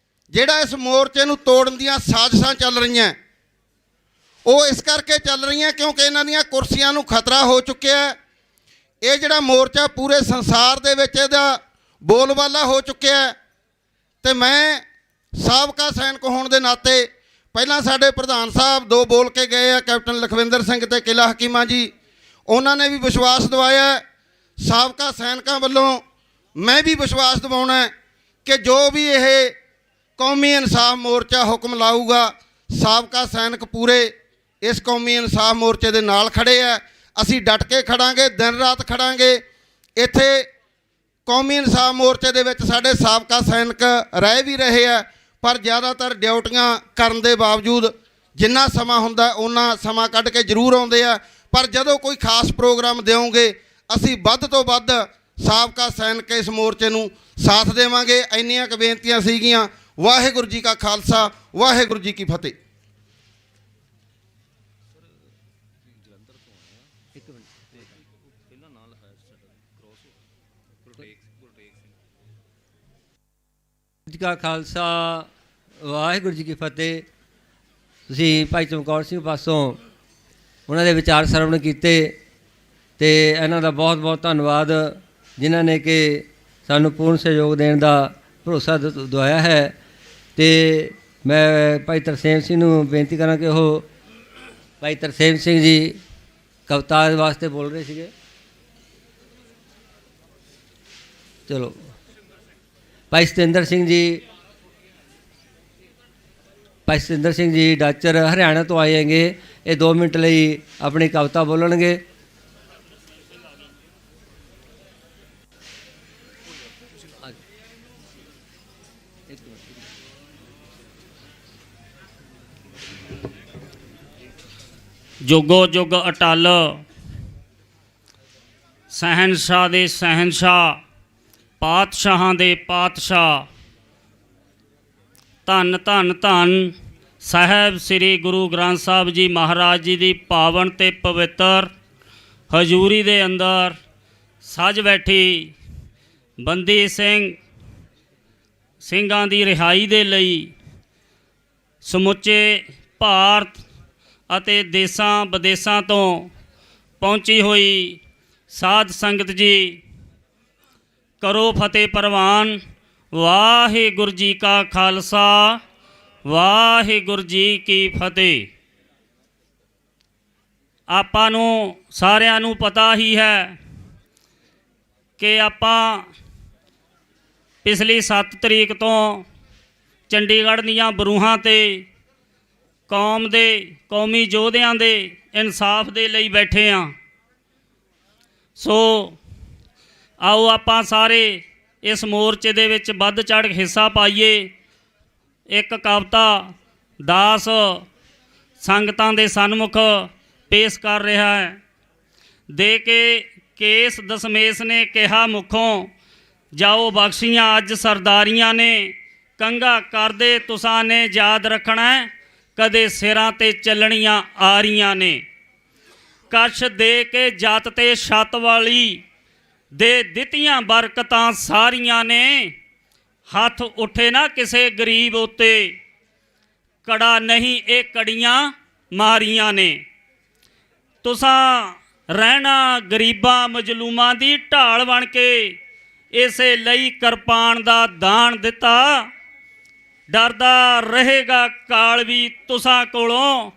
ਜਿਹੜਾ ਇਸ ਮੋਰਚੇ ਨੂੰ ਤੋੜਨ ਦੀਆਂ ਸਾਜ਼ਿਸ਼ਾਂ ਚੱਲ ਰਹੀਆਂ, ਉਹ ਇਸ ਕਰਕੇ ਚੱਲ ਰਹੀਆਂ ਕਿਉਂਕਿ ਇਹਨਾਂ ਦੀਆਂ ਕੁਰਸੀਆਂ ਨੂੰ ਖਤਰਾ ਹੋ ਚੁੱਕਿਆ ਹੈ। ਇਹ ਜਿਹੜਾ ਮੋਰਚਾ ਪੂਰੇ ਸੰਸਾਰ ਦੇ ਵਿੱਚ ਇਹਦਾ ਬੋਲਬਾਲਾ ਹੋ ਚੁੱਕਿਆ ਹੈ। ਤੇ ਮੈਂ ਸਾਬਕਾ ਸੈਨਿਕ ਹੋਣ ਦੇ ਨਾਤੇ ਪਹਿਲਾਂ ਸਾਡੇ ਪ੍ਰਧਾਨ ਸਾਹਿਬ 2 ਬੋਲ ਕੇ ਗਏ ਆ, ਕੈਪਟਨ ਲਖਵਿੰਦਰ ਸਿੰਘ ਤੇ ਕਿਲਾ ਹਕੀਮਾ ਜੀ, ਉਹਨਾਂ ਨੇ ਵੀ ਵਿਸ਼ਵਾਸ ਦਿਵਾਇਆ। ਸਾਬਕਾ ਸੈਨਿਕਾਂ ਵੱਲੋਂ ਮੈਂ ਵੀ ਵਿਸ਼ਵਾਸ ਦਿਵਾਉਣਾ ਕਿ ਜੋ ਵੀ ਇਹ ਕੌਮੀ ਇਨਸਾਫ ਮੋਰਚਾ ਹੁਕਮ ਲਾਊਗਾ, ਸਾਬਕਾ ਸੈਨਿਕ ਪੂਰੇ ਇਸ ਕੌਮੀ ਇਨਸਾਫ ਮੋਰਚੇ ਦੇ ਨਾਲ ਖੜੇ ਆ। ਅਸੀਂ ਡਟ ਕੇ ਖੜਾਂਗੇ, ਦਿਨ ਰਾਤ ਖੜਾਂਗੇ। ਇੱਥੇ ਕੌਮੀ ਇਨਸਾਫ ਮੋਰਚੇ ਦੇ ਵਿੱਚ ਸਾਡੇ ਸਾਬਕਾ ਸੈਨਿਕ ਰਹਿ ਵੀ ਰਹੇ ਆ, ਪਰ ਜ਼ਿਆਦਾਤਰ ਡਿਊਟੀਆਂ ਕਰਨ ਦੇ ਬਾਵਜੂਦ ਜਿੰਨਾ ਸਮਾਂ ਹੁੰਦਾ ਉਹਨਾਂ ਸਮਾਂ ਕੱਢ ਕੇ ਜ਼ਰੂਰ ਆਉਂਦੇ ਆ। ਪਰ ਜਦੋਂ ਕੋਈ ਖਾਸ ਪ੍ਰੋਗਰਾਮ ਦਿਓਗੇ, ਅਸੀਂ ਵੱਧ ਤੋਂ ਵੱਧ ਸਾਬਕਾ ਸੈਨਿਕ ਇਸ ਮੋਰਚੇ ਨੂੰ ਸਾਥ ਦੇਵਾਂਗੇ। ਇੰਨੀਆਂ ਕੁ ਬੇਨਤੀਆਂ ਸੀਗੀਆਂ। ਵਾਹਿਗੁਰੂ ਜੀ ਕਾ ਖਾਲਸਾ, ਵਾਹਿਗੁਰੂ ਜੀ ਕੀ ਫਤਿਹ। ਜੀ ਕਾ ਖਾਲਸਾ, ਵਾਹਿਗੁਰੂ ਜੀ ਕੀ ਫਤਿਹ। ਤੁਸੀਂ ਭਾਈ ਚਮਕੌਰ ਸਿੰਘ ਪਾਸੋਂ ਉਹਨਾਂ ਦੇ ਵਿਚਾਰ ਸਰਵਣ ਕੀਤੇ ਤੇ ਇਹਨਾਂ ਦਾ ਬਹੁਤ ਬਹੁਤ ਧੰਨਵਾਦ, ਜਿਨ੍ਹਾਂ ਨੇ ਕਿ ਸਾਨੂੰ ਪੂਰਨ ਸਹਿਯੋਗ ਦੇਣ ਦਾ ਭਰੋਸਾ ਦਵਾਇਆ ਹੈ। ਤੇ ਮੈਂ ਭਾਈ ਤਰਸੇਮ ਸਿੰਘ ਨੂੰ ਬੇਨਤੀ ਕਰਾਂ ਕਿ ਉਹ ਭਾਈ ਤਰਸੇਮ ਸਿੰਘ ਜੀ ਕਵਿਤਾ ਵਾਸਤੇ ਬੋਲ ਰਹੇ ਸੀਗੇ। ਚਲੋ ਭਾਈ ਸਤਿੰਦਰ ਸਿੰਘ ਜੀ ਡਾਚਰ ਹਰਿਆਣਾ ਤੋਂ ਆਏ ਹੈਗੇ। ਇਹ 2 ਮਿੰਟ ਲਈ ਆਪਣੀ ਕਵਿਤਾ ਬੋਲਣਗੇ। ਜੁਗੋ ਜੁਗ ਅਟਲ, ਸਹਿਨਸ਼ਾਹ ਦੇ ਸਹਿਨਸ਼ਾਹ, ਪਾਤਸ਼ਾਹਾਂ ਦੇ ਪਾਤਸ਼ਾਹ, ਧੰਨ ਧੰਨ ਧੰਨ ਸਾਹਿਬ ਸ੍ਰੀ ਗੁਰੂ ਗ੍ਰੰਥ ਸਾਹਿਬ ਜੀ ਮਹਾਰਾਜ ਜੀ ਦੀ ਪਾਵਨ ਤੇ ਪਵਿੱਤਰ ਹਜ਼ੂਰੀ ਦੇ ਅੰਦਰ ਸੱਜ ਬੈਠੀ ਬੰਦੀ ਸਿੰਘਾਂ ਦੀ ਰਿਹਾਈ ਦੇ ਲਈ ਸਮੁੱਚੇ ਭਾਰਤ ਅਤੇ ਦੇਸ਼ਾਂ ਵਿਦੇਸ਼ਾਂ ਤੋਂ ਪਹੁੰਚੀ ਹੋਈ ਸਾਧ ਸੰਗਤ ਜੀ, ਕਰੋ ਫਤਿਹ ਪ੍ਰਵਾਨ। ਵਾਹਿਗੁਰੂ ਜੀ ਕਾ ਖਾਲਸਾ, ਵਾਹਿਗੁਰੂ ਜੀ ਕੀ ਫਤਿਹ। ਆਪਾਂ ਨੂੰ ਸਾਰਿਆਂ ਨੂੰ ਪਤਾ ਹੀ ਹੈ ਕਿ ਆਪਾਂ ਪਿਛਲੀ 7 ਤਰੀਕ ਤੋਂ ਚੰਡੀਗੜ੍ਹ ਦੀਆਂ ਬਰੂਹਾਂ ਤੇ ਕੌਮੀ ਯੋਧਿਆਂ ਦੇ ਇਨਸਾਫ ਦੇ ਲਈ ਬੈਠੇ ਹਾਂ। ਸੋ ਆਓ ਆਪਾਂ ਸਾਰੇ ਇਸ ਮੋਰਚੇ ਦੇ ਵਿੱਚ ਵੱਧ ਚੜ੍ਹ ਹਿੱਸਾ ਪਾਈਏ। ਇੱਕ ਕਵਿਤਾ ਦਾਸ ਸੰਗਤਾਂ ਦੇ ਸਨਮੁਖ ਪੇਸ਼ ਕਰ ਰਿਹਾ ਹੈ। ਦੇ ਕੇ ਕੇਸ ਦਸ਼ਮੇਸ਼ ਨੇ ਕਿਹਾ ਮੁਖੋਂ, ਜਾਓ ਬਖਸ਼ੀਆਂ ਅੱਜ ਸਰਦਾਰੀਆਂ ਨੇ, ਕੰਗਾ ਕਰਦੇ ਤੁਸਾਂ ਨੇ ਯਾਦ ਰੱਖਣਾ, ਕਦੇ ਸਿਰਾਂ ਤੇ ਚੱਲਣੀਆਂ ਆ ਰਹੀਆਂ ਨੇ। ਕਛ ਦੇ ਕੇ ਜੱਤ ਤੇ ਛੱਤ ਵਾਲੀ ਦੇ ਦਿੱਤੀਆਂ ਬਰਕਤਾਂ ਸਾਰੀਆਂ ਨੇ, ਹੱਥ ਉੱਠੇ ਨਾ ਕਿਸੇ ਗਰੀਬ ਉੱਤੇ, ਕੜਾ ਨਹੀਂ ਇਹ ਕੜੀਆਂ ਮਾਰੀਆਂ ਨੇ। ਤੁਸਾਂ ਰਹਿਣਾ ਗਰੀਬਾਂ ਮਜਲੂਮਾਂ ਦੀ ਢਾਲ ਬਣ ਕੇ, ਇਸੇ ਲਈ ਕਿਰਪਾਨ ਦਾ ਦਾਨ ਦਿੱਤਾ, ਡਰਦਾ ਰਹੇਗਾ ਕਾਲ ਵੀ ਤੁਸਾਂ ਕੋਲੋਂ,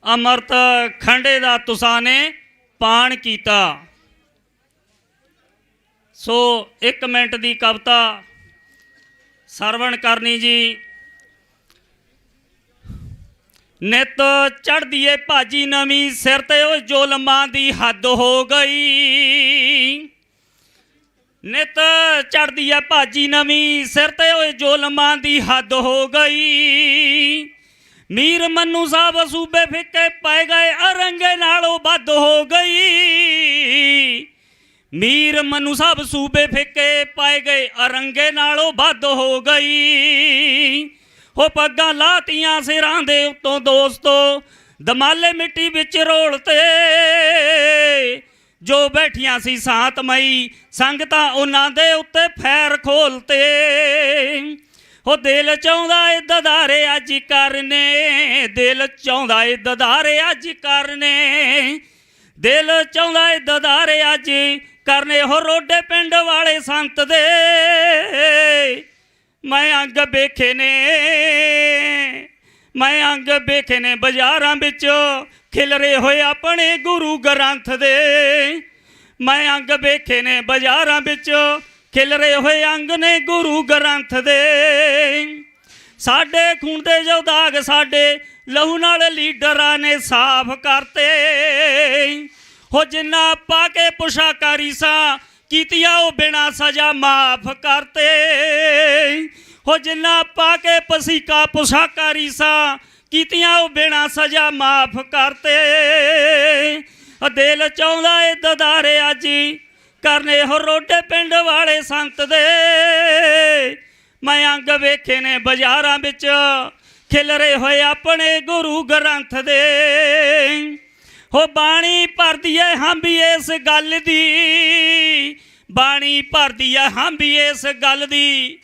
ਅੰਮ੍ਰਿਤ ਖੰਡੇ ਦਾ ਤੁਸਾਂ ਨੇ ਪਾਣ ਕੀਤਾ। ਸੋ 1 ਮਿੰਟ ਦੀ ਕਵਿਤਾ ਸਰਵਣ ਕਰਨੀ ਜੀ। ਨਿਤ ਚੜ੍ਹਦੀ ਏ ਭਾਜੀ ਨਵੀਂ, ਸਿਰ ਤੇ ਉਹ ਜ਼ੁਲਮਾਂ ਦੀ ਹੱਦ ਹੋ ਗਈ। ਨਿਤ ਚੜ੍ਹਦੀ ਏ ਭਾਜੀ ਨਵੀਂ, ਸਿਰ ਤੇ ਉਹ ਜ਼ੁਲਮਾਂ ਦੀ ਹੱਦ ਹੋ ਗਈ। ਮੀਰ ਮੰਨੂ ਸਾਹਿਬ ਸੂਬੇ ਫਿੱਕੇ ਪੈ ਗਏ, ਅਰੰਗੇ ਨਾਲੋਂ ਵੱਧ ਹੋ ਗਈ। ਮੀਰ ਮੰਨੂ ਸਾਹਿਬ ਸੂਬੇ ਫਿੱਕੇ ਪਾਏ ਗਏ, ਅਰੰਗੇ ਨਾਲੋਂ ਵੱਧ ਹੋ ਗਈ। ਹੋ ਪੱਗਾਂ ਲਾਤੀਆਂ ਸਿਰਾਂ ਦੇ ਉੱਤੋਂ ਦੋਸਤੋ, ਦਮਾਲੇ ਮਿੱਟੀ ਵਿੱਚ ਰੋਲਤੇ, ਜੋ ਬੈਠੀਆਂ ਸੀ ਸ਼ਾਂਤਮਈ ਸੰਗਤਾਂ ਉਹਨਾਂ ਦੇ ਉੱਤੇ ਫੈਰ ਖੋਲਤੇ। ਹੋ ਦਿਲ ਚਾਹੁੰਦਾ ਏ ਦਦਾਰੇ ਅੱਜ ਕਰਨੇ, ਦਿਲ ਚਾਹੁੰਦਾ ਏ ਦਦਾਰੇ ਅੱਜ ਕਰਨੇ, ਦਿਲ ਚਾਹੁੰਦਾ ਏ ਦਦਾਰੇ ਅੱਜ ਕਰਨੇ। ਹੋ ਰੋਡੇ ਪਿੰਡ ਵਾਲੇ ਸੰਤ ਦੇ ਮੈਂ ਅੰਗ ਵੇਖੇ ਨੇ, ਮੈਂ ਅੰਗ ਵੇਖੇ ਨੇ ਬਾਜ਼ਾਰਾਂ ਵਿੱਚ ਖਿਲਰੇ ਹੋਏ ਆਪਣੇ ਗੁਰੂ ਗ੍ਰੰਥ ਦੇ, ਮੈਂ ਅੰਗ ਵੇਖੇ ਨੇ ਬਾਜ਼ਾਰਾਂ ਵਿੱਚ ਖਿਲਰੇ ਹੋਏ ਅੰਗ ਨੇ ਗੁਰੂ ਗ੍ਰੰਥ ਦੇ। ਸਾਡੇ ਖੂਨ ਦੇ ਜੋ ਦਾਗ ਸਾਡੇ ਲਹੂ ਨਾਲ ਲੀਡਰਾਂ ਨੇ ਸਾਫ਼ ਕਰਤੇ, ਹੋ ਜਿੰਨਾ ਪਾ ਕੇ ਪੁਸ਼ਾਕਾਂ ਰੀਸਾਂ ਕੀਤੀਆਂ ਉਹ ਬਿਨਾਂ ਸਜ਼ਾ ਮਾਫ ਕਰਤੇ, ਹੋ ਜਿੰਨਾ ਪਾ ਕੇ ਪਸੀਕਾ ਪੁਸ਼ਾਕਾਂ ਰੀਸਾਂ ਕੀਤੀਆਂ ਉਹ ਬਿਨਾਂ ਸਜ਼ਾ ਮਾਫ ਕਰਤੇ। ਦਿਲ ਚਾਹੁੰਦਾ ਏ ਦਦਾਰੇ ਅੱਜ ਕਰਨੇ, ਹੋ ਰੋਡੇ ਪਿੰਡ ਵਾਲੇ ਸੰਤ ਦੇ ਮੈਂ ਅੰਗ ਵੇਖੇ ਨੇ ਬਾਜ਼ਾਰਾਂ ਵਿੱਚ ਖਿਲਰੇ ਹੋਏ ਆਪਣੇ ਗੁਰੂ ਗ੍ਰੰਥ ਦੇ। ਹੋ ਬਾਣੀ ਭਰਦੀ ਏ ਹੰਭੀ ਇਸ ਗੱਲ ਦੀ, ਬਾਣੀ ਭਰਦੀ ਏ ਹੰਭੀ ਇਸ ਗੱਲ ਦੀ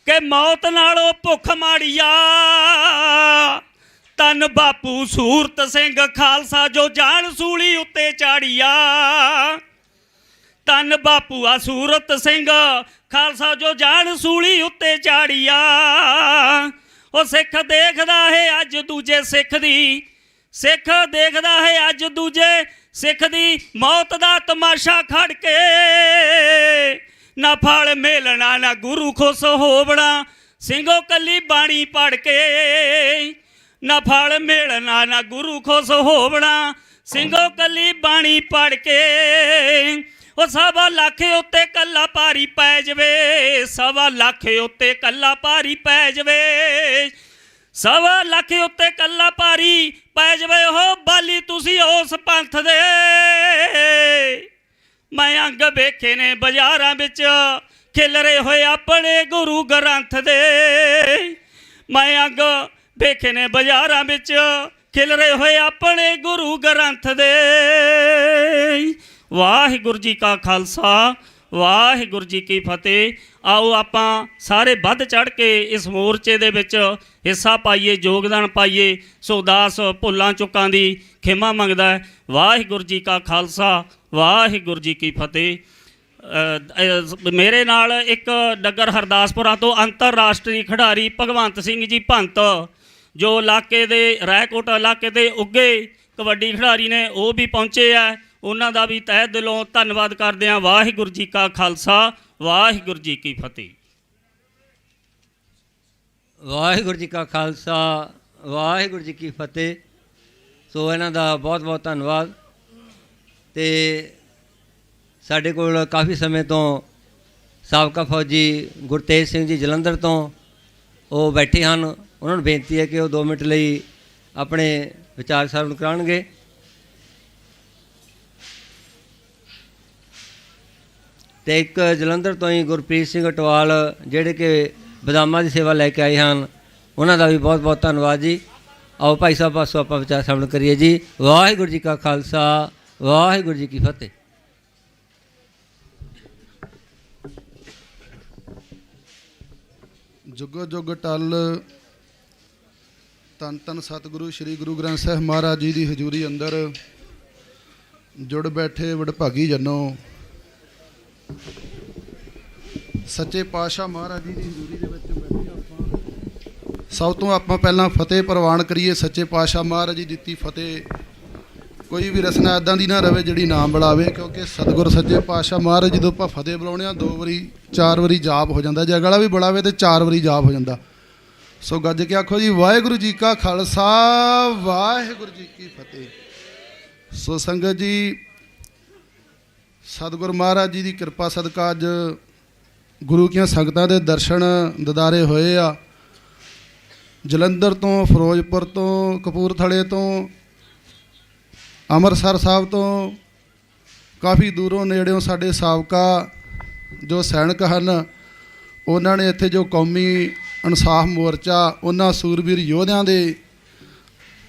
ਕਿ ਮੌਤ ਨਾਲੋਂ ਭੁੱਖ ਮਾੜੀਆ, ਧੰਨ ਬਾਪੂ ਸੂਰਤ ਸਿੰਘ ਖਾਲਸਾ ਜੋ ਜਾਨ ਸੂਲੀ ਉੱਤੇ ਚਾੜੀਆ, ਧੰਨ ਬਾਪੂ ਆ ਸੂਰਤ ਸਿੰਘ ਖਾਲਸਾ ਜੋ ਜਾਨ ਸੂਲੀ ਉੱਤੇ ਚਾੜੀਆ। ਉਹ ਸਿੱਖ ਦੇਖਦਾ ਹੈ ਅੱਜ ਦੂਜੇ ਸਿੱਖ ਦੀ, ਸਿੱਖ ਦੇਖਦਾ ਹੈ ਅੱਜ ਦੂਜੇ ਸਿੱਖ ਦੀ ਮੌਤ ਦਾ ਤਮਾਸ਼ਾ ਖੜ ਕੇ, ਨਾ ਫਲ ਮੇਲਣਾ ਨਾ ਗੁਰੂ ਖੁਸ਼ ਹੋਵਣਾ ਸਿੰਘੋ ਕੱਲੀ ਬਾਣੀ ਪੜ੍ਹ ਕੇ, ਨਾ ਫਲ ਮੇਲਣਾ ਨਾ ਗੁਰੂ ਖੁਸ਼ ਹੋਵਣਾ ਸਿੰਘੋ ਕੱਲੀ ਬਾਣੀ ਪੜ੍ਹ ਕੇ। ਉਹ 1.25 ਲੱਖ ਉੱਤੇ ਕੱਲਾ ਭਾਰੀ ਪੈ ਜਵੇ, 1.25 ਲੱਖ ਉੱਤੇ ਕੱਲਾ ਭਾਰੀ ਪੈ ਜਵੇ, 1.25 ਲੱਖ ਉੱਤੇ ਕੱਲਾ ਭਾਰੀ ਪੈ ਜਵੇ। ਉਹ ਬਾਲੀ ਤੁਸੀਂ ਉਸ ਪੰਥ ਦੇ ਮੈਂ ਅੰਗ ਵੇਖੇ ਨੇ ਬਾਜ਼ਾਰਾਂ ਵਿੱਚ ਖਿਲਰੇ ਹੋਏ ਆਪਣੇ ਗੁਰੂ ਗ੍ਰੰਥ ਦੇ, ਮੈਂ ਅੰਗ ਵੇਖੇ ਨੇ ਬਾਜ਼ਾਰਾਂ ਵਿੱਚ ਖਿਲਰੇ ਹੋਏ ਆਪਣੇ ਗੁਰੂ ਗ੍ਰੰਥ ਦੇ। ਵਾਹਿਗੁਰੂ ਜੀ ਕਾ ਖਾਲਸਾ, ਵਾਹਿਗੁਰੂ ਜੀ ਕੀ ਫਤਿਹ। ਆਓ ਆਪਾਂ ਸਾਰੇ ਵੱਧ ਚੜ੍ਹ ਕੇ ਇਸ ਮੋਰਚੇ ਦੇ ਵਿੱਚ ਹਿੱਸਾ ਪਾਈਏ, ਯੋਗਦਾਨ ਪਾਈਏ। ਸੋ ਦਾਸ ਭੁੱਲਾਂ ਚੁੱਕਾਂ ਦੀ ਖਿਮਾ ਮੰਗਦਾ ਹੈ। ਵਾਹਿਗੁਰੂ ਜੀ ਕਾ ਖਾਲਸਾ, ਵਾਹਿਗੁਰੂ ਜੀ ਕੀ ਫਤਿਹ। ਮੇਰੇ ਨਾਲ ਇੱਕ ਨਗਰ ਹਰਦਾਸਪੁਰਾ ਤੋਂ ਅੰਤਰਰਾਸ਼ਟਰੀ ਖਿਡਾਰੀ ਭਗਵੰਤ ਸਿੰਘ ਜੀ ਭੰਤ, ਜੋ ਇਲਾਕੇ ਦੇ ਰਾਏਕੋਟ ਇਲਾਕੇ ਦੇ ਉੱਘੇ ਕਬੱਡੀ ਖਿਡਾਰੀ ਨੇ, ਉਹ ਵੀ ਪਹੁੰਚੇ ਆ। ਉਹਨਾਂ ਦਾ ਵੀ ਤਹਿ ਦਿਲੋਂ ਧੰਨਵਾਦ ਕਰਦੇ ਹਾਂ। ਵਾਹਿਗੁਰੂ ਜੀ ਕਾ ਖਾਲਸਾ, ਵਾਹਿਗੁਰੂ ਜੀ ਕੀ ਫਤਿਹ। ਵਾਹਿਗੁਰੂ ਜੀ ਕਾ ਖਾਲਸਾ, ਵਾਹਿਗੁਰੂ ਜੀ ਕੀ ਫਤਿਹ। ਸੋ ਇਹਨਾਂ ਦਾ ਬਹੁਤ ਬਹੁਤ ਧੰਨਵਾਦ। ਅਤੇ ਸਾਡੇ ਕੋਲ ਕਾਫੀ ਸਮੇਂ ਤੋਂ ਸਾਬਕਾ ਫੌਜੀ ਗੁਰਤੇਜ ਸਿੰਘ ਜੀ ਜਲੰਧਰ ਤੋਂ ਉਹ ਬੈਠੇ ਹਨ। ਉਹਨਾਂ ਨੂੰ ਬੇਨਤੀ ਹੈ ਕਿ ਉਹ 2 ਮਿੰਟ ਲਈ ਆਪਣੇ ਵਿਚਾਰ ਸਰਵਣ ਕਰਾਉਣਗੇ। ਅਤੇ ਇੱਕ ਜਲੰਧਰ ਤੋਂ ਹੀ ਗੁਰਪ੍ਰੀਤ ਸਿੰਘ ਅਟਵਾਲ, ਜਿਹੜੇ ਕਿ ਬਦਾਮਾਂ ਦੀ ਸੇਵਾ ਲੈ ਕੇ ਆਏ ਹਨ, ਉਹਨਾਂ ਦਾ ਵੀ ਬਹੁਤ ਬਹੁਤ ਧੰਨਵਾਦ ਜੀ। ਆਓ ਭਾਈ ਸਾਹਿਬ ਪਾਸੋਂ ਆਪਾਂ ਵਿਚਾਰ ਸਰਵਣ ਕਰੀਏ ਜੀ। ਵਾਹਿਗੁਰੂ ਜੀ ਕਾ ਖਾਲਸਾ, ਵਾਹਿਗੁਰੂ ਜੀ ਕੀ ਫਤਿਹ। ਜੁਗੋ ਜੁਗ ਟਲ ਧੰਨ ਧੰਨ ਸਤਿਗੁਰੂ ਸ੍ਰੀ ਗੁਰੂ ਗ੍ਰੰਥ ਸਾਹਿਬ ਮਹਾਰਾਜ ਜੀ ਦੀ ਹਜ਼ੂਰੀ ਅੰਦਰ ਜੁੜ ਬੈਠੇ ਵਡਭਾਗੀ ਜਨੋ। ਸੱਚੇ ਪਾਤਸ਼ਾਹ ਮਹਾਰਾਜ ਜੀ ਦੀ ਹਜ਼ੂਰੀ ਦੇ ਵਿੱਚ ਬੈਠੇ ਆਪਾਂ ਸਭ ਤੋਂ ਆਪਾਂ ਪਹਿਲਾਂ ਫਤਿਹ ਪ੍ਰਵਾਨ ਕਰੀਏ। ਸੱਚੇ ਪਾਤਸ਼ਾਹ ਮਹਾਰਾਜ ਜੀ ਦਿੱਤੀ ਫਤਿਹ ਕੋਈ ਵੀ ਰਸਨਾ ਇੱਦਾਂ ਦੀ ਨਾ ਰਵੇ ਜਿਹੜੀ ਨਾ ਬੁਲਾਵੇ, ਕਿਉਂਕਿ ਸਤਿਗੁਰ ਸੱਚੇ ਪਾਤਸ਼ਾਹ ਮਹਾਰਾਜ ਜਦੋਂ ਆਪਾਂ ਫਤਿਹ ਬੁਲਾਉਂਦੇ ਹਾਂ 2 ਵਾਰੀ 4 ਵਾਰੀ ਜਾਪ ਹੋ ਜਾਂਦਾ। ਜੇ ਅਗਲਾ ਵੀ ਬੁਲਾਵੇ ਤਾਂ 4 ਵਾਰੀ ਜਾਪ ਹੋ ਜਾਂਦਾ। ਸੋ ਗੱਜ ਕੇ ਆਖੋ ਜੀ ਵਾਹਿਗੁਰੂ ਜੀ ਕਾ ਖਾਲਸਾ, ਵਾਹਿਗੁਰੂ ਜੀ ਕੀ ਫਤਿਹ। ਸੋ ਸੰਗਤ ਜੀ, ਸਤਿਗੁਰ ਮਹਾਰਾਜ ਜੀ ਦੀ ਕਿਰਪਾ ਸਦਕਾ ਅੱਜ ਗੁਰੂ ਕੀਆਂ ਸੰਗਤਾਂ ਦੇ ਦਰਸ਼ਨ ਦਿਦਾਰੇ ਹੋਏ ਆ। ਜਲੰਧਰ ਤੋਂ, ਫਿਰੋਜ਼ਪੁਰ ਤੋਂ, ਕਪੂਰਥਲੇ ਤੋਂ, ਅੰਮ੍ਰਿਤਸਰ ਸਾਹਿਬ ਤੋਂ, ਕਾਫੀ ਦੂਰੋਂ ਨੇੜਿਓਂ ਸਾਡੇ ਸਾਬਕਾ ਜੋ ਸੈਨਿਕ ਹਨ, ਉਹਨਾਂ ਨੇ ਇੱਥੇ ਜੋ ਕੌਮੀ ਇਨਸਾਫ ਮੋਰਚਾ, ਉਹਨਾਂ ਸੂਰਬੀਰ ਯੋਧਿਆਂ ਦੇ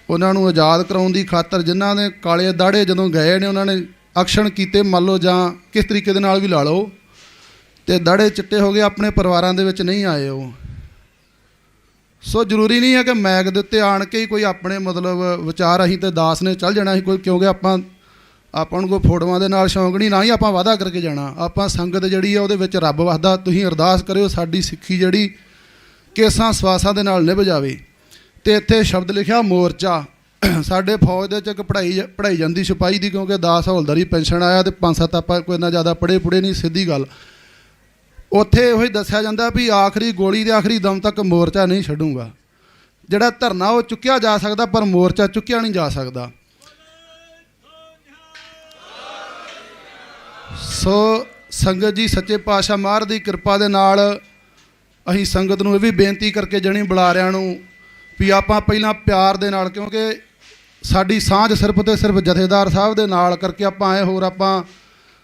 ਉਹਨਾਂ ਨੂੰ ਆਜ਼ਾਦ ਕਰਾਉਣ ਦੀ ਖਾਤਰ, ਜਿਨ੍ਹਾਂ ਨੇ ਕਾਲੇ ਦਾੜੇ ਜਦੋਂ ਗਏ ਨੇ ਉਹਨਾਂ ਨੇ ਐਕਸ਼ਨ ਕੀਤੇ, ਮੰਨ ਲਓ ਜਾਂ ਕਿਸ ਤਰੀਕੇ ਦੇ ਨਾਲ ਵੀ ਲਾ ਲਓ, ਅਤੇ ਦਾੜੇ ਚਿੱਟੇ ਹੋ ਗਏ, ਆਪਣੇ ਪਰਿਵਾਰਾਂ ਦੇ ਵਿੱਚ ਨਹੀਂ ਆਏ ਉਹ। ਸੋ ਜ਼ਰੂਰੀ ਨਹੀਂ ਹੈ ਕਿ ਮੈਗ ਦੇ ਉੱਤੇ ਆਣ ਕੇ ਹੀ ਕੋਈ ਆਪਣੇ ਮਤਲਬ ਵਿਚਾਰ ਅਸੀਂ ਤੇ ਦਾਸ ਨੇ ਚੱਲ ਜਾਣਾ ਸੀ ਕੋਈ, ਕਿਉਂਕਿ ਆਪਾਂ ਨੂੰ ਕੋਈ ਫੋਟੋਆਂ ਦੇ ਨਾਲ ਸ਼ੌਂਕ ਨਹੀਂ, ਨਾ ਹੀ ਆਪਾਂ ਵਾਅਦਾ ਕਰਕੇ ਜਾਣਾ। ਆਪਾਂ ਸੰਗਤ ਜਿਹੜੀ ਆ ਉਹਦੇ ਵਿੱਚ ਰੱਬ ਵਸਦਾ। ਤੁਸੀਂ ਅਰਦਾਸ ਕਰਿਓ ਸਾਡੀ ਸਿੱਖੀ ਜਿਹੜੀ ਕੇਸਾਂ ਸਵਾਸਾਂ ਦੇ ਨਾਲ ਨਿਭ ਜਾਵੇ। ਤੇ ਇੱਥੇ ਸ਼ਬਦ ਲਿਖਿਆ ਮੋਰਚਾ। ਸਾਡੇ ਫੌਜ ਦੇ ਵਿੱਚ ਇੱਕ ਪੜ੍ਹਾਈ ਜਾਂਦੀ ਸਿਪਾਹੀ ਦੀ, ਕਿਉਂਕਿ ਦਾਸ ਹੌਲਦਾਰੀ ਪੈਨਸ਼ਨ ਆਇਆ ਤੇ 5-7 ਆਪਾਂ ਕੋਈ ਇੰਨਾ ਜ਼ਿਆਦਾ ਪੜ੍ਹੇ ਪੁੜੇ ਨਹੀਂ, ਸਿੱਧੀ ਗੱਲ। ਉੱਥੇ ਉਹੀ ਦੱਸਿਆ ਜਾਂਦਾ ਵੀ ਆਖਰੀ ਗੋਲੀ ਦੇ ਆਖਰੀ ਦਮ ਤੱਕ ਮੋਰਚਾ ਨਹੀਂ ਛੱਡੂਗਾ। ਜਿਹੜਾ ਧਰਨਾ ਉਹ ਚੁੱਕਿਆ ਜਾ ਸਕਦਾ, ਪਰ ਮੋਰਚਾ ਚੁੱਕਿਆ ਨਹੀਂ ਜਾ ਸਕਦਾ। ਸੋ ਸੰਗਤ ਜੀ, ਸੱਚੇ ਪਾਤਸ਼ਾਹ ਮਹਾਰਾਜ ਦੀ ਕਿਰਪਾ ਦੇ ਨਾਲ ਅਸੀਂ ਸੰਗਤ ਨੂੰ ਇਹ ਵੀ ਬੇਨਤੀ ਕਰਕੇ ਜਣੀ ਬੁਲਾਰਿਆਂ ਨੂੰ ਵੀ ਆਪਾਂ ਪਹਿਲਾਂ ਪਿਆਰ ਦੇ ਨਾਲ, ਕਿਉਂਕਿ ਸਾਡੀ ਸਾਂਝ ਸਿਰਫ ਤੇ ਸਿਰਫ ਜਥੇਦਾਰ ਸਾਹਿਬ ਦੇ ਨਾਲ ਕਰਕੇ ਆਪਾਂ ਆਏ, ਹੋਰ ਆਪਾਂ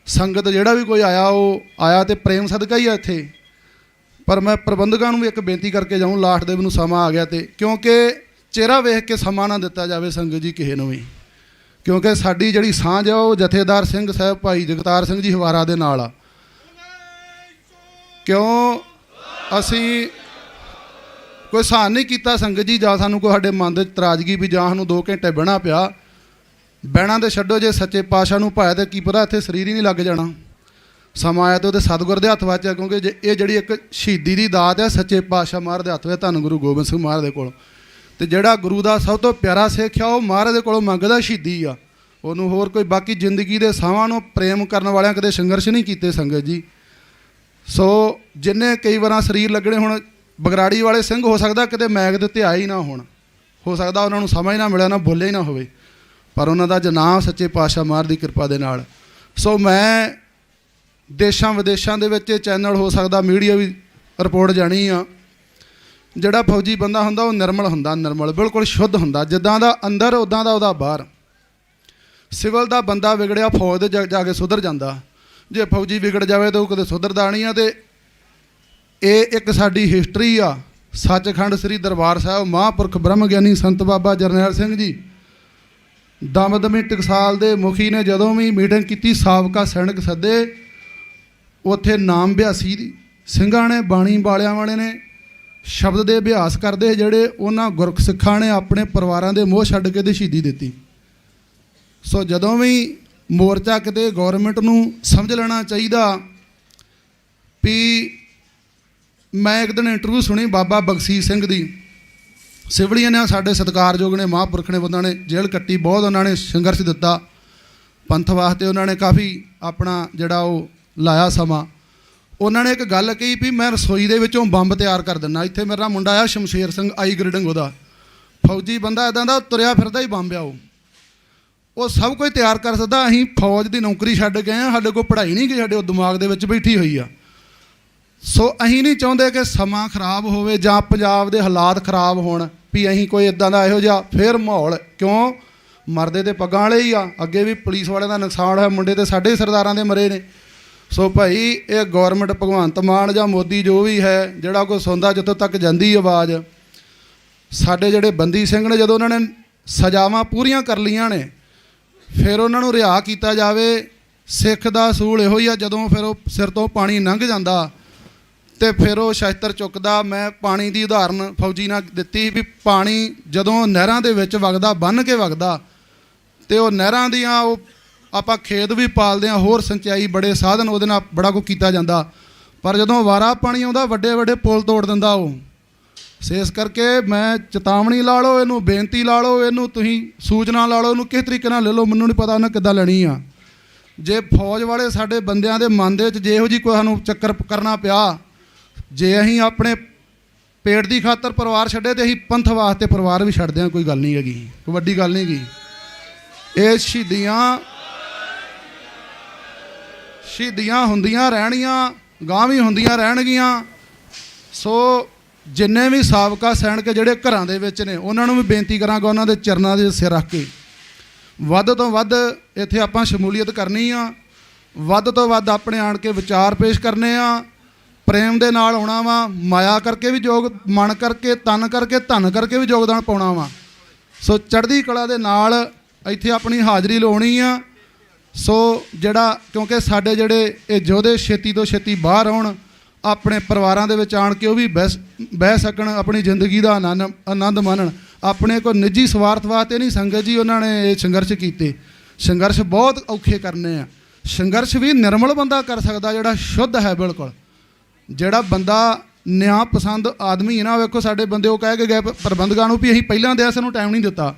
ਸੰਗਤ ਜਿਹੜਾ ਵੀ ਕੋਈ ਆਇਆ ਉਹ ਆਇਆ ਤੇ ਪ੍ਰੇਮ ਸਦਕਾ ਹੀ ਆ ਇੱਥੇ। ਪਰ ਮੈਂ ਪ੍ਰਬੰਧਕਾਂ ਨੂੰ ਵੀ ਇੱਕ ਬੇਨਤੀ ਕਰਕੇ ਜਾਊਂ, ਲਾਸਟ ਦੇ ਮੈਨੂੰ ਸਮਾਂ ਆ ਗਿਆ ਤੇ ਕਿਉਂਕਿ ਚਿਹਰਾ ਵੇਖ ਕੇ ਸਮਾਂ ਨਾ ਦਿੱਤਾ ਜਾਵੇ ਸੰਗਤ ਜੀ ਕਿਸੇ ਨੂੰ ਵੀ, ਕਿਉਂਕਿ ਸਾਡੀ ਜਿਹੜੀ ਸਾਂਝ ਆ ਉਹ ਜਥੇਦਾਰ ਸਿੰਘ ਸਾਹਿਬ ਭਾਈ ਜਗਤਾਰ ਸਿੰਘ ਜੀ ਹਵਾਰਾ ਦੇ ਨਾਲ ਆ। ਕਿਉਂ ਅਸੀਂ ਕੋਈ ਸਹਾਨ ਨਹੀਂ ਕੀਤਾ ਸੰਗਤ ਜੀ, ਜਾਂ ਸਾਨੂੰ ਕੋਈ ਸਾਡੇ ਮਨ ਦੇ ਤਰਾਜ਼ਗੀ ਵੀ ਜਾਂ ਸਾਨੂੰ 2 ਘੰਟੇ ਬਹਿਣਾ ਪਿਆ। ਬਹਿਣਾ ਤੇ ਛੱਡੋ, ਜੇ ਸੱਚੇ ਪਾਤਸ਼ਾਹ ਨੂੰ ਪਾਇਆ ਤੇ ਕੀ ਪਤਾ ਇੱਥੇ ਸਰੀਰ ਹੀ ਨਹੀਂ ਲੱਗ ਜਾਣਾ। ਸਮਾਂ ਆਇਆ ਤੇ ਉਹਦੇ ਸਤਿਗੁਰ ਦੇ ਹੱਥ ਵਿੱਚ ਆ, ਕਿਉਂਕਿ ਇਹ ਜਿਹੜੀ ਇੱਕ ਸ਼ਹੀਦੀ ਦੀ ਦਾਤ ਹੈ ਸੱਚੇ ਪਾਤਸ਼ਾਹ ਮਹਾਰਾਜ ਦੇ ਹੱਥ ਵਿੱਚ, ਧੰਨ ਗੁਰੂ ਗੋਬਿੰਦ ਸਿੰਘ ਮਹਾਰਾਜ ਦੇ ਕੋਲ। ਤੇ ਜਿਹੜਾ ਗੁਰੂ ਦਾ ਸਭ ਤੋਂ ਪਿਆਰਾ ਸਿੱਖ ਆ ਉਹ ਮਹਾਰਾਜ ਦੇ ਕੋਲੋਂ ਮੰਗਦਾ ਸ਼ਹੀਦੀ ਆ, ਉਹਨੂੰ ਹੋਰ ਕੋਈ ਬਾਕੀ ਜ਼ਿੰਦਗੀ ਦੇ ਸਾਵਾਂ ਨੂੰ ਪ੍ਰੇਮ ਕਰਨ ਵਾਲਿਆਂ ਕਦੇ ਸੰਘਰਸ਼ ਨਹੀਂ ਕੀਤੇ ਸੰਗਤ ਜੀ। ਸੋ ਜਿੰਨੇ ਕਈ ਵਾਰਾਂ ਸਰੀਰ ਲੱਗਣੇ, ਹੁਣ ਬਗਰਾੜੀ ਵਾਲੇ ਸਿੰਘ ਹੋ ਸਕਦਾ ਕਿਤੇ ਮੈਗ ਦੇ ਉੱਤੇ ਆਏ ਹੀ ਨਾ ਹੋਣ, ਹੋ ਸਕਦਾ ਉਹਨਾਂ ਨੂੰ ਸਮਾਂ ਹੀ ਨਾ ਮਿਲਿਆ, ਨਾ ਬੋਲੇ ਹੀ ਨਾ ਹੋਵੇ, ਪਰ ਉਹਨਾਂ ਦਾ ਜਨਾਮ ਸੱਚੇ ਪਾਤਸ਼ਾਹ ਮਹਾਰਾਜ ਦੀ ਕਿਰਪਾ ਦੇ ਨਾਲ। ਸੋ ਮੈਂ ਦੇਸ਼ਾਂ ਵਿਦੇਸ਼ਾਂ ਦੇ ਵਿੱਚ ਇਹ ਚੈਨਲ ਹੋ ਸਕਦਾ ਮੀਡੀਆ ਵੀ ਰਿਪੋਰਟ ਜਾਣੀ ਆ, ਜਿਹੜਾ ਫੌਜੀ ਬੰਦਾ ਹੁੰਦਾ ਉਹ ਨਿਰਮਲ ਹੁੰਦਾ, ਨਿਰਮਲ ਬਿਲਕੁਲ ਸ਼ੁੱਧ ਹੁੰਦਾ, ਜਿੱਦਾਂ ਦਾ ਅੰਦਰ ਉੱਦਾਂ ਦਾ ਉਹਦਾ ਬਾਹਰ। ਸਿਵਲ ਦਾ ਬੰਦਾ ਵਿਗੜਿਆ ਫੌਜ ਦੇ ਜਾ ਕੇ ਸੁਧਰ ਜਾਂਦਾ, ਜੇ ਫੌਜੀ ਵਿਗੜ ਜਾਵੇ ਤਾਂ ਉਹ ਕਦੇ ਸੁਧਰਦਾ ਨਹੀਂ ਆ। ਤੇ ਇਹ ਇੱਕ ਸਾਡੀ ਹਿਸਟਰੀ ਆ। ਸੱਚਖੰਡ ਸ੍ਰੀ ਦਰਬਾਰ ਸਾਹਿਬ ਮਹਾਂਪੁਰਖ ਬ੍ਰਹਮ ਗਿਆਨੀ ਸੰਤ ਬਾਬਾ ਜਰਨੈਲ ਸਿੰਘ ਜੀ ਦਮਦਮੀ ਟਕਸਾਲ ਦੇ ਮੁਖੀ ਨੇ ਜਦੋਂ ਵੀ ਮੀਟਿੰਗ ਕੀਤੀ, ਸਾਬਕਾ ਸੈਨਿਕ ਸੱਦੇ, ਉੱਥੇ ਨਾਮ ਬਿਆਸੀ ਸਿੰਘਾਂ ਨੇ, ਬਾਣੀ ਵਾਲਿਆਂ ਵਾਲੇ ਨੇ ਸ਼ਬਦ ਦੇ ਅਭਿਆਸ ਕਰਦੇ, ਜਿਹੜੇ ਉਹਨਾਂ ਗੁਰਖ ਸਿੱਖਾਂ ਨੇ ਆਪਣੇ ਪਰਿਵਾਰਾਂ ਦੇ ਮੋਹ ਛੱਡ ਕੇ ਤੇ ਸ਼ਹੀਦੀ ਦਿੱਤੀ। ਸੋ ਜਦੋਂ ਵੀ ਮੋਰਚਾ ਕਿਤੇ ਗੌਰਮੈਂਟ ਨੂੰ ਸਮਝ ਲੈਣਾ ਚਾਹੀਦਾ ਵੀ, ਮੈਂ ਇੱਕ ਦਿਨ ਇੰਟਰਵਿਊ ਸੁਣੀ ਬਾਬਾ ਬਖਸ਼ੀਸ਼ ਸਿੰਘ ਦੀ, ਸਿਵਲੀਆਂ ਨੇ ਸਾਡੇ ਸਤਿਕਾਰਯੋਗ ਨੇ, ਮਹਾਂਪੁਰਖ ਨੇ, ਬੰਦਾ ਨੇ ਜੇਲ੍ਹ ਕੱਟੀ, ਬਹੁਤ ਉਹਨਾਂ ਨੇ ਸੰਘਰਸ਼ ਦਿੱਤਾ ਪੰਥ ਵਾਸਤੇ, ਉਹਨਾਂ ਨੇ ਕਾਫੀ ਆਪਣਾ ਜਿਹੜਾ ਉਹ ਲਾਇਆ ਸਮਾਂ। ਉਹਨਾਂ ਨੇ ਇੱਕ ਗੱਲ ਕਹੀ ਵੀ ਮੈਂ ਰਸੋਈ ਦੇ ਵਿੱਚੋਂ ਬੰਬ ਤਿਆਰ ਕਰ ਦਿੰਦਾ। ਇੱਥੇ ਮੇਰਾ ਮੁੰਡਾ ਆ ਸ਼ਮਸ਼ੇਰ ਸਿੰਘ, ਆਈ ਗ੍ਰੇਡਿੰਗ ਉਹਦਾ, ਫੌਜੀ ਬੰਦਾ ਇੱਦਾਂ ਦਾ ਤੁਰਿਆ ਫਿਰਦਾ ਹੀ ਬੰਬ ਆ, ਉਹ ਸਭ ਕੁਝ ਤਿਆਰ ਕਰ ਸਕਦਾ। ਅਸੀਂ ਫੌਜ ਦੀ ਨੌਕਰੀ ਛੱਡ ਗਏ ਹਾਂ, ਸਾਡੇ ਕੋਲ ਪੜ੍ਹਾਈ ਨਹੀਂ ਗਈ, ਸਾਡੇ ਉਹ ਦਿਮਾਗ ਦੇ ਵਿੱਚ ਬੈਠੀ ਹੋਈ ਆ। ਸੋ ਅਸੀਂ ਨਹੀਂ ਚਾਹੁੰਦੇ ਕਿ ਸਮਾਂ ਖਰਾਬ ਹੋਵੇ ਜਾਂ ਪੰਜਾਬ ਦੇ ਹਾਲਾਤ ਖਰਾਬ ਹੋਣ ਵੀ ਅਸੀਂ ਕੋਈ ਇੱਦਾਂ ਦਾ ਇਹੋ ਜਿਹਾ ਫਿਰ ਮਾਹੌਲ, ਕਿਉਂ ਮਰਦੇ ਤੇ ਪੱਗਾਂ ਵਾਲੇ ਹੀ ਆ। ਅੱਗੇ ਵੀ ਪੁਲਿਸ ਵਾਲਿਆਂ ਦਾ ਨੁਕਸਾਨ ਹੋਇਆ, ਮੁੰਡੇ ਤੇ ਸਾਡੇ ਸਰਦਾਰਾਂ ਦੇ ਮਰੇ ਨੇ। ਸੋ ਭਾਈ ਇਹ ਗੌਰਮੈਂਟ ਭਗਵੰਤ ਮਾਨ ਜਾਂ ਮੋਦੀ ਜੋ ਵੀ ਹੈ, ਜਿਹੜਾ ਕੋਈ ਸੁਣਦਾ ਜਿੱਥੋਂ ਤੱਕ ਜਾਂਦੀ ਆਵਾਜ਼, ਸਾਡੇ ਜਿਹੜੇ ਬੰਦੀ ਸਿੰਘ ਨੇ ਜਦੋਂ ਉਹਨਾਂ ਨੇ ਸਜ਼ਾਵਾਂ ਪੂਰੀਆਂ ਕਰ ਲਈਆਂ ਨੇ, ਫਿਰ ਉਹਨਾਂ ਨੂੰ ਰਿਹਾ ਕੀਤਾ ਜਾਵੇ। ਸਿੱਖ ਦਾ ਅਸੂਲ ਇਹੋ ਹੀ ਆ, ਜਦੋਂ ਫਿਰ ਉਹ ਸਿਰ ਤੋਂ ਪਾਣੀ ਲੰਘ ਜਾਂਦਾ ਤੇ ਫਿਰ ਉਹ ਸ਼ਸਤਰ ਚੁੱਕਦਾ। ਮੈਂ ਪਾਣੀ ਦੀ ਉਦਾਹਰਨ ਫੌਜੀ ਨਾਲ ਦਿੱਤੀ ਵੀ ਪਾਣੀ ਜਦੋਂ ਨਹਿਰਾਂ ਦੇ ਵਿੱਚ ਵਗਦਾ, ਬੰਨ੍ਹ ਕੇ ਵਗਦਾ, ਤੇ ਉਹ ਨਹਿਰਾਂ ਦੀਆਂ ਉਹ ਆਪਾਂ ਖੇਤ ਵੀ ਪਾਲਦੇ ਹਾਂ, ਹੋਰ ਸਿੰਚਾਈ ਬੜੇ ਸਾਧਨ ਉਹਦੇ ਨਾਲ ਬੜਾ ਕੁਝ ਕੀਤਾ ਜਾਂਦਾ, ਪਰ ਜਦੋਂ ਵਾਰਾ ਪਾਣੀ ਆਉਂਦਾ ਵੱਡੇ ਵੱਡੇ ਪੁਲ ਤੋੜ ਦਿੰਦਾ ਉਹ। ਇਸ ਕਰਕੇ ਮੈਂ ਚੇਤਾਵਨੀ ਲਾ ਲਓ, ਇਹਨੂੰ ਬੇਨਤੀ ਲਾ ਲਓ, ਇਹਨੂੰ ਤੁਸੀਂ ਸੂਚਨਾ ਲਾ ਲਓ, ਇਹਨੂੰ ਕਿਸ ਤਰੀਕੇ ਨਾਲ ਲੈ ਲਓ, ਮੈਨੂੰ ਨਹੀਂ ਪਤਾ ਉਹਨਾਂ ਕਿੱਦਾਂ ਲੈਣੀ ਆ। ਜੇ ਫੌਜ ਵਾਲੇ ਸਾਡੇ ਬੰਦਿਆਂ ਦੇ ਮਨ ਦੇ ਵਿੱਚ ਜੇ ਇਹੋ ਜਿਹੀ ਕੋਈ ਸਾਨੂੰ ਚੱਕਰ ਕਰਨਾ ਪਿਆ, ਜੇ ਅਸੀਂ ਆਪਣੇ ਪੇਟ ਦੀ ਖਾਤਰ ਪਰਿਵਾਰ ਛੱਡੇ ਤੇ ਅਸੀਂ ਪੰਥ ਵਾਸਤੇ ਪਰਿਵਾਰ ਵੀ ਛੱਡਦੇ ਹਾਂ, ਕੋਈ ਗੱਲ ਨਹੀਂ ਹੈਗੀ, ਕੋਈ ਵੱਡੀ ਗੱਲ ਨਹੀਂ ਹੈਗੀ। ਇਹ ਸ਼ਹੀਦੀਆਂ ਹੁੰਦੀਆਂ ਰਹਿਣੀਆਂ, ਗਾਂ ਵੀ ਹੁੰਦੀਆਂ ਰਹਿਣਗੀਆਂ। ਸੋ ਜਿੰਨੇ ਵੀ ਸਾਬਕਾ ਸੈਨਿਕ ਜਿਹੜੇ ਘਰਾਂ ਦੇ ਵਿੱਚ ਨੇ, ਉਹਨਾਂ ਨੂੰ ਵੀ ਬੇਨਤੀ ਕਰਾਂਗਾ, ਉਹਨਾਂ ਦੇ ਚਰਨਾਂ ਦੇ ਸਿਰ ਰੱਖ ਕੇ ਵੱਧ ਤੋਂ ਵੱਧ ਇੱਥੇ ਆਪਾਂ ਸ਼ਮੂਲੀਅਤ ਕਰਨੀ ਆ, ਵੱਧ ਤੋਂ ਵੱਧ ਆਪਣੇ ਆਣ ਕੇ ਵਿਚਾਰ ਪੇਸ਼ ਕਰਨੇ ਆ, ਪ੍ਰੇਮ ਦੇ ਨਾਲ ਆਉਣਾ ਵਾ, ਮਾਇਆ ਕਰਕੇ ਵੀ ਮਨ ਕਰਕੇ, ਤਨ ਕਰਕੇ, ਧਨ ਕਰਕੇ ਵੀ ਯੋਗਦਾਨ ਪਾਉਣਾ ਵਾ। ਸੋ ਚੜ੍ਹਦੀ ਕਲਾ ਦੇ ਨਾਲ ਇੱਥੇ ਆਪਣੀ ਹਾਜ਼ਰੀ ਲਾਉਣੀ ਆ। ਸੋ ਜਿਹੜਾ ਕਿਉਂਕਿ ਸਾਡੇ ਜਿਹੜੇ ਇਹ ਯੋਧੇ ਛੇਤੀ ਤੋਂ ਛੇਤੀ ਬਾਹਰ ਆਉਣ, ਆਪਣੇ ਪਰਿਵਾਰਾਂ ਦੇ ਵਿੱਚ ਆਣ ਕੇ ਉਹ ਵੀ ਬਹਿ ਸਕਣ, ਆਪਣੀ ਜ਼ਿੰਦਗੀ ਦਾ ਆਨੰਦ ਮਾਣਨ। ਆਪਣੇ ਕੋਈ ਨਿੱਜੀ ਸਵਾਰਥ ਵਾਸਤੇ ਨਹੀਂ ਸੰਗਤ ਜੀ ਉਹਨਾਂ ਨੇ ਇਹ ਸੰਘਰਸ਼ ਕੀਤੇ। ਸੰਘਰਸ਼ ਬਹੁਤ ਔਖੇ ਕਰਨੇ ਆ। ਸੰਘਰਸ਼ ਵੀ ਨਿਰਮਲ ਬੰਦਾ ਕਰ ਸਕਦਾ, ਜਿਹੜਾ ਸ਼ੁੱਧ ਹੈ ਬਿਲਕੁਲ, ਜਿਹੜਾ ਬੰਦਾ ਨਿਆਂ ਪਸੰਦ ਆਦਮੀ ਹੈ ਨਾ। ਵੇਖੋ ਸਾਡੇ ਬੰਦੇ ਉਹ ਕਹਿ ਕੇ ਗਏ ਪ੍ਰਬੰਧਕਾਂ ਨੂੰ ਵੀ ਅਸੀਂ ਪਹਿਲਾਂ ਦੇ ਸਾਨੂੰ ਟਾਈਮ ਨਹੀਂ ਦਿੱਤਾ,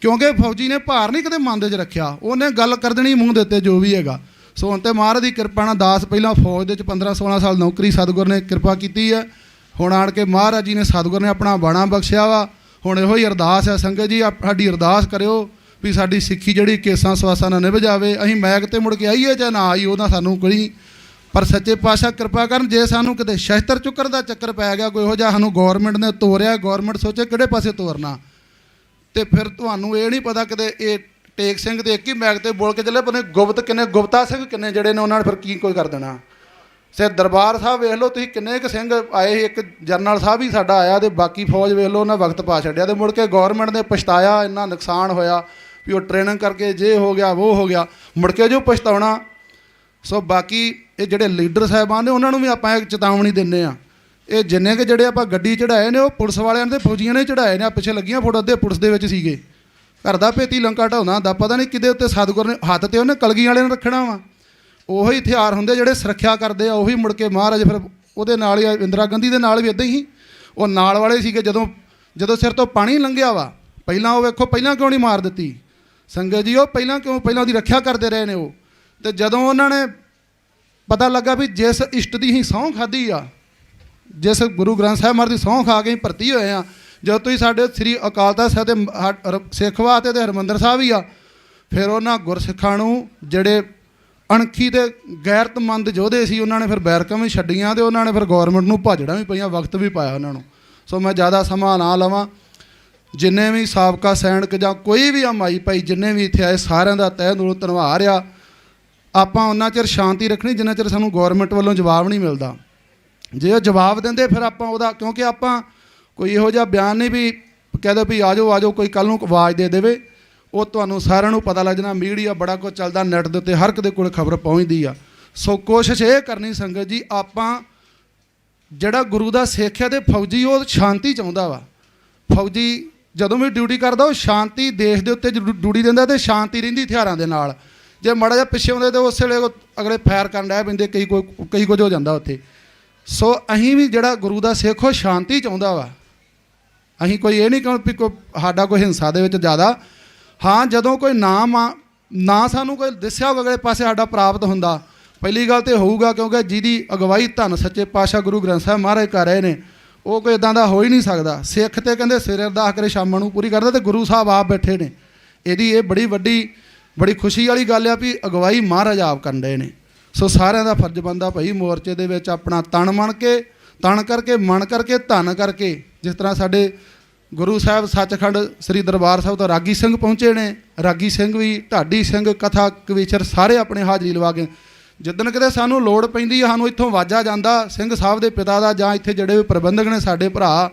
ਕਿਉਂਕਿ ਫੌਜੀ ਨੇ ਭਾਰ ਨਹੀਂ ਕਦੇ ਮਨ ਦੇ 'ਚ ਰੱਖਿਆ, ਉਹਨੇ ਗੱਲ ਕਰ ਦੇਣੀ ਮੂੰਹ ਦੇ ਉੱਤੇ ਜੋ ਵੀ ਹੈਗਾ। ਸੋ ਹੁਣ ਤੇ ਮਹਾਰਾਜ ਦੀ ਕਿਰਪਾ ਨਾਲ ਦਾਸ ਪਹਿਲਾਂ ਫੌਜ ਦੇ ਵਿੱਚ 15-16 ਸਾਲ ਨੌਕਰੀ ਸਤਿਗੁਰ ਨੇ ਕਿਰਪਾ ਕੀਤੀ ਹੈ। ਹੁਣ ਆਣ ਕੇ ਮਹਾਰਾਜ ਜੀ ਨੇ ਸਤਿਗੁਰ ਨੇ ਆਪਣਾ ਬਾਣਾ ਬਖਸ਼ਿਆ ਵਾ। ਹੁਣ ਇਹੋ ਹੀ ਅਰਦਾਸ ਹੈ ਸੰਗਤ ਜੀ, ਸਾਡੀ ਅਰਦਾਸ ਕਰਿਓ ਵੀ ਸਾਡੀ ਸਿੱਖੀ ਜਿਹੜੀ ਕੇਸਾਂ ਸਵਾਸਾਂ ਨਾਲ ਨਿਭ ਜਾਵੇ। ਅਸੀਂ ਮੈਗ ਤੇ ਮੁੜ ਕੇ ਆਈਏ ਜਾਂ ਨਾ ਆਈ ਉਹਦਾ ਸਾਨੂੰ ਕੋਈ, ਪਰ ਸੱਚੇ ਪਾਤਸ਼ਾਹ ਕਿਰਪਾ ਕਰਨ। ਜੇ ਸਾਨੂੰ ਕਿਤੇ ਸ਼ਸਤਰ ਚੁੱਕਣ ਦਾ ਚੱਕਰ ਪੈ ਗਿਆ, ਕੋਈ ਇਹੋ ਜਿਹਾ ਸਾਨੂੰ ਗੌਰਮੈਂਟ ਨੇ ਤੋਰਿਆ, ਗੌਰਮੈਂਟ ਸੋਚੇ ਕਿਹੜੇ ਪਾਸੇ ਤੋਰਨਾ, ਤੇ ਫਿਰ ਤੁਹਾਨੂੰ ਇਹ ਨਹੀਂ ਪਤਾ ਕਿਤੇ ਇਹ ਟੇਕ ਸਿੰਘ ਦੇ ਇੱਕ ਹੀ ਮੈਗ ਤੇ ਬੋਲ ਕੇ ਚੱਲੇ ਪਤਾ ਗੁਪਤ ਕਿੰਨੇ, ਗੁਪਤਾ ਸਿੰਘ ਕਿੰਨੇ ਜਿਹੜੇ ਨੇ, ਉਹਨਾਂ ਨੇ ਫਿਰ ਕੀ ਕੋਈ ਕਰ ਦੇਣਾ। ਸੇ ਦਰਬਾਰ ਸਾਹਿਬ ਵੇਖ ਲਓ ਤੁਸੀਂ, ਕਿੰਨੇ ਕੁ ਸਿੰਘ ਆਏ ਸੀ, ਇੱਕ ਜਰਨਲ ਸਾਹਿਬ ਹੀ ਸਾਡਾ ਆਇਆ, ਤੇ ਬਾਕੀ ਫੌਜ ਵੇਖ ਲਓ ਉਹਨਾਂ ਵਕਤ ਪਾ ਛੱਡਿਆ। ਤੇ ਮੁੜ ਕੇ ਗੌਰਮੈਂਟ ਨੇ ਪਛਤਾਇਆ, ਇੰਨਾ ਨੁਕਸਾਨ ਹੋਇਆ ਵੀ ਉਹ ਟ੍ਰੇਨਿੰਗ ਕਰਕੇ ਜੇ ਹੋ ਗਿਆ ਉਹ ਹੋ ਗਿਆ, ਮੁੜ ਕੇ ਜੋ ਪਛਤਾਉਣਾ। ਸੋ ਬਾਕੀ ਇਹ ਜਿਹੜੇ ਲੀਡਰ ਸਾਹਿਬਾਨ ਨੇ ਉਹਨਾਂ ਨੂੰ ਵੀ ਆਪਾਂ ਇੱਕ ਚੇਤਾਵਨੀ ਦਿੰਦੇ ਆ, ਇਹ ਜਿੰਨੇ ਕਿ ਜਿਹੜੇ ਆਪਾਂ ਗੱਡੀ ਚੜਾਏ ਨੇ ਉਹ ਪੁਲਿਸ ਵਾਲਿਆਂ ਨੇ ਤੇ ਫੌਜੀਆਂ ਨੇ ਚੜਾਏ ਨੇ। ਆ ਪਿੱਛੇ ਲੱਗੀਆਂ ਫੋਟੋ, ਅੱਧੇ ਪੁਲਿਸ ਦੇ ਵਿੱਚ ਸੀਗੇ। ਘਰ ਦਾ ਭੇਤੀ ਲੰਕਾ ਢਾਉਂਦਾ ਹੁੰਦਾ, ਪਤਾ ਨਹੀਂ ਕਿਹਦੇ ਉੱਤੇ ਸਤਿਗੁਰ ਨੇ ਹੱਥ ਤੇ ਉਹਨੇ ਕਲਗੀ ਵਾਲੇ ਨੇ ਰੱਖਣਾ ਵਾ। ਉਹੀ ਹਥਿਆਰ ਹੁੰਦੇ ਜਿਹੜੇ ਸੁਰੱਖਿਆ ਕਰਦੇ ਆ, ਉਹੀ ਮੁੜ ਕੇ ਮਹਾਰਾਜ ਫਿਰ ਉਹਦੇ ਨਾਲ ਹੀ ਇੰਦਰਾ ਗਾਂਧੀ ਦੇ ਨਾਲ ਵੀ ਇੱਦਾਂ ਹੀ ਉਹ ਨਾਲ ਵਾਲੇ ਸੀਗੇ। ਜਦੋਂ ਸਿਰ ਤੋਂ ਪਾਣੀ ਲੰਘਿਆ ਵਾ, ਪਹਿਲਾਂ ਉਹ ਵੇਖੋ ਪਹਿਲਾਂ ਕਿਉਂ ਨਹੀਂ ਮਾਰ ਦਿੱਤੀ ਸੰਗਤ ਜੀ, ਉਹ ਪਹਿਲਾਂ ਉਹਦੀ ਰੱਖਿਆ ਕਰਦੇ ਰਹੇ ਨੇ ਉਹ। ਤੇ ਜਦੋਂ ਉਹਨਾਂ ਨੇ ਪਤਾ ਲੱਗਾ ਵੀ ਜਿਸ ਇਸ਼ਟ ਦੀ ਹੀ ਸਹੁੰ ਖਾਧੀ ਆ, ਜਿਸ ਗੁਰੂ ਗ੍ਰੰਥ ਸਾਹਿਬ ਮਹਾਰਾਜ ਦੀ ਸਹੁੰ ਖਾ ਕੇ ਭਰਤੀ ਹੋਏ ਆ, ਜਦੋਂ ਤੁਸੀਂ ਸਾਡੇ ਸ੍ਰੀ ਅਕਾਲ ਤਖ਼ਤ ਸਾਹਿਬ ਤੇ ਸਿੱਖ ਵਾਸਤੇ ਤੇ ਹਰਿਮੰਦਰ ਸਾਹਿਬ ਹੀ ਆ, ਫਿਰ ਉਹਨਾਂ ਗੁਰਸਿੱਖਾਂ ਨੂੰ ਜਿਹੜੇ ਅਣਖੀ ਤੇ ਗੈਰਤਮੰਦ ਯੋਧੇ ਸੀ ਉਹਨਾਂ ਨੇ ਫਿਰ ਬੈਰਕਾਂ ਵੀ ਛੱਡੀਆਂ, ਤੇ ਉਹਨਾਂ ਨੇ ਫਿਰ ਗੌਰਮੈਂਟ ਨੂੰ ਭਾਜੜਾਂ ਵੀ ਪਈਆਂ, ਵਕਤ ਵੀ ਪਾਇਆ ਉਹਨਾਂ ਨੂੰ। ਸੋ ਮੈਂ ਜ਼ਿਆਦਾ ਸਮਾਂ ਨਾ ਲਵਾਂ, ਜਿੰਨੇ ਵੀ ਸਾਬਕਾ ਸੈਨਿਕ ਜਾਂ ਕੋਈ ਵੀ ਆ ਮਾਈ ਭਾਈ ਜਿੰਨੇ ਵੀ ਇੱਥੇ ਆਏ, ਸਾਰਿਆਂ ਦਾ ਤਹਿ ਦਿਲੋਂ ਧੰਨਵਾਦ ਆ। ਆਪਾਂ ਉਹਨਾਂ ਚਿਰ ਸ਼ਾਂਤੀ ਰੱਖਣੀ ਜਿੰਨਾ ਚਿਰ ਸਾਨੂੰ ਗੌਰਮੈਂਟ ਵੱਲੋਂ ਜਵਾਬ ਨਹੀਂ ਮਿਲਦਾ। ਜੇ ਉਹ ਜਵਾਬ ਦਿੰਦੇ ਫਿਰ ਆਪਾਂ ਉਹਦਾ, ਕਿਉਂਕਿ ਆਪਾਂ ਕੋਈ ਇਹੋ ਜਿਹਾ ਬਿਆਨ ਨਹੀਂ ਵੀ ਕਹਿ ਦਿਓ ਵੀ ਆ ਜਾਓ ਕੋਈ ਕੱਲ੍ਹ ਨੂੰ ਆਵਾਜ਼ ਦੇ ਦੇਵੇ, ਉਹ ਤੁਹਾਨੂੰ ਸਾਰਿਆਂ ਨੂੰ ਪਤਾ ਲੱਗ ਜਾਣਾ। ਮੀਡੀਆ ਬੜਾ ਕੁਝ ਚੱਲਦਾ, ਨੈੱਟ ਦੇ ਉੱਤੇ ਹਰ ਇੱਕ ਦੇ ਕੋਲ ਖਬਰ ਪਹੁੰਚਦੀ ਆ। ਸੋ ਕੋਸ਼ਿਸ਼ ਇਹ ਕਰਨੀ ਸੰਗਤ ਜੀ, ਆਪਾਂ ਜਿਹੜਾ ਗੁਰੂ ਦਾ ਸਿੱਖ ਹੈ ਤੇ ਫੌਜੀ ਉਹ ਸ਼ਾਂਤੀ ਚਾਹੁੰਦਾ ਵਾ। ਫੌਜੀ ਜਦੋਂ ਵੀ ਡਿਊਟੀ ਕਰਦਾ ਉਹ ਸ਼ਾਂਤੀ ਦੇਸ਼ ਦੇ ਉੱਤੇ ਡਿਊਟੀ ਦਿੰਦਾ, ਤੇ ਸ਼ਾਂਤੀ ਰਹਿੰਦੀ ਹਥਿਆਰਾਂ ਦੇ ਨਾਲ। ਜੇ ਮਾੜਾ ਜਿਹਾ ਪਿੱਛੇ ਆਉਂਦੇ ਤਾਂ ਉਸ ਵੇਲੇ ਅਗਲੇ ਫਾਇਰ ਕਰਨ ਲੱਗ ਪੈਂਦੇ, ਕਈ ਕੁਝ ਹੋ ਜਾਂਦਾ ਉੱਥੇ। ਸੋ ਅਸੀਂ ਵੀ ਜਿਹੜਾ ਗੁਰੂ ਦਾ ਸਿੱਖ ਉਹ ਸ਼ਾਂਤੀ ਚਾਹੁੰਦਾ ਵਾ। ਅਸੀਂ ਕੋਈ ਇਹ ਨਹੀਂ ਕਿ ਸਾਡਾ ਕੋਈ ਹਿੰਸਾ ਦੇ ਵਿੱਚ ਜ਼ਿਆਦਾ, ਹਾਂ ਜਦੋਂ ਕੋਈ ਨਾ ਸਾਨੂੰ ਕੋਈ ਦਿਸਿਆ ਹੋਵੇ ਅਗਲੇ ਪਾਸੇ ਸਾਡਾ ਪ੍ਰਾਪਤ ਹੁੰਦਾ, ਪਹਿਲੀ ਗੱਲ ਤਾਂ ਹੋਊਗਾ, ਕਿਉਂਕਿ ਜਿਹਦੀ ਅਗਵਾਈ ਧੰਨ ਸੱਚੇ ਪਾਤਸ਼ਾਹ ਗੁਰੂ ਗ੍ਰੰਥ ਸਾਹਿਬ ਮਹਾਰਾਜ ਕਰ ਰਹੇ ਨੇ, ਉਹ ਕੋਈ ਇਦਾਂ ਦਾ ਹੋ ਹੀ ਨਹੀਂ ਸਕਦਾ। ਸਿੱਖ ਤੇ ਕਹਿੰਦੇ ਸਵੇਰੇ ਅਰਦਾਸ ਕਰੇ ਸ਼ਾਮਾਂ ਨੂੰ ਪੂਰੀ ਕਰਦਾ, ਤੇ ਗੁਰੂ ਸਾਹਿਬ ਆਪ ਬੈਠੇ ਨੇ। ਇਹਦੀ ਇਹ ਬੜੀ ਖੁਸ਼ੀ ਵਾਲੀ ਗੱਲ ਆ ਵੀ ਅਗਵਾਈ ਮਹਾਰਾਜ ਆਪ ਕਰਨ ਰਹੇ ਨੇ। ਸੋ ਸਾਰਿਆਂ ਦਾ ਫਰਜ਼ ਬਣਦਾ ਭਾਈ ਮੋਰਚੇ ਦੇ ਵਿੱਚ ਆਪਣਾ ਤਨ ਕਰਕੇ ਮਨ ਕਰਕੇ ਧਨ ਕਰਕੇ, ਜਿਸ ਤਰ੍ਹਾਂ ਸਾਡੇ ਗੁਰੂ ਸਾਹਿਬ ਸੱਚਖੰਡ ਸ੍ਰੀ ਦਰਬਾਰ ਸਾਹਿਬ ਤੋਂ ਰਾਗੀ ਸਿੰਘ ਪਹੁੰਚੇ ਨੇ, ਰਾਗੀ ਸਿੰਘ ਵੀ, ਢਾਡੀ ਸਿੰਘ, ਕਥਾ ਕਵੀਚਰ ਸਾਰੇ ਆਪਣੇ ਹਾਜ਼ਰੀ ਲਵਾ ਕੇ, ਜਿੱਦਣ ਕਿਤੇ ਸਾਨੂੰ ਲੋੜ ਪੈਂਦੀ ਆ ਸਾਨੂੰ ਇੱਥੋਂ ਵਾਜਾ ਜਾਂਦਾ ਸਿੰਘ ਸਾਹਿਬ ਦੇ ਪਿਤਾ ਦਾ, ਜਾਂ ਇੱਥੇ ਜਿਹੜੇ ਵੀ ਪ੍ਰਬੰਧਕ ਨੇ ਸਾਡੇ ਭਰਾ,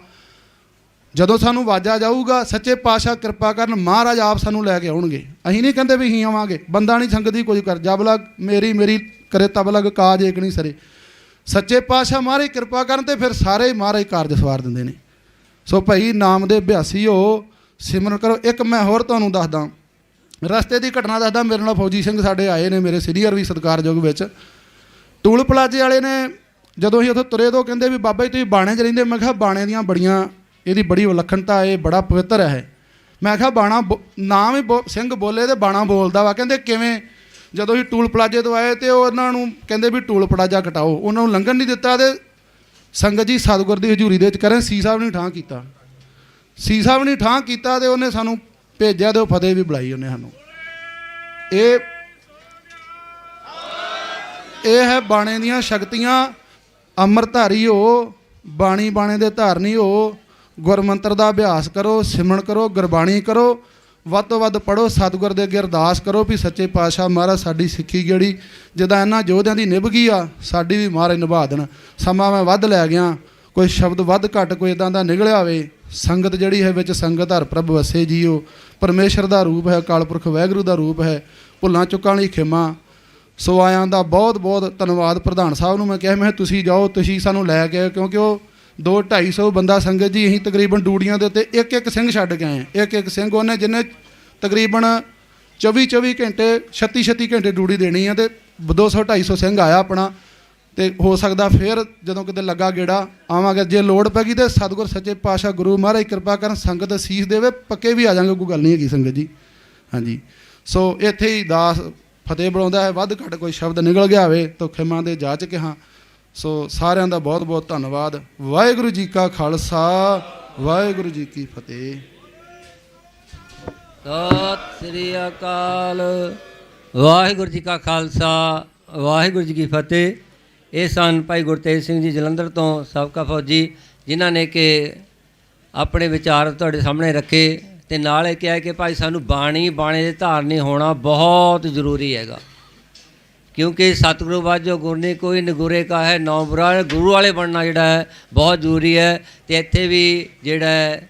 ਜਦੋਂ ਸਾਨੂੰ ਵਾਜਾ ਜਾਊਗਾ ਸੱਚੇ ਪਾਤਸ਼ਾਹ ਕਿਰਪਾ ਕਰਨ ਮਹਾਰਾਜ ਆਪ ਸਾਨੂੰ ਲੈ ਕੇ ਆਉਣਗੇ। ਅਸੀਂ ਨਹੀਂ ਕਹਿੰਦੇ ਵੀ ਅਸੀਂ ਆਵਾਂਗੇ, ਬੰਦਾ ਨਹੀਂ ਸੰਗਦੀ ਕੁਝ ਕਰ ਜਬਲਾ ਮੇਰੀ ਕਰੇ ਤਬਲਗ ਕਾਜ ਏਕ ਨਹੀਂ ਸਰੇ। ਸੱਚੇ ਪਾਤਸ਼ਾਹ ਮਹਾਰਾਜ ਕਿਰਪਾ ਕਰਨ ਤੇ ਫਿਰ ਸਾਰੇ ਮਹਾਰਾਜ ਕਾਰਜ ਸਵਾਰ ਦਿੰਦੇ ਨੇ। ਸੋ ਭਾਈ ਨਾਮ ਦੇ ਅਭਿਆਸੀ ਹੋ, ਸਿਮਰਨ ਕਰੋ। ਇੱਕ ਮੈਂ ਹੋਰ ਤੁਹਾਨੂੰ ਦੱਸਦਾ, ਰਸਤੇ ਦੀ ਘਟਨਾ ਦੱਸਦਾ। ਮੇਰੇ ਨਾਲ ਫੌਜੀ ਸਿੰਘ ਸਾਡੇ ਆਏ ਨੇ, ਮੇਰੇ ਸੀਨੀਅਰ ਵੀ ਸਤਿਕਾਰਯੋਗ ਵਿੱਚ। ਟੂਲ ਪਲਾਜ਼ੇ ਵਾਲੇ ਨੇ ਜਦੋਂ ਅਸੀਂ ਉੱਥੋਂ ਤੁਰੇ ਤੋਂ ਕਹਿੰਦੇ ਵੀ ਬਾਬਾ ਜੀ ਤੁਸੀਂ ਬਾਣੇ 'ਚ ਰਹਿੰਦੇ। ਮੈਂ ਕਿਹਾ ਬਾਣੇ ਦੀਆਂ ਇਹਦੀ ਬੜੀ ਵਿਲੱਖਣਤਾ, ਇਹ ਬੜਾ ਪਵਿੱਤਰ ਹੈ। ਮੈਂ ਕਿਹਾ ਬਾਣਾ ਨਾਮ ਹੀ ਸਿੰਘ ਬੋਲੇ ਤੇ ਬਾਣਾ ਬੋਲਦਾ ਵਾ। ਕਹਿੰਦੇ ਕਿਵੇਂ? ਜਦੋਂ ਅਸੀਂ ਟੂਲ ਪਲਾਜ਼ੇ ਤੋਂ ਆਏ ਤੇ ਉਹ ਉਹਨਾਂ ਨੂੰ ਕਹਿੰਦੇ ਵੀ ਟੂਲ ਪਲਾਜ਼ਾ ਕਟਾਓ, ਉਹਨਾਂ ਨੂੰ ਲੰਘਣ ਨਹੀਂ ਦਿੱਤਾ। ਤੇ ਸੰਗਤ ਜੀ ਸਤਿਗੁਰ ਦੀ ਹਜ਼ੂਰੀ ਦੇ ਵਿੱਚ ਕਰੇ ਸੀ ਸਾਹਿਬ ਨੇ ਠਾਂ ਕੀਤਾ, ਤੇ ਉਹਨੇ ਸਾਨੂੰ ਭੇਜਿਆ ਤੇ ਉਹ ਫਤਿਹ ਵੀ ਬੁਲਾਈ ਉਹਨੇ ਸਾਨੂੰ। ਇਹ ਹੈ ਬਾਣੇ ਦੀਆਂ ਸ਼ਕਤੀਆਂ। ਅੰਮ੍ਰਿਤਧਾਰੀ ਹੋ, ਬਾਣੇ ਦੇ ਧਾਰਨੀ ਹੋ, ਗੁਰਮੰਤਰ ਦਾ ਅਭਿਆਸ ਕਰੋ, ਸਿਮਰਨ ਕਰੋ, ਗੁਰਬਾਣੀ ਕਰੋ, ਵੱਧ ਤੋਂ ਵੱਧ ਪੜ੍ਹੋ, ਸਤਿਗੁਰ ਦੇ ਅੱਗੇ ਅਰਦਾਸ ਕਰੋ ਵੀ ਸੱਚੇ ਪਾਤਸ਼ਾਹ ਮਹਾਰਾਜ ਸਾਡੀ ਸਿੱਖੀ ਜਿਹੜੀ ਜਿੱਦਾਂ ਇਹਨਾਂ ਯੋਧਿਆਂ ਦੀ ਨਿਭ ਗਈ ਆ, ਸਾਡੀ ਵੀ ਮਹਾਰਾਜ ਨਿਭਾ ਦੇਣ। ਸਮਾਂ ਮੈਂ ਵੱਧ ਲੈ ਗਿਆ, ਕੋਈ ਸ਼ਬਦ ਵੱਧ ਘੱਟ ਕੋਈ ਇਦਾਂ ਦਾ ਨਿਕਲਿਆ ਹੋਵੇ। ਸੰਗਤ ਜਿਹੜੀ ਹੈ ਵਿੱਚ ਸੰਗਤ ਹਰ ਪ੍ਰਭ ਵਸੇ ਜੀਓ, ਪਰਮੇਸ਼ਰ ਦਾ ਰੂਪ ਹੈ, ਅਕਾਲ ਪੁਰਖ ਵਾਹਿਗੁਰੂ ਦਾ ਰੂਪ ਹੈ। ਭੁੱਲਾਂ ਚੁੱਕਾਂ ਲਈ ਖਿਮਾ। ਸੋ ਆਇਆਂ ਦਾ ਬਹੁਤ ਬਹੁਤ ਧੰਨਵਾਦ। ਪ੍ਰਧਾਨ ਸਾਹਿਬ ਨੂੰ ਮੈਂ ਕਿਹਾ, ਮੈਂ ਤੁਸੀਂ ਜਾਓ, ਤੁਸੀਂ ਸਾਨੂੰ ਲੈ ਕੇ ਆਏ, ਕਿਉਂਕਿ ਉਹ 200-250 ਬੰਦਾ ਸੰਗਤ ਜੀ, ਅਸੀਂ ਤਕਰੀਬਨ ਡੂੜੀਆਂ ਦੇ ਉੱਤੇ ਇੱਕ ਸਿੰਘ ਛੱਡ ਕੇ ਆਏ, ਇੱਕ ਸਿੰਘ ਉਹਨੇ ਜਿਹਨੇ ਤਕਰੀਬਨ 24 ਘੰਟੇ 36 ਘੰਟੇ ਡਿਊਟੀ ਦੇਣੀ ਆ, ਅਤੇ 200-250 ਸਿੰਘ ਆਇਆ ਆਪਣਾ। ਅਤੇ ਹੋ ਸਕਦਾ ਫਿਰ ਜਦੋਂ ਕਿਤੇ ਲੱਗਾ ਗੇੜਾ ਆਵਾਂਗੇ, ਜੇ ਲੋੜ ਪੈ ਗਈ ਤਾਂ ਸਤਿਗੁਰ ਸੱਚੇ ਪਾਤਸ਼ਾਹ ਗੁਰੂ ਮਹਾਰਾਜ ਕਿਰਪਾ ਕਰਨ, ਸੰਗਤ ਅਸੀਸ ਦੇਵੇ, ਪੱਕੇ ਵੀ ਆ ਜਾਵਾਂਗੇ, ਕੋਈ ਗੱਲ ਨਹੀਂ ਹੈਗੀ ਸੰਗਤ ਜੀ। ਹਾਂਜੀ, ਸੋ ਇੱਥੇ ਹੀ ਦਾਸ ਫਤਿਹ ਬੁਲਾਉਂਦਾ ਹੈ। ਵੱਧ ਘੱਟ ਕੋਈ ਸ਼ਬਦ ਨਿਕਲ ਗਿਆ ਹੋਵੇ ਤਾਂ ਖਿਮਾ ਦੇ ਜਾਚ ਕੇ ਹਾਂ। ਸੋ ਸਾਰਿਆਂ ਦਾ ਬਹੁਤ ਬਹੁਤ ਧੰਨਵਾਦ। ਵਾਹਿਗੁਰੂ ਜੀ ਕਾ ਖਾਲਸਾ, ਵਾਹਿਗੁਰੂ ਜੀ ਕੀ ਫਤਿਹ। ਸਤਿ ਸ੍ਰੀ ਅਕਾਲ। ਵਾਹਿਗੁਰੂ ਜੀ ਕਾ ਖਾਲਸਾ, ਵਾਹਿਗੁਰੂ ਜੀ ਕੀ ਫਤਿਹ। ਇਹ ਸਨ ਭਾਈ ਗੁਰਤੇਜ ਸਿੰਘ ਜੀ ਜਲੰਧਰ ਤੋਂ, ਸਾਬਕਾ ਫੌਜੀ, ਜਿਨ੍ਹਾਂ ਨੇ ਕਿ ਆਪਣੇ ਵਿਚਾਰ ਤੁਹਾਡੇ ਸਾਹਮਣੇ ਰੱਖੇ, ਅਤੇ ਨਾਲ ਇਹ ਕਿਹਾ ਕਿ ਭਾਈ ਸਾਨੂੰ ਬਾਣੀ ਦੇ ਧਾਰਨੀ ਹੋਣਾ ਬਹੁਤ ਜ਼ਰੂਰੀ ਹੈਗਾ, ਕਿਉਂਕਿ ਸਤਿਗੁਰੂ ਵਾਜੋ ਗੁਰਨੀ ਕੋਈ ਨਗੁਰੇ ਕਾ ਹੈ ਨੌ ਬੁਰਾ, ਗੁਰੂ ਵਾਲੇ ਬਣਨਾ ਜਿਹੜਾ ਹੈ ਬਹੁਤ ਜ਼ਰੂਰੀ ਹੈ। ਅਤੇ ਇੱਥੇ ਵੀ ਜਿਹੜਾ ਹੈ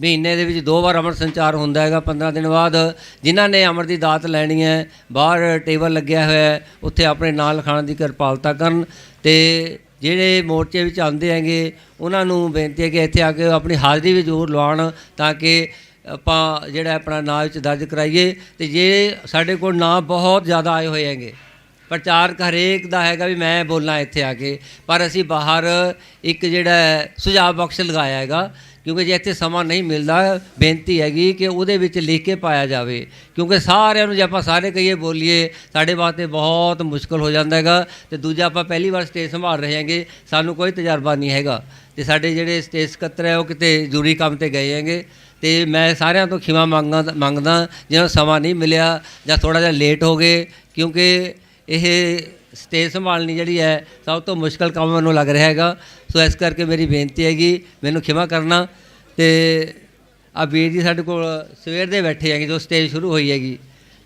ਮਹੀਨੇ ਦੇ ਵਿੱਚ 2 ਵਾਰ ਅੰਮ੍ਰਿਤ ਸੰਚਾਰ ਹੁੰਦਾ ਹੈਗਾ, 15 ਦਿਨ ਬਾਅਦ। ਜਿਨ੍ਹਾਂ ਨੇ ਅੰਮ੍ਰਿਤ ਦੀ ਦਾਤ ਲੈਣੀ ਹੈ, ਬਾਹਰ ਟੇਬਲ ਲੱਗਿਆ ਹੋਇਆ ਹੈ, ਉੱਥੇ ਆਪਣੇ ਨਾਲ ਲਿਖਾਉਣ ਦੀ ਕਿਰਪਾਲਤਾ ਕਰਨ। ਅਤੇ ਜਿਹੜੇ ਮੋਰਚੇ ਵਿੱਚ ਆਉਂਦੇ ਹੈਗੇ ਉਹਨਾਂ ਨੂੰ ਬੇਨਤੀ ਹੈ ਕਿ ਇੱਥੇ ਆ ਕੇ ਆਪਣੀ ਹਾਜ਼ਰੀ ਵੀ ਜ਼ਰੂਰ ਲਵਾਉਣ, ਤਾਂ ਕਿ ਆਪਾਂ ਜਿਹੜਾ ਆਪਣਾ ਨਾਂ ਵਿੱਚ ਦਰਜ ਕਰਾਈਏ। ਅਤੇ ਜੇ ਸਾਡੇ ਕੋਲ ਨਾਂ ਬਹੁਤ ਜ਼ਿਆਦਾ ਆਏ ਹੋਏ ਹੈਗੇ, ਪ੍ਰਚਾਰਕ ਹਰੇਕ ਦਾ ਹੈਗਾ ਵੀ ਮੈਂ ਬੋਲਣਾ ਇੱਥੇ ਆ ਕੇ, ਪਰ ਅਸੀਂ ਬਾਹਰ ਇੱਕ ਜਿਹੜਾ ਸੁਝਾਅ ਬਕਸ ਲਗਾਇਆ ਹੈਗਾ, ਕਿਉਂਕਿ ਜੇ ਇੱਥੇ ਸਮਾਂ ਨਹੀਂ ਮਿਲਦਾ, ਬੇਨਤੀ ਹੈਗੀ ਕਿ ਉਹਦੇ ਵਿੱਚ ਲਿਖ ਕੇ ਪਾਇਆ ਜਾਵੇ, ਕਿਉਂਕਿ ਸਾਰਿਆਂ ਨੂੰ ਜੇ ਆਪਾਂ ਸਾਰੇ ਕਹੀਏ ਬੋਲੀਏ ਸਾਡੇ ਵਾਸਤੇ ਬਹੁਤ ਮੁਸ਼ਕਲ ਹੋ ਜਾਂਦਾ ਹੈਗਾ। ਅਤੇ ਦੂਜਾ, ਆਪਾਂ ਪਹਿਲੀ ਵਾਰ ਸਟੇਜ ਸੰਭਾਲ ਰਹੇ ਹੈਗੇ, ਸਾਨੂੰ ਕੋਈ ਤਜਰਬਾ ਨਹੀਂ ਹੈਗਾ, ਅਤੇ ਸਾਡੇ ਜਿਹੜੇ ਸਟੇਜ ਸਕੱਤਰ ਹੈ ਉਹ ਕਿਤੇ ਜ਼ਰੂਰੀ ਕੰਮ 'ਤੇ ਗਏ ਹੈਗੇ। ਅਤੇ ਮੈਂ ਸਾਰਿਆਂ ਤੋਂ ਖਿਮਾ ਮੰਗਦਾ ਜਿਹਨਾਂ ਨੂੰ ਸਮਾਂ ਨਹੀਂ ਮਿਲਿਆ ਜਾਂ ਥੋੜ੍ਹਾ ਜਿਹਾ ਲੇਟ ਹੋ ਗਏ, ਕਿਉਂਕਿ ਇਹ ਸਟੇਜ ਸੰਭਾਲਣੀ ਜਿਹੜੀ ਹੈ ਸਭ ਤੋਂ ਮੁਸ਼ਕਲ ਕੰਮ ਮੈਨੂੰ ਲੱਗ ਰਿਹਾ ਹੈਗਾ। ਸੋ ਇਸ ਕਰਕੇ ਮੇਰੀ ਬੇਨਤੀ ਹੈਗੀ, ਮੈਨੂੰ ਖਿਮਾ ਕਰਨਾ। ਅਤੇ ਆ ਵੀਰ ਜੀ ਸਾਡੇ ਕੋਲ ਸਵੇਰ ਦੇ ਬੈਠੇ ਹੈਗੇ, ਜੋ ਸਟੇਜ ਸ਼ੁਰੂ ਹੋਈ ਹੈਗੀ,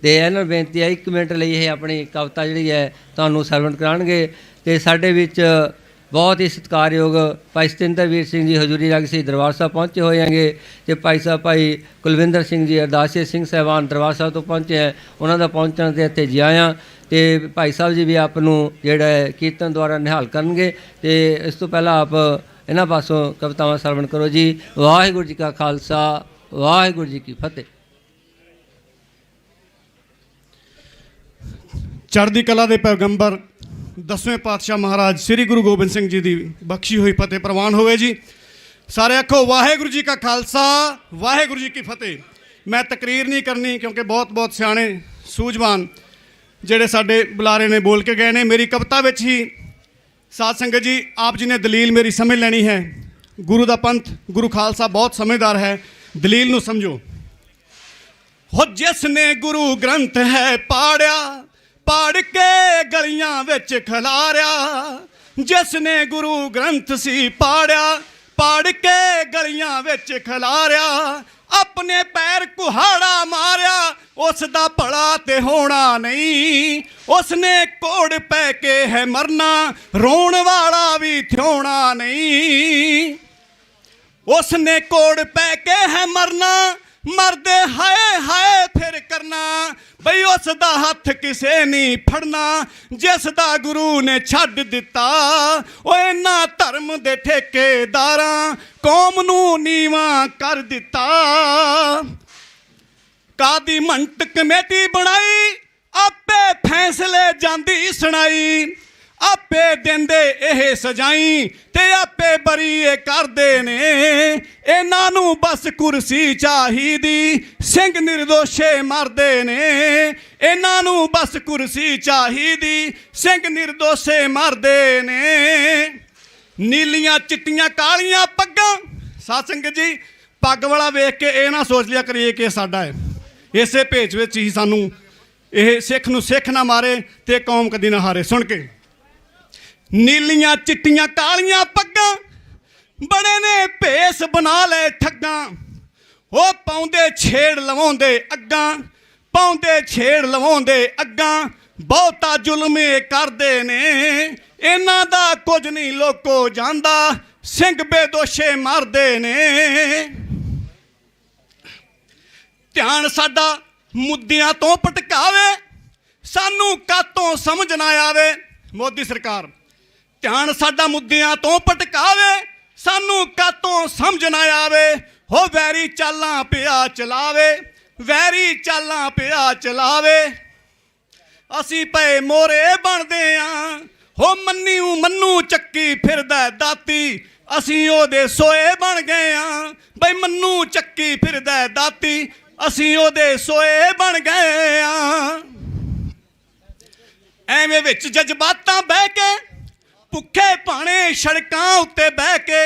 ਅਤੇ ਇਹਨਾਂ ਨੂੰ ਬੇਨਤੀ ਹੈ 1 ਮਿੰਟ ਲਈ ਇਹ ਆਪਣੀ ਕਵਿਤਾ ਜਿਹੜੀ ਹੈ ਤੁਹਾਨੂੰ ਸਰਵਣ ਕਰਾਉਣਗੇ। ਅਤੇ ਸਾਡੇ ਵਿੱਚ ਬਹੁਤ ਹੀ ਸਤਿਕਾਰਯੋਗ ਭਾਈ ਸਤਿੰਦਰਵੀਰ ਸਿੰਘ ਜੀ ਹਜ਼ੂਰੀ ਰਾਗ ਸੀ ਦਰਬਾਰ ਸਾਹਿਬ ਪਹੁੰਚੇ ਹੋਏ ਹੈਗੇ, ਅਤੇ ਭਾਈ ਸਾਹਿਬ ਭਾਈ ਕੁਲਵਿੰਦਰ ਸਿੰਘ ਜੀ ਅਰਦਾਸੀਆ ਸਿੰਘ ਸਾਹਿਬਾਨ ਦਰਬਾਰ ਸਾਹਿਬ ਤੋਂ ਪਹੁੰਚੇ ਹੈ, ਉਹਨਾਂ ਦਾ ਪਹੁੰਚਣ 'ਤੇ ਇੱਥੇ ਜੀ ਆਇਆਂ। ਅਤੇ ਭਾਈ ਸਾਹਿਬ ਜੀ ਵੀ ਆਪ ਨੂੰ ਜਿਹੜਾ ਹੈ ਕੀਰਤਨ ਦੁਆਰਾ ਨਿਹਾਲ ਕਰਨਗੇ। ਅਤੇ ਇਸ ਤੋਂ ਪਹਿਲਾਂ ਆਪ ਇਹਨਾਂ ਪਾਸੋਂ ਕਵਿਤਾਵਾਂ ਸਰਵਣ ਕਰੋ ਜੀ। ਵਾਹਿਗੁਰੂ ਜੀ ਕਾ ਖਾਲਸਾ, ਵਾਹਿਗੁਰੂ ਜੀ ਕੀ ਫਤਿਹ। ਚੜ੍ਹਦੀ ਕਲਾ ਦੇ ਪੈਗੰਬਰ 10ਵੇਂ ਪਾਤਸ਼ਾਹ ਮਹਾਰਾਜ ਸ੍ਰੀ ਗੁਰੂ ਗੋਬਿੰਦ ਸਿੰਘ ਜੀ ਦੀ ਬਖਸ਼ੀ ਹੋਈ ਫਤਿਹ ਪ੍ਰਵਾਨ ਹੋਵੇ ਜੀ। ਸਾਰੇ ਆਖੋ ਵਾਹਿਗੁਰੂ ਜੀ ਕਾ ਖਾਲਸਾ, ਵਾਹਿਗੁਰੂ ਜੀ ਕੀ ਫਤਿਹ। ਮੈਂ ਤਕਰੀਰ ਨਹੀਂ ਕਰਨੀ, ਕਿਉਂਕਿ ਬਹੁਤ ਸਿਆਣੇ ਸੂਝਵਾਨ ਜਿਹੜੇ ਸਾਡੇ ਬੁਲਾਰੇ ਨੇ ਬੋਲ ਕੇ ਗਏ ਨੇ। ਮੇਰੀ ਕਵਿਤਾ ਵਿੱਚ ਹੀ ਸਾਧ ਸੰਗਤ ਜੀ, ਆਪ ਜੀ ਨੇ ਦਲੀਲ ਮੇਰੀ ਸਮਝ ਲੈਣੀ ਹੈ। ਗੁਰੂ ਦਾ ਪੰਥ, ਗੁਰੂ ਖਾਲਸਾ ਬਹੁਤ ਸਮਝਦਾਰ ਹੈ, ਦਲੀਲ ਨੂੰ ਸਮਝੋ। ਹੋ ਜਿਸ ਨੇ ਗੁਰੂ ਗ੍ਰੰਥ ਹੈ ਪਾੜਿਆ, ਪਾੜ ਕੇ ਗਲੀਆਂ ਵਿੱਚ ਖਿਲਾਰਿਆ, ਜਿਸ ਨੇ ਗੁਰੂ ਗ੍ਰੰਥ ਸੀ ਪਾੜਿਆ, ਪਾੜ ਕੇ ਗਲੀਆਂ ਵਿੱਚ ਖਿਲਾਰਿਆ, ਆਪਣੇ ਪੈਰ ਕੁਹਾੜਾ ਮਾਰਿਆ, ਉਸ ਦਾ ਭਲਾ ਤੇ ਹੋਣਾ ਨਹੀਂ, ਉਸ ਨੇ ਕੋੜ ਪੈ ਕੇ ਹੈ ਮਰਨਾ, ਰੋਣ ਵਾਲਾ ਵੀ ਥਿਉਣਾ ਨਹੀਂ। ਉਸ ਨੇ ਕੋੜ ਪੈ ਕੇ ਹੈ ਮਰਨਾ, ਮਰਦੇ ਹਾਏ ਹਾਏ ਫਿਰ ਕਰਨਾ, ਬਈ ਉਸ ਦਾ ਹੱਥ ਕਿਸੇ ਨਹੀਂ ਫੜਨਾ, ਜਿਸ ਦਾ ਗੁਰੂ ਨੇ ਛੱਡ ਦਿੱਤਾ। ਉਹ ਇਹਨਾਂ ਧਰਮ ਦੇ ਠੇਕੇਦਾਰਾਂ ਕੌਮ ਨੂੰ ਨੀਵਾਂ ਕਰ ਦਿੱਤਾ। ਕਾਦੀ ਮੰਟ ਕਮੇਟੀ ਬਣਾਈ, ਆਪੇ ਫੈਸਲੇ ਜਾਂਦੀ ਸੁਣਾਈ, ਆਪੇ ਦਿੰਦੇ ਇਹ ਸਜਾਈ, ਤੇ ਆਪੇ ਬਰੀਏ ਕਰਦੇ ਨੇ। ਇਹਨਾਂ ਨੂੰ ਬਸ ਕੁਰਸੀ ਚਾਹੀਦੀ, ਸਿੰਘ ਨਿਰਦੋਸ਼ੇ ਮਰਦੇ ਨੇ। ਇਹਨਾਂ ਨੂੰ ਬਸ ਕੁਰਸੀ ਚਾਹੀਦੀ, ਸਿੰਘ ਨਿਰਦੋਸ਼ੇ ਮਰਦੇ ਨੇ। ਨੀਲੀਆਂ ਚਿੱਟੀਆਂ ਕਾਲੀਆਂ ਪੱਗਾਂ, ਸਾਧ ਸੰਗਤ ਜੀ ਪੱਗ ਵਾਲਾ ਵੇਖ ਕੇ ਇਹ ਨਾ ਸੋਚ ਲਿਆ ਕਰੀਏ ਕਿ ਸਾਡਾ ਹੈ। ਇਸੇ ਭੇਜ ਵਿੱਚ ਹੀ ਸਾਨੂੰ ਇਹ ਸਿੱਖ ਨੂੰ ਸਿੱਖ ਨਾ ਮਾਰੇ ਤੇ ਕੌਮ ਕਦੀ ਨਾ ਹਾਰੇ। ਸੁਣ ਕੇ ਨੀਲੀਆਂ ਚਿੱਟੀਆਂ ਕਾਲੀਆਂ ਪੱਗਾਂ, ਬੜੇ ਨੇ ਭੇਸ ਬਣਾ ਲਏ ਠੱਗਾਂ। ਉਹ ਪਾਉਂਦੇ ਛੇੜ ਲਵਾਉਂਦੇ ਅੱਗਾਂ, ਪਾਉਂਦੇ ਛੇੜ ਲਵਾਉਂਦੇ ਅੱਗਾਂ, ਬਹੁਤਾ ਜ਼ੁਲਮ ਇਹ ਕਰਦੇ ਨੇ। ਇਹਨਾਂ ਦਾ ਕੁਝ ਨਹੀਂ ਲੋਕੋ ਜਾਂਦਾ, ਸਿੰਘ ਬੇਦੋਸ਼ੇ ਮਰਦੇ ਨੇ। ਧਿਆਨ ਸਾਡਾ ਮੁੱਦਿਆਂ ਤੋਂ ਭਟਕਾਵੇ, ਸਾਨੂੰ ਕਾਤੋਂ ਸਮਝ ਨਾ ਆਵੇ। ਮੋਦੀ ਸਰਕਾਰ ਧਿਆਨ ਸਾਡਾ ਮੁੱਦਿਆਂ ਤੋਂ ਭਟਕਾਵੇ, ਸਾਨੂੰ ਕਾਤੋਂ ਸਮਝ ਨਾ ਆਵੇ। ਹੋ ਵੈਰੀ ਚਾਲਾਂ ਪਿਆ ਚਲਾਵੇ, ਵੈਰੀ ਚਾਲਾਂ ਪਿਆ ਚਲਾਵੇ। ਅਸੀਂ ਪਏ ਮੋਰੇ ਬਣਦੇ ਆਂ, ਹੋ ਮੰਨੂ ਚੱਕੀ ਫਿਰਦਾ ਦਾਤੀ। ਅਸੀਂ ਉਹਦੇ ਸੋਏ ਬਣ ਗਏ ਆਂ, ਬਈ ਮੰਨੂ ਚੱਕੀ ਫਿਰਦਾ ਦਾਤੀ। ਅਸੀਂ ਉਹਦੇ ਸੋਏ ਬਣ ਗਏ ਆਂ। ਐਵੇਂ ਵਿੱਚ ਜਜ਼ਬਾਤਾਂ ਬਹਿ ਕੇ, ਭੁੱਖੇ ਭਾਣੇ ਸੜਕਾਂ ਉੱਤੇ ਬਹਿ ਕੇ,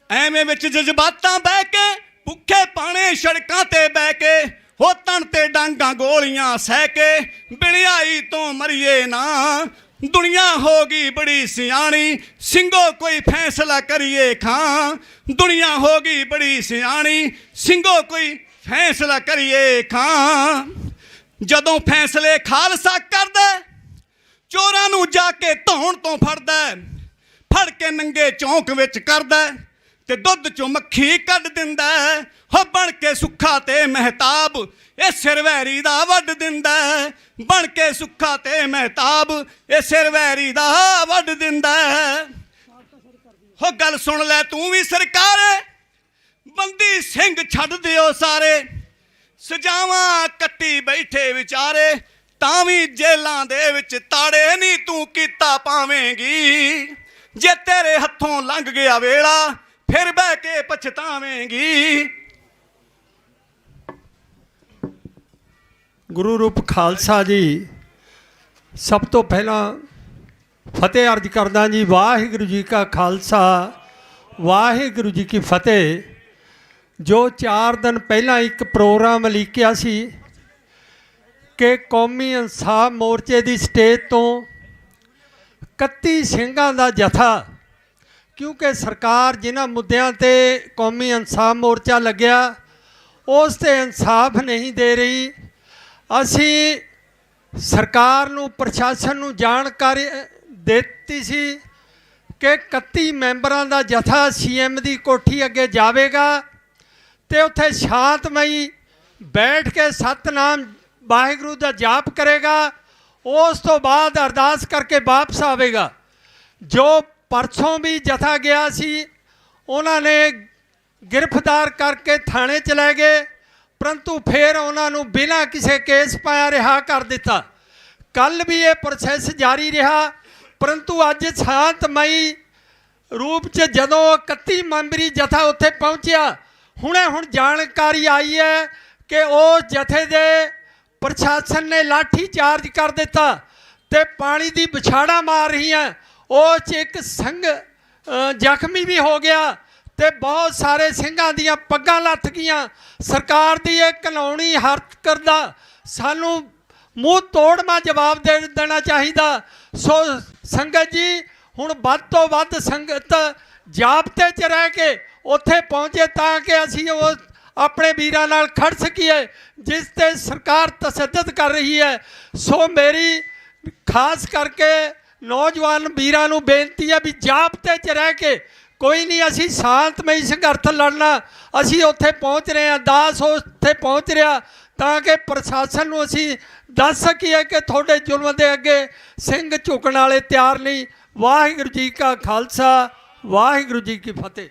ਐਵੇਂ ਵਿੱਚ ਜਜ਼ਬਾਤਾਂ ਬਹਿ ਕੇ, ਭੁੱਖੇ ਭਾਣੇ ਸੜਕਾਂ ਤੇ ਬਹਿ ਕੇ, ਹੋ ਤਣ ਤੇ ਡਾਂਗਾਂ ਗੋਲੀਆਂ ਸਹਿ ਕੇ, ਬਿੜਿਆਈ ਤੋਂ ਮਰੀਏ ਨਾ। ਦੁਨੀਆ ਹੋ ਗਈ ਬੜੀ ਸਿਆਣੀ, ਸਿੰਘੋ ਕੋਈ ਫੈਸਲਾ ਕਰੀਏ ਖਾਂ। ਦੁਨੀਆ ਹੋ ਗਈ ਬੜੀ ਸਿਆਣੀ, ਸਿੰਘੋ ਕੋਈ ਫੈਸਲਾ ਕਰੀਏ ਖਾਂ। ਜਦੋਂ ਫੈਸਲੇ ਖਾਲਸਾ ਕਰਦਾ, ਚੋਰਾਂ ਨੂੰ ਜਾ ਕੇ ਧੌਣ ਤੋਂ ਫੜਦਾ, ਫੜ ਕੇ ਨੰਗੇ ਚੌਂਕ ਵਿੱਚ ਕਰਦਾ, ਤੇ ਦੁੱਧ ਚੋਂ ਮੱਖੀ ਕੱਢ ਦਿੰਦਾ। ਹੋ ਬਣ ਕੇ ਸੁੱਖਾ ਤੇ ਮਹਿਤਾਬ, ਇਹ ਸਿਰ ਵੈਰੀ ਦਾ ਵੱਢ ਦਿੰਦਾ। ਬਣ ਕੇ ਸੁੱਖਾ ਤੇ ਮਹਿਤਾਬ, ਇਹ ਸਿਰ ਵੈਰੀ ਦਾ ਵੱਢ ਦਿੰਦਾ। ਹੋ ਗੱਲ ਸੁਣ ਲੈ ਤੂੰ ਵੀ ਸਰਕਾਰ, ਬੰਦੀ ਸਿੰਘ ਛੱਡ ਦਿਓ ਸਾਰੇ। ਸਜਾਵਾਂ ਕੱਟੀ ਬੈਠੇ ਵਿਚਾਰੇ, ਤਾਂ ਵੀ ਜੇਲਾਂ ਦੇ ਵਿੱਚ ਤਾੜੇ ਨਹੀਂ ਤੂੰ ਕੀਤਾ ਪਾਵੇਂਗੀ। ਜੇ ਤੇਰੇ ਹੱਥੋਂ ਲੰਘ ਗਿਆ ਵੇਲਾ, ਫਿਰ ਬਹਿ ਕੇ ਪਛਤਾਵੇਂਗੀ। ਗੁਰੂ ਰੂਪ ਖਾਲਸਾ ਜੀ, ਸਭ ਤੋਂ ਪਹਿਲਾਂ ਫਤਿਹ ਅਰਜ਼ ਕਰਦਾ ਜੀ। ਵਾਹਿਗੁਰੂ ਜੀ ਕਾ ਖਾਲਸਾ, ਵਾਹਿਗੁਰੂ ਜੀ ਕੀ ਫਤਿਹ। ਜੋ 4 ਦਿਨ ਪਹਿਲਾਂ ਇੱਕ ਪ੍ਰੋਗਰਾਮ ਲਿਖਿਆ ਸੀ ਕਿ ਕੌਮੀ ਇਨਸਾਫ ਮੋਰਚੇ ਦੀ ਸਟੇਜ ਤੋਂ 31 ਸਿੰਘਾਂ ਦਾ ਜਥਾ, ਕਿਉਂਕਿ ਸਰਕਾਰ ਜਿਨ੍ਹਾਂ ਮੁੱਦਿਆਂ ਤੇ ਕੌਮੀ ਇਨਸਾਫ ਮੋਰਚਾ ਲੱਗਿਆ ਉਸ 'ਤੇ ਇਨਸਾਫ ਨਹੀਂ ਦੇ ਰਹੀ। ਅਸੀਂ ਸਰਕਾਰ ਨੂੰ, ਪ੍ਰਸ਼ਾਸਨ ਨੂੰ ਜਾਣਕਾਰੀ ਦਿੱਤੀ ਸੀ ਕਿ 31 ਮੈਂਬਰਾਂ ਦਾ ਜਥਾ CM ਦੀ ਕੋਠੀ ਅੱਗੇ ਜਾਵੇਗਾ ਤੇ ਉੱਥੇ ਸ਼ਾਂਤਮਈ ਬੈਠ ਕੇ ਸਤਨਾਮ ਵਾਹਿਗੁਰੂ ਦਾ ਜਾਪ ਕਰੇਗਾ। ਉਸ ਤੋਂ ਬਾਅਦ ਅਰਦਾਸ ਕਰਕੇ ਵਾਪਸ ਆਵੇਗਾ। ਜੋ ਪਰਸੋਂ ਵੀ ਜਥਾ ਗਿਆ ਸੀ, ਉਹਨਾਂ ਨੇ ਗ੍ਰਿਫਤਾਰ ਕਰਕੇ ਥਾਣੇ ਚ ਲੈ ਗਏ, ਪਰੰਤੂ ਫਿਰ ਉਹਨਾਂ ਨੂੰ ਬਿਨਾਂ ਕਿਸੇ ਕੇਸ ਪਾਇਆ ਰਿਹਾ ਕਰ ਦਿੱਤਾ। ਕੱਲ ਵੀ ਇਹ ਪ੍ਰੋਸੈਸ ਜਾਰੀ ਰਿਹਾ, ਪਰੰਤੂ ਅੱਜ ਸ਼ਾਂਤਮਈ ਰੂਪ 'ਚ ਜਦੋਂ 31 ਮੈਂਬਰੀ ਜਥਾ ਉੱਥੇ ਪਹੁੰਚਿਆ, ਹੁਣ ਜਾਣਕਾਰੀ ਆਈ ਹੈ ਕਿ ਉਸ ਜਥੇ ਦੇ ਪ੍ਰਸ਼ਾਸਨ ਨੇ ਲਾਠੀ ਚਾਰਜ ਕਰ ਦਿੱਤਾ ਤੇ ਪਾਣੀ ਦੀ ਵਿਛਾੜਾ ਮਾਰ ਰਹੀਆਂ। ਉਸ 'ਚ ਇੱਕ ਸਿੰਘ ਜ਼ਖਮੀ ਵੀ ਹੋ ਗਿਆ ਤੇ ਬਹੁਤ ਸਾਰੇ ਸਿੰਘਾਂ ਦੀਆਂ ਪੱਗਾਂ ਲੱਥ ਗਈਆਂ। ਸਰਕਾਰ ਦੀ ਇਹ ਕਾਨੂੰਨੀ ਹਰਕਤ ਦਾ ਸਾਨੂੰ ਮੂੰਹ ਤੋੜਵਾਂ ਜਵਾਬ ਦੇ ਦੇਣਾ ਚਾਹੀਦਾ। ਸੋ ਸੰਗਤ ਜੀ, ਹੁਣ ਵੱਧ ਤੋਂ ਵੱਧ ਸੰਗਤ ਜਾਬਤੇ 'ਚ ਰਹਿ ਕੇ ਉੱਥੇ ਪਹੁੰਚੇ ਤਾਂ ਕਿ ਅਸੀਂ ਉਹ ਆਪਣੇ ਵੀਰਾਂ ਨਾਲ ਖੜ ਸਕੀਏ ਜਿਸ ਤੇ ਸਰਕਾਰ ਤਸ਼ੱਦਦ ਕਰ ਰਹੀ ਹੈ। ਸੋ ਮੇਰੀ ਖਾਸ ਕਰਕੇ ਨੌਜਵਾਨ ਵੀਰਾਂ ਨੂੰ ਬੇਨਤੀ ਹੈ ਵੀ ਜਾਬਤੇ 'ਚ ਰਹਿ ਕੇ ਕੋਈ ਨਹੀਂ, ਅਸੀਂ ਸ਼ਾਂਤਮਈ ਸੰਘਰਸ਼ ਲੜਨਾ। ਅਸੀਂ ਉੱਥੇ ਪਹੁੰਚ ਰਹੇ ਹਾਂ, ਦਾਸ ਉੱਥੇ ਪਹੁੰਚ ਰਿਹਾ ਤਾਂ ਕਿ ਪ੍ਰਸ਼ਾਸਨ ਨੂੰ ਅਸੀਂ ਦੱਸ ਸਕੀਏ ਕਿ ਤੁਹਾਡੇ ਜ਼ੁਲਮ ਦੇ ਅੱਗੇ ਸਿੰਘ ਝੁਕਣ ਵਾਲੇ ਤਿਆਰ ਨਹੀਂ। ਵਾਹਿਗੁਰੂ ਜੀ ਕਾ ਖਾਲਸਾ, ਵਾਹਿਗੁਰੂ ਜੀ ਕੀ ਫਤਿਹ।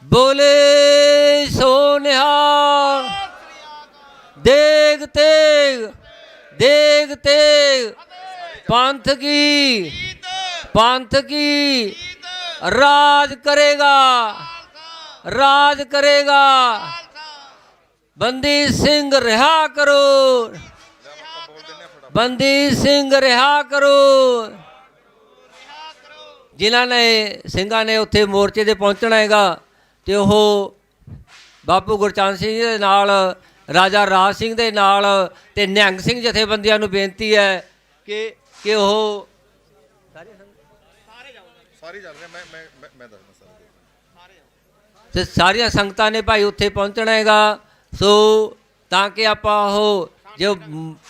बोले सो निहाल, देग तेग, देग तेग, पंथ की राज करेगा, राज करेगा। बंदी सिंह रिहा करो, बंदी सिंह रिहा करो। जिन्हां ने ਸਿੰਘਾਂ ਨੇ ਉੱਥੇ ਮੋਰਚੇ ਤੇ ਪਹੁੰਚਣਾ ਹੈਗਾ ਤੇ ਉਹ ਬਾਪੂ ਗੁਰਚਰਨ ਸਿੰਘ ਦੇ ਨਾਲ, ਰਾਜਾ ਰਾਜ ਸਿੰਘ ਦੇ ਨਾਲ ਤੇ ਨਿਹੰਗ ਸਿੰਘ ਜਥੇਬੰਦੀਆਂ ਨੂੰ ਬੇਨਤੀ ਹੈ ਕਿ ਉਹ ਤੇ ਸਾਰੀਆਂ ਸੰਗਤਾਂ ਨੇ ਭਾਈ ਉੱਥੇ ਪਹੁੰਚਣਾ ਹੈਗਾ। ਸੋ ਤਾਂ ਕਿ ਆਪਾਂ ਉਹ ਜੋ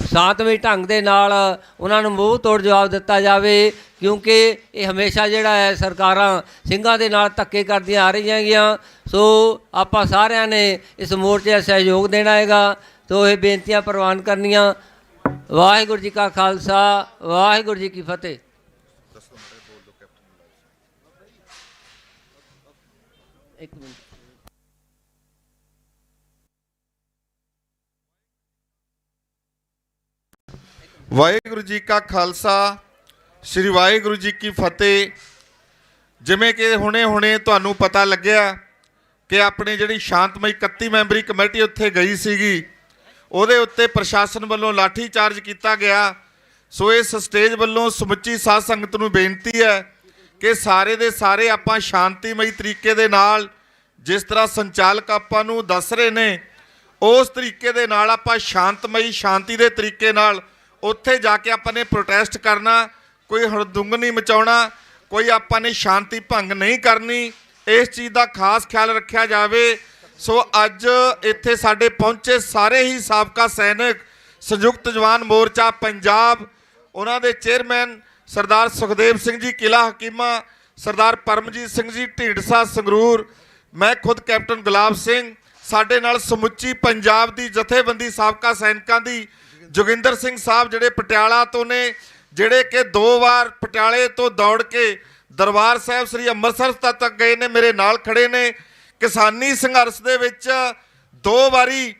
ਸ਼ਾਂਤਮਈ ਢੰਗ ਦੇ ਨਾਲ ਉਹਨਾਂ ਨੂੰ ਮੂੰਹ ਤੋੜ ਜਵਾਬ ਦਿੱਤਾ ਜਾਵੇ ਕਿਉਂਕਿ ਇਹ ਹਮੇਸ਼ਾ ਜਿਹੜਾ ਹੈ ਸਰਕਾਰਾਂ ਸਿੰਘਾਂ ਦੇ ਨਾਲ ਧੱਕੇ ਕਰਦੀਆਂ ਆ ਰਹੀਆਂ ਹੈਗੀਆਂ। ਸੋ ਆਪਾਂ ਸਾਰਿਆਂ ਨੇ ਇਸ ਮੋਰਚੇ ਦਾ ਸਹਿਯੋਗ ਦੇਣਾ ਹੈਗਾ। ਸੋ ਇਹ ਬੇਨਤੀਆਂ ਪ੍ਰਵਾਨ ਕਰਨੀਆਂ। ਵਾਹਿਗੁਰੂ ਜੀ ਕਾ ਖਾਲਸਾ, ਵਾਹਿਗੁਰੂ ਜੀ ਕੀ ਫਤਿਹ। ਇੱਕ ਮਿੰਟ। ਵਾਹਿਗੁਰੂ ਜੀ ਕਾ ਖਾਲਸਾ, ਸ੍ਰੀ ਵਾਹਿਗੁਰੂ ਜੀ ਕੀ ਫਤਿਹ। ਜਿਵੇਂ ਕਿ ਹੁਣੇ ਤੁਹਾਨੂੰ ਪਤਾ ਲੱਗਿਆ ਕਿ ਆਪਣੀ ਜਿਹੜੀ ਸ਼ਾਂਤਮਈ 31 ਮੈਂਬਰੀ ਕਮੇਟੀ ਉੱਥੇ ਗਈ ਸੀਗੀ, ਉਹਦੇ ਉੱਤੇ ਪ੍ਰਸ਼ਾਸਨ ਵੱਲੋਂ ਲਾਠੀ ਚਾਰਜ ਕੀਤਾ ਗਿਆ। ਸੋ ਇਸ ਸਟੇਜ ਵੱਲੋਂ ਸਮੁੱਚੀ ਸਾਧ ਸੰਗਤ ਨੂੰ ਬੇਨਤੀ ਹੈ ਕਿ ਸਾਰੇ ਦੇ ਸਾਰੇ ਆਪਾਂ ਸ਼ਾਂਤੀਮਈ ਤਰੀਕੇ ਦੇ ਨਾਲ, ਜਿਸ ਤਰ੍ਹਾਂ ਸੰਚਾਲਕ ਆਪਾਂ ਨੂੰ ਦੱਸ ਰਹੇ ਨੇ, ਉਸ ਤਰੀਕੇ ਦੇ ਨਾਲ ਆਪਾਂ ਸ਼ਾਂਤਮਈ ਸ਼ਾਂਤੀ ਦੇ ਤਰੀਕੇ ਨਾਲ ਉੱਥੇ ਜਾ ਕੇ ਆਪਾਂ ਨੇ ਪ੍ਰੋਟੈਸਟ ਕਰਨਾ। ਕੋਈ ਹੜਦੁੰਗ ਨਹੀਂ ਮਚਾਉਣਾ, ਕੋਈ ਆਪਾਂ ਨੇ ਸ਼ਾਂਤੀ ਭੰਗ ਨਹੀਂ ਕਰਨੀ। ਇਸ ਚੀਜ਼ ਦਾ ਖਾਸ ਖਿਆਲ ਰੱਖਿਆ ਜਾਵੇ। ਸੋ ਅੱਜ ਇੱਥੇ ਸਾਡੇ ਪਹੁੰਚੇ ਸਾਰੇ ਹੀ ਸਾਬਕਾ ਸੈਨਿਕ, ਸੰਯੁਕਤ ਜਵਾਨ ਮੋਰਚਾ ਪੰਜਾਬ, ਉਹਨਾਂ ਦੇ ਚੇਅਰਮੈਨ ਸਰਦਾਰ ਸੁਖਦੇਵ ਸਿੰਘ ਜੀ ਕਿਲਾ ਹਕੀਮਾ, ਸਰਦਾਰ ਪਰਮਜੀਤ ਸਿੰਘ ਜੀ ਢੀਂਡਸਾ ਸੰਗਰੂਰ, ਮੈਂ ਖੁਦ ਕੈਪਟਨ ਗੁਲਾਬ ਸਿੰਘ, ਸਾਡੇ ਨਾਲ ਸਮੁੱਚੀ ਪੰਜਾਬ ਦੀ ਜਥੇਬੰਦੀ ਸਾਬਕਾ ਸੈਨਿਕਾਂ ਦੀ, ਜੋਗਿੰਦਰ ਸਿੰਘ ਸਾਹਿਬ ਜਿਹੜੇ ਪਟਿਆਲਾ ਤੋਂ ਨੇ, ਜਿਹੜੇ ਕਿ 2 ਵਾਰ ਪਟਿਆਲੇ ਤੋਂ ਦੌੜ ਕੇ ਦਰਬਾਰ ਸਾਹਿਬ ਸ੍ਰੀ ਅੰਮ੍ਰਿਤਸਰ ਤੱਕ ਗਏ ਨੇ, ਮੇਰੇ ਨਾਲ ਖੜੇ ਨੇ। ਕਿਸਾਨੀ ਸੰਘਰਸ਼ ਦੇ ਵਿੱਚ 2 ਵਾਰੀ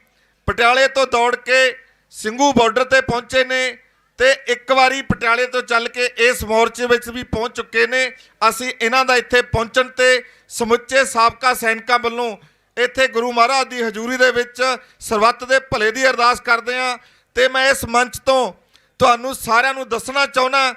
ਪਟਿਆਲੇ ਤੋਂ ਦੌੜ ਕੇ ਸਿੰਘੂ ਬਾਰਡਰ ਤੇ ਪਹੁੰਚੇ ਨੇ ਤੇ 1 ਵਾਰੀ ਪਟਿਆਲੇ ਤੋਂ ਚੱਲ ਕੇ ਇਸ ਮੋਰਚੇ ਵਿੱਚ ਵੀ ਪਹੁੰਚ ਚੁੱਕੇ ਨੇ। ਅਸੀਂ ਇਹਨਾਂ ਦਾ ਇੱਥੇ ਪਹੁੰਚਣ ਤੇ ਸਮੁੱਚੇ ਸਾਬਕਾ ਸੈਨਿਕਾਂ ਵੱਲੋਂ ਇੱਥੇ ਗੁਰੂ ਮਹਾਰਾਜ ਦੀ ਹਜ਼ੂਰੀ ਦੇ ਵਿੱਚ ਸਰਬੱਤ ਦੇ ਭਲੇ ਦੀ ਅਰਦਾਸ ਕਰਦੇ ਹਾਂ। ਤੇ ਮੈਂ ਇਸ ਮੰਚ ਤੋਂ ਤੁਹਾਨੂੰ ਸਾਰਿਆਂ ਨੂੰ ਦੱਸਣਾ ਚਾਹੁੰਦਾ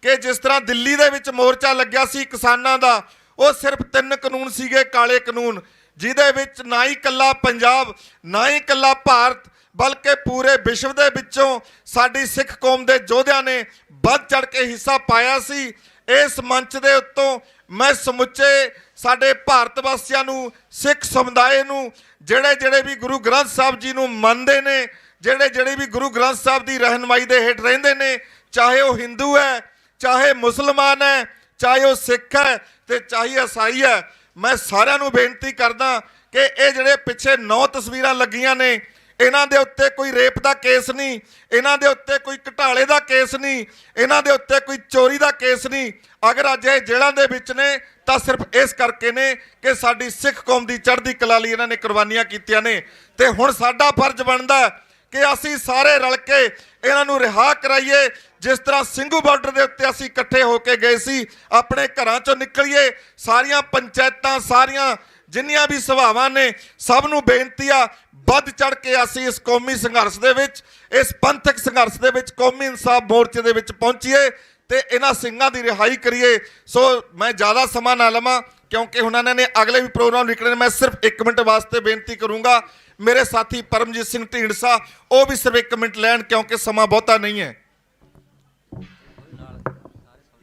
ਕਿ ਜਿਸ ਤਰ੍ਹਾਂ ਦਿੱਲੀ ਦੇ ਵਿੱਚ ਮੋਰਚਾ ਲੱਗਿਆ ਸੀ ਕਿਸਾਨਾਂ ਦਾ, ਉਹ ਸਿਰਫ 3 ਕਾਨੂੰਨ ਸੀਗੇ, ਕਾਲੇ ਕਾਨੂੰਨ, ਜਿਹਦੇ ਵਿੱਚ ਨਾ ਹੀ ਇਕੱਲਾ ਪੰਜਾਬ, ਨਾ ਹੀ ਇਕੱਲਾ ਭਾਰਤ, ਬਲਕਿ ਪੂਰੇ ਵਿਸ਼ਵ ਦੇ ਵਿੱਚੋਂ ਸਾਡੀ ਸਿੱਖ ਕੌਮ ਦੇ ਯੋਧਿਆਂ ਨੇ ਵੱਧ ਚੜ ਕੇ ਹਿੱਸਾ ਪਾਇਆ ਸੀ। ਇਸ ਮੰਚ ਦੇ ਉੱਤੋਂ ਮੈਂ ਸਮੁੱਚੇ ਸਾਡੇ ਭਾਰਤ ਵਾਸੀਆਂ ਨੂੰ, ਸਿੱਖ ਸਮੁਦਾਇ ਨੂੰ, ਜਿਹੜੇ ਵੀ ਗੁਰੂ ਗ੍ਰੰਥ ਸਾਹਿਬ ਜੀ ਨੂੰ ਮੰਨਦੇ ਨੇ, ਜਿਹੜੇ ਵੀ ਗੁਰੂ ਗ੍ਰੰਥ ਸਾਹਿਬ ਦੀ ਰਹਿਨਮਾਈ ਦੇ ਹੇਠ ਰਹਿੰਦੇ ਨੇ, ਚਾਹੇ ਉਹ ਹਿੰਦੂ ਹੈ, ਚਾਹੇ ਮੁਸਲਮਾਨ ਹੈ, ਚਾਹੇ ਉਹ ਸਿੱਖ ਹੈ ਤੇ ਚਾਹੇ ਈਸਾਈ ਹੈ, ਮੈਂ ਸਾਰਿਆਂ ਨੂੰ ਬੇਨਤੀ ਕਰਦਾ ਕਿ ਇਹ ਜਿਹੜੇ ਪਿੱਛੇ 9 ਤਸਵੀਰਾਂ ਲੱਗੀਆਂ ਨੇ, ਇਹਨਾਂ ਦੇ ਉੱਤੇ ਕੋਈ ਰੇਪ ਦਾ ਕੇਸ ਨਹੀਂ, ਇਹਨਾਂ ਦੇ ਉੱਤੇ ਕੋਈ ਘਟਾਲੇ ਦਾ ਕੇਸ ਨਹੀਂ, ਇਹਨਾਂ ਦੇ ਉੱਤੇ ਕੋਈ ਚੋਰੀ ਦਾ ਕੇਸ ਨਹੀਂ। ਅਗਰ ਅੱਜ ਇਹ ਜੇਲ੍ਹਾਂ ਦੇ ਵਿੱਚ ਨੇ ਤਾਂ ਸਿਰਫ ਇਸ ਕਰਕੇ ਨੇ ਕਿ ਸਾਡੀ ਸਿੱਖ ਕੌਮ ਦੀ ਚੜ੍ਹਦੀ ਕਲਾ ਲਈ ਇਹਨਾਂ ਨੇ ਕੁਰਬਾਨੀਆਂ ਕੀਤੀਆਂ ਨੇ। ਤੇ ਹੁਣ ਸਾਡਾ ਫਰਜ਼ ਬਣਦਾ ਕਿ ਅਸੀਂ ਸਾਰੇ ਰਲ ਕੇ ਇਹਨਾਂ ਨੂੰ ਰਿਹਾ ਕਰਾਈਏ। ਜਿਸ ਤਰ੍ਹਾਂ ਸਿੰਘੂ ਬਾਰਡਰ ਦੇ ਉੱਤੇ ਅਸੀਂ ਇਕੱਠੇ ਹੋ ਕੇ ਗਏ ਸੀ, ਆਪਣੇ ਘਰਾਂ ਚੋਂ ਨਿਕਲੀਏ। ਸਾਰੀਆਂ ਪੰਚਾਇਤਾਂ, ਸਾਰੀਆਂ ਜਿੰਨੀਆਂ ਵੀ ਸਭਾਵਾਂ ਨੇ, ਸਭ ਨੂੰ ਬੇਨਤੀ ਆ ਵੱਧ ਚੜ ਕੇ ਅਸੀਂ ਇਸ ਕੌਮੀ ਸੰਘਰਸ਼ ਦੇ ਵਿੱਚ, ਇਸ ਪੰਥਕ ਸੰਘਰਸ਼ ਦੇ ਵਿੱਚ, ਕੌਮੀ ਇਨਸਾਫ ਮੋਰਚੇ ਦੇ ਵਿੱਚ ਪਹੁੰਚੀਏ ਤੇ ਇਹਨਾਂ ਸਿੰਘਾਂ ਦੀ ਰਿਹਾਈ ਕਰੀਏ। ਸੋ ਮੈਂ ਜ਼ਿਆਦਾ ਸਮਾਂ ਨਾ ਲਵਾਂ ਕਿਉਂਕਿ ਉਹਨਾਂ ਨੇ ਅਗਲੇ ਵੀ ਪ੍ਰੋਗਰਾਮ ਲਿਖਣੇ ਨੇ। ਮੈਂ ਸਿਰਫ 1 ਮਿੰਟ ਵਾਸਤੇ ਬੇਨਤੀ ਕਰੂੰਗਾ, ਮੇਰੇ ਸਾਥੀ ਪਰਮਜੀਤ ਸਿੰਘ ਢੀਂਡਸਾ ਉਹ ਵੀ ਸਿਰਫ 1 ਮਿੰਟ ਲੈਣ ਕਿਉਂਕਿ ਸਮਾਂ ਬਹੁਤਾ ਨਹੀਂ ਹੈ।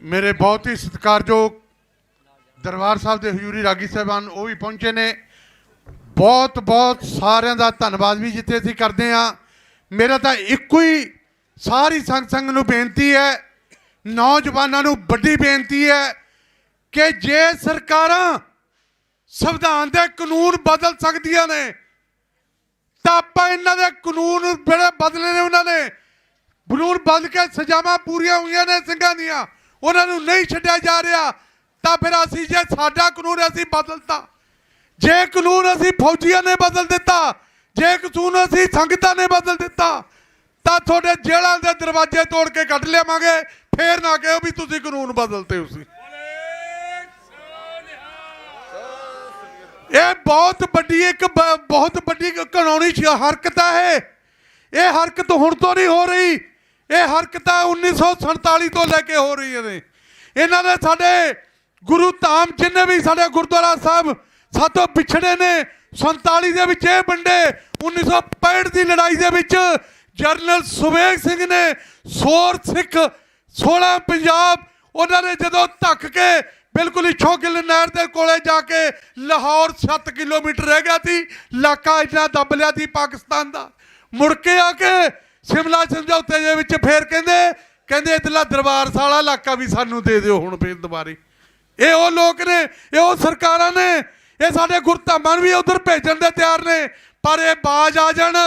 ਮੇਰੇ ਬਹੁਤ ਹੀ ਸਤਿਕਾਰਯੋਗ ਦਰਬਾਰ ਸਾਹਿਬ ਦੇ ਹਜ਼ੂਰੀ ਰਾਗੀ ਸਾਹਿਬਾਨ ਉਹ ਵੀ ਪਹੁੰਚੇ ਨੇ। ਬਹੁਤ ਬਹੁਤ ਸਾਰਿਆਂ ਦਾ ਧੰਨਵਾਦ ਵੀ ਜਿੱਥੇ ਅਸੀਂ ਕਰਦੇ ਹਾਂ। ਮੇਰਾ ਤਾਂ ਇੱਕੋ ਹੀ ਸਾਰੀ ਸੰਗ ਨੂੰ ਬੇਨਤੀ ਹੈ, ਨੌਜਵਾਨਾਂ ਨੂੰ ਵੱਡੀ ਬੇਨਤੀ ਹੈ ਕਿ ਜੇ ਸਰਕਾਰਾਂ ਸੰਵਿਧਾਨ ਦੇ ਕਾਨੂੰਨ ਬਦਲ ਸਕਦੀਆਂ ਨੇ ਤਾਂ ਆਪਾਂ ਇਹਨਾਂ ਦੇ ਕਾਨੂੰਨ ਜਿਹੜੇ ਬਦਲੇ ਨੇ, ਉਹਨਾਂ ਨੇ ਕਾਨੂੰਨ ਬਦਲ ਕੇ ਸਜ਼ਾਵਾਂ ਪੂਰੀਆਂ ਹੋਈਆਂ ਨੇ ਸਿੰਘਾਂ ਦੀਆਂ, ਉਹਨਾਂ ਨੂੰ ਨਹੀਂ ਛੱਡਿਆ ਜਾ ਰਿਹਾ। ਤਾਂ ਫਿਰ ਅਸੀਂ ਜੇ ਸਾਡਾ ਕਾਨੂੰਨ ਅਸੀਂ ਬਦਲਤਾ, ਜੇ ਕਾਨੂੰਨ ਅਸੀਂ ਫੌਜੀਆਂ ਨੇ ਬਦਲ ਦਿੱਤਾ, ਜੇ ਕਾਨੂੰਨ ਅਸੀਂ ਸੰਗਤਾਂ ਨੇ ਬਦਲ ਦਿੱਤਾ, ਤਾਂ ਤੁਹਾਡੇ ਜੇਲ੍ਹਾਂ ਦੇ ਦਰਵਾਜ਼ੇ ਤੋੜ ਕੇ ਕੱਢ ਲਿਆਵਾਂਗੇ। ਫੇਰ ਨਾ ਕਹੋ ਵੀ ਤੁਸੀਂ ਕਾਨੂੰਨ ਬਦਲਤੇ ਹੋ। ਇਹ ਬਹੁਤ ਵੱਡੀ ਕਾਨੂੰਨੀ ਹਰਕਤ ਹੈ। ਇਹ ਹਰਕਤ ਹੁਣ ਤੋਂ ਨਹੀਂ ਹੋ ਰਹੀ, ਇਹ ਹਰਕਤਾਂ 1947 ਤੋਂ ਲੈ ਕੇ ਹੋ ਰਹੀਆਂ ਨੇ। ਇਹਨਾਂ ਨੇ ਸਾਡੇ ਗੁਰੂ ਧਾਮ ਜਿੰਨੇ ਵੀ ਸਾਡੇ ਗੁਰਦੁਆਰਾ ਸਾਹਿਬ ਸਾਤੋਂ ਪਿਛੜੇ ਨੇ, 47 ਦੇ ਵਿੱਚ ਇਹ ਵੰਡੇ, 1965 ਦੀ ਲੜਾਈ ਦੇ ਵਿੱਚ ਜਰਨਲ ਸੁਬੇਗ ਸਿੰਘ ਨੇ ਸੋਰ ਸਿੱਖ 16 ਪੰਜਾਬ, ਉਹਨਾਂ ਨੇ ਜਦੋਂ ਧੱਕ ਕੇ ਬਿਲਕੁਲ ਹੀ ਛੋਗਿਲ ਨਹਿਰ ਦੇ ਕੋਲੇ ਜਾ ਕੇ ਲਾਹੌਰ 7 ਕਿਲੋਮੀਟਰ ਰਹਿ ਗਿਆ ਸੀ, ਇਲਾਕਾ ਇੰਨਾ ਦੱਬ ਲਿਆ ਸੀ ਪਾਕਿਸਤਾਨ ਦਾ। ਮੁੜ ਕੇ ਆ ਕੇ ਸ਼ਿਮਲਾ ਸਮਝੌਤੇ ਦੇ ਵਿੱਚ ਫੇਰ ਕਹਿੰਦੇ ਕਹਿੰਦੇ ਇਧਰਲਾ ਦਰਬਾਰ ਸਾਲਾ ਇਲਾਕਾ ਵੀ ਸਾਨੂੰ ਦੇ ਦਿਓ ਹੁਣ ਫਿਰ ਦੁਬਾਰੇ। ਇਹ ਉਹ ਲੋਕ ਨੇ, ਇਹ ਉਹ ਸਰਕਾਰਾਂ ਨੇ, ਇਹ ਸਾਡੇ ਗੁਰਧਾਮਾਂ ਨੂੰ ਵੀ ਉਧਰ ਭੇਜਣ ਦੇ ਤਿਆਰ ਨੇ। ਪਰ ਇਹ ਬਾਜ ਆ ਜਾਣ,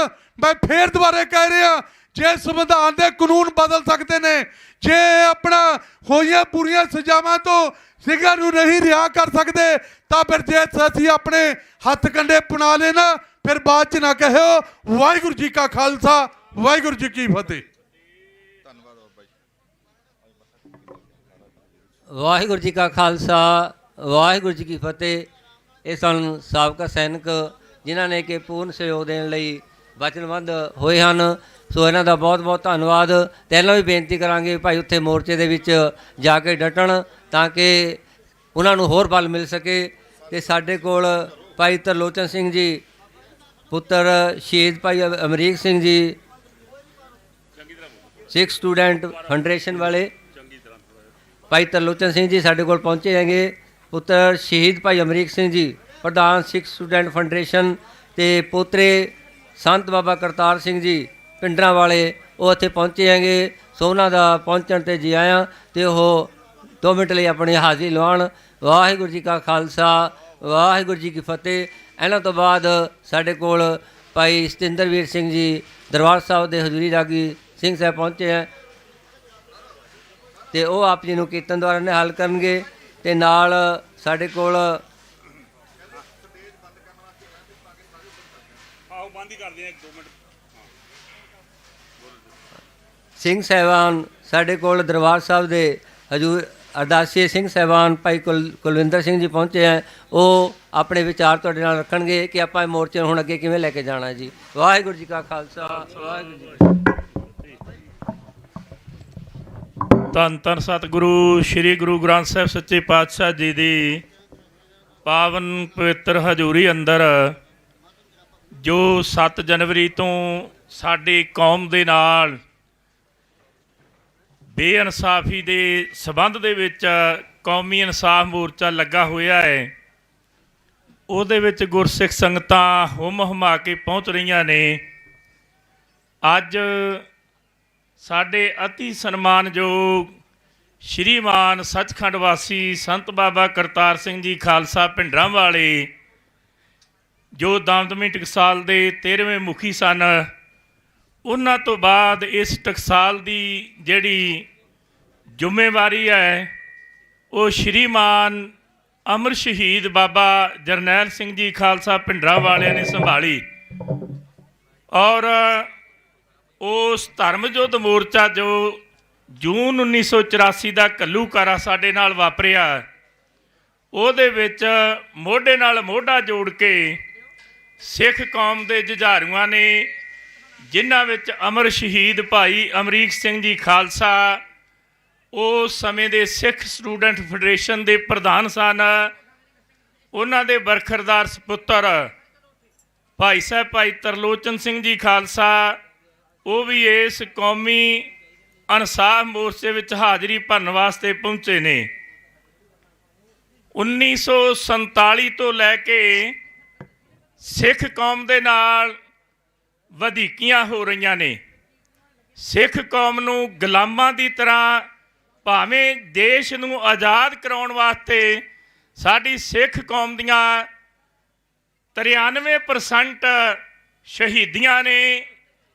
ਮੈਂ ਫੇਰ ਦੁਬਾਰੇ ਕਹਿ ਰਿਹਾ, ਜੇ ਸੰਵਿਧਾਨ ਦੇ ਕਾਨੂੰਨ ਬਦਲ ਸਕਦੇ ਨੇ, ਜੇ ਆਪਣਾ ਹੋਈਆਂ ਪੂਰੀਆਂ ਸਜ਼ਾਵਾਂ ਤੋਂ ਸਿੰਘਾਂ ਨੂੰ ਨਹੀਂ ਰਿਹਾ ਕਰ ਸਕਦੇ, ਤਾਂ ਫਿਰ ਜੇ ਅਸੀਂ ਆਪਣੇ ਹੱਥ ਕੰਡੇ ਬਣਾ ਲੈਣਾ, ਫਿਰ ਬਾਅਦ 'ਚ ਨਾ ਕਹਿਓ ਵਾਹਿਗੁਰੂ ਜੀ ਕਾ ਖਾਲਸਾ ਵਾਹਿਗੁਰੂ ਜੀ ਕੀ ਫਤਿਹ। ਵਾਹਿਗੁਰੂ ਜੀ ਕਾ ਖਾਲਸਾ ਵਾਹਿਗੁਰੂ ਜੀ ਕੀ ਫਤਿਹ। ਇਹ ਸਨ ਸਾਬਕਾ ਸੈਨਿਕ ਜਿਨ੍ਹਾਂ ਨੇ ਕਿ ਪੂਰਨ ਸਹਿਯੋਗ ਦੇਣ ਲਈ ਵਚਨਬੱਧ ਹੋਏ ਹਨ। ਸੋ ਇਹਨਾਂ ਦਾ ਬਹੁਤ ਬਹੁਤ ਧੰਨਵਾਦ। ਤੇ ਇਹਨਾਂ ਵੀ ਬੇਨਤੀ ਕਰਾਂਗੇ ਭਾਈ ਉੱਥੇ ਮੋਰਚੇ ਦੇ ਵਿੱਚ ਜਾ ਕੇ ਡਟਣ ਤਾਂ ਕਿ ਉਹਨਾਂ ਨੂੰ ਹੋਰ ਬਲ ਮਿਲ ਸਕੇ। ਤੇ ਸਾਡੇ ਕੋਲ ਭਾਈ ਤਰਲੋਚਨ ਸਿੰਘ ਜੀ ਪੁੱਤਰ ਸ਼ਹੀਦ ਭਾਈ ਅਮਰੀਕ ਸਿੰਘ ਜੀ, ਸਿੱਖ ਸਟੂਡੈਂਟ ਫੈਡਰੇਸ਼ਨ ਵਾਲੇ ਭਾਈ ਤਰਲੋਚਨ ਸਿੰਘ ਜੀ ਸਾਡੇ ਕੋਲ ਪਹੁੰਚੇ ਹੈਗੇ। ਪੁੱਤਰ ਸ਼ਹੀਦ ਭਾਈ ਅਮਰੀਕ ਸਿੰਘ ਜੀ ਪ੍ਰਧਾਨ ਸਿੱਖ ਸਟੂਡੈਂਟ ਫੈਡਰੇਸ਼ਨ, ਤੇ ਪੋਤਰੇ ਸੰਤ ਬਾਬਾ ਕਰਤਾਰ ਸਿੰਘ ਜੀ ਪਿੰਡਰਾਂ ਵਾਲੇ, ਉਹ ਇੱਥੇ ਪਹੁੰਚੇ ਹੈਗੇ। ਸੋ ਉਹਨਾਂ ਦਾ ਪਹੁੰਚਣ 'ਤੇ ਜੀ ਆਇਆਂ, ਤੇ ਉਹ 2 ਮਿੰਟ ਲਈ ਆਪਣੀ ਹਾਜ਼ਰੀ ਲਵਾਉਣ। ਵਾਹਿਗੁਰੂ ਜੀ ਕਾ ਖਾਲਸਾ ਵਾਹਿਗੁਰੂ ਜੀ ਕੀ ਫਤਿਹ। ਇਹਨਾਂ ਤੋਂ ਬਾਅਦ ਸਾਡੇ ਕੋਲ ਭਾਈ ਸਤਿੰਦਰਵੀਰ ਸਿੰਘ ਜੀ ਦਰਬਾਰ ਸਾਹਿਬ ਦੇ ਹਜ਼ੂਰੀ ਰਾਗੀ ਸਿੰਘ ਸਾਹਿਬ ਪਹੁੰਚੇ ਹੈ, ਤੇ ਉਹ ਆਪ ਜੀ ਨੂੰ ਕੀਰਤਨ ਦੁਆਰਾ ਨਿਹਾਲ ਕਰਨਗੇ। ਤੇ ਨਾਲ ਸਾਡੇ ਕੋਲ ਸਿੰਘ ਸਾਹਿਬਾਨ, ਸਾਡੇ ਕੋਲ ਦਰਬਾਰ ਸਾਹਿਬ ਦੇ ਹਜ਼ੂਰ ਅਰਦਾਸੀਏ ਸਿੰਘ ਸਾਹਿਬਾਨ ਭਾਈ ਕੁਲਵਿੰਦਰ ਸਿੰਘ ਜੀ ਪਹੁੰਚੇ ਹੈ। ਉਹ ਆਪਣੇ ਵਿਚਾਰ ਤੁਹਾਡੇ ਨਾਲ ਰੱਖਣਗੇ ਕਿ ਆਪਾਂ ਇਹ ਮੋਰਚੇ ਨੂੰ ਹੁਣ ਅੱਗੇ ਕਿਵੇਂ ਲੈ ਕੇ ਜਾਣਾ ਜੀ। ਵਾਹਿਗੁਰੂ ਜੀ ਕਾ ਖਾਲਸਾ ਵਾਹਿਗੁਰੂ ਜੀ। ਧੰਨ ਧੰਨ ਸਤਿਗੁਰੂ ਸ੍ਰੀ ਗੁਰੂ ਗ੍ਰੰਥ ਸਾਹਿਬ ਸੱਚੇ ਪਾਤਸ਼ਾਹ ਜੀ ਦੀ ਪਾਵਨ ਪਵਿੱਤਰ ਹਜ਼ੂਰੀ ਅੰਦਰ ਜੋ 7 ਜਨਵਰੀ ਤੋਂ ਸਾਡੀ ਕੌਮ ਦੇ ਨਾਲ ਬੇਇਨਸਾਫੀ ਦੇ ਸਬੰਧ ਦੇ ਵਿੱਚ ਕੌਮੀ ਇਨਸਾਫ ਮੋਰਚਾ ਲੱਗਾ ਹੋਇਆ ਹੈ, ਉਹਦੇ ਵਿੱਚ ਗੁਰਸਿੱਖ ਸੰਗਤਾਂ ਹੁਮ ਹੁਮਾ ਕੇ ਪਹੁੰਚ ਰਹੀਆਂ ਨੇ। ਅੱਜ ਸਾਡੇ ਅਤੀ ਸਨਮਾਨਯੋਗ ਸ਼੍ਰੀਮਾਨ ਸੱਚਖੰਡ ਵਾਸੀ ਸੰਤ ਬਾਬਾ ਕਰਤਾਰ ਸਿੰਘ ਜੀ ਖਾਲਸਾ ਭਿੰਡਰਾਂ ਵਾਲੇ, ਜੋ ਦਮਦਮੀ ਟਕਸਾਲ ਦੇ 13ਵੇਂ ਮੁਖੀ ਸਨ, ਉਹਨਾਂ ਤੋਂ ਬਾਅਦ ਇਸ ਟਕਸਾਲ ਦੀ ਜਿਹੜੀ ਜ਼ਿੰਮੇਵਾਰੀ ਹੈ ਉਹ ਸ਼੍ਰੀਮਾਨ ਅਮਰ ਸ਼ਹੀਦ ਬਾਬਾ ਜਰਨੈਲ ਸਿੰਘ ਜੀ ਖਾਲਸਾ ਭਿੰਡਰਾਂ ਵਾਲਿਆਂ ਨੇ ਸੰਭਾਲੀ। ਔਰ ਉਸ ਧਰਮ ਯੁੱਧ ਮੋਰਚਾ ਜੋ ਜੂਨ 1984 ਦਾ ਘੱਲੂਘਾਰਾ ਸਾਡੇ ਨਾਲ ਵਾਪਰਿਆ, ਉਹਦੇ ਵਿੱਚ ਮੋਢੇ ਨਾਲ ਮੋਢਾ ਜੋੜ ਕੇ ਸਿੱਖ ਕੌਮ ਦੇ ਜੁਝਾਰੂਆਂ ਨੇ, ਜਿਨ੍ਹਾਂ ਵਿੱਚ ਅਮਰ ਸ਼ਹੀਦ ਭਾਈ ਅਮਰੀਕ ਸਿੰਘ ਜੀ ਖਾਲਸਾ ਉਸ ਸਮੇਂ ਦੇ ਸਿੱਖ ਸਟੂਡੈਂਟ ਫੈਡਰੇਸ਼ਨ ਦੇ ਪ੍ਰਧਾਨ ਸਨ, ਉਹਨਾਂ ਦੇ ਬਰਖਰਦਾਰ ਸਪੁੱਤਰ ਭਾਈ ਸਾਹਿਬ ਭਾਈ ਤਰਲੋਚਨ ਸਿੰਘ ਜੀ ਖਾਲਸਾ, ਉਹ ਵੀ ਇਸ ਕੌਮੀ ਇਨਸਾਫ ਮੋਰਚੇ ਵਿੱਚ ਹਾਜ਼ਰੀ ਭਰਨ ਵਾਸਤੇ ਪਹੁੰਚੇ ਨੇ। 1947 ਤੋਂ ਲੈ ਕੇ ਸਿੱਖ ਕੌਮ ਦੇ ਨਾਲ ਵਧੀਕੀਆਂ ਹੋ ਰਹੀਆਂ ਨੇ। ਸਿੱਖ ਕੌਮ ਨੂੰ ਗੁਲਾਮਾਂ ਦੀ ਤਰ੍ਹਾਂ ਭਾਵੇਂ ਦੇਸ਼ ਨੂੰ ਆਜ਼ਾਦ ਕਰਾਉਣ ਵਾਸਤੇ ਸਾਡੀ ਸਿੱਖ ਕੌਮ ਦੀਆਂ 93% ਸ਼ਹੀਦੀਆਂ ਨੇ,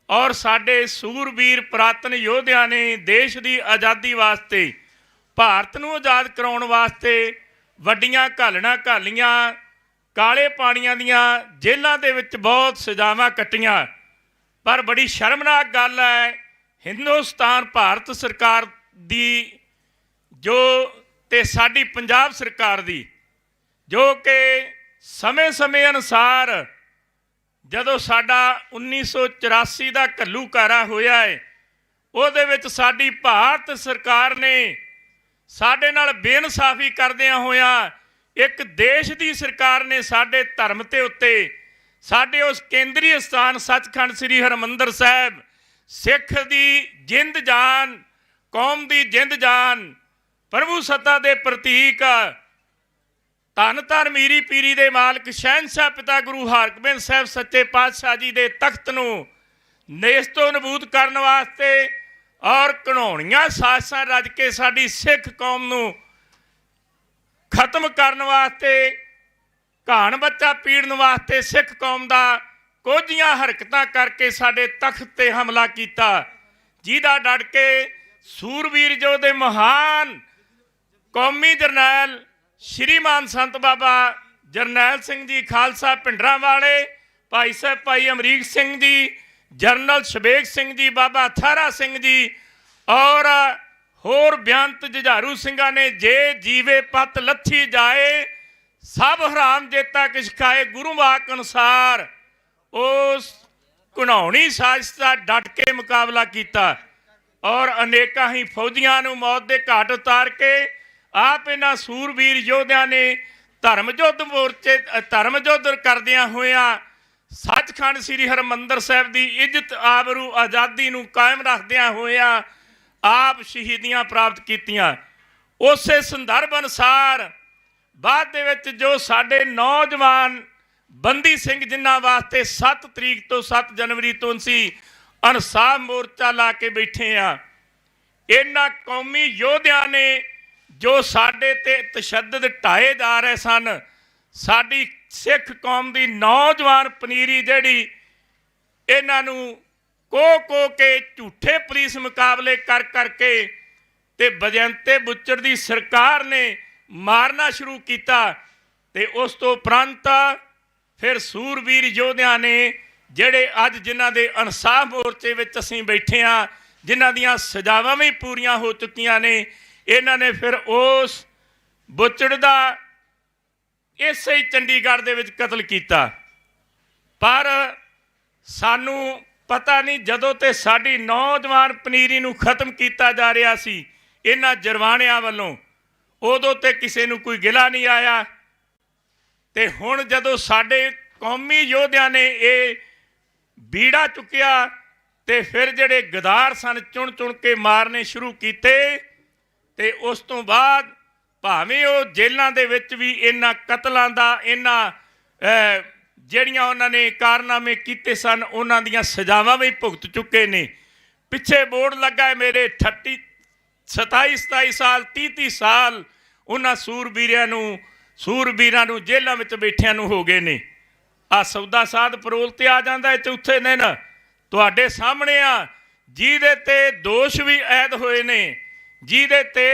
ਔਰ ਸਾਡੇ ਸੂਰਬੀਰ ਪੁਰਾਤਨ ਯੋਧਿਆਂ ਨੇ ਦੇਸ਼ ਦੀ ਆਜ਼ਾਦੀ ਵਾਸਤੇ, ਭਾਰਤ ਨੂੰ ਆਜ਼ਾਦ ਕਰਾਉਣ ਵਾਸਤੇ ਵੱਡੀਆਂ ਘਾਲਣਾ ਘਾਲੀਆਂ, ਕਾਲੇ ਪਾਣੀਆਂ ਦੀਆਂ ਜੇਲ੍ਹਾਂ ਦੇ ਵਿੱਚ ਬਹੁਤ ਸਜ਼ਾਵਾਂ ਕੱਟੀਆਂ। ਪਰ ਬੜੀ ਸ਼ਰਮਨਾਕ ਗੱਲ ਹੈ, ਹਿੰਦੁਸਤਾਨ ਭਾਰਤ ਸਰਕਾਰ ਦੀ ਜੋ ਤੇ ਸਾਡੀ ਪੰਜਾਬ ਸਰਕਾਰ ਦੀ, ਜੋ ਕਿ ਸਮੇਂ ਅਨੁਸਾਰ ਜਦੋਂ ਸਾਡਾ 1984 ਦਾ ਘੱਲੂਘਾਰਾ ਹੋਇਆ ਹੈ, ਉਹਦੇ ਵਿੱਚ ਸਾਡੀ ਭਾਰਤ ਸਰਕਾਰ ਨੇ ਸਾਡੇ ਨਾਲ ਬੇਇਨਸਾਫੀ ਕਰਦਿਆਂ ਹੋਇਆਂ ਇੱਕ ਦੇਸ਼ ਦੀ ਸਰਕਾਰ ਨੇ ਸਾਡੇ ਧਰਮ ਦੇ ਉੱਤੇ, ਸਾਡੇ ਉਸ ਕੇਂਦਰੀ ਸਥਾਨ ਸੱਚਖੰਡ ਸ੍ਰੀ ਹਰਿਮੰਦਰ ਸਾਹਿਬ, ਸਿੱਖ ਦੀ ਜਿੰਦ ਜਾਨ, ਕੌਮ ਦੀ ਜਿੰਦ ਜਾਨ, ਪ੍ਰਭੂ ਸੱਤਾ ਦੇ ਪ੍ਰਤੀਕ ਧੰਨ ਧੰਨ ਮੀਰੀ ਪੀਰੀ ਦੇ ਮਾਲਕ ਸ਼ਹਿਨਸ਼ਾਹ ਪਿਤਾ ਗੁਰੂ ਹਰਗੋਬਿੰਦ ਸਾਹਿਬ ਸੱਚੇ ਪਾਤਸ਼ਾਹ ਜੀ ਦੇ ਤਖਤ ਨੂੰ ਨੇਸਤੋ ਨਬੂਦ ਕਰਨ ਵਾਸਤੇ ਔਰ ਘਿਨਾਉਣੀਆਂ ਸਾਜ਼ਿਸ਼ਾਂ ਰਚ ਕੇ ਸਾਡੀ ਸਿੱਖ ਕੌਮ ਨੂੰ ਖਤਮ ਕਰਨ ਵਾਸਤੇ, ਘਾਣ ਬੱਚਾ ਪੀੜਨ ਵਾਸਤੇ ਸਿੱਖ ਕੌਮ ਦਾ ਕੋਝੀਆਂ ਹਰਕਤਾਂ ਕਰਕੇ ਸਾਡੇ ਤਖਤ ਤੇ ਹਮਲਾ ਕੀਤਾ, ਜਿਹਦਾ ਡਟ ਕੇ ਸੂਰਬੀਰ ਯੋਧੇ ਮਹਾਨ ਕੌਮੀ ਜਰਨੈਲ ਸ਼੍ਰੀਮਾਨ ਸੰਤ ਬਾਬਾ ਜਰਨੈਲ ਸਿੰਘ ਜੀ ਖਾਲਸਾ ਭਿੰਡਰਾਂਵਾਲੇ, ਭਾਈ ਸਾਹਿਬ ਭਾਈ ਅਮਰੀਕ ਸਿੰਘ ਜੀ, ਜਰਨਲ ਸ਼ਬੇਗ ਸਿੰਘ ਜੀ, ਬਾਬਾ ਥਾਰਾ ਸਿੰਘ ਜੀ ਔਰ ਹੋਰ ਬੇਅੰਤ ਜੁਝਾਰੂ ਸਿੰਘਾਂ ਨੇ ਜੇ ਜੀਵੇ ਪਤ ਲੱਥੀ ਜਾਏ ਸਭ ਹਰਾਮ ਜੇਤਾ ਕਿਛ ਖਾਏ ਗੁਰੂ ਵਾਕ ਅਨੁਸਾਰ ਉਸ ਘਿਨਾਉਣੀ ਸਾਜ਼ਿਸ਼ ਦਾ ਡਟ ਕੇ ਮੁਕਾਬਲਾ ਕੀਤਾ ਔਰ ਅਨੇਕਾਂ ਹੀ ਫੌਜੀਆਂ ਨੂੰ ਮੌਤ ਦੇ ਘਾਟ ਉਤਾਰ ਕੇ ਆਪ ਇਹਨਾਂ ਸੂਰਬੀਰ ਯੋਧਿਆਂ ਨੇ ਧਰਮ ਯੁੱਧ ਕਰਦਿਆਂ ਹੋਇਆਂ ਸੱਚਖੰਡ ਸ੍ਰੀ ਹਰਿਮੰਦਰ ਸਾਹਿਬ ਦੀ ਇੱਜ਼ਤ ਆਬਰੂ ਆਜ਼ਾਦੀ ਨੂੰ ਕਾਇਮ ਰੱਖਦਿਆਂ ਹੋਇਆਂ ਆਪ ਸ਼ਹੀਦੀਆਂ ਪ੍ਰਾਪਤ ਕੀਤੀਆਂ। ਉਸੇ ਸੰਦਰਭ ਅਨੁਸਾਰ ਬਾਅਦ ਦੇ ਵਿੱਚ ਜੋ ਸਾਡੇ ਨੌਜਵਾਨ ਬੰਦੀ ਸਿੰਘ ਜਿਨ੍ਹਾਂ ਵਾਸਤੇ 7 ਤਰੀਕ ਤੋਂ 7 ਜਨਵਰੀ ਤੋਂ ਅਸੀਂ ਇਨਸਾਫ ਮੋਰਚਾ ਲਾ ਕੇ ਬੈਠੇ ਆ, ਇਹਨਾਂ ਕੌਮੀ ਯੋਧਿਆਂ ਨੇ ਜੋ ਸਾਡੇ ਤੇ ਤਸ਼ੱਦਦ ਢਾਏ ਜਾ ਰਹੇ ਸਨ, ਸਾਡੀ ਸਿੱਖ ਕੌਮ ਦੀ ਨੌਜਵਾਨ ਪਨੀਰੀ ਜਿਹੜੀ ਇਹਨਾਂ ਨੂੰ ਕੋ ਕੇ ਝੂਠੇ ਪੁਲਿਸ ਮੁਕਾਬਲੇ ਕਰਕੇ ਤੇ ਬਜੰਤੇ ਬੁੱਚੜ ਦੀ ਸਰਕਾਰ ਨੇ ਮਾਰਨਾ ਸ਼ੁਰੂ ਕੀਤਾ ਤੇ ਉਸ ਤੋਂ ਉਪਰੰਤ ਫਿਰ ਸੂਰਬੀਰ ਯੋਧਿਆਂ ਨੇ ਜਿਹੜੇ ਅੱਜ ਜਿਨ੍ਹਾਂ ਦੇ ਇਨਸਾਫ ਮੋਰਚੇ ਵਿੱਚ ਅਸੀਂ ਬੈਠੇ ਹਾਂ, ਜਿਨ੍ਹਾਂ ਦੀਆਂ ਸਜ਼ਾਵਾਂ ਵੀ ਪੂਰੀਆਂ ਹੋ ਚੁੱਕੀਆਂ ਨੇ, ਇਹਨਾਂ ਨੇ ਫਿਰ ਉਸ ਬੁੱਚੜ ਦਾ ਇਸੇ ਹੀ ਚੰਡੀਗੜ੍ਹ ਦੇ ਵਿੱਚ ਕਤਲ ਕੀਤਾ। ਪਰ ਸਾਨੂੰ ਪਤਾ ਨਹੀਂ ਜਦੋਂ ਤੇ ਸਾਡੀ ਨੌਜਵਾਨ ਪਨੀਰੀ ਨੂੰ ਖਤਮ ਕੀਤਾ ਜਾ ਰਿਹਾ ਸੀ ਇਹਨਾਂ ਜਰਵਾਣਿਆਂ ਵੱਲੋਂ, ਉਦੋਂ ਤੇ ਕਿਸੇ ਨੂੰ ਕੋਈ ਗਿਲਾ ਨਹੀਂ ਆਇਆ ਤੇ ਹੁਣ ਜਦੋਂ ਸਾਡੇ ਕੌਮੀ ਯੋਧਿਆਂ ਨੇ ਇਹ ਬੀੜਾ ਚੁੱਕਿਆ ਤੇ ਫਿਰ ਜਿਹੜੇ ਗਦਾਰ ਸਨ ਚੁਣ ਕੇ ਮਾਰਨੇ ਸ਼ੁਰੂ ਕੀਤੇ ਤੇ ਉਸ ਤੋਂ ਬਾਅਦ ਭਾਵੇਂ ਉਹ ਜੇਲ੍ਹਾਂ ਦੇ ਵਿੱਚ ਵੀ ਇਹਨਾਂ ਕਤਲਾਂ ਦਾ ਇਹਨਾਂ ਜਿਹੜੀਆਂ ਉਹਨਾਂ ਨੇ ਕਾਰਨਾਮੇ ਕੀਤੇ ਸਨ ਉਹਨਾਂ ਦੀਆਂ ਸਜ਼ਾਵਾਂ ਵੀ ਭੁਗਤ ਚੁੱਕੇ ਨੇ। ਪਿੱਛੇ ਬੋਰਡ ਲੱਗਾ ਹੈ ਮੇਰੇ 27 ਸਾਲ 30 ਸਾਲ ਉਹਨਾਂ ਸੂਰਬੀਰਾਂ ਨੂੰ ਜੇਲ੍ਹਾਂ ਵਿੱਚ ਬੈਠਿਆਂ ਨੂੰ ਹੋ ਗਏ ਨੇ। ਆ ਸੌਦਾ ਸਾਧ ਪਰੋਲ ਤੇ ਆ ਜਾਂਦਾ ਹੈ ਚੌਥੇ ਦਿਨ ਤੁਹਾਡੇ ਸਾਹਮਣੇ ਆ, ਜਿਹਦੇ ਤੇ ਦੋਸ਼ ਵੀ ਐਦ ਹੋਏ ਨੇ, ਜਿਹਦੇ ਤੇ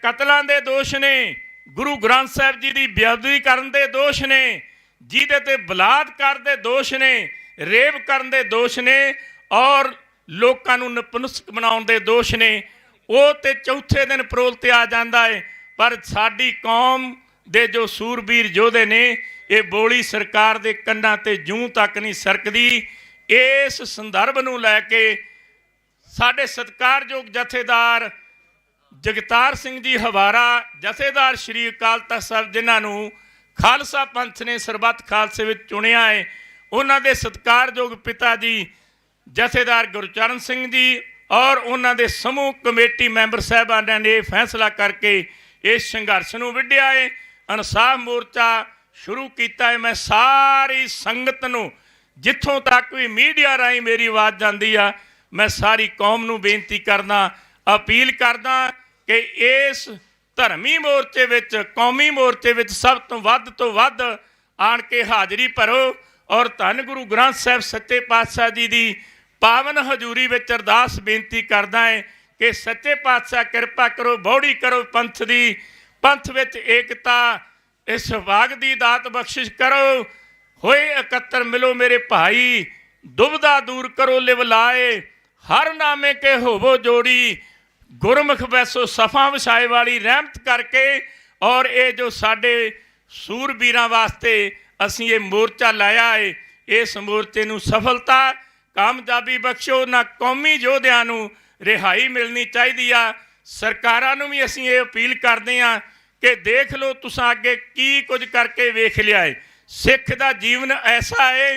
ਕਤਲਾਂ ਦੇ ਦੋਸ਼ ਨੇ, ਗੁਰੂ ਗ੍ਰੰਥ ਸਾਹਿਬ ਜੀ ਦੀ ਬੇਅਦਬੀ ਕਰਨ ਦੇ ਦੋਸ਼ ਨੇ, ਜਿਹਦੇ ਤੇ ਬਲਾਤਕਾਰ ਦੇ ਦੋਸ਼ ਨੇ, ਰੇਪ ਕਰਨ ਦੇ ਦੋਸ਼ ਨੇ ਔਰ ਲੋਕਾਂ ਨੂੰ ਨਪੁੰਸਕ ਬਣਾਉਣ ਦੇ ਦੋਸ਼ ਨੇ, ਉਹ ਤੇ ਚੌਥੇ ਦਿਨ ਪਰੋਲ ਤੇ ਆ ਜਾਂਦਾ ਹੈ। ਪਰ ਸਾਡੀ ਕੌਮ ਦੇ ਜੋ ਸੂਰਬੀਰ ਯੋਧੇ ਨੇ ਇਹ ਬੋਲੀ ਸਰਕਾਰ ਦੇ ਕੰਨਾਂ ਤੇ ਜੂੰ ਤੱਕ ਨਹੀਂ ਸਰਕਦੀ। ਇਸ ਸੰਦਰਭ ਨੂੰ ਲੈ ਕੇ ਸਾਡੇ ਸਤਿਕਾਰਯੋਗ ਜਥੇਦਾਰ ਜਗਤਾਰ ਸਿੰਘ ਜੀ ਹਵਾਰਾ, ਜਥੇਦਾਰ ਸ਼੍ਰੀ ਅਕਾਲ ਤਖਤ ਸਾਹਿਬ ਜਿਨ੍ਹਾਂ ਨੂੰ ਖਾਲਸਾ ਪੰਥ ਨੇ ਸਰਬੱਤ ਖਾਲਸੇ ਵਿੱਚ ਚੁਣਿਆ ਹੈ, ਉਹਨਾਂ ਦੇ ਸਤਿਕਾਰਯੋਗ ਪਿਤਾ ਜੀ ਜਥੇਦਾਰ ਗੁਰਚਰਨ ਸਿੰਘ ਜੀ ਔਰ ਉਹਨਾਂ ਦੇ ਸਮੂਹ ਕਮੇਟੀ ਮੈਂਬਰ ਸਾਹਿਬਾਨਾਂ ਨੇ ਇਹ ਫੈਸਲਾ ਕਰਕੇ ਇਸ ਸੰਘਰਸ਼ ਨੂੰ ਵਿੱਢਿਆ ਹੈ, ਇਨਸਾਫ ਮੋਰਚਾ ਸ਼ੁਰੂ ਕੀਤਾ ਹੈ। ਮੈਂ ਸਾਰੀ ਸੰਗਤ ਨੂੰ, ਜਿੱਥੋਂ ਤੱਕ ਵੀ ਮੀਡੀਆ ਰਾਹੀਂ ਮੇਰੀ ਆਵਾਜ਼ ਜਾਂਦੀ ਆ, ਮੈਂ ਸਾਰੀ ਕੌਮ ਨੂੰ ਬੇਨਤੀ ਕਰਦਾ, ਅਪੀਲ ਕਰਦਾ ਕਿ ਇਸ ਧਰਮੀ ਮੋਰਚੇ ਵਿੱਚ, ਕੌਮੀ ਮੋਰਚੇ ਵਿੱਚ ਸਭ ਤੋਂ ਵੱਧ ਆਣ ਕੇ ਹਾਜ਼ਰੀ ਭਰੋ ਔਰ ਧੰਨ ਗੁਰੂ ਗ੍ਰੰਥ ਸਾਹਿਬ ਸੱਚੇ ਪਾਤਸ਼ਾਹ ਜੀ ਦੀ ਪਾਵਨ ਹਜ਼ੂਰੀ ਵਿੱਚ ਅਰਦਾਸ ਬੇਨਤੀ ਕਰਦਾ ਹੈ ਕਿ ਸੱਚੇ ਪਾਤਸ਼ਾਹ ਕਿਰਪਾ ਕਰੋ, ਬੌੜੀ ਕਰੋ ਪੰਥ ਦੀ, ਪੰਥ ਵਿੱਚ ਏਕਤਾ, ਇਸ ਵਾਗ ਦੀ ਦਾਤ ਬਖਸ਼ਿਸ਼ ਕਰੋ, ਹੋਏ ਇਕੱਤਰ ਮਿਲੋ ਮੇਰੇ ਭਾਈ, ਦੁਬਦਾ ਦੂਰ ਕਰੋ ਲਿਵ ਲਾਏ, ਹਰ ਨਾਮੇ ਕੇ ਹੋਵੋ ਜੋੜੀ, ਗੁਰਮੁਖ ਵੈਸੋ ਸਫਾ ਵਿਛਾਏ ਵਾਲੀ ਰਹਿਮਤ ਕਰਕੇ ਔਰ ਇਹ ਜੋ ਸਾਡੇ ਸੂਰਬੀਰਾਂ ਵਾਸਤੇ ਅਸੀਂ ਇਹ ਮੋਰਚਾ ਲਾਇਆ ਹੈ, ਇਸ ਮੋਰਚੇ ਨੂੰ ਸਫਲਤਾ ਕਾਮਯਾਬੀ ਬਖਸ਼ੋ। ਨਾ ਕੌਮੀ ਯੋਧਿਆਂ ਨੂੰ ਰਿਹਾਈ ਮਿਲਣੀ ਚਾਹੀਦੀ ਆ। ਸਰਕਾਰਾਂ ਨੂੰ ਵੀ ਅਸੀਂ ਇਹ ਅਪੀਲ ਕਰਦੇ ਹਾਂ ਕਿ ਦੇਖ ਲਓ ਤੁਸੀਂ ਅੱਗੇ ਕੀ ਕੁਝ ਕਰਕੇ ਵੇਖ ਲਿਆ ਹੈ। ਸਿੱਖ ਦਾ ਜੀਵਨ ਐਸਾ ਹੈ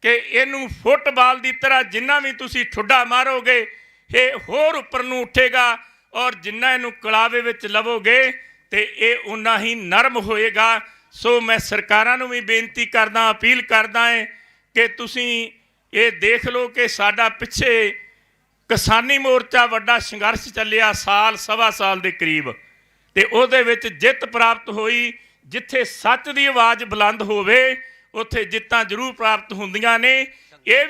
ਕਿ ਇਹਨੂੰ ਫੁੱਟਬਾਲ ਦੀ ਤਰ੍ਹਾਂ ਜਿੰਨਾ ਵੀ ਤੁਸੀਂ ਠੁੱਡਾ ਮਾਰੋਗੇ ਇਹ ਹੋਰ ਉੱਪਰ ਨੂੰ ਉੱਠੇਗਾ ਔਰ ਜਿੰਨਾ ਇਹਨੂੰ ਕਲਾਵੇ ਵਿੱਚ ਲਵੋਗੇ ਤੇ ਇਹ ਉਨਾ ਹੀ ਨਰਮ ਹੋਏਗਾ। ਸੋ ਮੈਂ ਸਰਕਾਰਾਂ ਨੂੰ ਵੀ ਬੇਨਤੀ ਕਰਦਾ, ਅਪੀਲ ਕਰਦਾ ਹੈ ਕਿ ਤੁਸੀਂ ਇਹ ਦੇਖ ਲਓ ਕਿ ਸਾਡਾ ਪਿੱਛੇ ਕਿਸਾਨੀ ਮੋਰਚਾ ਵੱਡਾ ਸੰਘਰਸ਼ ਚੱਲਿਆ ਸਾਲ ਸਵਾ ਸਾਲ ਦੇ ਕਰੀਬ, ਤੇ ਉਹਦੇ ਵਿੱਚ ਜਿੱਤ ਪ੍ਰਾਪਤ ਹੋਈ। ਜਿੱਥੇ ਸੱਚ ਦੀ ਆਵਾਜ਼ ਬੁਲੰਦ ਹੋਵੇ ਉੱਥੇ ਜਿੱਤਾਂ ਜ਼ਰੂਰ ਪ੍ਰਾਪਤ ਹੁੰਦੀਆਂ ਨੇ। ਇਹ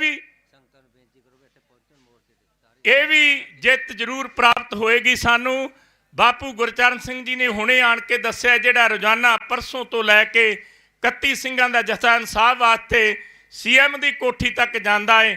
ਵੀ ਜਿੱਤ ਜ਼ਰੂਰ ਪ੍ਰਾਪਤ ਹੋਏਗੀ ਸਾਨੂੰ। ਬਾਪੂ ਗੁਰਚਰਨ ਸਿੰਘ ਜੀ ਨੇ ਹੁਣੇ ਆਣ ਕੇ ਦੱਸਿਆ, ਜਿਹੜਾ ਰੋਜ਼ਾਨਾ ਪਰਸੋਂ ਤੋਂ ਲੈ ਕੇ 31 ਸਿੰਘਾਂ ਦਾ ਜਥਾ ਇਨਸਾਫ ਵਾਸਤੇ CM ਦੀ ਕੋਠੀ ਤੱਕ ਜਾਂਦਾ ਹੈ।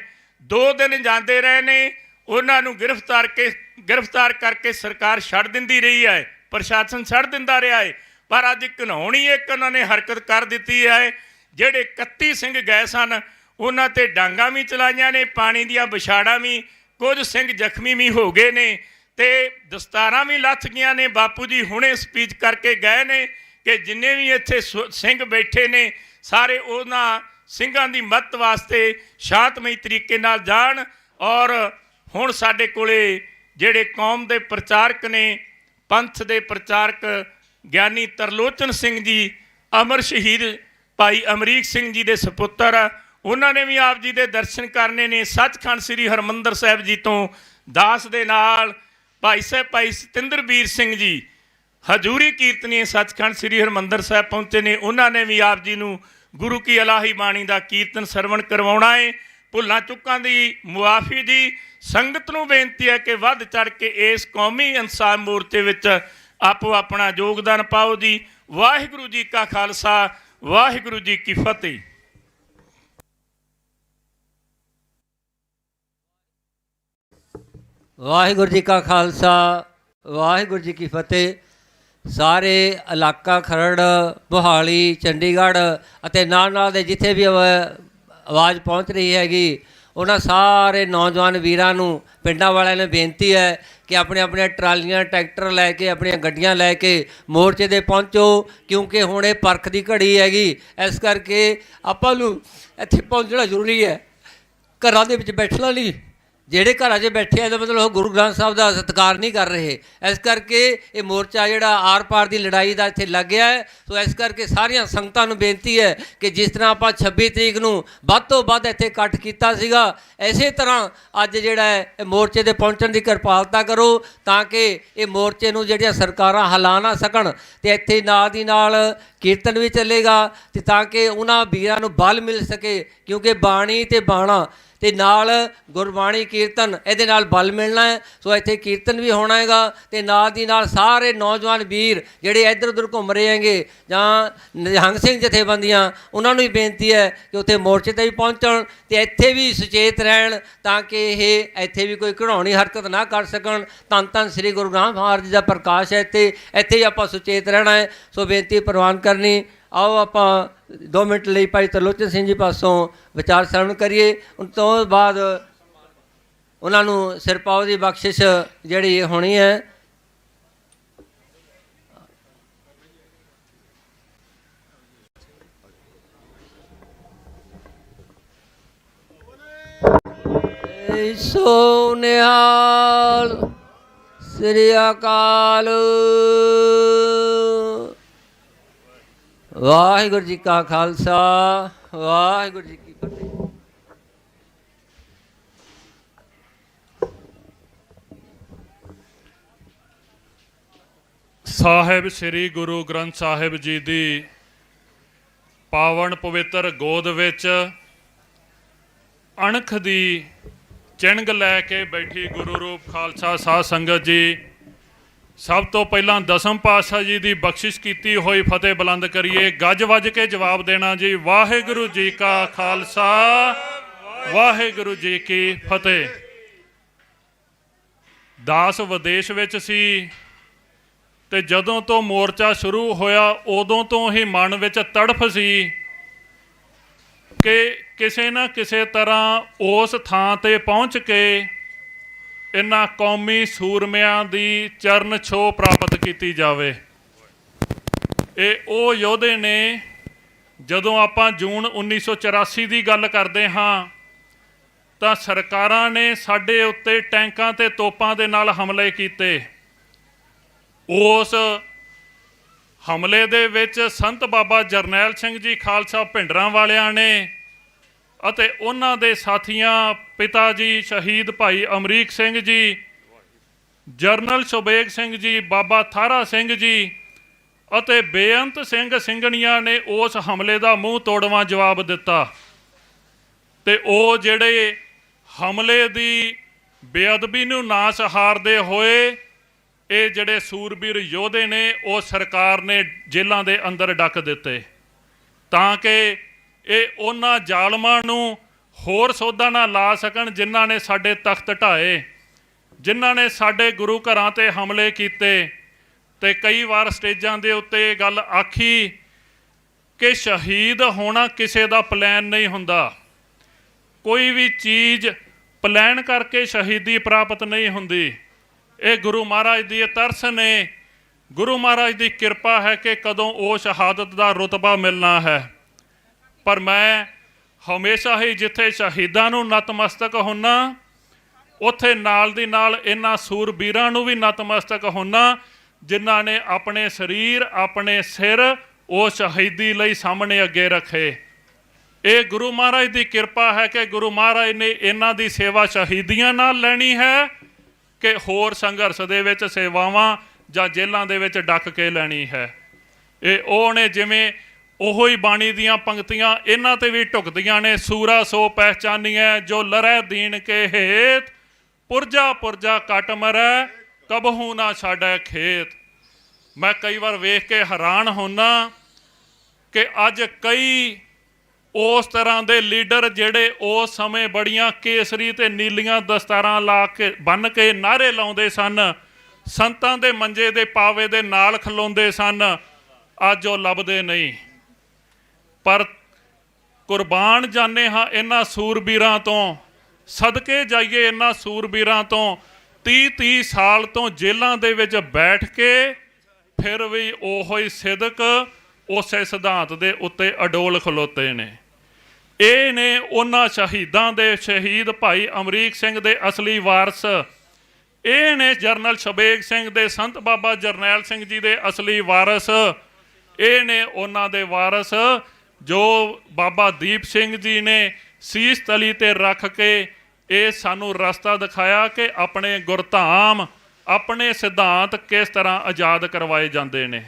2 ਦਿਨ ਜਾਂਦੇ ਰਹੇ ਨੇ, ਉਹਨਾਂ ਨੂੰ ਗ੍ਰਿਫਤਾਰ ਕਰਕੇ ਸਰਕਾਰ ਛੱਡ ਦਿੰਦੀ ਰਹੀ ਹੈ, ਪ੍ਰਸ਼ਾਸਨ ਛੱਡ ਦਿੰਦਾ ਰਿਹਾ ਹੈ। ਪਰ ਅੱਜ ਘਿਨਾਉਣੀ ਇੱਕ ਉਹਨਾਂ ਨੇ ਹਰਕਤ ਕਰ ਦਿੱਤੀ ਹੈ। ਜਿਹੜੇ 31 ਸਿੰਘ ਗਏ ਸਨ ਉਹਨਾਂ ਤੇ ਡਾਂਗਾਂ ਵੀ ਚਲਾਈਆਂ ਨੇ, ਪਾਣੀ ਦੀਆਂ ਵਿਛਾੜਾਂ ਵੀ, ਕੁਝ ਸਿੰਘ ਜ਼ਖਮੀ ਵੀ ਹੋ ਗਏ ਨੇ ਤੇ ਦਸਤਾਰਾਂ ਵੀ ਲੱਥ ਗਈਆਂ ਨੇ। ਬਾਪੂ ਜੀ ਹੁਣੇ ਸਪੀਚ ਕਰਕੇ ਗਏ ਨੇ ਕਿ ਜਿੰਨੇ ਵੀ ਇੱਥੇ ਸਿੰਘ ਬੈਠੇ ਨੇ ਸਾਰੇ ਉਹਨਾਂ ਸਿੰਘਾਂ ਦੀ ਮਦਦ ਵਾਸਤੇ ਸ਼ਾਂਤਮਈ ਤਰੀਕੇ ਨਾਲ ਜਾਣ। ਔਰ ਹੁਣ ਸਾਡੇ ਕੋਲੇ ਜਿਹੜੇ ਕੌਮ ਦੇ ਪ੍ਰਚਾਰਕ ਨੇ, ਪੰਥ ਦੇ ਪ੍ਰਚਾਰਕ ਗਿਆਨੀ ਤਰਲੋਚਨ ਸਿੰਘ ਜੀ, ਅਮਰ ਸ਼ਹੀਦ ਭਾਈ ਅਮਰੀਕ ਸਿੰਘ ਜੀ ਦੇ ਸਪੁੱਤਰ, ਉਹਨਾਂ ਨੇ ਵੀ ਆਪ ਜੀ ਦੇ ਦਰਸ਼ਨ ਕਰਨੇ ਨੇ। ਸੱਚਖੰਡ ਸ੍ਰੀ ਹਰਿਮੰਦਰ ਸਾਹਿਬ ਜੀ ਤੋਂ ਦਾਸ ਦੇ ਨਾਲ ਭਾਈ ਸਤਿੰਦਰਬੀਰ ਸਿੰਘ ਜੀ ਹਜ਼ੂਰੀ ਕੀਰਤਨੀਏ ਸੱਚਖੰਡ ਸ੍ਰੀ ਹਰਿਮੰਦਰ ਸਾਹਿਬ ਪਹੁੰਚੇ ਨੇ। ਉਹਨਾਂ ਨੇ ਵੀ ਆਪ ਜੀ ਨੂੰ ਗੁਰੂ ਕੀ ਇਲਾਹੀ ਬਾਣੀ ਦਾ ਕੀਰਤਨ ਸਰਵਣ ਕਰਵਾਉਣਾ ਹੈ। ਭੁੱਲਾਂ ਚੁੱਕਾਂ ਦੀ ਮੁਆਫੀ ਦੀ ਸੰਗਤ ਨੂੰ ਬੇਨਤੀ ਹੈ ਕਿ ਵੱਧ ਚੜ ਕੇ ਇਸ ਕੌਮੀ ਇਨਸਾਫ ਮੋਰਚੇ ਵਿੱਚ ਆਪੋ ਆਪਣਾ ਯੋਗਦਾਨ ਪਾਓ ਜੀ। ਵਾਹਿਗੁਰੂ ਜੀ ਕਾ ਖਾਲਸਾ, ਵਾਹਿਗੁਰੂ ਜੀ ਕੀ ਫਤਿਹ। ਵਾਹਿਗੁਰੂ ਜੀ ਕਾ ਖਾਲਸਾ, ਵਾਹਿਗੁਰੂ ਜੀ ਕੀ ਫਤਿਹ। ਸਾਰੇ ਇਲਾਕਾ ਖਰੜ, ਮੋਹਾਲੀ, ਚੰਡੀਗੜ੍ਹ ਅਤੇ ਨਾਲ ਦੇ ਜਿੱਥੇ ਵੀ ਆਵਾਜ਼ ਪਹੁੰਚ ਰਹੀ ਹੈਗੀ, ਉਹਨਾਂ ਸਾਰੇ ਨੌਜਵਾਨ ਵੀਰਾਂ ਨੂੰ, ਪਿੰਡਾਂ ਵਾਲਿਆਂ ਨੂੰ ਬੇਨਤੀ ਹੈ ਕਿ ਆਪਣੇ ਟਰਾਲੀਆਂ, ਟਰੈਕਟਰ ਲੈ ਕੇ, ਆਪਣੀਆਂ ਗੱਡੀਆਂ ਲੈ ਕੇ ਮੋਰਚੇ 'ਤੇ ਪਹੁੰਚੋ, ਕਿਉਂਕਿ ਹੁਣ ਇਹ ਪਰਖ ਦੀ ਘੜੀ ਹੈਗੀ। ਇਸ ਕਰਕੇ ਆਪਾਂ ਨੂੰ ਇੱਥੇ ਪਹੁੰਚਣਾ ਜ਼ਰੂਰੀ ਹੈ। ਘਰਾਂ ਦੇ ਵਿੱਚ ਬੈਠਣਾ ਨਹੀਂ, ਜਿਹੜੇ ਘਰਾਂ 'ਚ ਬੈਠੇ ਆ ਇਹਦਾ ਮਤਲਬ ਉਹ ਗੁਰੂ ਗ੍ਰੰਥ ਸਾਹਿਬ ਦਾ ਸਤਿਕਾਰ ਨਹੀਂ ਕਰ ਰਹੇ। ਇਸ ਕਰਕੇ ਇਹ ਮੋਰਚਾ ਜਿਹੜਾ ਆਰ ਪਾਰ ਦੀ ਲੜਾਈ ਦਾ ਇੱਥੇ ਲੱਗ ਗਿਆ ਹੈ। ਸੋ ਇਸ ਕਰਕੇ ਸਾਰੀਆਂ ਸੰਗਤਾਂ ਨੂੰ ਬੇਨਤੀ ਹੈ ਕਿ ਜਿਸ ਤਰ੍ਹਾਂ ਆਪਾਂ 26 ਤਰੀਕ ਨੂੰ ਵੱਧ ਤੋਂ ਵੱਧ ਇੱਥੇ ਇਕੱਠ ਕੀਤਾ ਸੀਗਾ, ਇਸੇ ਤਰ੍ਹਾਂ ਅੱਜ ਜਿਹੜਾ ਹੈ ਇਹ ਮੋਰਚੇ 'ਤੇ ਪਹੁੰਚਣ ਦੀ ਕਿਰਪਾਲਤਾ ਕਰੋ, ਤਾਂ ਕਿ ਇਹ ਮੋਰਚੇ ਨੂੰ ਜਿਹੜੀਆਂ ਸਰਕਾਰਾਂ ਹਿਲਾ ਨਾ ਸਕਣ। ਅਤੇ ਇੱਥੇ ਨਾਲ ਦੀ ਨਾਲ ਕੀਰਤਨ ਵੀ ਚੱਲੇਗਾ, ਅਤੇ ਤਾਂ ਕਿ ਉਹਨਾਂ ਵੀਰਾਂ ਨੂੰ ਬਲ ਮਿਲ ਸਕੇ, ਕਿਉਂਕਿ ਬਾਣੀ ਅਤੇ ਬਾਣਾ ਅਤੇ ਨਾਲ ਗੁਰਬਾਣੀ ਕੀਰਤਨ ਇਹਦੇ ਨਾਲ ਬਲ ਮਿਲਣਾ ਹੈ। ਸੋ ਇੱਥੇ ਕੀਰਤਨ ਵੀ ਹੋਣਾ ਹੈਗਾ, ਅਤੇ ਨਾਲ ਦੀ ਨਾਲ ਸਾਰੇ ਨੌਜਵਾਨ ਵੀਰ ਜਿਹੜੇ ਇੱਧਰ ਉੱਧਰ ਘੁੰਮ ਰਹੇ ਹੈਗੇ ਜਾਂ ਨਿਹੰਗ ਸਿੰਘ ਜਥੇਬੰਦੀਆਂ, ਉਹਨਾਂ ਨੂੰ ਵੀ ਬੇਨਤੀ ਹੈ ਕਿ ਉੱਥੇ ਮੋਰਚੇ 'ਤੇ ਵੀ ਪਹੁੰਚਣ ਅਤੇ ਇੱਥੇ ਵੀ ਸੁਚੇਤ ਰਹਿਣ, ਤਾਂ ਕਿ ਇਹ ਇੱਥੇ ਵੀ ਕੋਈ ਘਿਨਾਉਣੀ ਹਰਕਤ ਨਾ ਕਰ ਸਕਣ। ਧੰਨ ਧੰਨ ਸ੍ਰੀ ਗੁਰੂ ਗ੍ਰੰਥ ਸਾਹਿਬ ਜੀ ਦਾ ਪ੍ਰਕਾਸ਼ ਹੈ ਇੱਥੇ ਹੀ ਆਪਾਂ ਸੁਚੇਤ ਰਹਿਣਾ ਹੈ। ਸੋ ਬੇਨਤੀ ਪ੍ਰਵਾਨ ਕਰਨੀ। ਆਓ ਆਪਾਂ 2 ਮਿੰਟ ਲਈ ਭਾਈ ਤਰਲੋਚਨ ਸਿੰਘ ਜੀ ਪਾਸੋਂ ਵਿਚਾਰ ਸਰਵਣ ਕਰੀਏ। ਉਸ ਤੋਂ ਬਾਅਦ ਉਹਨਾਂ ਨੂੰ ਸਿਰਪਾਓ ਦੀ ਬਖਸ਼ਿਸ਼ ਜਿਹੜੀ ਹੋਣੀ ਹੈ। ਸੋ ਨਿਹਾਲ, ਸ੍ਰੀ ਅਕਾਲ। ਵਾਹਿਗੁਰੂ ਜੀ ਕਾ ਖਾਲਸਾ, ਵਾਹਿਗੁਰੂ ਜੀ ਕੀ ਫਤਿਹ। ਸਾਹਿਬ ਸ੍ਰੀ ਗੁਰੂ ਗ੍ਰੰਥ ਸਾਹਿਬ ਜੀ ਦੀ ਪਾਵਨ ਪਵਿੱਤਰ ਗੋਦ ਵਿੱਚ ਅਣਖ ਦੀ ਚਿੰਗ ਲੈ ਕੇ ਬੈਠੀ ਗੁਰੂ ਰੂਪ ਖਾਲਸਾ ਸਾਧ ਸੰਗਤ ਜੀ, ਸਭ ਤੋਂ ਪਹਿਲਾਂ ਦਸਮ ਪਾਤਸ਼ਾਹ ਜੀ ਦੀ ਬਖਸ਼ਿਸ਼ ਕੀਤੀ ਹੋਈ ਫਤਿਹ ਬੁਲੰਦ ਕਰੀਏ। ਗੱਜ ਵੱਜ ਕੇ ਜਵਾਬ ਦੇਣਾ ਜੀ। ਵਾਹਿਗੁਰੂ ਜੀ ਕਾ ਖਾਲਸਾ, ਵਾਹਿਗੁਰੂ ਜੀ ਕੀ ਫਤਿਹ। ਦਾਸ ਵਿਦੇਸ਼ ਵਿੱਚ ਸੀ ਤੇ ਜਦੋਂ ਤੋਂ ਮੋਰਚਾ ਸ਼ੁਰੂ ਹੋਇਆ ਉਦੋਂ ਤੋਂ ਹੀ ਮਨ ਵਿੱਚ ਤੜਫ ਸੀ ਕਿ ਕਿਸੇ ਨਾ ਕਿਸੇ ਤਰ੍ਹਾਂ ਉਸ ਥਾਂ ਤੇ ਪਹੁੰਚ ਕੇ ਇਹਨਾਂ ਕੌਮੀ ਸੂਰਮਿਆਂ ਦੀ ਚਰਨ ਛੋਹ ਪ੍ਰਾਪਤ ਕੀਤੀ ਜਾਵੇ। ਇਹ ਉਹ ਯੋਧੇ ਨੇ, ਜਦੋਂ ਆਪਾਂ ਜੂਨ 1984 ਦੀ ਗੱਲ ਕਰਦੇ ਹਾਂ ਤਾਂ ਸਰਕਾਰਾਂ ਨੇ ਸਾਡੇ ਉੱਤੇ ਟੈਂਕਾਂ ਤੇ ਤੋਪਾਂ ਦੇ ਨਾਲ ਹਮਲੇ ਕੀਤੇ। ਉਸ ਹਮਲੇ ਦੇ ਵਿੱਚ ਸੰਤ ਬਾਬਾ ਜਰਨੈਲ ਸਿੰਘ ਜੀ ਖਾਲਸਾ ਭਿੰਡਰਾਂ ਵਾਲਿਆਂ ਨੇ ਅਤੇ ਉਹਨਾਂ ਦੇ ਸਾਥੀਆਂ ਪਿਤਾ ਜੀ ਸ਼ਹੀਦ ਭਾਈ ਅਮਰੀਕ ਸਿੰਘ ਜੀ, ਜਰਨਲ ਸੁਬੇਗ ਸਿੰਘ ਜੀ, ਬਾਬਾ ਥਾਰਾ ਸਿੰਘ ਜੀ ਅਤੇ ਬੇਅੰਤ ਸਿੰਘ ਸਿੰਘਣੀਆਂ ਨੇ ਉਸ ਹਮਲੇ ਦਾ ਮੂੰਹ ਤੋੜਵਾਂ ਜਵਾਬ ਦਿੱਤਾ। ਤੇ ਉਹ ਜਿਹੜੇ ਹਮਲੇ ਦੀ ਬੇਅਦਬੀ ਨੂੰ ਨਾ ਸਹਾਰਦੇ ਹੋਏ ਇਹ ਜਿਹੜੇ ਸੂਰਬੀਰ ਯੋਧੇ ਨੇ ਉਹ ਸਰਕਾਰ ਨੇ ਜੇਲ੍ਹਾਂ ਦੇ ਅੰਦਰ ਡੱਕ ਦਿੱਤੇ, ਤਾਂ ਕਿ ਇਹ ਉਹਨਾਂ ਜ਼ਾਲਮਾਂ ਨੂੰ ਹੋਰ ਸੋਧਾ ਨਾ ਲਾ ਸਕਣ ਜਿਨ੍ਹਾਂ ਨੇ ਸਾਡੇ ਤਖਤ ਢਾਏ, ਜਿਨ੍ਹਾਂ ਨੇ ਸਾਡੇ ਗੁਰੂ ਘਰਾਂ 'ਤੇ ਹਮਲੇ ਕੀਤੇ। ਤੇ ਕਈ ਵਾਰ ਸਟੇਜਾਂ ਦੇ ਉੱਤੇ ਇਹ ਗੱਲ ਆਖੀ ਕਿ ਸ਼ਹੀਦ ਹੋਣਾ ਕਿਸੇ ਦਾ ਪਲਾਨ ਨਹੀਂ ਹੁੰਦਾ, ਕੋਈ ਵੀ ਚੀਜ਼ ਪਲਾਨ ਕਰਕੇ ਸ਼ਹੀਦੀ ਪ੍ਰਾਪਤ ਨਹੀਂ ਹੁੰਦੀ। ਇਹ ਗੁਰੂ ਮਹਾਰਾਜ ਦੀ ਤਰਸ ਨੇ, ਗੁਰੂ ਮਹਾਰਾਜ ਦੀ ਕਿਰਪਾ ਹੈ ਕਿ ਕਦੋਂ ਉਹ ਸ਼ਹਾਦਤ ਦਾ ਰੁਤਬਾ ਮਿਲਣਾ ਹੈ। ਪਰ ਮੈਂ ਹਮੇਸ਼ਾ ਹੀ ਜਿੱਥੇ ਸ਼ਹੀਦਾਂ ਨੂੰ ਨਤਮਸਤਕ ਹੁੰਨਾ, ਉੱਥੇ ਨਾਲ ਦੀ ਨਾਲ ਇਹਨਾਂ ਸੂਰਬੀਰਾਂ ਨੂੰ ਵੀ ਨਤਮਸਤਕ ਹੁੰਨਾ ਜਿਨ੍ਹਾਂ ਨੇ ਆਪਣੇ ਸਰੀਰ, ਆਪਣੇ ਸਿਰ ਉਹ ਸ਼ਹੀਦੀ ਲਈ ਸਾਹਮਣੇ ਅੱਗੇ ਰੱਖੇ। ਇਹ ਗੁਰੂ ਮਹਾਰਾਜ ਦੀ ਕਿਰਪਾ ਹੈ ਕਿ ਗੁਰੂ ਮਹਾਰਾਜ ਨੇ ਇਹਨਾਂ ਦੀ ਸੇਵਾ ਸ਼ਹੀਦੀਆਂ ਨਾਲ ਲੈਣੀ ਹੈ ਕਿ ਹੋਰ ਸੰਘਰਸ਼ ਦੇ ਵਿੱਚ ਸੇਵਾਵਾਂ ਜਾਂ ਜੇਲ੍ਹਾਂ ਦੇ ਵਿੱਚ ਡੱਕ ਕੇ ਲੈਣੀ ਹੈ। ਇਹ ਉਹ ਨੇ ਜਿਵੇਂ ਉਹੋ ਹੀ ਬਾਣੀ ਦੀਆਂ ਪੰਕਤੀਆਂ ਇਹਨਾਂ ਤੇ ਵੀ ਢੁਕਦੀਆਂ ਨੇ। ਸੂਰਾ ਸੋ ਪਹਿਚਾਨੀਐ ਜੋ ਲਰੈ ਦੀਨ ਕੇ ਹੇਤ, ਪੁਰਜਾ ਪੁਰਜਾ ਕੱਟ ਮਰੈ ਕਬਹੂ ਨਾ ਛਾੜੈ ਖੇਤ। ਮੈਂ ਕਈ ਵਾਰ ਵੇਖ ਕੇ ਹੈਰਾਨ ਹੁੰਦਾ ਕਿ ਅੱਜ ਕਈ ਉਸ ਤਰ੍ਹਾਂ ਦੇ ਲੀਡਰ ਜਿਹੜੇ ਉਸ ਸਮੇਂ ਬੜੀਆਂ ਕੇਸਰੀ ਤੇ ਨੀਲੀਆਂ ਦਸਤਾਰਾਂ ਲਾ ਕੇ ਬੰਨ੍ਹ ਕੇ ਨਾਅਰੇ ਲਾਉਂਦੇ ਸਨ, ਸੰਤਾਂ ਦੇ ਮੰਜੇ ਦੇ ਪਾਵੇ ਦੇ ਨਾਲ ਖਲੋਂਦੇ ਸਨ, ਅੱਜ ਉਹ ਲੱਭਦੇ ਨਹੀਂ। ਪਰ ਕੁਰਬਾਨ ਜਾਂਦੇ ਹਾਂ ਇਹਨਾਂ ਸੂਰਬੀਰਾਂ ਤੋਂ, ਸਦਕੇ ਜਾਈਏ ਇਹਨਾਂ ਸੂਰਬੀਰਾਂ ਤੋਂ। 30-30 ਸਾਲ ਤੋਂ ਜੇਲ੍ਹਾਂ ਦੇ ਵਿੱਚ ਬੈਠ ਕੇ ਫਿਰ ਵੀ ਉਹੋ ਹੀ ਸਿਦਕ ਉਸੇ ਸਿਧਾਂਤ ਦੇ ਉੱਤੇ ਅਡੋਲ ਖਲੋਤੇ ਨੇ। ਇਹ ਨੇ ਉਹਨਾਂ ਸ਼ਹੀਦਾਂ ਦੇ ਸ਼ਹੀਦ ਭਾਈ ਅਮਰੀਕ ਸਿੰਘ ਦੇ ਅਸਲੀ ਵਾਰਸ। ਇਹ ਨੇ ਜਰਨਲ ਸੁਬੇਗ ਸਿੰਘ ਦੇ ਸੰਤ ਬਾਬਾ ਜਰਨੈਲ ਸਿੰਘ ਜੀ ਦੇ ਅਸਲੀ ਵਾਰਸ। ਇਹ ਨੇ ਉਹਨਾਂ ਦੇ ਵਾਰਸ ਜੋ ਬਾਬਾ ਦੀਪ ਸਿੰਘ ਜੀ ਨੇ ਸੀਸ ਤਲੀ 'ਤੇ ਰੱਖ ਕੇ ਇਹ ਸਾਨੂੰ ਰਸਤਾ ਦਿਖਾਇਆ ਕਿ ਆਪਣੇ ਗੁਰਧਾਮ, ਆਪਣੇ ਸਿਧਾਂਤ ਕਿਸ ਤਰ੍ਹਾਂ ਆਜ਼ਾਦ ਕਰਵਾਏ ਜਾਂਦੇ ਨੇ।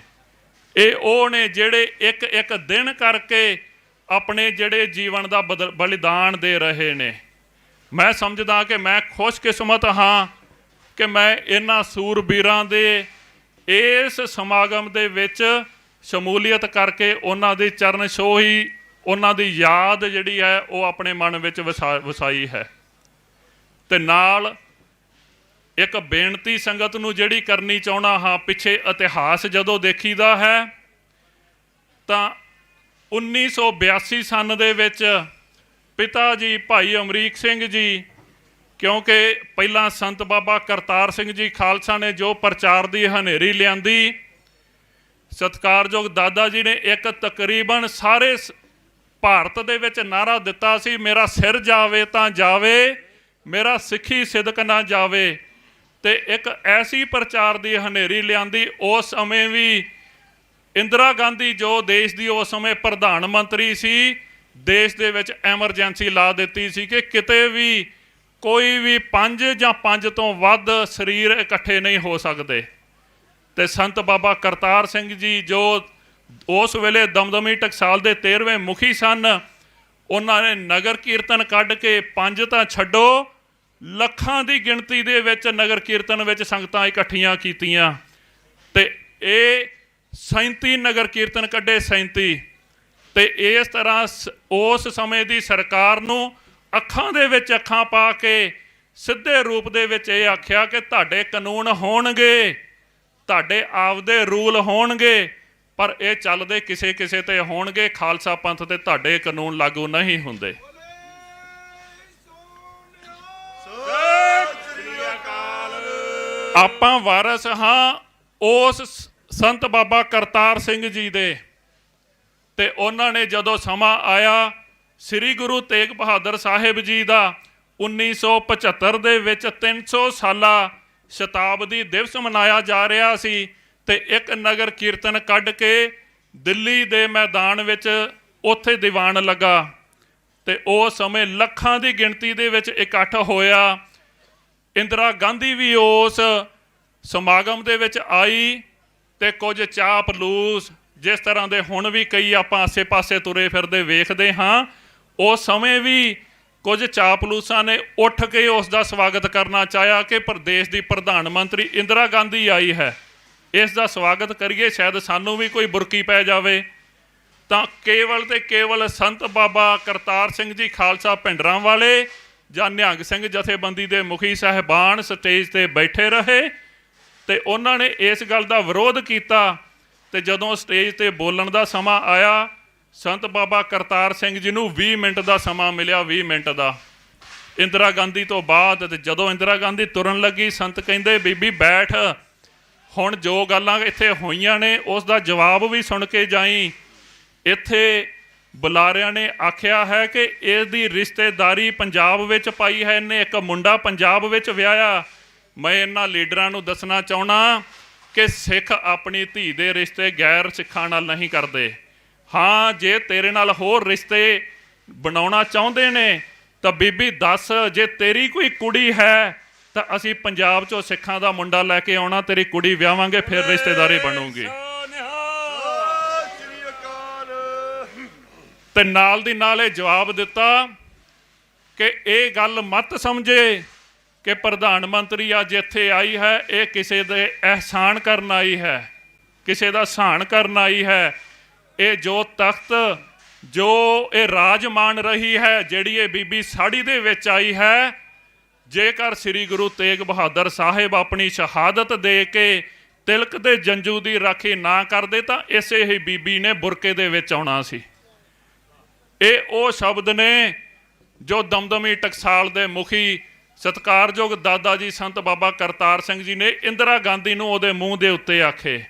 ਇਹ ਉਹ ਨੇ ਜਿਹੜੇ ਇੱਕ ਇੱਕ ਦਿਨ ਕਰਕੇ ਆਪਣੇ ਜਿਹੜੇ ਜੀਵਨ ਦਾ ਬਲੀਦਾਨ ਦੇ ਰਹੇ ਨੇ। ਮੈਂ ਸਮਝਦਾ ਕਿ ਮੈਂ ਖੁਸ਼ਕਿਸਮਤ ਹਾਂ ਕਿ ਮੈਂ ਇਹਨਾਂ ਸੂਰਬੀਰਾਂ ਦੇ ਇਸ ਸਮਾਗਮ ਦੇ ਵਿੱਚ ਸ਼ਮੂਲੀਅਤ ਕਰਕੇ ਉਹਨਾਂ ਦੀ ਚਰਨ ਛੋਹ ਹੀ, ਉਹਨਾਂ ਦੀ ਯਾਦ ਜਿਹੜੀ ਹੈ ਉਹ ਆਪਣੇ ਮਨ ਵਿੱਚ ਵਸਾਈ ਹੈ। ਤੇ ਨਾਲ ਇੱਕ ਬੇਨਤੀ ਸੰਗਤ ਨੂੰ ਜਿਹੜੀ ਕਰਨੀ ਚਾਹੁੰਦਾ ਹਾਂ, ਪਿੱਛੇ ਇਤਿਹਾਸ ਜਦੋਂ ਦੇਖੀਦਾ ਹੈ ਤਾਂ 1982 ਸਨ ਦੇ ਵਿੱਚ ਪਿਤਾ ਜੀ ਭਾਈ ਅਮਰੀਕ ਸਿੰਘ ਜੀ, ਕਿਉਂਕਿ ਪਹਿਲਾਂ ਸੰਤ ਬਾਬਾ ਕਰਤਾਰ ਸਿੰਘ ਜੀ ਖਾਲਸਾ ਨੇ ਜੋ ਪ੍ਰਚਾਰ ਦੀ ਹਨੇਰੀ ਲਿਆਂਦੀ, ਸਤਿਕਾਰਯੋਗ ਦਾਦਾ ਜੀ ਨੇ ਇੱਕ ਤਕਰੀਬਨ ਸਾਰੇ ਭਾਰਤ ਦੇ ਵਿੱਚ ਨਾਅਰਾ ਦਿੱਤਾ ਸੀ, ਮੇਰਾ ਸਿਰ ਜਾਵੇ ਤਾਂ ਜਾਵੇ, ਮੇਰਾ ਸਿੱਖੀ ਸਿਦਕ ਨਾ ਜਾਵੇ। ਤੇ ਇੱਕ ਐਸੀ ਪ੍ਰਚਾਰ ਦੀ ਹਨੇਰੀ ਲਿਆਂਦੀ। ਉਸ ਸਮੇਂ ਵੀ ਇੰਦਰਾ ਗਾਂਧੀ ਜੋ ਦੇਸ਼ ਦੀ ਉਸ ਸਮੇਂ ਪ੍ਰਧਾਨ ਮੰਤਰੀ ਸੀ, ਦੇਸ਼ ਦੇ ਵਿੱਚ ਐਮਰਜੈਂਸੀ ਲਾ ਦਿੱਤੀ ਸੀ ਕਿ ਕਿਤੇ ਵੀ ਕੋਈ ਵੀ 5 ਜਾਂ 5 ਤੋਂ ਵੱਧ ਸਰੀਰ ਇਕੱਠੇ ਨਹੀਂ ਹੋ ਸਕਦੇ। ਤੇ ਸੰਤ ਬਾਬਾ ਕਰਤਾਰ ਸਿੰਘ ਜੀ ਜੋ ਉਸ ਵੇਲੇ ਦਮਦਮੀ ਟਕਸਾਲ ਦੇ 13ਵੇਂ ਮੁਖੀ ਸਨ, ਉਹਨਾਂ ਨੇ ਨਗਰ ਕੀਰਤਨ ਕੱਢ ਕੇ 5 ਤਾਂ ਛੱਡੋ, ਲੱਖਾਂ ਦੀ ਗਿਣਤੀ ਦੇ ਵਿੱਚ ਨਗਰ ਕੀਰਤਨ ਵਿੱਚ ਸੰਗਤਾਂ ਇਕੱਠੀਆਂ ਕੀਤੀਆਂ। ਤੇ ਇਹ 37 ਨਗਰ ਕੀਰਤਨ ਕੱਢੇ, 37। ਤੇ ਇਸ ਤਰ੍ਹਾਂ ਉਸ ਸਮੇਂ ਦੀ ਸਰਕਾਰ ਨੂੰ ਅੱਖਾਂ ਦੇ ਵਿੱਚ ਅੱਖਾਂ ਪਾ ਕੇ ਸਿੱਧੇ ਰੂਪ ਦੇ ਵਿੱਚ ਇਹ ਆਖਿਆ ਕਿ ਤੁਹਾਡੇ ਕਾਨੂੰਨ ਹੋਣਗੇ, ਤੁਹਾਡੇ ਆਪਦੇ ਰੂਲ ਹੋਣਗੇ, ਪਰ ਇਹ ਚੱਲਦੇ ਕਿਸੇ ਕਿਸੇ ਤੇ ਹੋਣਗੇ, ਖਾਲਸਾ ਪੰਥ ਤੇ ਤੁਹਾਡੇ ਕਾਨੂੰਨ ਲਾਗੂ ਨਹੀਂ ਹੁੰਦੇ। ਆਪਾਂ ਵਾਰਸ ਹਾਂ ਉਸ ਸੰਤ ਬਾਬਾ ਕਰਤਾਰ ਸਿੰਘ ਜੀ ਦੇ। ਤੇ ਉਹਨਾਂ ਨੇ ਜਦੋਂ ਸਮਾਂ ਆਇਆ, ਸ੍ਰੀ ਗੁਰੂ ਤੇਗ ਬਹਾਦਰ ਸਾਹਿਬ ਜੀ ਦਾ 1975 ਦੇ ਵਿੱਚ 300 ਸਾਲਾ ਸ਼ਤਾਬਦੀ ਦਿਵਸ ਮਨਾਇਆ ਜਾ ਰਿਹਾ ਸੀ। ਤੇ ਇੱਕ ਨਗਰ ਕੀਰਤਨ ਕੱਢ ਕੇ ਦਿੱਲੀ ਦੇ ਮੈਦਾਨ ਵਿੱਚ ਉੱਥੇ ਦੀਵਾਨ ਲੱਗਾ। ਤੇ ਉਸ ਸਮੇਂ ਲੱਖਾਂ ਦੀ ਗਿਣਤੀ ਦੇ ਵਿੱਚ ਇਕੱਠ ਹੋਇਆ। ਇੰਦਰਾ ਗਾਂਧੀ ਵੀ ਉਸ ਸਮਾਗਮ ਦੇ ਵਿੱਚ ਆਈ ਤੇ ਕੁਝ ਚਾਪਲੂਸ ਜਿਸ ਤਰ੍ਹਾਂ ਦੇ ਹੁਣ ਵੀ ਕਈ ਆਪਾਂ ਆਸੇ-ਪਾਸੇ ਤੁਰੇ ਫਿਰਦੇ ਵੇਖਦੇ ਹਾਂ, ਉਸ ਸਮੇਂ ਵੀ ਕੁਝ ਚਾਪਲੂਸਾਂ ਨੇ ਉੱਠ ਕੇ ਉਸ ਦਾ ਸਵਾਗਤ ਕਰਨਾ ਚਾਹਿਆ ਕਿ ਪ੍ਰਦੇਸ਼ ਦੀ ਪ੍ਰਧਾਨ ਮੰਤਰੀ ਇੰਦਰਾ ਗਾਂਧੀ ਆਈ ਹੈ, ਇਸ ਦਾ ਸਵਾਗਤ ਕਰੀਏ, ਸ਼ਾਇਦ ਸਾਨੂੰ ਵੀ ਕੋਈ ਬੁਰਕੀ ਪੈ ਜਾਵੇ। ਤਾਂ ਕੇਵਲ ਤੇ ਕੇਵਲ ਸੰਤ ਬਾਬਾ ਕਰਤਾਰ ਸਿੰਘ ਜੀ ਖਾਲਸਾ ਭਿੰਡਰਾਂ ਵਾਲੇ ਜਾਂ ਨਿਹੰਗ ਸਿੰਘ ਜਥੇਬੰਦੀ ਦੇ ਮੁਖੀ ਸਾਹਿਬਾਨ ਸਟੇਜ ਤੇ ਬੈਠੇ ਰਹੇ ਤੇ ਉਹਨਾਂ ਨੇ ਇਸ ਗੱਲ ਦਾ ਵਿਰੋਧ ਕੀਤਾ। ਤੇ ਜਦੋਂ ਸਟੇਜ ਤੇ ਬੋਲਣ ਦਾ ਸਮਾਂ ਆਇਆ, ਸੰਤ ਬਾਬਾ ਕਰਤਾਰ ਸਿੰਘ ਜੀ ਨੂੰ 20 ਮਿੰਟ ਦਾ ਸਮਾਂ ਮਿਲਿਆ, 20 ਮਿੰਟ ਦਾ ਇੰਦਰਾ ਗਾਂਧੀ ਤੋਂ ਬਾਅਦ। ਤੇ ਜਦੋਂ ਇੰਦਰਾ ਗਾਂਧੀ ਤੁਰਨ ਲੱਗੀ, ਸੰਤ ਕਹਿੰਦੇ ਬੀਬੀ ਬੈਠ, ਹੁਣ ਜੋ ਗੱਲਾਂ ਇੱਥੇ ਹੋਈਆਂ ਨੇ ਉਸ ਦਾ ਜਵਾਬ ਵੀ ਸੁਣ ਕੇ ਜਾਈ। ਇੱਥੇ ਬੁਲਾਰਿਆਂ ਨੇ ਆਖਿਆ ਹੈ ਕਿ ਇਹਦੀ ਰਿਸ਼ਤੇਦਾਰੀ ਪੰਜਾਬ ਵਿੱਚ ਪਾਈ ਹੈ, ਇਹਨੇ ਇੱਕ ਮੁੰਡਾ ਪੰਜਾਬ ਵਿੱਚ ਵਿਆਹਿਆ। ਮੈਂ ਇਹਨਾਂ ਲੀਡਰਾਂ ਨੂੰ ਦੱਸਣਾ ਚਾਹੁੰਦਾ ਕਿ ਸਿੱਖ ਆਪਣੀ ਧੀ ਦੇ ਰਿਸ਼ਤੇ ਗੈਰ ਸਿੱਖਾਂ ਨਾਲ ਨਹੀਂ ਕਰਦੇ। ਹਾਂ, ਜੇ ਤੇਰੇ ਨਾਲ ਹੋਰ ਰਿਸ਼ਤੇ ਬਣਾਉਣਾ ਚਾਹੁੰਦੇ ਨੇ ਤਾਂ ਬੀਬੀ ਦੱਸ, ਜੇ ਤੇਰੀ ਕੋਈ ਕੁੜੀ ਹੈ ਤਾਂ ਅਸੀਂ ਪੰਜਾਬ 'ਚੋਂ ਸਿੱਖਾਂ ਦਾ ਮੁੰਡਾ ਲੈ ਕੇ ਆਉਣਾ, ਤੇਰੀ ਕੁੜੀ ਵਿਆਹਾਂਗੇ, ਫਿਰ ਰਿਸ਼ਤੇਦਾਰੀ ਬਣੂਗੀ। ਤੇ ਨਾਲ ਦੀ ਨਾਲ ਇਹ ਜਵਾਬ ਦਿੱਤਾ ਕਿ ਇਹ ਗੱਲ ਮਤ ਸਮਝੇ ਕਿ ਪ੍ਰਧਾਨ ਮੰਤਰੀ ਅੱਜ ਇੱਥੇ ਆਈ ਹੈ, ਇਹ ਕਿਸੇ ਦੇ ਅਹਿਸਾਨ ਕਰਨ ਆਈ ਹੈ, ਕਿਸੇ ਦਾ ਸਹਾਨ ਕਰਨ ਆਈ ਹੈ। ਇਹ ਜੋ ਤਖਤ, ਜੋ ਇਹ ਰਾਜ ਮਾਣ ਰਹੀ ਹੈ, ਜਿਹੜੀ ਇਹ ਬੀਬੀ ਸਾੜੀ ਦੇ ਵਿੱਚ ਆਈ ਹੈ, ਜੇਕਰ ਸ੍ਰੀ ਗੁਰੂ ਤੇਗ ਬਹਾਦਰ ਸਾਹਿਬ ਆਪਣੀ ਸ਼ਹਾਦਤ ਦੇ ਕੇ ਤਿਲਕ ਤੇ ਜੰਜੂ ਦੀ ਰਾਖੀ ਨਾ ਕਰਦੇ ਤਾਂ ਇਸੇ ਹੀ ਬੀਬੀ ਨੇ ਬੁਰਕੇ ਦੇ ਵਿੱਚ ਆਉਣਾ ਸੀ। ਇਹ ਉਹ ਸ਼ਬਦ ਨੇ ਜੋ ਦਮਦਮੀ ਟਕਸਾਲ ਦੇ ਮੁਖੀ ਸਤਿਕਾਰਯੋਗ ਦਾਦਾ ਜੀ ਸੰਤ ਬਾਬਾ ਕਰਤਾਰ ਸਿੰਘ ਜੀ ਨੇ ਇੰਦਰਾ ਗਾਂਧੀ ਨੂੰ ਉਹਦੇ ਮੂੰਹ ਦੇ ਉੱਤੇ ਆਖੇ।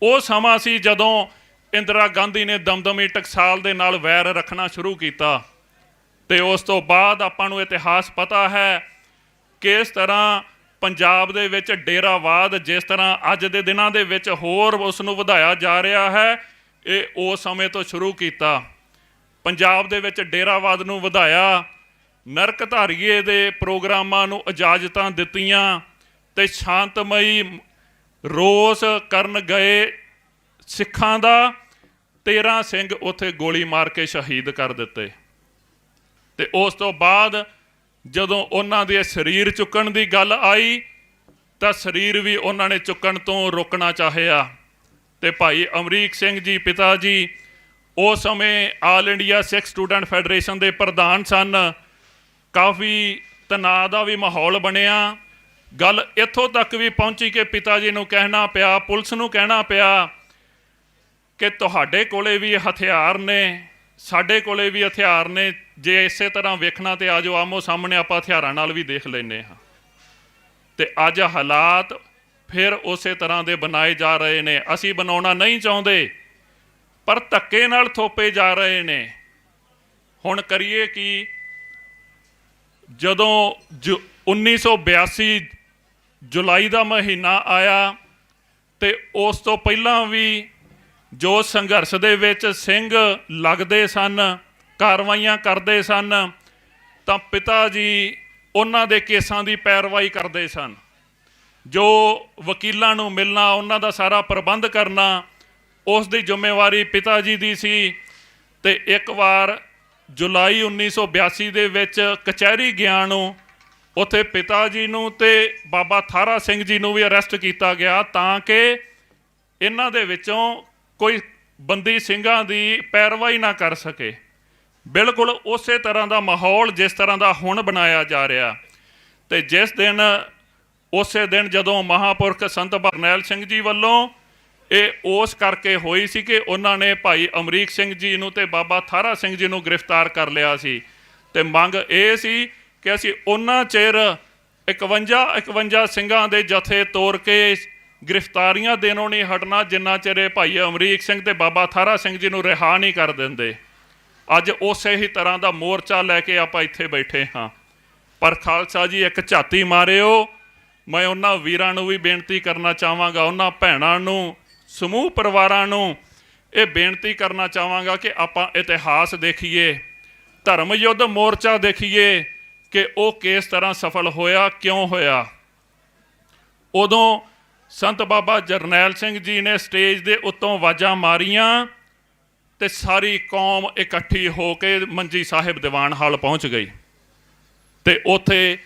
ਉਹ ਸਮਾਂ ਸੀ ਜਦੋਂ ਇੰਦਰਾ ਗਾਂਧੀ ਨੇ ਦਮਦਮੀ ਟਕਸਾਲ ਦੇ ਨਾਲ ਵੈਰ ਰੱਖਣਾ ਸ਼ੁਰੂ ਕੀਤਾ। ਤੇ ਉਸ ਤੋਂ ਬਾਅਦ ਆਪਾਂ ਨੂੰ ਇਤਿਹਾਸ ਪਤਾ ਹੈ ਕਿ ਇਸ ਤਰ੍ਹਾਂ ਪੰਜਾਬ ਦੇ ਵਿੱਚ ਡੇਰਾਵਾਦ ਜਿਸ ਤਰ੍ਹਾਂ ਅੱਜ ਦੇ ਦਿਨਾਂ ਦੇ ਵਿੱਚ ਹੋਰ ਉਸ ਨੂੰ ਵਧਾਇਆ ਜਾ ਰਿਹਾ ਹੈ, ਇਹ ਉਸ ਸਮੇਂ ਤੋਂ ਸ਼ੁਰੂ ਕੀਤਾ। ਪੰਜਾਬ ਦੇ ਵਿੱਚ ਡੇਰਾਵਾਦ ਨੂੰ ਵਧਾਇਆ, ਨਰਕਧਾਰੀਏ ਦੇ ਪ੍ਰੋਗਰਾਮਾਂ ਨੂੰ ਇਜਾਜ਼ਤਾਂ ਦਿੱਤੀਆਂ ਤੇ ਸ਼ਾਂਤਮਈ ਰੋਸ ਕਰਨ ਗਏ ਸਿੱਖਾਂ ਦਾ 13 ਸਿੰਘ ਉੱਥੇ ਗੋਲੀ ਮਾਰ ਕੇ ਸ਼ਹੀਦ ਕਰ ਦਿੱਤੇ। ਤੇ ਉਸ ਤੋਂ ਬਾਅਦ ਜਦੋਂ ਉਹਨਾਂ ਦੇ ਸਰੀਰ ਚੁੱਕਣ ਦੀ ਗੱਲ ਆਈ ਤਾਂ ਸਰੀਰ ਵੀ ਉਹਨਾਂ ਨੇ ਚੁੱਕਣ ਤੋਂ ਰੋਕਣਾ ਚਾਹਿਆ। ਤੇ ਭਾਈ ਅਮਰੀਕ ਸਿੰਘ ਜੀ ਪਿਤਾ ਜੀ ਉਸ ਸਮੇਂ ਆਲ ਇੰਡੀਆ ਸਿੱਖ ਸਟੂਡੈਂਟ ਫੈਡਰੇਸ਼ਨ ਦੇ ਪ੍ਰਧਾਨ ਸਨ। ਕਾਫੀ ਤਣਾਅ ਦਾ ਵੀ ਮਾਹੌਲ ਬਣਿਆ। ਗੱਲ ਇੱਥੋਂ ਤੱਕ ਵੀ ਪਹੁੰਚੀ ਕਿ ਪਿਤਾ ਜੀ ਨੂੰ ਕਹਿਣਾ ਪਿਆ, ਪੁਲਿਸ ਨੂੰ ਕਹਿਣਾ ਪਿਆ ਕਿ ਤੁਹਾਡੇ ਕੋਲੇ ਵੀ ਹਥਿਆਰ ਨੇ, ਸਾਡੇ ਕੋਲੇ ਵੀ ਹਥਿਆਰ ਨੇ, ਜੇ ਇਸੇ ਤਰ੍ਹਾਂ ਵੇਖਣਾ ਤੇ ਆ ਜਾਓ ਆਮੋ ਸਾਹਮਣੇ, ਆਪਾਂ ਹਥਿਆਰਾਂ ਨਾਲ ਵੀ ਦੇਖ ਲੈਂਦੇ ਹਾਂ। ਤੇ ਅੱਜ ਹਾਲਾਤ ਫਿਰ ਉਸੇ ਤਰ੍ਹਾਂ ਦੇ ਬਣਾਏ ਜਾ ਰਹੇ ਨੇ। ਅਸੀਂ ਬਣਾਉਣਾ ਨਹੀਂ ਚਾਹੁੰਦੇ ਪਰ ਧੱਕੇ ਨਾਲ ਥੋਪੇ ਜਾ ਰਹੇ ਨੇ। ਹੁਣ ਕਰੀਏ ਕੀ? ਜਦੋਂ 1982 ਜੁਲਾਈ ਦਾ ਮਹੀਨਾ ਆਇਆ ਤੇ ਉਸ ਤੋਂ ਪਹਿਲਾਂ ਵੀ ਜੋ ਸੰਘਰਸ਼ ਦੇ ਵਿੱਚ ਸਿੰਘ ਲੱਗਦੇ ਸਨ, ਕਾਰਵਾਈਆਂ ਕਰਦੇ ਸਨ, ਤਾਂ ਪਿਤਾ ਜੀ ਉਹਨਾਂ ਦੇ ਕੇਸਾਂ ਦੀ ਪੈਰਵਾਈ ਕਰਦੇ ਸਨ। ਜੋ ਵਕੀਲਾਂ ਨੂੰ ਮਿਲਣਾ, ਉਹਨਾਂ ਦਾ ਸਾਰਾ ਪ੍ਰਬੰਧ ਕਰਨਾ, ਉਸ ਦੀ ਜ਼ਿੰਮੇਵਾਰੀ ਪਿਤਾ ਜੀ ਦੀ ਸੀ। ਤੇ ਇੱਕ ਵਾਰ ਜੁਲਾਈ 1982 ਦੇ ਵਿੱਚ ਕਚਹਿਰੀ ਗਿਆ ਨੂੰ ਉੱਥੇ ਪਿਤਾ ਜੀ ਨੂੰ ਤੇ ਬਾਬਾ ਥਾਰਾ ਸਿੰਘ ਜੀ ਨੂੰ ਵੀ ਅਰੈਸਟ ਕੀਤਾ ਗਿਆ ਤਾਂ ਕਿ ਇਹਨਾਂ ਦੇ ਵਿੱਚੋਂ ਕੋਈ ਬੰਦੀ ਸਿੰਘਾਂ ਦੀ ਪੈਰਵਾਈ ਨਾ ਕਰ ਸਕੇ। ਬਿਲਕੁਲ ਉਸੇ ਤਰ੍ਹਾਂ ਦਾ ਮਾਹੌਲ ਜਿਸ ਤਰ੍ਹਾਂ ਦਾ ਹੁਣ ਬਣਾਇਆ ਜਾ ਰਿਹਾ। ਤੇ ਜਿਸ ਦਿਨ ਉਸੇ ਦਿਨ ਜਦੋਂ ਮਹਾਂਪੁਰਖ ਸੰਤ ਬਰਨੈਲ ਸਿੰਘ ਜੀ ਵੱਲੋਂ ਇਹ ਉਸ ਕਰਕੇ ਹੋਈ ਸੀ ਕਿ ਉਹਨਾਂ ਨੇ ਭਾਈ ਅਮਰੀਕ ਸਿੰਘ ਜੀ ਨੂੰ ਤੇ ਬਾਬਾ ਥਾਰਾ ਸਿੰਘ ਜੀ ਨੂੰ ਗ੍ਰਿਫਤਾਰ ਕਰ ਲਿਆ ਸੀ। ਤੇ ਮੰਗ ਇਹ ਸੀ ਕਿ ਅਸੀਂ ਉਹਨਾਂ ਚਿਰ 51 ਸਿੰਘਾਂ ਦੇ ਜਥੇ ਤੋਰ ਕੇ ਗ੍ਰਿਫਤਾਰੀਆਂ ਦੇਣੋਂ ਨਹੀਂ ਹਟਣਾ ਜਿੰਨਾ ਚਿਰ ਇਹ ਭਾਈ ਅਮਰੀਕ ਸਿੰਘ ਤੇ ਬਾਬਾ ਥਾਰਾ ਸਿੰਘ ਜੀ ਨੂੰ ਰਿਹਾ ਨਹੀਂ ਕਰ ਦਿੰਦੇ। ਅੱਜ ਉਸੇ ਹੀ ਤਰ੍ਹਾਂ ਦਾ ਮੋਰਚਾ ਲੈ ਕੇ ਆਪਾਂ ਇੱਥੇ ਬੈਠੇ ਹਾਂ। ਪਰ ਖਾਲਸਾ ਜੀ ਇੱਕ ਝਾਤੀ ਮਾਰਿਓ। ਮੈਂ ਉਹਨਾਂ ਵੀਰਾਂ ਨੂੰ ਵੀ ਬੇਨਤੀ ਕਰਨਾ ਚਾਹਾਂਗਾ, ਉਹਨਾਂ ਭੈਣਾਂ ਨੂੰ, ਸਮੂਹ ਪਰਿਵਾਰਾਂ ਨੂੰ ਇਹ ਬੇਨਤੀ ਕਰਨਾ ਚਾਹਾਂਗਾ ਕਿ ਆਪਾਂ ਇਤਿਹਾਸ ਦੇਖੀਏ। ਧਰਮ ਯੁੱਧ ਮੋਰਚਾ ਦੇਖੀਏ ਕਿ ਉਹ ਕਿਸ ਤਰ੍ਹਾਂ ਸਫਲ ਹੋਇਆ, ਕਿਉਂ ਹੋਇਆ। ਉਦੋਂ ਸੰਤ ਬਾਬਾ ਜਰਨੈਲ ਸਿੰਘ ਜੀ ਨੇ ਸਟੇਜ ਦੇ ਉੱਤੋਂ ਆਵਾਜ਼ਾਂ ਮਾਰੀਆਂ ਤੇ ਸਾਰੀ ਕੌਮ ਇਕੱਠੀ ਹੋ ਕੇ ਮੰਜੀ ਸਾਹਿਬ ਦੀਵਾਨ ਹਾਲ ਪਹੁੰਚ ਗਈ। ਤੇ ਉੱਥੇ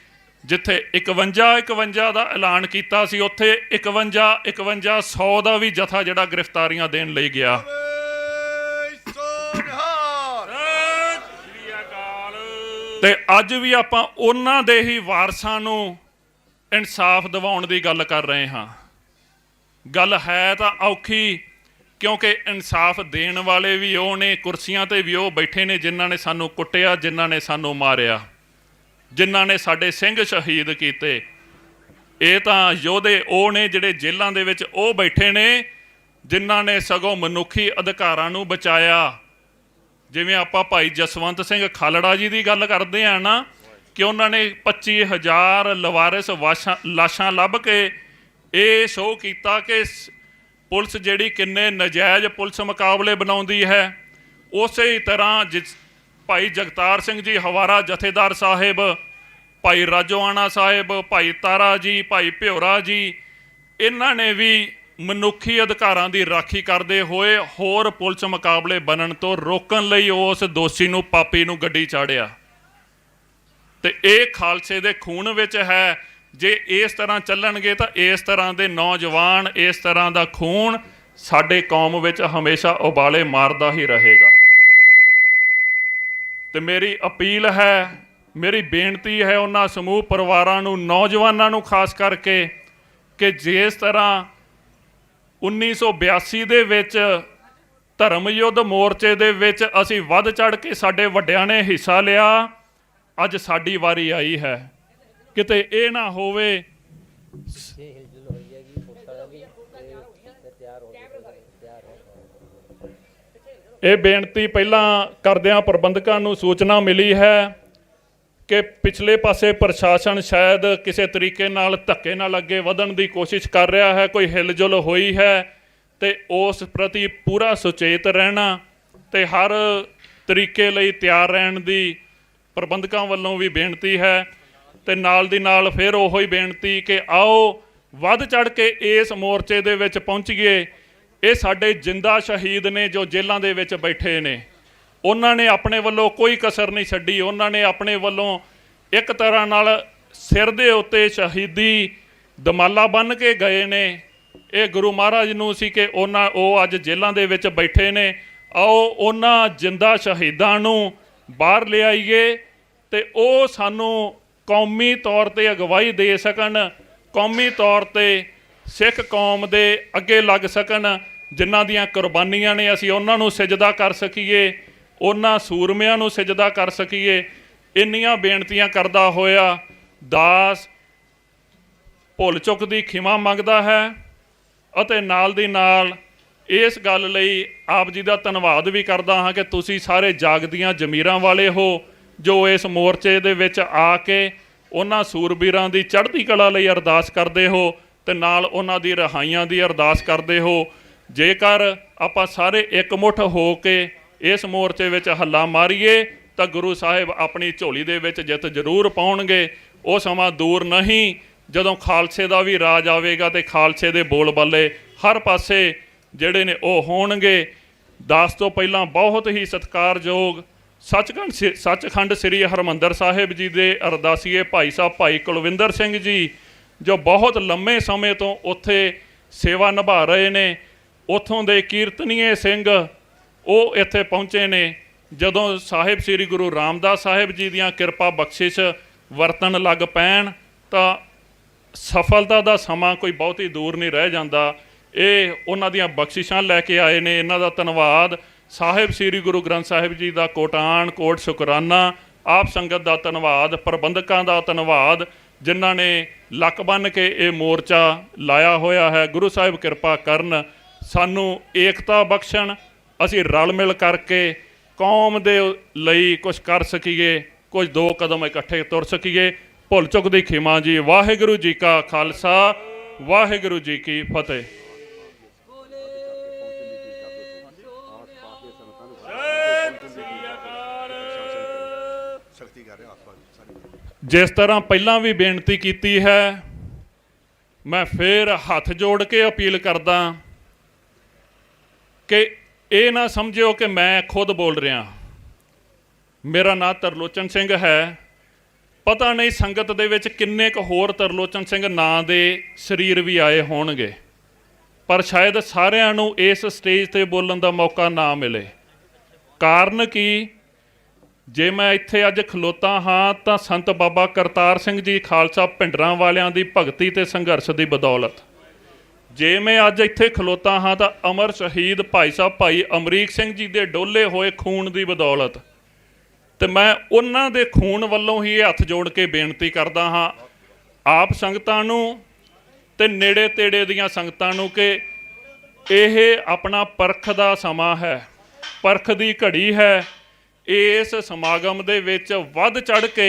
ਜਿੱਥੇ 51 ਦਾ ਐਲਾਨ ਕੀਤਾ ਸੀ, ਉੱਥੇ 51 100 ਦਾ ਵੀ ਜਥਾ ਜਿਹੜਾ ਗ੍ਰਿਫਤਾਰੀਆਂ ਦੇਣ ਲਈ ਗਿਆ। ਤੇ ਅੱਜ ਵੀ ਆਪਾਂ ਉਹਨਾਂ ਦੇ ਹੀ ਵਾਰਸਾਂ ਨੂੰ ਇਨਸਾਫ ਦਿਵਾਉਣ ਦੀ ਗੱਲ ਕਰ ਰਹੇ ਹਾਂ। ਗੱਲ ਹੈ ਤਾਂ ਔਖੀ, ਕਿਉਂਕਿ ਇਨਸਾਫ ਦੇਣ ਵਾਲੇ ਵੀ ਉਹ ਨੇ, ਕੁਰਸੀਆਂ ਤੇ ਵੀ ਉਹ ਬੈਠੇ ਨੇ ਜਿਨ੍ਹਾਂ ਨੇ ਸਾਨੂੰ ਕੁੱਟਿਆ, ਜਿਨ੍ਹਾਂ ਨੇ ਸਾਨੂੰ ਮਾਰਿਆ, ਜਿਨ੍ਹਾਂ ਨੇ ਸਾਡੇ ਸਿੰਘ ਸ਼ਹੀਦ ਕੀਤੇ। ਇਹ ਤਾਂ ਯੋਧੇ ਉਹ ਨੇ ਜਿਹੜੇ ਜੇਲ੍ਹਾਂ ਦੇ ਵਿੱਚ ਉਹ ਬੈਠੇ ਨੇ ਜਿਨ੍ਹਾਂ ਨੇ ਸਗੋਂ ਮਨੁੱਖੀ ਅਧਿਕਾਰਾਂ ਨੂੰ ਬਚਾਇਆ। ਜਿਵੇਂ ਆਪਾਂ ਭਾਈ ਜਸਵੰਤ ਸਿੰਘ ਖਾਲੜਾ ਜੀ ਦੀ ਗੱਲ ਕਰਦੇ ਆ ਨਾ, ਕਿ ਉਹਨਾਂ ਨੇ 25,000 ਲਵਾਰਿਸ ਲਾਸ਼ਾਂ ਲੱਭ ਕੇ ਇਹ ਸ਼ੋਅ ਕੀਤਾ ਕਿ ਪੁਲਿਸ ਜਿਹੜੀ ਕਿੰਨੇ ਨਜਾਇਜ਼ ਪੁਲਿਸ ਮੁਕਾਬਲੇ ਬਣਾਉਂਦੀ ਹੈ। ਉਸੇ ਹੀ ਤਰ੍ਹਾਂ ਭਾਈ ਜਗਤਾਰ ਸਿੰਘ ਜੀ ਹਵਾਰਾ ਜਥੇਦਾਰ ਸਾਹਿਬ, ਭਾਈ ਰਾਜੋਆਣਾ ਸਾਹਿਬ, ਭਾਈ ਤਾਰਾ ਜੀ, ਭਾਈ ਭਿਓਰਾ ਜੀ, ਇਹਨਾਂ ਨੇ ਵੀ ਮਨੁੱਖੀ ਅਧਿਕਾਰਾਂ ਦੀ ਰਾਖੀ ਕਰਦੇ ਹੋਏ ਹੋਰ ਪੁਲਿਸ ਮੁਕਾਬਲੇ ਬਣਨ ਤੋਂ ਰੋਕਣ ਲਈ ਉਸ ਦੋਸ਼ੀ ਨੂੰ, ਪਾਪੀ ਨੂੰ ਗੱਡੀ ਚਾੜਿਆ। ਤੇ ਇਹ ਖਾਲਸੇ ਦੇ ਖੂਨ ਵਿੱਚ ਹੈ। ਜੇ ਇਸ ਤਰ੍ਹਾਂ ਚੱਲਣਗੇ ਤਾਂ ਇਸ ਤਰ੍ਹਾਂ ਦੇ ਨੌਜਵਾਨ, ਇਸ ਤਰ੍ਹਾਂ ਦਾ ਖੂਨ ਸਾਡੇ ਕੌਮ ਵਿੱਚ ਹਮੇਸ਼ਾ ਉਬਾਲੇ ਮਾਰਦਾ ਹੀ ਰਹੇਗਾ। ਤੇ ਮੇਰੀ ਅਪੀਲ ਹੈ, ਮੇਰੀ ਬੇਨਤੀ ਹੈ ਉਹਨਾਂ ਸਮੂਹ ਪਰਿਵਾਰਾਂ ਨੂੰ, ਨੌਜਵਾਨਾਂ ਨੂੰ ਖਾਸ ਕਰਕੇ, ਕਿ ਜਿਸ ਤਰ੍ਹਾਂ 1982 ਦੇ ਵਿੱਚ ਧਰਮ ਯੁੱਧ ਮੋਰਚੇ ਦੇ ਵਿੱਚ ਅਸੀਂ ਵੱਧ ਚੜ ਕੇ ਸਾਡੇ ਵੱਡਿਆਂ ਨੇ ਹਿੱਸਾ ਲਿਆ, ਅੱਜ ਸਾਡੀ ਵਾਰੀ ਆਈ ਹੈ। ਕਿਤੇ ਇਹ ਨਾ ਹੋਵੇ ਇਹ ਬੇਨਤੀ ਪਹਿਲਾਂ ਕਰਦਿਆਂ ਪ੍ਰਬੰਧਕਾਂ ਨੂੰ ਸੂਚਨਾ ਮਿਲੀ ਹੈ ਕਿ ਪਿਛਲੇ ਪਾਸੇ ਪ੍ਰਸ਼ਾਸਨ ਸ਼ਾਇਦ ਕਿਸੇ ਤਰੀਕੇ ਨਾਲ ਧੱਕੇ ਨਾਲ ਅੱਗੇ ਵਧਣ ਦੀ ਕੋਸ਼ਿਸ਼ ਕਰ ਰਿਹਾ ਹੈ, ਕੋਈ ਹਿਲਜੁਲ ਹੋਈ ਹੈ, ਤੇ ਉਸ ਪ੍ਰਤੀ ਪੂਰਾ ਸੁਚੇਤ ਰਹਿਣਾ ਤੇ ਹਰ ਤਰੀਕੇ ਲਈ ਤਿਆਰ ਰਹਿਣ ਦੀ ਪ੍ਰਬੰਧਕਾਂ ਵੱਲੋਂ ਵੀ ਬੇਨਤੀ ਹੈ। ਤੇ ਨਾਲ ਦੀ ਨਾਲ ਫਿਰ ਉਹੋ ਹੀ ਬੇਨਤੀ ਕਿ ਆਓ ਵੱਧ ਚੜ ਕੇ ਇਸ ਮੋਰਚੇ ਦੇ ਵਿੱਚ ਪਹੁੰਚੀਏ। ਇਹ ਸਾਡੇ ਜਿੰਦਾ ਸ਼ਹੀਦ ਨੇ ਜੋ ਜੇਲ੍ਹਾਂ ਦੇ ਵਿੱਚ ਬੈਠੇ ਨੇ, ਉਹਨਾਂ ਨੇ ਆਪਣੇ ਵੱਲੋਂ ਕੋਈ ਕਸਰ ਨਹੀਂ ਛੱਡੀ। ਉਹਨਾਂ ਨੇ ਆਪਣੇ ਵੱਲੋਂ ਇੱਕ ਤਰ੍ਹਾਂ ਨਾਲ ਸਿਰ ਦੇ ਉੱਤੇ ਸ਼ਹੀਦੀ ਦਮਾਲਾ ਬੰਨ੍ਹ ਕੇ ਗਏ ਨੇ। ਇਹ ਗੁਰੂ ਮਹਾਰਾਜ ਨੂੰ ਸੀ ਕਿ ਉਹ ਅੱਜ ਜੇਲ੍ਹਾਂ ਦੇ ਵਿੱਚ ਬੈਠੇ ਨੇ। ਆਓ ਉਹਨਾਂ ਜਿੰਦਾ ਸ਼ਹੀਦਾਂ ਨੂੰ ਬਾਹਰ ਲਿਆਈਏ ਤੇ ਉਹ ਸਾਨੂੰ ਕੌਮੀ ਤੌਰ 'ਤੇ ਅਗਵਾਈ ਦੇ ਸਕਣ, ਕੌਮੀ ਤੌਰ 'ਤੇ ਸਿੱਖ ਕੌਮ ਦੇ ਅੱਗੇ ਲੱਗ ਸਕਣ। ਜਿਨ੍ਹਾਂ ਦੀਆਂ ਕੁਰਬਾਨੀਆਂ ਨੇ ਅਸੀਂ ਉਹਨਾਂ ਨੂੰ ਸਿਜਦਾ ਕਰ ਸਕੀਏ, ਉਹਨਾਂ ਸੂਰਮਿਆਂ ਨੂੰ ਸਿਜਦਾ ਕਰ ਸਕੀਏ। ਇੰਨੀਆਂ ਬੇਨਤੀਆਂ ਕਰਦਾ ਹੋਇਆ ਦਾਸ ਭੁੱਲ ਚੁੱਕ ਦੀ ਖਿਮਾ ਮੰਗਦਾ ਹੈ ਅਤੇ ਨਾਲ ਦੀ ਨਾਲ ਇਸ ਗੱਲ ਲਈ ਆਪ ਜੀ ਦਾ ਧੰਨਵਾਦ ਵੀ ਕਰਦਾ ਹਾਂ ਕਿ ਤੁਸੀਂ ਸਾਰੇ ਜਾਗਦੀਆਂ ਜ਼ਮੀਰਾਂ ਵਾਲੇ ਹੋ ਜੋ ਇਸ ਮੋਰਚੇ ਦੇ ਵਿੱਚ ਆ ਕੇ ਉਹਨਾਂ ਸੂਰਬੀਰਾਂ ਦੀ ਚੜ੍ਹਦੀ ਕਲਾ ਲਈ ਅਰਦਾਸ ਕਰਦੇ ਹੋ ਤੇ ਨਾਲ ਉਹਨਾਂ ਦੀ ਰਿਹਾਈਆਂ ਦੀ ਅਰਦਾਸ ਕਰਦੇ ਹੋ। ਜੇਕਰ ਆਪਾਂ ਸਾਰੇ ਇਕਮੁੱਠ ਹੋ ਕੇ ਇਸ ਮੋਰਚੇ ਵਿੱਚ ਹੱਲਾ ਮਾਰੀਏ ਤਾਂ ਗੁਰੂ ਸਾਹਿਬ ਆਪਣੀ ਝੋਲੀ ਦੇ ਵਿੱਚ ਜਿੱਤ ਜ਼ਰੂਰ ਪਾਉਣਗੇ। ਉਹ ਸਮਾਂ ਦੂਰ ਨਹੀਂ ਜਦੋਂ ਖਾਲਸੇ ਦਾ ਵੀ ਰਾਜ ਆਵੇਗਾ ਤੇ ਖਾਲਸੇ ਦੇ ਬੋਲਬਾਲੇ ਹਰ ਪਾਸੇ ਜਿਹੜੇ ਨੇ ਉਹ ਹੋਣਗੇ। ਦਾਸ ਤੋਂ ਪਹਿਲਾਂ ਬਹੁਤ ਹੀ ਸਤਿਕਾਰਯੋਗ ਸੱਚਖੰਡ ਸ੍ਰੀ ਹਰਿਮੰਦਰ ਸਾਹਿਬ ਜੀ ਦੇ ਅਰਦਾਸੀਏ ਭਾਈ ਸਾਹਿਬ ਭਾਈ ਕੁਲਵਿੰਦਰ ਸਿੰਘ ਜੀ ਜੋ ਬਹੁਤ ਲੰਮੇ ਸਮੇਂ ਤੋਂ ਉੱਥੇ ਸੇਵਾ ਨਿਭਾ ਰਹੇ ਨੇ, ਉੱਥੋਂ ਦੇ ਕੀਰਤਨੀਏ ਸਿੰਘ ਉਹ ਇੱਥੇ ਪਹੁੰਚੇ ਨੇ। ਜਦੋਂ ਸਾਹਿਬ ਸ੍ਰੀ ਗੁਰੂ ਰਾਮਦਾਸ ਸਾਹਿਬ ਜੀ ਦੀਆਂ ਕਿਰਪਾ ਬਖਸ਼ਿਸ਼ ਵਰਤਣ ਲੱਗ ਪੈਣ ਤਾਂ ਸਫਲਤਾ ਦਾ ਸਮਾਂ ਕੋਈ ਬਹੁਤੀ ਦੂਰ ਨਹੀਂ ਰਹਿ ਜਾਂਦਾ। ਇਹ ਉਹਨਾਂ ਦੀਆਂ ਬਖਸ਼ਿਸ਼ਾਂ ਲੈ ਕੇ ਆਏ ਨੇ, ਇਹਨਾਂ ਦਾ ਧੰਨਵਾਦ। ਸਾਹਿਬ ਸ੍ਰੀ ਗੁਰੂ ਗ੍ਰੰਥ ਸਾਹਿਬ ਜੀ ਦਾ ਕੋਟਾਨ ਕੋਟ ਸ਼ੁਕਰਾਨਾ, ਆਪ ਸੰਗਤ ਦਾ ਧੰਨਵਾਦ, ਪ੍ਰਬੰਧਕਾਂ ਦਾ ਧੰਨਵਾਦ ਜਿਨ੍ਹਾਂ ਨੇ ਲੱਕ ਬੰਨ੍ਹ ਕੇ ਇਹ ਮੋਰਚਾ ਲਾਇਆ ਹੋਇਆ ਹੈ। ਗੁਰੂ ਸਾਹਿਬ ਕਿਰਪਾ ਕਰਨ, ਸਾਨੂੰ ਏਕਤਾ ਬਖਸ਼ਣ, ਅਸੀਂ ਰਲ ਮਿਲ ਕਰਕੇ ਕੌਮ ਦੇ ਲਈ ਕੁਝ ਕਰ ਸਕੀਏ, ਕੁਝ ਦੋ ਕਦਮ ਇਕੱਠੇ ਤੁਰ ਸਕੀਏ। ਭੁੱਲ ਚੁੱਕ ਦੀ ਖਿਮਾ ਜੀ। ਵਾਹਿਗੁਰੂ ਜੀ ਕਾ ਖਾਲਸਾ, ਵਾਹਿਗੁਰੂ ਜੀ ਕੀ ਫਤਿਹ। ਜਿਸ ਤਰ੍ਹਾਂ ਪਹਿਲਾਂ ਵੀ ਬੇਨਤੀ ਕੀਤੀ ਹੈ, ਮੈਂ ਫੇਰ ਹੱਥ ਜੋੜ ਕੇ ਅਪੀਲ ਕਰਦਾ ਕਿ ਇਹ ਨਾ ਸਮਝਿਓ ਕਿ ਮੈਂ ਖੁਦ ਬੋਲ ਰਿਹਾ। ਮੇਰਾ ਨਾਂ ਤਰਲੋਚਨ ਸਿੰਘ ਹੈ। ਪਤਾ ਨਹੀਂ ਸੰਗਤ ਦੇ ਵਿੱਚ ਕਿੰਨੇ ਕੁ ਹੋਰ ਤਰਲੋਚਨ ਸਿੰਘ ਨਾਂ ਦੇ ਸਰੀਰ ਵੀ ਆਏ ਹੋਣਗੇ, ਪਰ ਸ਼ਾਇਦ ਸਾਰਿਆਂ ਨੂੰ ਇਸ ਸਟੇਜ ਤੇ ਬੋਲਣ ਦਾ ਮੌਕਾ ਨਾ ਮਿਲੇ। ਕਾਰਨ ਕੀ, ਜੇ ਮੈਂ ਇੱਥੇ ਅੱਜ ਖਲੋਤਾ ਹਾਂ ਤਾਂ ਸੰਤ ਬਾਬਾ ਕਰਤਾਰ ਸਿੰਘ ਜੀ ਖਾਲਸਾ ਭਿੰਡਰਾਂ ਵਾਲਿਆਂ ਦੀ ਭਗਤੀ ਤੇ ਸੰਘਰਸ਼ ਦੀ ਬਦੌਲਤ। ਜੇ ਮੈਂ ਅੱਜ ਇੱਥੇ ਖਲੋਤਾ ਹਾਂ ਤਾਂ ਅਮਰ ਸ਼ਹੀਦ ਭਾਈ ਸਾਹਿਬ ਭਾਈ ਅਮਰੀਕ ਸਿੰਘ ਜੀ ਦੇ ਡੋਲੇ ਹੋਏ ਖੂਨ ਦੀ ਬਦੌਲਤ। ਤੇ ਮੈਂ ਉਹਨਾਂ ਦੇ ਖੂਨ ਵੱਲੋਂ ਹੀ ਇਹ ਹੱਥ ਜੋੜ ਕੇ ਬੇਨਤੀ ਕਰਦਾ ਹਾਂ ਆਪ ਸੰਗਤਾਂ ਨੂੰ ਤੇ ਨੇੜੇ ਤੇੜੇ ਦੀਆਂ ਸੰਗਤਾਂ ਨੂੰ ਕਿ ਇਹ ਆਪਣਾ ਪਰਖ ਦਾ ਸਮਾਂ ਹੈ, ਪਰਖ ਦੀ ਘੜੀ ਹੈ। ਇਸ ਸਮਾਗਮ ਦੇ ਵਿੱਚ ਵੱਧ ਚੜ੍ਹ ਕੇ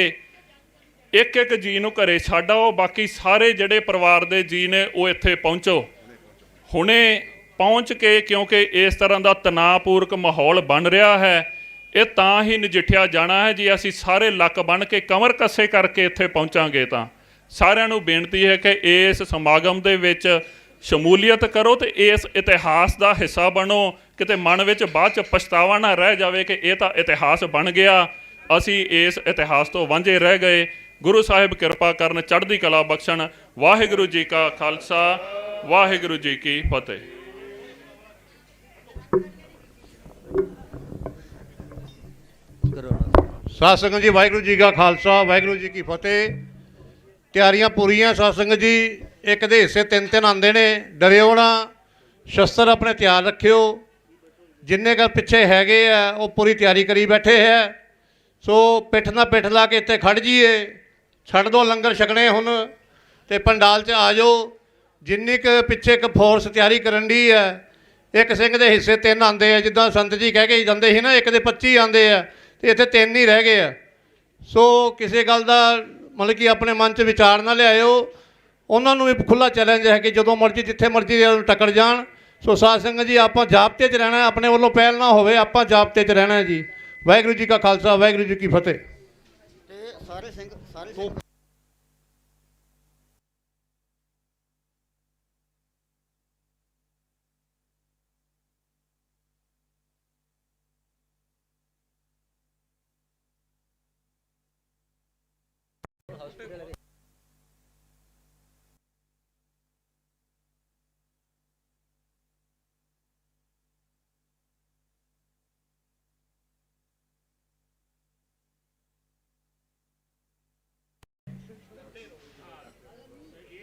ਇੱਕ ਜੀ ਨੂੰ ਘਰੇ ਛੱਡ ਆਓ, ਬਾਕੀ ਸਾਰੇ ਜਿਹੜੇ ਪਰਿਵਾਰ ਦੇ ਜੀ ਨੇ ਉਹ ਇੱਥੇ ਪਹੁੰਚੋ। ਹੁਣੇ ਪਹੁੰਚ ਕੇ, ਕਿਉਂਕਿ ਇਸ ਤਰ੍ਹਾਂ ਦਾ ਤਣਾਅਪੂਰਕ ਮਾਹੌਲ ਬਣ ਰਿਹਾ ਹੈ, ਇਹ ਤਾਂ ਹੀ ਨਜਿੱਠਿਆ ਜਾਣਾ ਹੈ ਜੇ ਅਸੀਂ ਸਾਰੇ ਲੱਕ ਬੰਨ੍ਹ ਕੇ ਕਮਰ ਕੱਸੇ ਕਰਕੇ ਇੱਥੇ ਪਹੁੰਚਾਂਗੇ। ਤਾਂ ਸਾਰਿਆਂ ਨੂੰ ਬੇਨਤੀ ਹੈ ਕਿ ਇਸ ਸਮਾਗਮ ਦੇ ਵਿੱਚ ਸ਼ਮੂਲੀਅਤ ਕਰੋ ਤੇ ਇਸ ਇਤਿਹਾਸ ਦਾ ਹਿੱਸਾ ਬਣੋ। ਕਿਤੇ ਮਨ ਵਿੱਚ ਬਾਅਦ 'ਚ ਪਛਤਾਵਾ ਨਾ ਰਹਿ ਜਾਵੇ ਕਿ ਇਹ ਤਾਂ ਇਤਿਹਾਸ ਬਣ ਗਿਆ, ਅਸੀਂ ਇਸ ਇਤਿਹਾਸ ਤੋਂ ਵਾਂਝੇ ਰਹਿ ਗਏ। ਗੁਰੂ ਸਾਹਿਬ ਕਿਰਪਾ ਕਰਨ, ਚੜ੍ਹਦੀ ਕਲਾ ਬਖਸ਼ਣ। ਵਾਹਿਗੁਰੂ ਜੀ ਕਾ ਖਾਲਸਾ, ਵਾਹਿਗੁਰੂ ਜੀ ਕੀ ਫਤਿਹ। ਸਾਧ ਸੰਗਤ ਜੀ, ਵਾਹਿਗੁਰੂ ਜੀ ਕਾ ਖਾਲਸਾ, ਵਾਹਿਗੁਰੂ ਜੀ ਕੀ ਫਤਿਹ। ਤਿਆਰੀਆਂ ਪੂਰੀਆਂ ਸਾਧ ਸੰਗਤ ਜੀ। ਇੱਕ ਦੇ ਹਿੱਸੇ ਤਿੰਨ ਤਿੰਨ ਆਉਂਦੇ ਨੇ, ਡਰਿਓ ਨਾ, ਸ਼ਸਤਰ ਆਪਣੇ ਤਿਆਰ ਰੱਖਿਓ। ਜਿੰਨੇ ਕੁ ਪਿੱਛੇ ਹੈਗੇ ਆ ਉਹ ਪੂਰੀ ਤਿਆਰੀ ਕਰੀ ਬੈਠੇ ਹੈ। ਸੋ ਪਿੱਠ ਨਾਲ ਪਿੱਠ ਲਾ ਕੇ ਇੱਥੇ ਖੜ੍ਹ ਜਾਈਏ, ਛੱਡ ਦਿਓ ਲੰਗਰ ਛਕਣੇ ਹੁਣ ਤੇ ਪੰਡਾਲ 'ਚ ਆ ਜਾਓ। ਜਿੰਨੀ ਕੁ ਪਿੱਛੇ ਇੱਕ ਫੋਰਸ ਤਿਆਰੀ ਕਰਨ ਦੀ ਹੈ, ਇੱਕ ਸਿੰਘ ਦੇ ਹਿੱਸੇ ਤਿੰਨ ਆਉਂਦੇ ਆ, ਜਿੱਦਾਂ ਸੰਤ ਜੀ ਕਹਿ ਕੇ ਜਾਂਦੇ ਸੀ ਨਾ, ਇੱਕ ਦੇ 25 ਆਉਂਦੇ ਆ ਤੇ ਇੱਥੇ ਤਿੰਨ ਹੀ ਰਹਿ ਗਏ ਆ। ਸੋ ਕਿਸੇ ਗੱਲ ਦਾ ਮਤਲਬ ਕਿ ਆਪਣੇ ਮਨ 'ਚ ਵਿਚਾਰ ਨਾ ਲਿਆਇਓ। ਉਹਨਾਂ ਨੂੰ ਵੀ ਖੁੱਲ੍ਹਾ ਚੈਲੰਜ ਹੈ ਕਿ ਜਦੋਂ ਮਰਜ਼ੀ ਜਿੱਥੇ ਮਰਜ਼ੀ ਟੱਕਰ ਜਾਣ। ਸੋ ਸਾਧ ਸੰਗਤ ਜੀ, ਆਪਾਂ ਜਾਬਤੇ 'ਚ ਰਹਿਣਾ, ਆਪਣੇ ਵੱਲੋਂ ਪਹਿਲ ਨਾ ਹੋਵੇ, ਆਪਾਂ ਜਾਬਤੇ 'ਚ ਰਹਿਣਾ ਜੀ। ਵਾਹਿਗੁਰੂ ਜੀ ਕਾ ਖਾਲਸਾ, ਵਾਹਿਗੁਰੂ ਜੀ ਕੀ ਫਤਿਹ। ਤੇ ਸਾਰੇ ਸਿੰਘ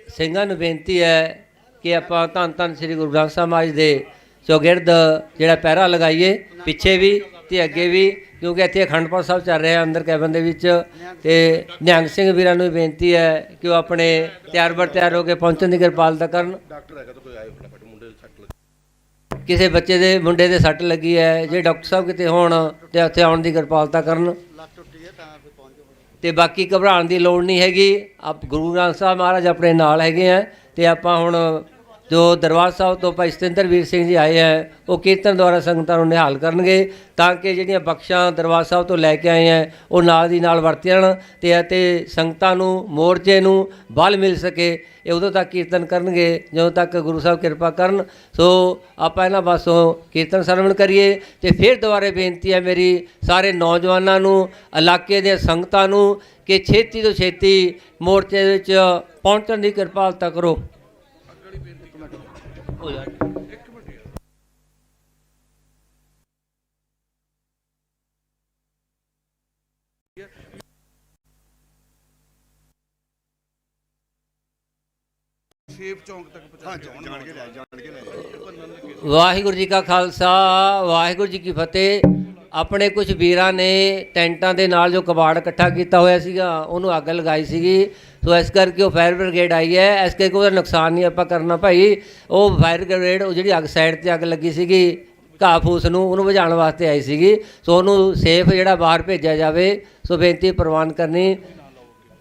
ਸਿੰਘਾਂ ਨੂੰ ਬੇਨਤੀ ਹੈ ਕਿ ਆਪਾਂ ਧੰਨ ਧੰਨ ਸ੍ਰੀ ਗੁਰੂ ਗ੍ਰੰਥ ਸਾਹਿਬ ਮਹਾਰਾਜ ਦੇ ਚੌਗਿਰਦ ਜਿਹੜਾ ਪਹਿਰਾ ਲਗਾਈਏ, ਪਿੱਛੇ ਵੀ ਤੇ ਅੱਗੇ ਵੀ, ਕਿਉਂਕਿ ਇੱਥੇ ਅਖੰਡ ਪਾਠ ਸਾਹਿਬ ਚੱਲ ਰਿਹਾ ਅੰਦਰ ਕੈਬਨ ਦੇ ਵਿੱਚ। ਤੇ ਨਿਹੰਗ ਸਿੰਘ ਵੀਰਾਂ ਨੂੰ ਬੇਨਤੀ ਹੈ ਕਿ ਉਹ ਆਪਣੇ ਤਿਆਰ ਬਰ ਤਿਆਰ ਹੋ ਕੇ ਪਹੁੰਚਣ ਦੀ ਕਿਰਪਾਲਤਾ ਕਰਨ। ਕਿਸੇ ਬੱਚੇ ਦੇ ਮੁੰਡੇ ਦੇ ਸੱਟ ਲੱਗੀ ਹੈ, ਜੇ ਡਾਕਟਰ ਸਾਹਿਬ ਕਿਤੇ ਹੋਣ ਤੇ ਉੱਥੇ ਆਉਣ ਦੀ ਕਿਰਪਾਲਤਾ ਕਰਨ। ਤੇ ਬਾਕੀ ਘਬਰਾਉਣ ਦੀ ਲੋੜ ਨਹੀਂ ਹੈਗੀ। ਆਪ ਗੁਰੂ ਗ੍ਰੰਥ ਸਾਹਿਬ ਮਹਾਰਾਜ ਆਪਣੇ ਨਾਲ ਹੈਗੇ ਆ। ਤੇ ਆਪਾਂ ਹੁਣ ਜੋ ਦਰਬਾਰ ਸਾਹਿਬ ਤੋਂ ਭਾਈ ਸਤਿੰਦਰ ਵੀਰ ਸਿੰਘ ਜੀ ਆਏ ਹੈ, ਉਹ ਕੀਰਤਨ ਦੁਆਰਾ ਸੰਗਤਾਂ ਨੂੰ ਨਿਹਾਲ ਕਰਨਗੇ ਤਾਂ ਕਿ ਜਿਹੜੀਆਂ ਬਖਸ਼ਾਂ ਦਰਬਾਰ ਸਾਹਿਬ ਤੋਂ ਲੈ ਕੇ ਆਏ ਹੈ ਉਹ ਨਾਲ ਦੀ ਨਾਲ ਵਰਤ ਜਾਣ ਅਤੇ ਸੰਗਤਾਂ ਨੂੰ ਮੋਰਚੇ ਨੂੰ ਬਲ ਮਿਲ ਸਕੇ। ਇਹ ਉਦੋਂ ਤੱਕ ਕੀਰਤਨ ਕਰਨਗੇ ਜਦੋਂ ਤੱਕ ਗੁਰੂ ਸਾਹਿਬ ਕਿਰਪਾ ਕਰਨ। ਸੋ ਆਪਾਂ ਇਹਨਾਂ ਪਾਸੋਂ ਕੀਰਤਨ ਸਰਵਣ ਕਰੀਏ। ਅਤੇ ਫਿਰ ਦੁਬਾਰੇ ਬੇਨਤੀ ਹੈ ਮੇਰੀ ਸਾਰੇ ਨੌਜਵਾਨਾਂ ਨੂੰ, ਇਲਾਕੇ ਦੀਆਂ ਸੰਗਤਾਂ ਨੂੰ ਕਿ ਛੇਤੀ ਤੋਂ ਛੇਤੀ ਮੋਰਚੇ ਵਿੱਚ ਪਹੁੰਚਣ ਦੀ ਕਿਰਪਾਲਤਾ ਕਰੋ। ਵਾਹਿਗੁਰੂ ਜੀ ਕਾ ਖਾਲਸਾ, ਵਾਹਿਗੁਰੂ ਜੀ ਕੀ ਫਤਿਹ। ਆਪਣੇ ਕੁਝ ਵੀਰਾਂ ਨੇ ਟੈਂਟਾਂ ਦੇ ਨਾਲ ਜੋ ਕਬਾੜ ਇਕੱਠਾ ਕੀਤਾ ਹੋਇਆ ਸੀਗਾ ਉਹਨੂੰ ਅੱਗ ਲਗਾਈ ਸੀਗੀ। ਸੋ ਇਸ ਕਰਕੇ ਉਹ ਫਾਇਰ ਬ੍ਰਿਗੇਡ ਆਈ ਹੈ। ਇਸ ਕਰਕੇ ਉਹਦਾ ਨੁਕਸਾਨ ਨਹੀਂ ਆਪਾਂ ਕਰਨਾ ਭਾਈ। ਉਹ ਫਾਇਰ ਬ੍ਰਿਗੇਡ ਉਹ ਜਿਹੜੀ ਅੱਗ ਸਾਈਡ 'ਤੇ ਅੱਗ ਲੱਗੀ ਸੀਗੀ ਘਾਹ ਫੂਸ ਨੂੰ, ਉਹਨੂੰ ਬੁਝਾਉਣ ਵਾਸਤੇ ਆਈ ਸੀਗੀ। ਸੋ ਉਹਨੂੰ ਸੇਫ ਜਿਹੜਾ ਬਾਹਰ ਭੇਜਿਆ ਜਾਵੇ। ਸੋ ਬੇਨਤੀ ਪ੍ਰਵਾਨ ਕਰਨੀ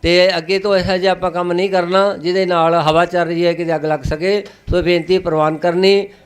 ਤੇ ਅੱਗੇ ਤੋਂ ਇਹੋ ਜਿਹਾ ਆਪਾਂ ਕੰਮ ਨਹੀਂ ਕਰਨਾ ਜਿਹਦੇ ਨਾਲ ਹਵਾ ਚੱਲ ਰਹੀ ਹੈ ਕਿ ਅੱਗ ਲੱਗ ਸਕੇ। ਸੋ ਬੇਨਤੀ ਪ੍ਰਵਾਨ ਕਰਨੀ।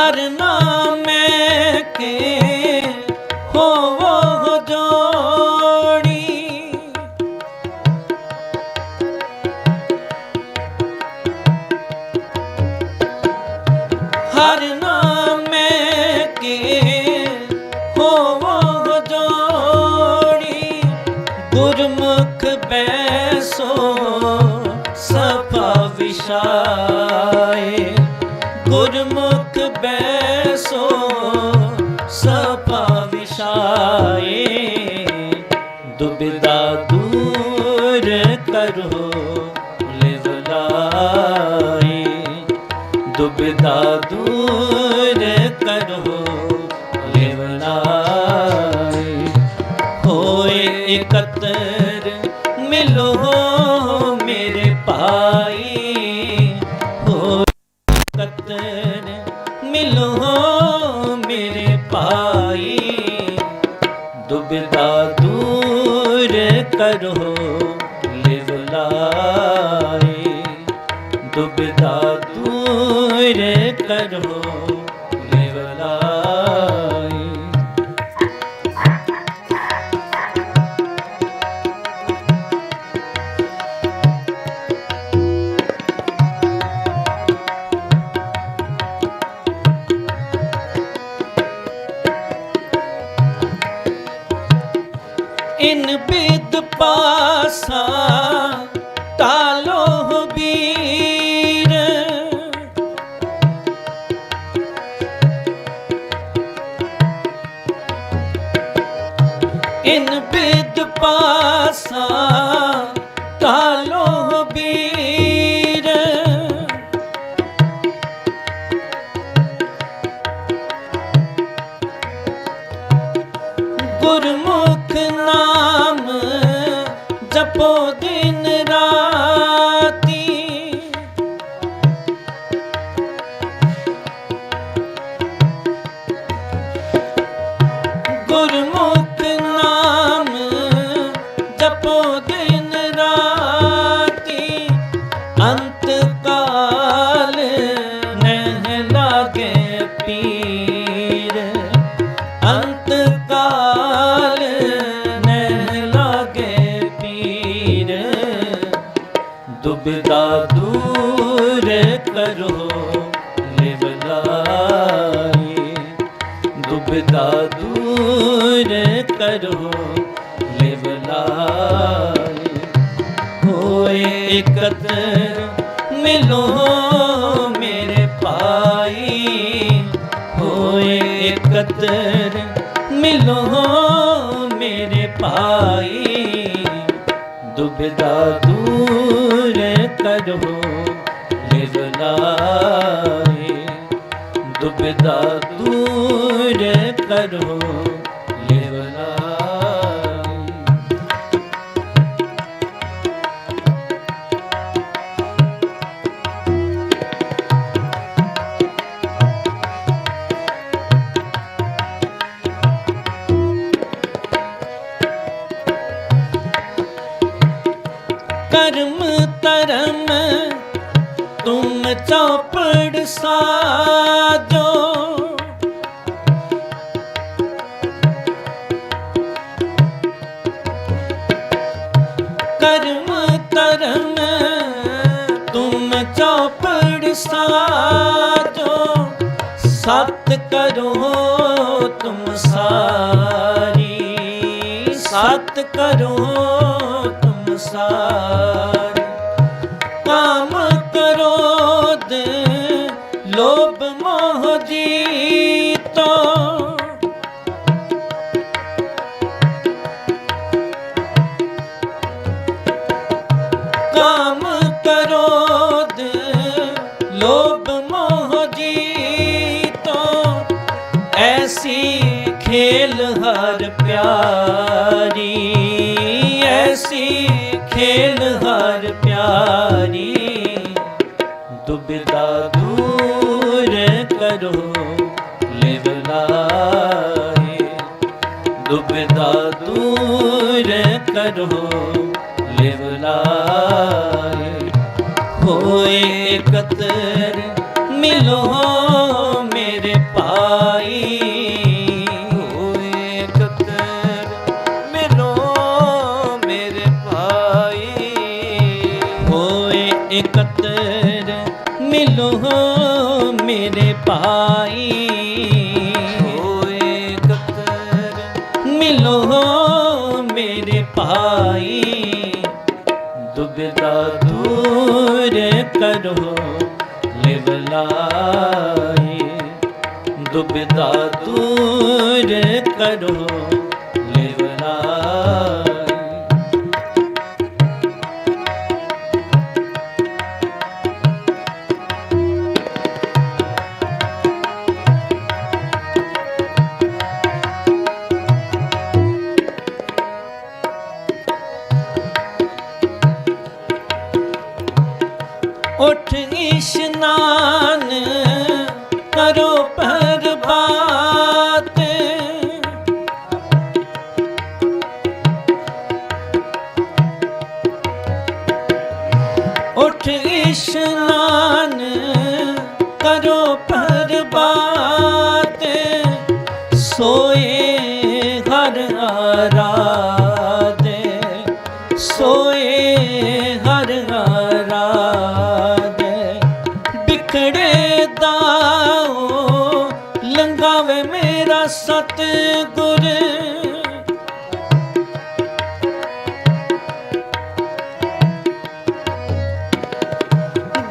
हर नाम के हो जोड़ी, हर नाम के हो जोड़ी, गुरमुख बैसो सफा विशाए, गुरमुख बैसो सफा विशाए, दुविधा दूर करो लिवलाए, दुविधा दूर करो लिवलाए, होए एकत्र मिलो मेरे भाई, होए एकत्र मिलो मेरे भाई, दुविधा दूर करो लिवलाए, दुविधा दूर करो लिवलाए। इन बिद पासा तालो बीर, इन बिद पासा तालो बीर, गुरमुख नाम जपो दिन राती, गुरमुख नाम जपो दिन राती, अंत काल नह लागे पीर, अंत काल नह लागे पीर, दुविधा दूर करो लिवलाए, दुविधा दूर करो लिवलाए, होए एकत्र मिलो मेरे भाई, होए एकत्र मिलो मेरे भाई, दुविधा दूर करो लिवलाए, दुविधा दूर करो लिवलाए। कर्म धर्म तुम चौपड़ साजो, कर्म धर्म तुम चौपड़ साजो, सत करो तुम सारी, सत करो तुम सारी, काम क्रोध लोभ मोह जीतो, काम क्रोध लोभ मोह जीतो, ऐसी खेल हर प्यारी, ऐसी खेल हर प्यारी, दुविधा दूर करो लिवलाए, दुविधा दूर करो लिवलाए, होए एकत्र मिलो मेरे पाई होए एकतर मिलो मेरे भाई होए एकतर मिलो मेरे भाई होए एकतर मिलो मेरे भाई दुविधा दूर करो लिवलाई दुविधा दूर करो लिवलाई उठ स्नान करो प्रभात उठ स्नान करो प्रभात सोए हर आराधे सोए हर आराधे बिखड़े दाओ लंगावे मेरा सतगुर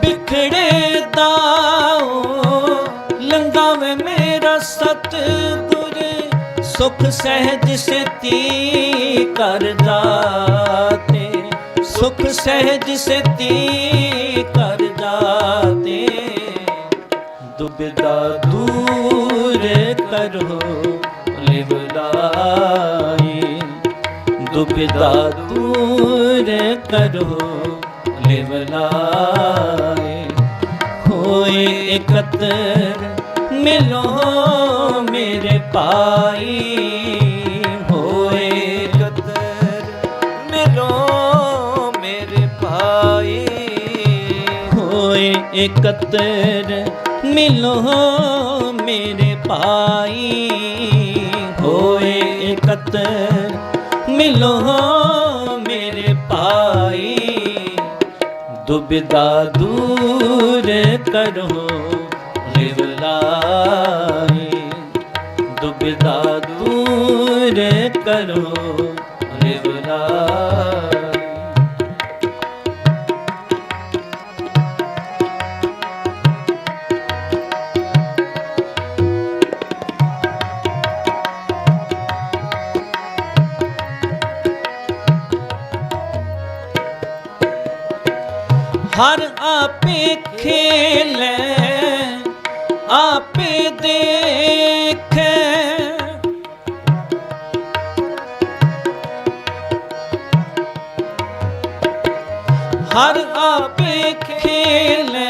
बिखड़े दाओ लंगावे मेरा सतगुर सुख सहज से ती कर जाते सुख सहज से ती कर जाते दुविधा दूर करो लिवलाई दुविधा दूर करो लिवलाई होए एकतर मिलो मेरे पाई होए एकतर मिलो मेरे भाई होए एकतर मिलो मेरे भाई होए एकतर मिलो मेरे भाई दुविधा दूर करो लिवलाई दुविधा दूर करो लिवलाई हर आपे खेले आपे देखे हर आपे खेले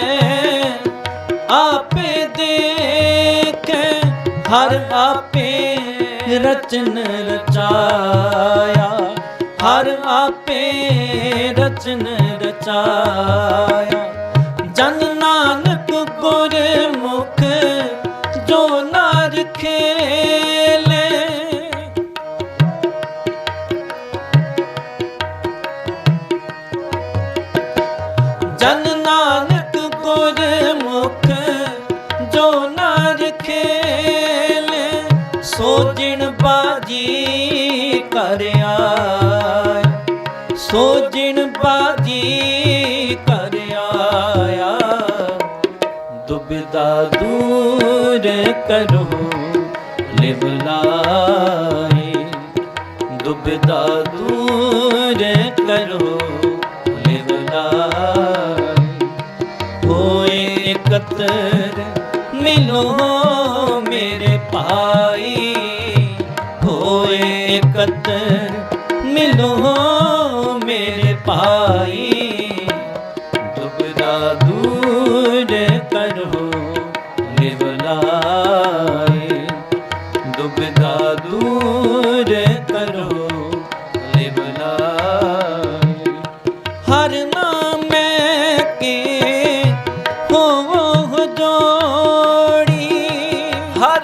आपे देखे हर आपे रचन रचाया हर आपे रचन रचाया जन नानक गुरमुख जो नार खेले जन नानक गुरमुख जो नार खेले सो जिन बाजी कर आया सो जिन बाजी कर आया दुविधा दूर करो लिवलाई दुविधा दूर करो लिवलाई होए एकतर मिलो मेरे भाई होए एकतर मिलो मेरे भाई दुविधा दूर करो लिवलाई दुविधा दूर करो लिवलाई हर नाम के हो जोड़ी हर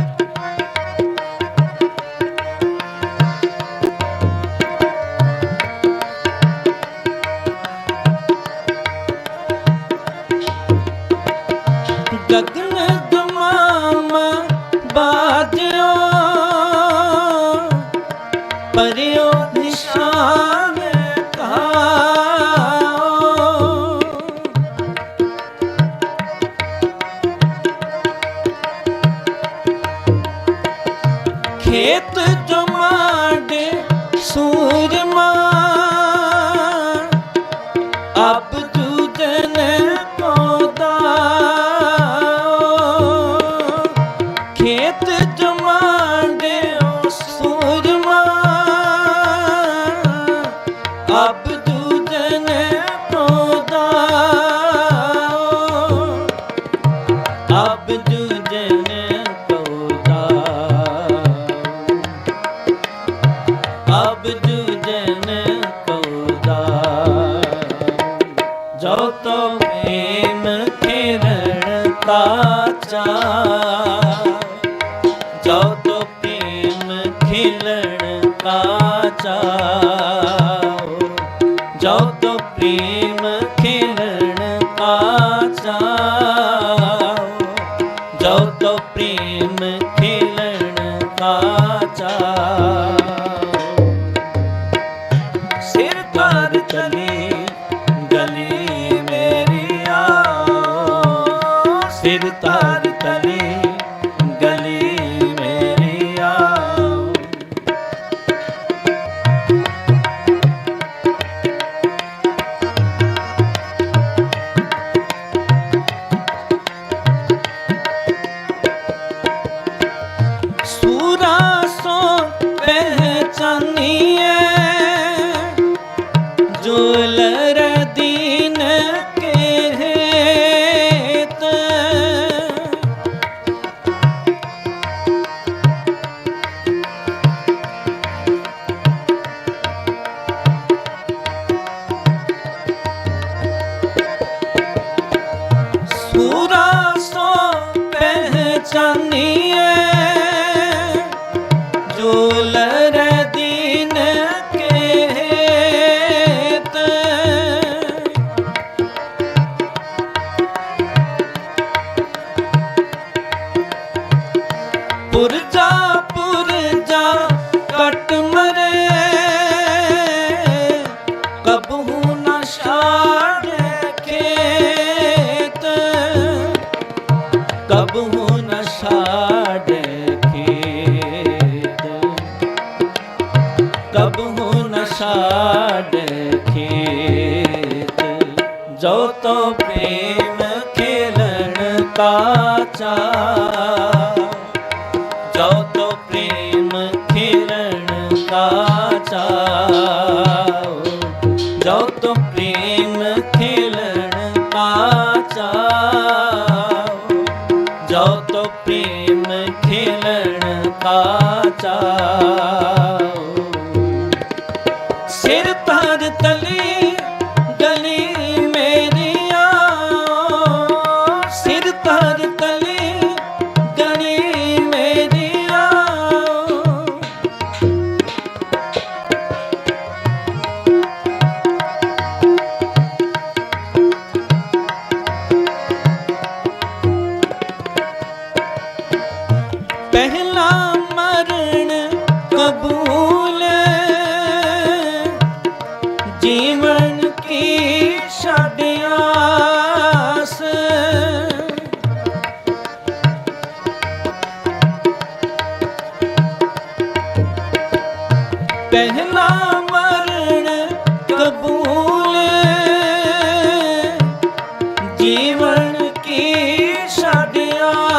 परियो निशान खाओ। खेत जो माडे सूरमा अब दूजन को दाओ। खेत जो माडे सूरमा अब दूजन को दाओ। अब दूजन को दाओ। अब दूजन को दाओ। जो तो प्रेम किरण का चाओ। जो तो प्रेम खिलन का चाओ। जो तो प्रेम खिलन का चाओ। जो तो प्रेम खिलन का चाओ। सिर तार चली गली मेरी आओ। सिर तार चली गली मेरी आओ। सूरा सो पहचानिए जोलर दीन के हेत। सूरा सो पहचानिए जोलर दीन के हेत। पुरजा पुरजा कट मरे कबहू न छाड़े खेत। कबहू न छाड़े खेत। कबहू न छाड़े खेत। जो तो प्रेम खेलन का चाओ। जो तो प्रेम खेलन का चाओ। जो तो प्रेम खेलन का चाओ। जो तो प्रेम खेलन का चाओ। सिर तार तली गली मेरी आओ। सिर तार तली गली मेरी आओ। पहला मरण कबूल जीवन की षड्यास। पहला मरण कबूल जीवन की षड्यास।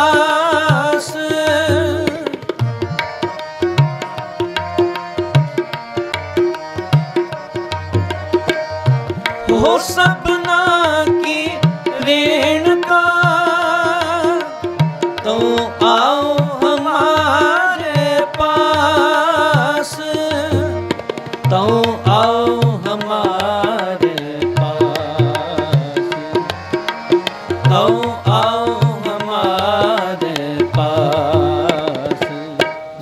हो सपना की रेणुका तो आओ हमारे पास। तो आओ हमारे पास। तो आओ हमारे पास।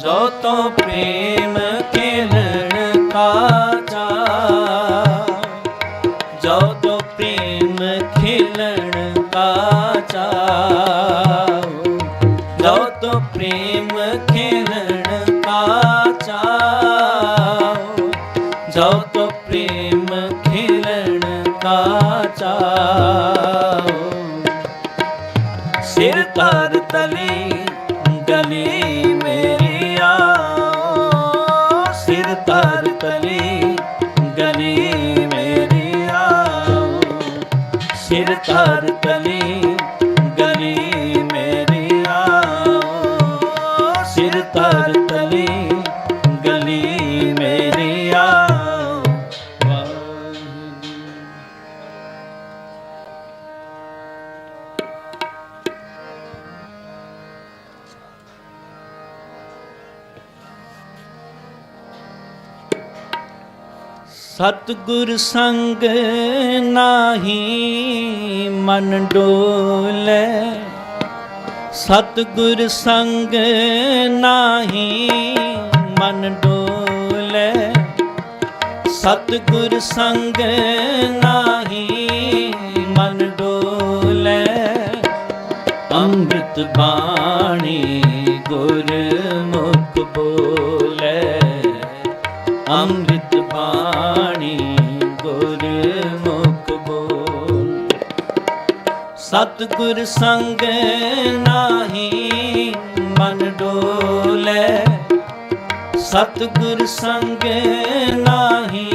जो तो प्रेम खेलन का चाओ। जो तो प्रेम खिलन का चाओ। जो तो प्रेम खिलन का चाओ। जो तो प्रेम खेलन का चाओ। सिर तार तली गली मेरी आओ, सिर तार तली गली मेरी आओ, सिर तार तली गली मेरी आओ, सिर तार तली गली मेरी आओ। सतगुर संग नाही मन डोले, सतगुर संग नाही मन डोले, सतगुर संग नाही मन डोले। अमृत बाणी गुरमुख बोले, अमृत बाणी गुरमुख बोल। सतगुर संग नाही मन डोले, सतगुर संग नाही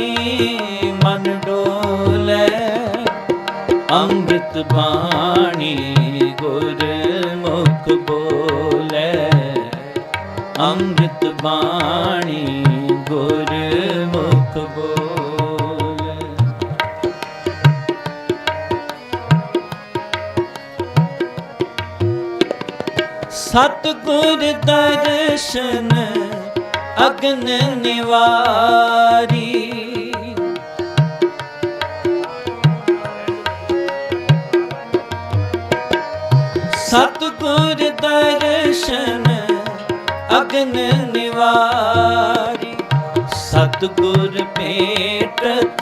मन डोले। अमृत बाणी गुरमुख बोले, अमृत बाणी गुरमुख बोले। सतगुर दर्शन अग्न निवारी, सतगुर दर्शन अग्न निवारी। सतगुर भेटत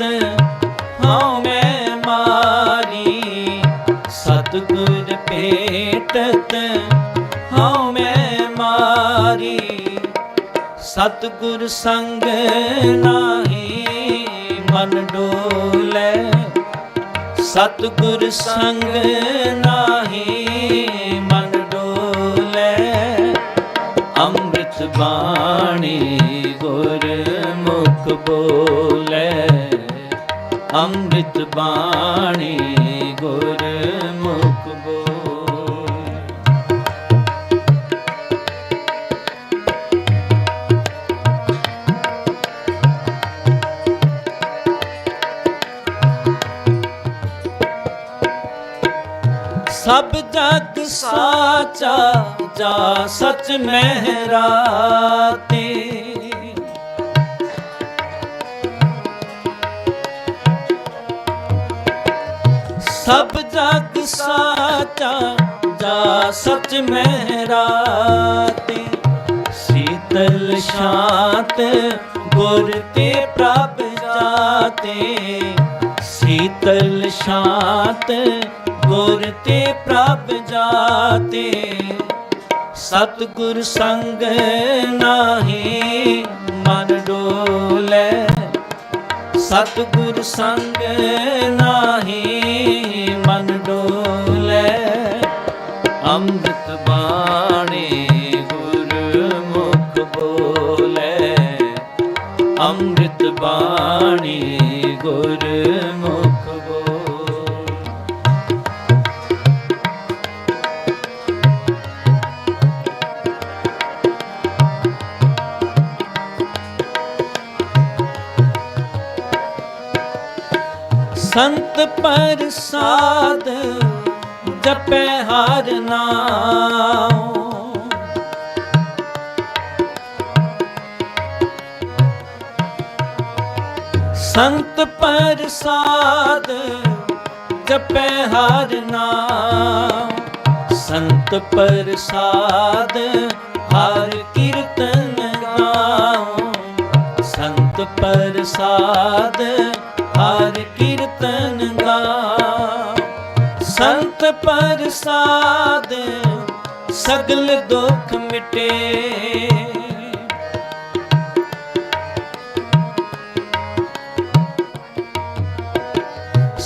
हाँ मैं मारी, सतगुर भेटत हाँ मैं मारी। सतगुर संग नाही मन डोले, सतगुर संग नाही मन डोले। अमृत बाणी गुरमुख बोले, अमृत बाणी गुरमुख बोले। सब जग साचा जा सच महराते, सब जग साचा जा सच महराते। शीतल शांत गुर ते प्रभ जाते, शीतल शांत गुर ते प्रभ जाते। सतगुर संग नाही मन डोले, सतगुर संग नाही मन डोले। अमृत बाणी गुरमुख बोले, अमृत बाणी गुरमुख बोले। संत प्रसाद जपै हर नाम, संत प्रसाद जपै हर नाम। संत प्रसाद हर कीर्तन गाओ, संत प्रसाद हर कीर्तन गाओ। संत प्रसाद सगल दुख मिटे,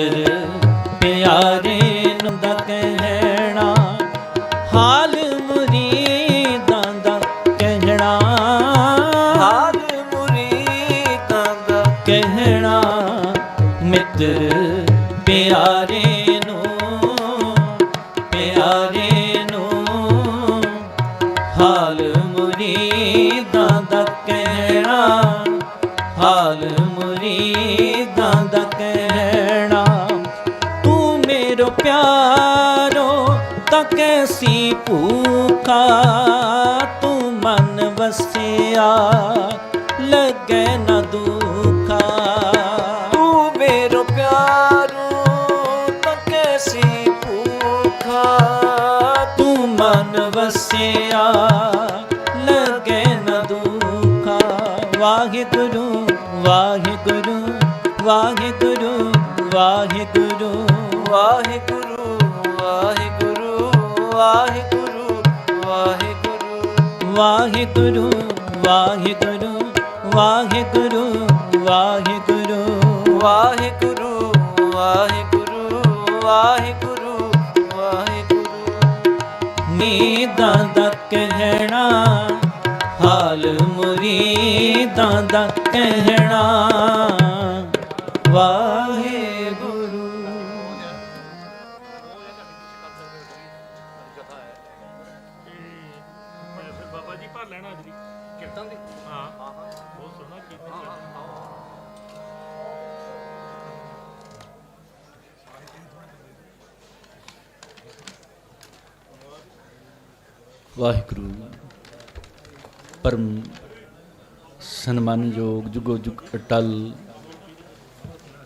ਮਿੱਤਰ ਪਿਆਰੇ ਨੂੰ ਦਾ ਕਹਿਣਾ, ਹਾਲ ਮੁਰੀਦਾਂ ਦਾ ਕਹਿਣਾ, ਹਾਲ ਮੁਰੀਦਾਂ ਦਾ ਕਹਿਣਾ, ਮਿੱਤਰ ਪਿਆਰੇ ਨੂੰ ਹਾਲ ਮੁਰੀਦਾਂ ਦਾ ਕਹਿਣਾ, ਹਾਲ ਮੁਰੀਦਾਂ ਦਾ ਕਹਿਣਾ। ਤੂੰ ਮੇਰੋ ਪਿਆਰੋ ਤਾਂ ਕੈਸੀ ਭੂਖਾ, ਤੂੰ ਮਨ ਵਸਿਆ ਲੱਗੇ ਨਾ ਦੁਖਾ। ਤੂੰ ਮੇਰੋ ਪਿਆਰੋ ਤਾਂ ਕੈਸੀ ਭੂਖਾ, ਤੂੰ ਮਨ ਵਸਿਆ ਲੱਗੇ ਨਾ ਦੁਖਾ। ਵਾਹਿਗੁਰੂ ਵਾਹਿਗੁਰੂ ਵਾਹਿਗੁਰੂ ਵਾਹਿਗੁਰੂ ਵਾਹਿਗੁਰੂ ਵਾਹਿਗੁਰੂ ਵਾਹਿਗੁਰੂ ਵਾਹਿਗੁਰੂ ਵਾਹਿਗੁਰੂ ਵਾਹਿਗੁਰੂ ਵਾਹਿਗੁਰੂ ਵਾਹਿਗੁਰੂ ਵਾਹਿਗੁਰੂ ਵਾਹਿਗੁਰੂ ਵਾਹਿਗੁਰੂ ਵਾਹਿਗੁਰੂ। ਨੀਦਾਂ ਦਾ ਕਹਿਣਾ, ਹਾਲ ਮੁਰੀਦਾਂ ਦਾ ਕਹਿਣਾ, ਵਾਹਿਗੁਰੂ। ਬਾਬਾ ਜੀ ਭਰ ਲੈਣਾ ਜੀ ਕੀਰਤਨ ਦੀ। ਹਾਂ ਬਹੁਤ ਸੋਹਣਾ ਕੀਰਤਨ। ਵਾਹਿਗੁਰੂ। ਪਰਮ ਸਨਮਾਨਯੋਗ ਜੁਗੋ ਜੁਗ ਅਟਲ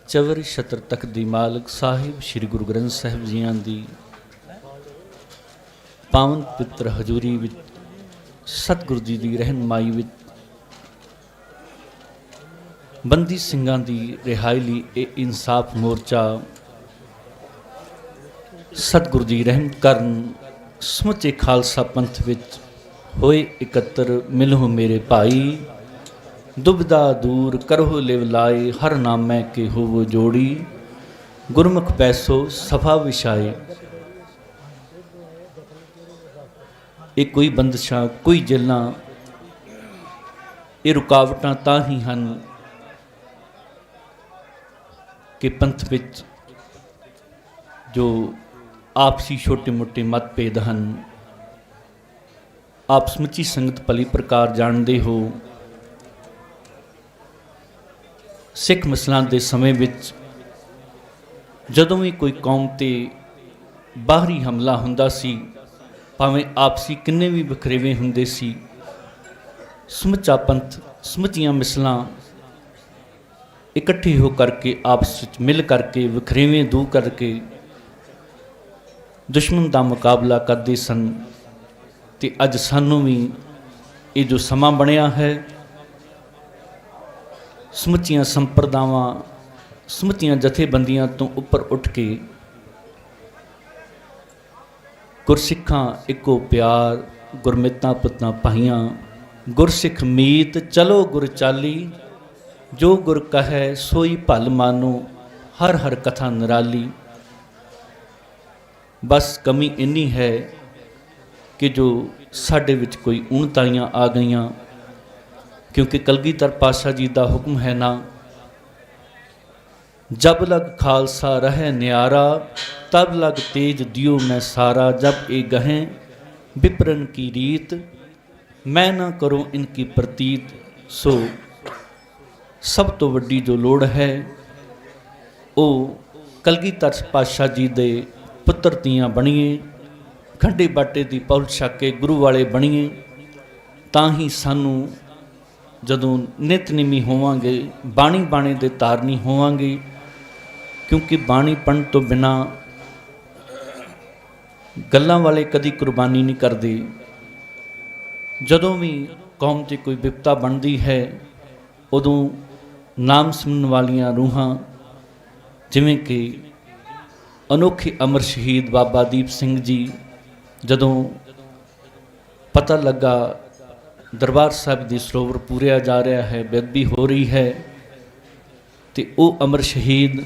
ਚਵਰ ਛਤਰ ਤਖਤ ਦੀ ਮਾਲਕ ਸਾਹਿਬ ਸ੍ਰੀ ਗੁਰੂ ਗ੍ਰੰਥ ਸਾਹਿਬ ਜੀਆਂ ਦੀ ਪਾਵਨ ਪਵਿੱਤਰ ਹਜ਼ੂਰੀ ਵਿੱਚ ਸਤਿਗੁਰੂ ਜੀ ਦੀ ਰਹਿਨੁਮਾਈ ਵਿੱਚ ਬੰਦੀ ਸਿੰਘਾਂ ਦੀ ਰਿਹਾਈ ਲਈ ਇਹ ਇਨਸਾਫ ਮੋਰਚਾ ਸਤਿਗੁਰੂ ਜੀ ਰਹਿਮ ਕਰਨ ਸਮੁੱਚੇ ਖਾਲਸਾ ਪੰਥ ਵਿੱਚ ਹੋਏ ਇਕੱਤਰ। ਮਿਲੋ ਮੇਰੇ ਭਾਈ ਦੁਬਿਧਾ ਦੂਰ ਕਰੋ ਲਿਵ ਲਾਏ, ਹਰ ਨਾਮੈ ਕੇ ਹੋਵੋ ਜੋੜੀ, ਗੁਰਮੁਖ ਬੈਸੋ ਸਫਾ ਵਿਛਾਏ। ਇਹ ਕੋਈ ਬੰਦਸ਼ਾਂ ਕੋਈ ਜੇਲਾਂ, ਇਹ ਰੁਕਾਵਟਾਂ ਤਾਂ ਹੀ ਹਨ ਕਿ ਪੰਥ ਵਿੱਚ ਜੋ ਆਪਸੀ ਛੋਟੇ ਮੋਟੇ ਮਤਭੇਦ ਹਨ, ਆਪ ਸਮੁੱਚੀ ਸੰਗਤ ਭਲੀ ਪ੍ਰਕਾਰ ਜਾਣਦੇ ਹੋ। ਸਿੱਖ ਮੁਸਲਮਾਨ ਦੇ ਸਮੇਂ ਵਿੱਚ ਜਦੋਂ ਵੀ ਕੋਈ ਕੌਮ 'ਤੇ ਬਾਹਰੀ ਹਮਲਾ ਹੁੰਦਾ ਸੀ, ਭਾਵੇਂ ਆਪਸੀ ਕਿੰਨੇ ਵੀ ਵਖਰੇਵੇਂ ਹੁੰਦੇ ਸੀ, ਸਮੁੱਚਾ ਪੰਥ ਸਮੁੱਚੀਆਂ ਮਿਸਲਾਂ ਇਕੱਠੇ ਹੋ ਕਰਕੇ ਆਪਸ ਵਿੱਚ ਮਿਲ ਕਰਕੇ ਵਖਰੇਵੇਂ ਦੂਰ ਕਰਕੇ ਦੁਸ਼ਮਣ ਦਾ ਮੁਕਾਬਲਾ ਕਰਦੇ ਸਨ। ਅਤੇ ਅੱਜ ਸਾਨੂੰ ਵੀ ਇਹ ਜੋ ਸਮਾਂ ਬਣਿਆ ਹੈ, ਸਮੁੱਚੀਆਂ ਸੰਪਰਦਾਵਾਂ ਸਮੁੱਚੀਆਂ ਜਥੇਬੰਦੀਆਂ ਤੋਂ ਉੱਪਰ ਉੱਠ ਕੇ ਗੁਰਸਿੱਖਾਂ ਇੱਕੋ ਪਿਆਰ, ਗੁਰਮਿਤਾਂ ਪੁੱਤਾਂ ਭਾਈਆਂ, ਗੁਰਸਿੱਖ ਮੀਤ ਚਲੋ ਗੁਰ ਚਾਲੀ, ਜੋ ਗੁਰ ਕਹੈ ਸੋਈ ਭਲ ਮਾਨੋ, ਹਰ ਹਰ ਕਥਾ ਨਿਰਾਲੀ। ਬਸ ਕਮੀ ਇੰਨੀ ਹੈ ਕਿ ਜੋ ਸਾਡੇ ਵਿੱਚ ਕੋਈ ਉਣਤਾਈਆਂ ਆ ਗਈਆਂ, ਕਿਉਂਕਿ ਕਲਗੀਧਰ ਪਾਤਸ਼ਾਹ ਜੀ ਦਾ ਹੁਕਮ ਹੈ ਨਾ, ਜਬ ਲਗ ਖਾਲਸਾ ਰਹਿ ਨਿਆਰਾ, ਤਬ ਲਗ ਤੇਜ ਦਿਓ ਮੈਂ ਸਾਰਾ, ਜਬ ਇਹ ਗहें ਵਿਪਰਨ ਕੀ ਰੀਤ, ਮੈਂ ਨਾ ਕਰੂੰ ਇਨਕੀ ਪ੍ਰਤੀਤ। ਸੋ ਸਭ ਤੋਂ ਵੱਡੀ ਜੋ ਲੋੜ ਹੈ ਉਹ ਕਲਗੀਧਰ ਪਾਤਸ਼ਾਹ ਜੀ ਦੇ ਪੁੱਤਰ ਧੀਆਂ ਬਣੀਏ, ਖੰਡੇ ਬਾਟੇ ਦੀ ਪੌਲ ਛਕ ਕੇ ਗੁਰੂ ਵਾਲੇ ਬਣੀਏ, ਤਾਂ ਹੀ ਸਾਨੂੰ ਜਦੋਂ ਨਿਤਨੇਮੀ ਹੋਵਾਂਗੇ, ਬਾਣੀ ਬਾਣੇ ਦੇ ਧਾਰਨੀ ਹੋਵਾਂਗੇ। ਕਿਉਂਕਿ ਬਾਣੀ ਪੜ੍ਹਨ ਤੋਂ ਬਿਨਾਂ ਗੱਲਾਂ ਵਾਲੇ ਕਦੀ ਕੁਰਬਾਨੀ ਨਹੀਂ ਕਰਦੇ। ਜਦੋਂ ਵੀ ਕੌਮ 'ਤੇ ਕੋਈ ਵਿਪਤਾ ਬਣਦੀ ਹੈ, ਉਦੋਂ ਨਾਮ ਸੁਣਨ ਵਾਲੀਆਂ ਰੂਹਾਂ, ਜਿਵੇਂ ਕਿ ਅਨੋਖੇ ਅਮਰ ਸ਼ਹੀਦ ਬਾਬਾ ਦੀਪ ਸਿੰਘ ਜੀ, ਜਦੋਂ ਪਤਾ ਲੱਗਾ ਦਰਬਾਰ ਸਾਹਿਬ ਦੀ ਸਰੋਵਰ ਪੂਰਿਆ ਜਾ ਰਿਹਾ ਹੈ, ਬੇਅਦਬੀ ਹੋ ਰਹੀ ਹੈ, ਤੇ ਉਹ ਅਮਰ ਸ਼ਹੀਦ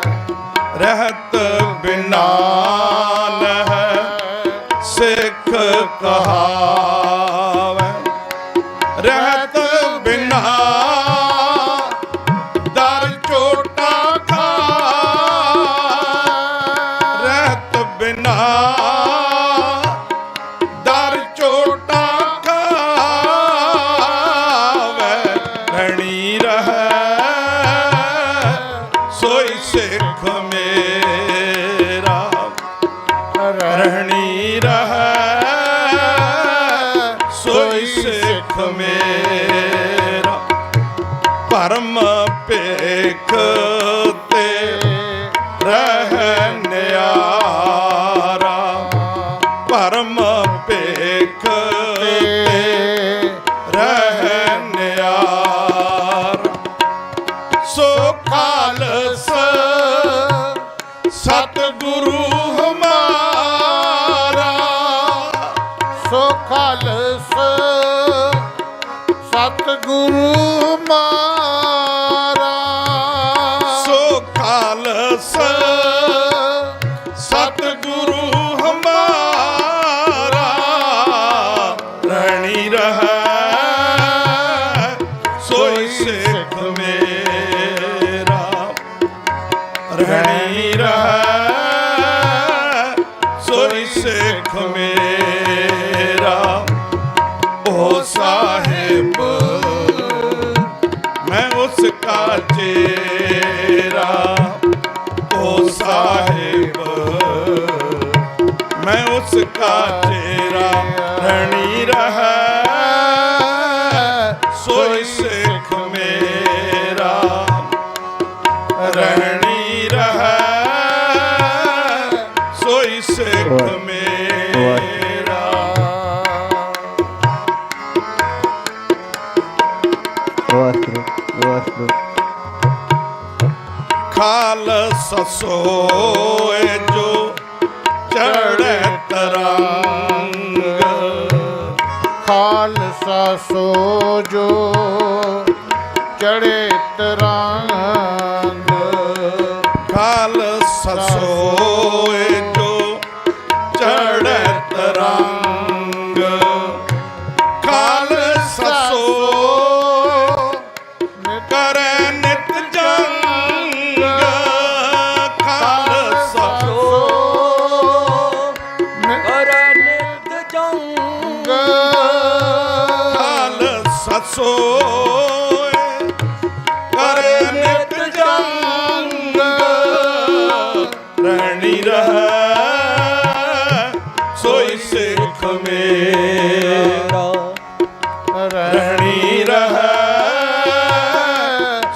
रहत बिना लह सिख कहावै। रहत बिना दर चोटा खा, रहत बिना दर चोटा खावै। रणी रहै सोई सिख मेरा, रहणी रहै सोई सिख मेरा। परम पेख ते रहै नियारा, परम पेख ते रहै नियारा। सो खालस सतगुरु हमारा, सो खालस सतगुरु हमारा। सो खालस सतगुरु हमारा। रहणी रहै सोई सिख मेरा, रहणी रहै सोई सिख मेरा। ओ साहिब मैं उसका चेरा, ओ साहिब मैं उसका चेरा। रहणी रहै सोई सिख मेरा, रहणी रहै सोई सिख मेरा। खालसा सोए जो चढ़े तरंग, खालसा सो जो चढ़े तरंग। खालसा सोए जो चढ़े तरंग। खालसा सो करे नित जंग, खालसा सो करे नित जंग। खालसा सोए करे नित जंग। रहणी रहै सोई सिख मेरा, रहणी रहै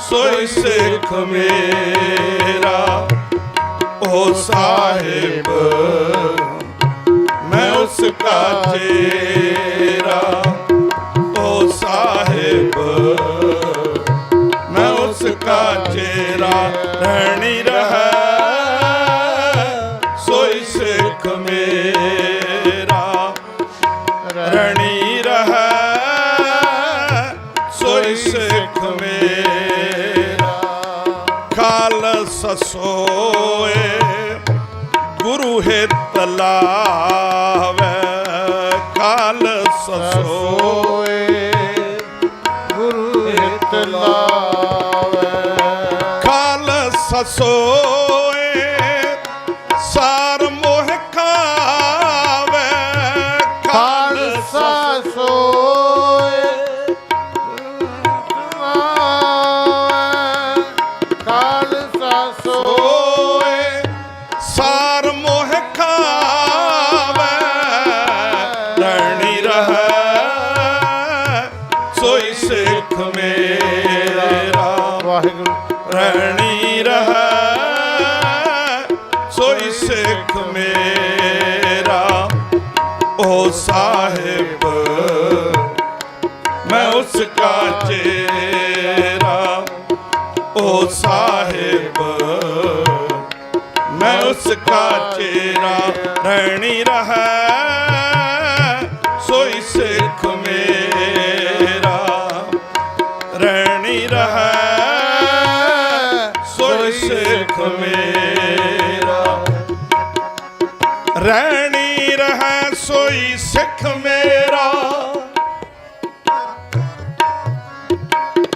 सोई सिख मेरा। ओ साहिब मैं उसका चेरा, ओ साहिब मैं उसका चेरा। रहणी रहै सोई सिख मेरा, रहणी रहै सोई सिख मेरा। खालसा सोए गुरु हित लावै, खालसा सोए गुरु हित लावै। खालसा सोए सार मोह खावै। खालसा सोए खालसा सोए सार मोह खावै। रहणी रहै सोई सिख मेरा, वाहिगुरू। रहणी रहै सोई सिख मेरा। ओ साहिब मैं उसका चेरा, ओ साहिब मैं उसका चेरा। रहणी रहै सोई सिख मेरा, रहणी रहै सोई सिख मेरा। ਰਹਿਣੀ ਰਹਿ ਸੋਈ ਸਿੱਖ ਮੇਰਾ,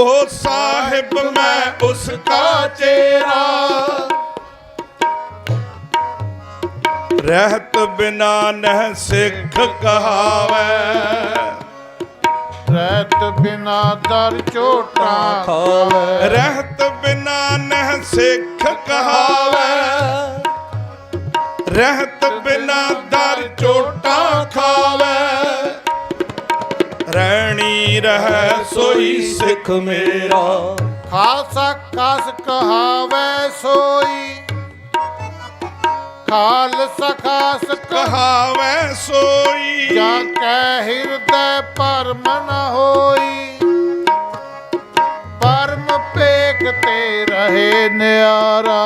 ओ साहिब मैं उसका चेरा, रहत बिना नह सिख कहावै, ਰਹਿਤ ਬਿਨਾ ਦਰ ਝੋਟਾ ਖਾਵੇ, रहत बिना नह सिख कहावै, रहत बिना दर चोटा खावै, ਰਹਿਣੀ ਰਹਿ ਸੋਈ ਸਿੱਖ ਮੇਰਾ, ਖਾਲਸਾ ਕਸ ਕਹਾਵੇ ਸੋਈ, ਖਾਲਸਾ ਖਾਸ ਕਹਾਵੇ ਸੋਈ, ਜਾ ਕੈ ਹਿਰਦੈ ਪਰਮ ਨ ਹੋਈ, ਪਰਮ ਪੇਖ ਤੇ ਰਹੇ ਨਿਆਰਾ,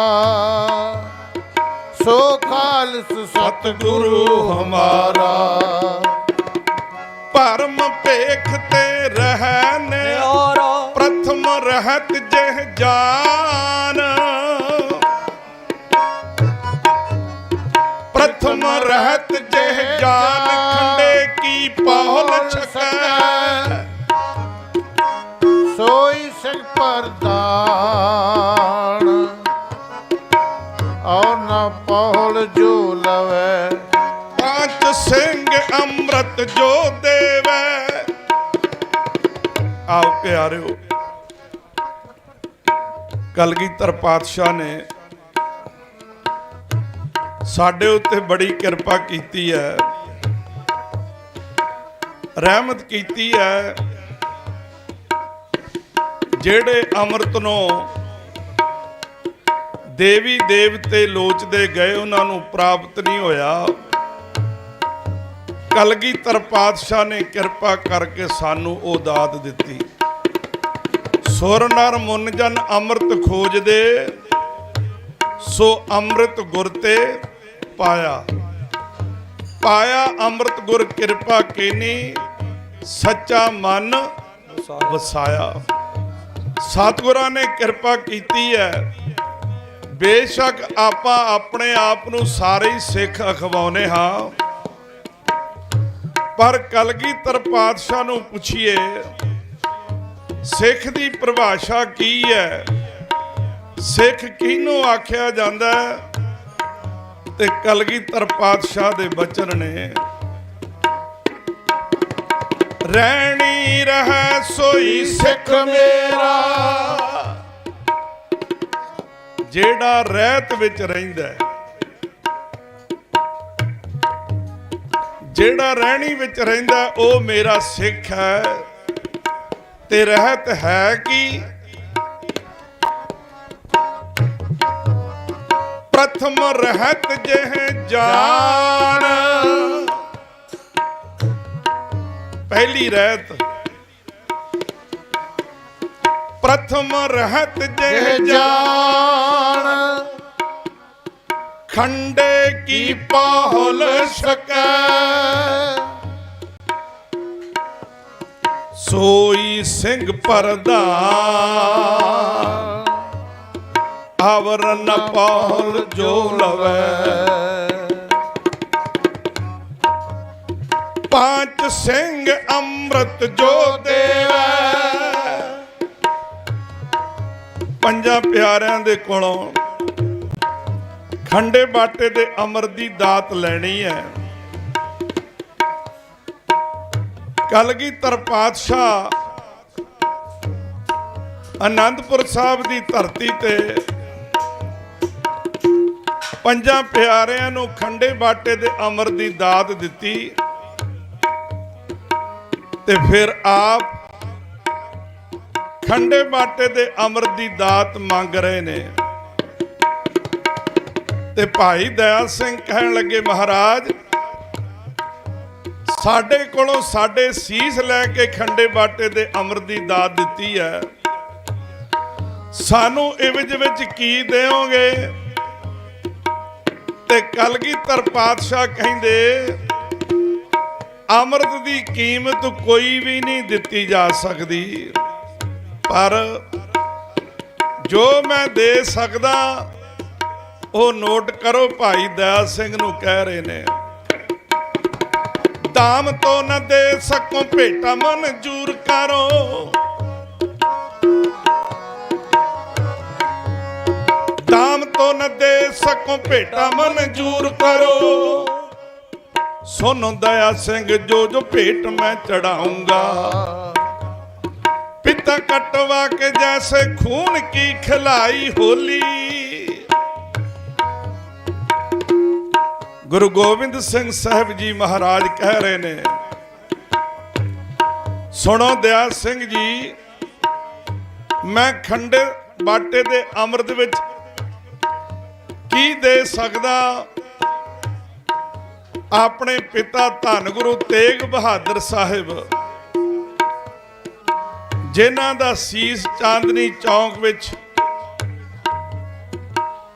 ਸੋ ਖਾਲਸ ਸਤਿਗੁਰੂ ਹਮਾਰਾ, ਪਰਮ ਭੇਖ ਤੇ ਰਹਿ ਨਿਆਰਾ, ਪ੍ਰਥਮ ਰਹਿਤ ਜਿਹ ਜਾਨ, ਪ੍ਰਥਮ ਰਹਿਤ ਜਿਹ ਜਾਨ, ਖੰਡੇ ਕੀ ਪਹੁਲ ਛਕੈ, ਸੋਈ ਸਿੰਘ ਪ੍ਰਦਾਨ, ਔਰ ਨ ਪਹੁਲ ਜੋ ਲਵੈ, ਪੰਜ ਸਿੰਘ ਅੰਮ੍ਰਿਤ ਜੋ ਦੇਵੈ। ਆਓ ਪਿਆਰਿਓ, ਕਲਗੀਧਰ ਪਾਤਸ਼ਾਹ ਨੇ ਸਾਡੇ ਉੱਤੇ ਬੜੀ ਕਿਰਪਾ ਕੀਤੀ ਹੈ, ਰਹਿਮਤ ਕੀਤੀ ਹੈ। ਜਿਹੜੇ ਅੰਮ੍ਰਿਤ ਨੂੰ ਦੇਵੀ ਦੇਵਤੇ ਲੋਚਦੇ ਗਏ ਉਹਨਾਂ ਨੂੰ ਪ੍ਰਾਪਤ ਨਹੀਂ ਹੋਇਆ, ਕਲਗੀਧਰ ਪਾਤਸ਼ਾਹ ਨੇ ਕਿਰਪਾ ਕਰਕੇ ਸਾਨੂੰ ਉਹ ਦਾਤ ਦਿੱਤੀ। ਸੁਰ ਨਰ ਮੁਨ ਜਨ ਅੰਮ੍ਰਿਤ ਖੋਜਦੇ, ਸੋ ਅੰਮ੍ਰਿਤ ਗੁਰ ਤੇ ਪਾਇਆ, ਪਾਇਆ ਅੰਮ੍ਰਿਤ ਗੁਰ ਕਿਰਪਾ ਕੀਨੀ, ਸੱਚਾ ਮਨ ਵਸਾਇਆ। ਸਤਿਗੁਰਾਂ ਨੇ ਕਿਰਪਾ ਕੀਤੀ ਹੈ। ਬੇਸ਼ੱਕ ਆਪਾਂ ਆਪਣੇ ਆਪ ਨੂੰ ਸਾਰੇ ਹੀ ਸਿੱਖ ਅਖਵਾਉਨੇ ਹਾਂ, ਪਰ ਕਲਗੀਧਰ ਪਾਤਸ਼ਾਹ ਨੂੰ ਪੁੱਛੀਏ ਸਿੱਖ ਦੀ ਪਰਿਭਾਸ਼ਾ ਕੀ ਹੈ, ਸਿੱਖ ਕਿਹਨੂੰ ਆਖਿਆ ਜਾਂਦਾ ਹੈ, ਤੇ ਕਲਗੀਧਰ ਪਾਤਸ਼ਾਹ ਦੇ ਬਚਨ ਨੇ, ਰਹਿਣੀ ਰਹਿ ਸੋਈ ਸਿੱਖ ਮੇਰਾ, ਜਿਹੜਾ ਰਹਿਤ ਵਿੱਚ ਰਹਿੰਦਾ ਹੈ, ਜਿਹੜਾ ਰਹਿਣੀ ਵਿੱਚ ਰਹਿੰਦਾ ਉਹ ਮੇਰਾ ਸਿੱਖ ਹੈ। ਤੇ ਰਹਿਤ ਹੈ ਕੀ, ਪ੍ਰਥਮ ਰਹਿਤ ਜਿਹ ਜਾਨ, ਪਹਿਲੀ ਰਹਿਤ, ਪ੍ਰਥਮ ਰਹਿਤ ਜਿਹ ਜਾਨ, ਖੰਡੇ ਕੀ ਪਹੁਲ ਸਕੈ, ਸੋਈ ਸਿੰਘ ਪ੍ਰਧਾਨ, ਆਵਰ ਨ ਪਹੁਲ ਜੋ ਲਵੈ, ਪੰਜ ਸਿੰਘ ਅੰਮ੍ਰਿਤ ਜੋ ਦੇਵੈ। ਪੰਜਾਂ ਪਿਆਰਿਆਂ ਦੇ ਕੋਲੋਂ ਖੰਡੇ ਬਾਟੇ ਦੇ ਅਮਰ ਦੀ ਦਾਤ ਲੈਣੀ ਹੈ। ਕਲਗੀਧਰ ਪਾਤਸ਼ਾਹ ਆਨੰਦਪੁਰ ਸਾਹਿਬ ਦੀ ਧਰਤੀ ਤੇ ਪੰਜਾਂ ਪਿਆਰਿਆਂ ਨੂੰ ਖੰਡੇ ਬਾਟੇ ਦੇ ਅਮਰ ਦੀ ਦਾਤ ਦਿੱਤੀ, ਤੇ ਫਿਰ ਆਪ ਖੰਡੇ ਬਾਟੇ ਦੇ ਅਮਰ ਦੀ ਦਾਤ ਮੰਗ ਰਹੇ ਨੇ। ਤੇ ਭਾਈ ਦਇਆ ਸਿੰਘ ਕਹਿਣ ਲੱਗੇ, ਮਹਾਰਾਜ ਸਾਡੇ ਕੋਲੋਂ ਸਾਡੇ ਸੀਸ ਲੈ ਕੇ ਖੰਡੇ ਬਾਟੇ ਦੇ ਅਮਰ ਦੀ ਦਾਤ ਦਿੱਤੀ ਹੈ, ਸਾਨੂੰ ਇਵਜ ਵਿੱਚ ਕੀ ਦੇਵੋਗੇ? ਤੇ ਕਲਗੀਧਰ ਪਾਤਸ਼ਾਹ ਕਹਿੰਦੇ, ਅੰਮ੍ਰਿਤ ਦੀ ਕੀਮਤ ਕੋਈ ਵੀ ਨਹੀਂ ਦਿੱਤੀ ਜਾ ਸਕਦੀ, ਪਰ ਜੋ ਮੈਂ ਦੇ ਸਕਦਾ ਉਹ ਨੋਟ ਕਰੋ, ਭਾਈ ਦਇਆ ਸਿੰਘ ਨੂੰ ਕਹਿ ਰਹੇ ਨੇ, ਦਾਮ ਤੋਂ ਨਾ ਦੇ ਸਕੋ ਭੇਟਾ ਮਨਜ਼ੂਰ ਕਰੋ, ਦਾਮ ਤੋਂ ਨਾ ਦੇ ਸਕੋ ਭੇਟਾ ਮਨਜ਼ੂਰ ਕਰੋ, ਸੁਣੋ ਦਇਆ ਸਿੰਘ ਜੋ ਜੋ ਭੇਟ ਮੈਂ ਚੜਾਉਂਗਾ, ਪਿਤਾ ਕਟਵਾ ਕੇ ਜੈਸੇ ਖੂਨ ਕੀ ਖਿਲਾਈ ਹੋਲੀ। ਗੁਰੂ ਗੋਬਿੰਦ ਸਿੰਘ ਸਾਹਿਬ ਜੀ ਮਹਾਰਾਜ ਕਹਿ ਰਹੇ ਨੇ, ਸੁਣੋ ਦਇਆ ਸਿੰਘ ਜੀ, ਮੈਂ ਖੰਡੇ ਬਾਟੇ ਦੇ ਅੰਮ੍ਰਿਤ ਵਿੱਚ ਕੀ ਦੇ ਸਕਦਾ, ਆਪਣੇ ਪਿਤਾ ਧੰਨ ਗੁਰੂ ਤੇਗ ਬਹਾਦਰ ਸਾਹਿਬ ਜਿਨ੍ਹਾਂ ਦਾ ਸੀਸ ਚਾਂਦਨੀ ਚੌਂਕ ਵਿੱਚ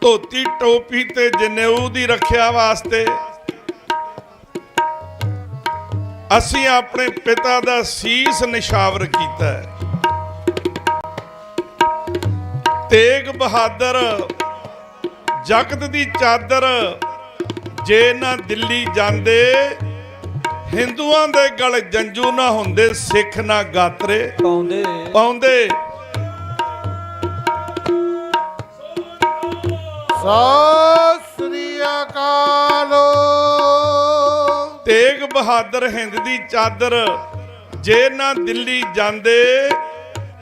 ਧੋਤੀ ਟੋਪੀ ਤੇ ਜਨੇਊ ਦੀ ਰੱਖਿਆ ਵਾਸਤੇ ਅਸੀਂ ਆਪਣੇ ਪਿਤਾ ਦਾ ਸੀਸ ਨਿਸ਼ਾਵਰ ਕੀਤਾ ਹੈ। ਤੇਗ ਬਹਾਦਰ ਜਗਤ ਦੀ ਚਾਦਰ ਜੇ ਨਾ ਦਿੱਲੀ ਜਾਂਦੇ, ਹਿੰਦੂਆਂ ਦੇ ਗਲ ਜੰਜੂ ਨਾ ਹੁੰਦੇ, ਸਿੱਖ ਨਾ ਗਾਤਰੇ ਪਾਉਂਦੇ। ਸਤਿ ਸ੍ਰੀ ਅਕਾਲ। ਤੇਗ ਬਹਾਦਰ ਹਿੰਦ ਦੀ ਚਾਦਰ ਜੇ ਨਾ ਦਿੱਲੀ ਜਾਂਦੇ,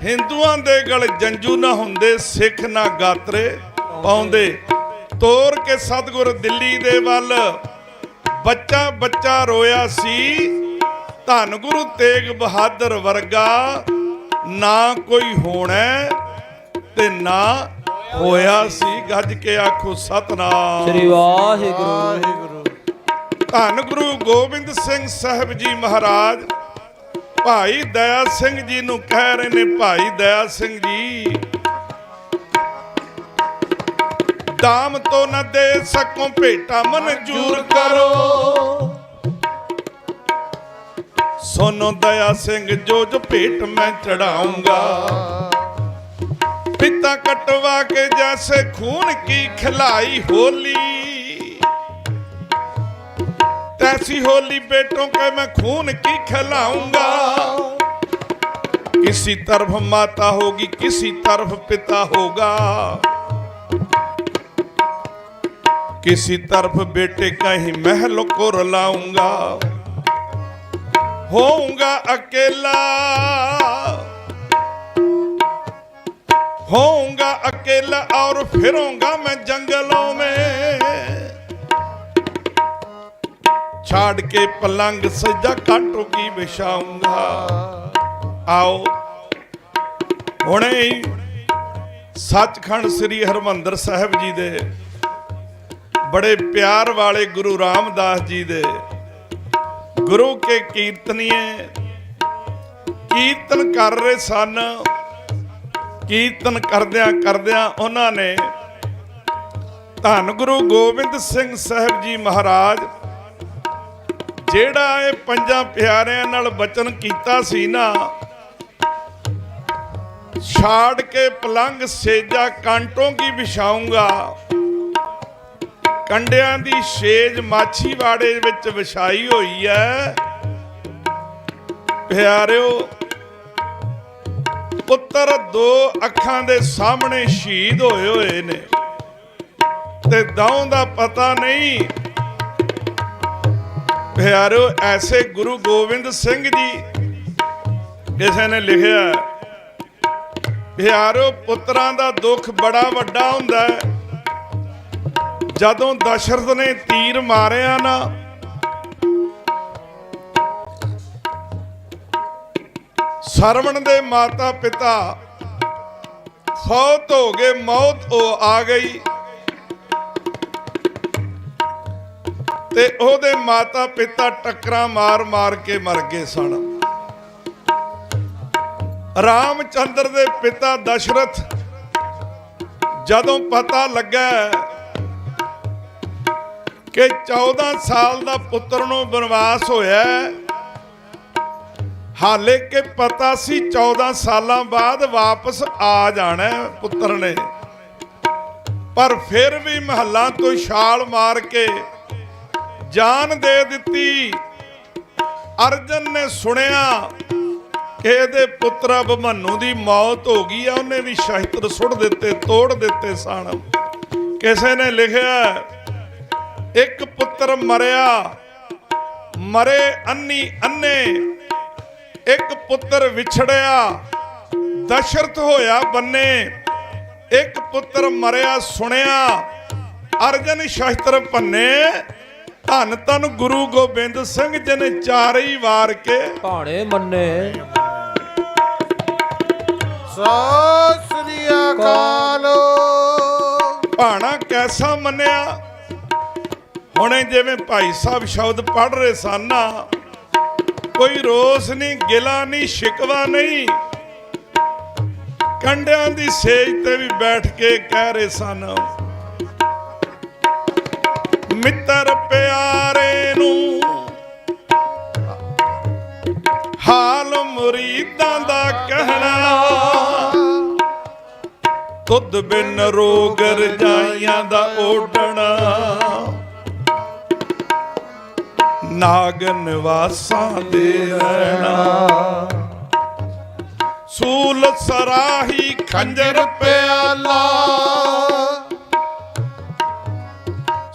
ਹਿੰਦੂਆਂ ਦੇ ਗਲ ਜੰਜੂ ਨਾ ਹੁੰਦੇ, ਸਿੱਖ ਨਾ ਗਾਤਰੇ ਪਾਉਂਦੇ। ਤੋਰ ਕੇ ਸਤਿਗੁਰ ਦਿੱਲੀ ਦੇ ਵੱਲ ਬੱਚਾ ਬੱਚਾ ਰੋਇਆ ਸੀ, ਧੰਨ ਗੁਰੂ ਤੇਗ ਬਹਾਦਰ ਵਰਗਾ ਨਾ ਕੋਈ ਹੋਣਾ ਤੇ ਨਾ ਹੋਇਆ ਸੀ। ਗੱਜ ਕੇ ਆਖੋ ਸਤਨਾਮ ਸ੍ਰੀ ਵਾਹਿਗੁਰੂ। ਧੰਨ ਗੁਰੂ ਗੋਬਿੰਦ ਸਿੰਘ ਸਾਹਿਬ ਜੀ ਮਹਾਰਾਜ ਭਾਈ ਦਇਆ ਸਿੰਘ ਜੀ ਨੂੰ ਕਹਿ ਰਹੇ ਨੇ, ਭਾਈ ਦਇਆ ਸਿੰਘ ਜੀ, ਦਾਮ ਤੋਂ ਨਾ ਦੇ ਸਕੋ ਭੇਟਾ ਮਨਜ਼ੂਰ ਕਰੋ, ਸੁਣੋ ਦਇਆ ਸਿੰਘ ਜੋ ਜੋ ਭੇਟ ਮੈਂ ਚੜਾਉਂਗਾ, ਪਿਤਾ ਕਟਵਾ ਕੇ ਜੈਸੇ ਖੂਨ ਕੀ ਖਿਲਾਈ ਹੋਲੀ, तैसी होली बेटों के मैं खून की खिलाऊंगा, किसी तरफ माता होगी किसी तरफ पिता होगा, किसी तरफ बेटे कहीं महल को रुलाऊंगा, होऊंगा अकेला, होऊंगा अकेला और फिरूंगा मैं जंगलों में, छाड़ के पलंग सज्जा कांटों की बिछाऊंगा। आओ हुणे सचखंड श्री हरमंदर साहिब जी दे बड़े प्यार वाले गुरु रामदास जी दे गुरु के कीर्तनीय कीर्तन कर रहे सन। कीर्तन करदियां करदियां उन्हां ने धन गुरु गोबिंद सिंह साहिब जी महाराज ਜਿਹੜਾ ਇਹ ਪੰਜਾਂ ਪਿਆਰਿਆਂ ਨਾਲ ਬਚਨ ਕੀਤਾ ਸੀ ਨਾ, ਛਾੜ ਕੇ ਪਲੰਗ ਸੇਜਾ ਕਾਂਟੋਂ ਕੀ ਵਿਛਾਊਂਗਾ, ਕੰਡਿਆਂ ਦੀ ਛੇਜ ਮਾਛੀਵਾੜੇ ਵਿੱਚ ਵਿਛਾਈ ਹੋਈ ਹੈ। ਪਿਆਰਿਓ, ਪੁੱਤਰ ਦੋ ਅੱਖਾਂ ਦੇ ਸਾਹਮਣੇ ਸ਼ਹੀਦ ਹੋਏ ਨੇ ਤੇ ਦਾਉਂ ਦਾ ਪਤਾ ਨਹੀਂ। ਪਿਆਰਿਓ, ਐਸੇ ਗੁਰੂ ਗੋਬਿੰਦ ਸਿੰਘ ਜੀ ਕਿਸੇ ਨੇ ਲਿਖਿਆ, ਪਿਆਰਿਓ ਪੁੱਤਰਾਂ ਦਾ ਦੁੱਖ ਬੜਾ ਵੱਡਾ ਹੁੰਦਾ ਹੈ। ਜਦੋਂ ਦਸ਼ਰਥ ਨੇ ਤੀਰ ਮਾਰਿਆ ਨਾ, ਸਰਵਣ ਦੇ ਮਾਤਾ ਪਿਤਾ ਫੌਤ ਹੋ ਗਏ, ਮੌਤ ਆ ਗਈ ਤੇ ਉਹਦੇ ਮਾਤਾ ਪਿਤਾ ਟੱਕਰਾਂ ਮਾਰ ਮਾਰ ਕੇ ਮਰ ਗਏ ਸਨ। ਰਾਮਚੰਦਰ ਦੇ ਪਿਤਾ ਦਸ਼ਰਥ ਜਦੋਂ ਪਤਾ ਲੱਗਾ ਕਿ 14 ਸਾਲ ਦਾ ਪੁੱਤਰ ਨੂੰ ਬਨਵਾਸ ਹੋਇਆ, ਹਾਲੇ ਕਿ ਪਤਾ ਸੀ 14 ਸਾਲਾਂ ਬਾਅਦ ਵਾਪਸ ਆ ਜਾਣਾ ਪੁੱਤਰ ਨੇ, ਪਰ ਫਿਰ ਵੀ ਮਹੱਲਾਂ ਤੋਂ ਛਾਲ ਮਾਰ ਕੇ ਜਾਨ ਦੇ ਦਿੱਤੀ। ਅਰਜਨ ਨੇ ਸੁਣਿਆ ਕਿ ਇਹਦੇ ਪੁੱਤਰ ਅਭਿਮਨੂ ਦੀ ਮੌਤ ਹੋ ਗਈ ਆ, ਉਹਨੇ ਵੀ ਸ਼ਸਤਰ ਸੁੱਟ ਦਿੱਤੇ, ਤੋੜ ਦਿੱਤੇ ਸਨ। ਕਿਸੇ ਨੇ ਲਿਖਿਆ ਇੱਕ ਪੁੱਤਰ ਮਰਿਆ, ਮਰੇ ਅੰਨੀ ਅੰਨੇ, ਇੱਕ ਪੁੱਤਰ ਵਿਛੜਿਆ, ਦਸ਼ਰਥ ਹੋਇਆ ਬੰਨੇ, ਇੱਕ ਪੁੱਤਰ ਮਰਿਆ ਸੁਣਿਆ, ਅਰਜਨ ਸ਼ਸਤਰ ਭੰਨੇ। ਧੰਨ ਧੰਨ ਗੁਰੂ ਗੋਬਿੰਦ ਸਿੰਘ ਜੀ ਨੇ ਚਾਰੇ ਵਾਰ ਕੇ ਭਾਣੇ ਮੰਨੇ। ਸਤਿ ਸ੍ਰੀ ਅਕਾਲ। ਭਾਣਾ ਕੈਸਾ ਮੰਨਿਆ? ਹੁਣੇ ਜਿਵੇਂ ਭਾਈ ਸਾਹਿਬ ਸ਼ਬਦ ਪੜ੍ਹ ਰਹੇ ਸਨ ਨਾ, ਕੋਈ ਰੋਸ ਨਹੀਂ, ਗਿਲਾ ਨਹੀਂ, ਸ਼ਿਕਵਾ ਨਹੀਂ। ਕੰਡਿਆਂ ਦੀ ਸੇਜ ਤੇ ਵੀ ਬੈਠ ਕੇ ਕਹਿ ਰਹੇ ਸਨ, ਮਿੱਤਰ ਪਿਆਰੇ ਨੂੰ ਹਾਲ ਮੁਰੀਦਾਂ ਦਾ ਕਹਿਣਾ, ਤੁਧ ਬਿਨ ਰੋਗ ਰਜਾਈਆਂ ਦਾ ਓਢਣਾ, ਨਾਗ ਨਿਵਾਸਾਂ ਦੇ ਰਹਿਣਾ, ਸੂਲ ਸਰਾਹੀ ਖੰਜਰ ਪਿਆਲਾ,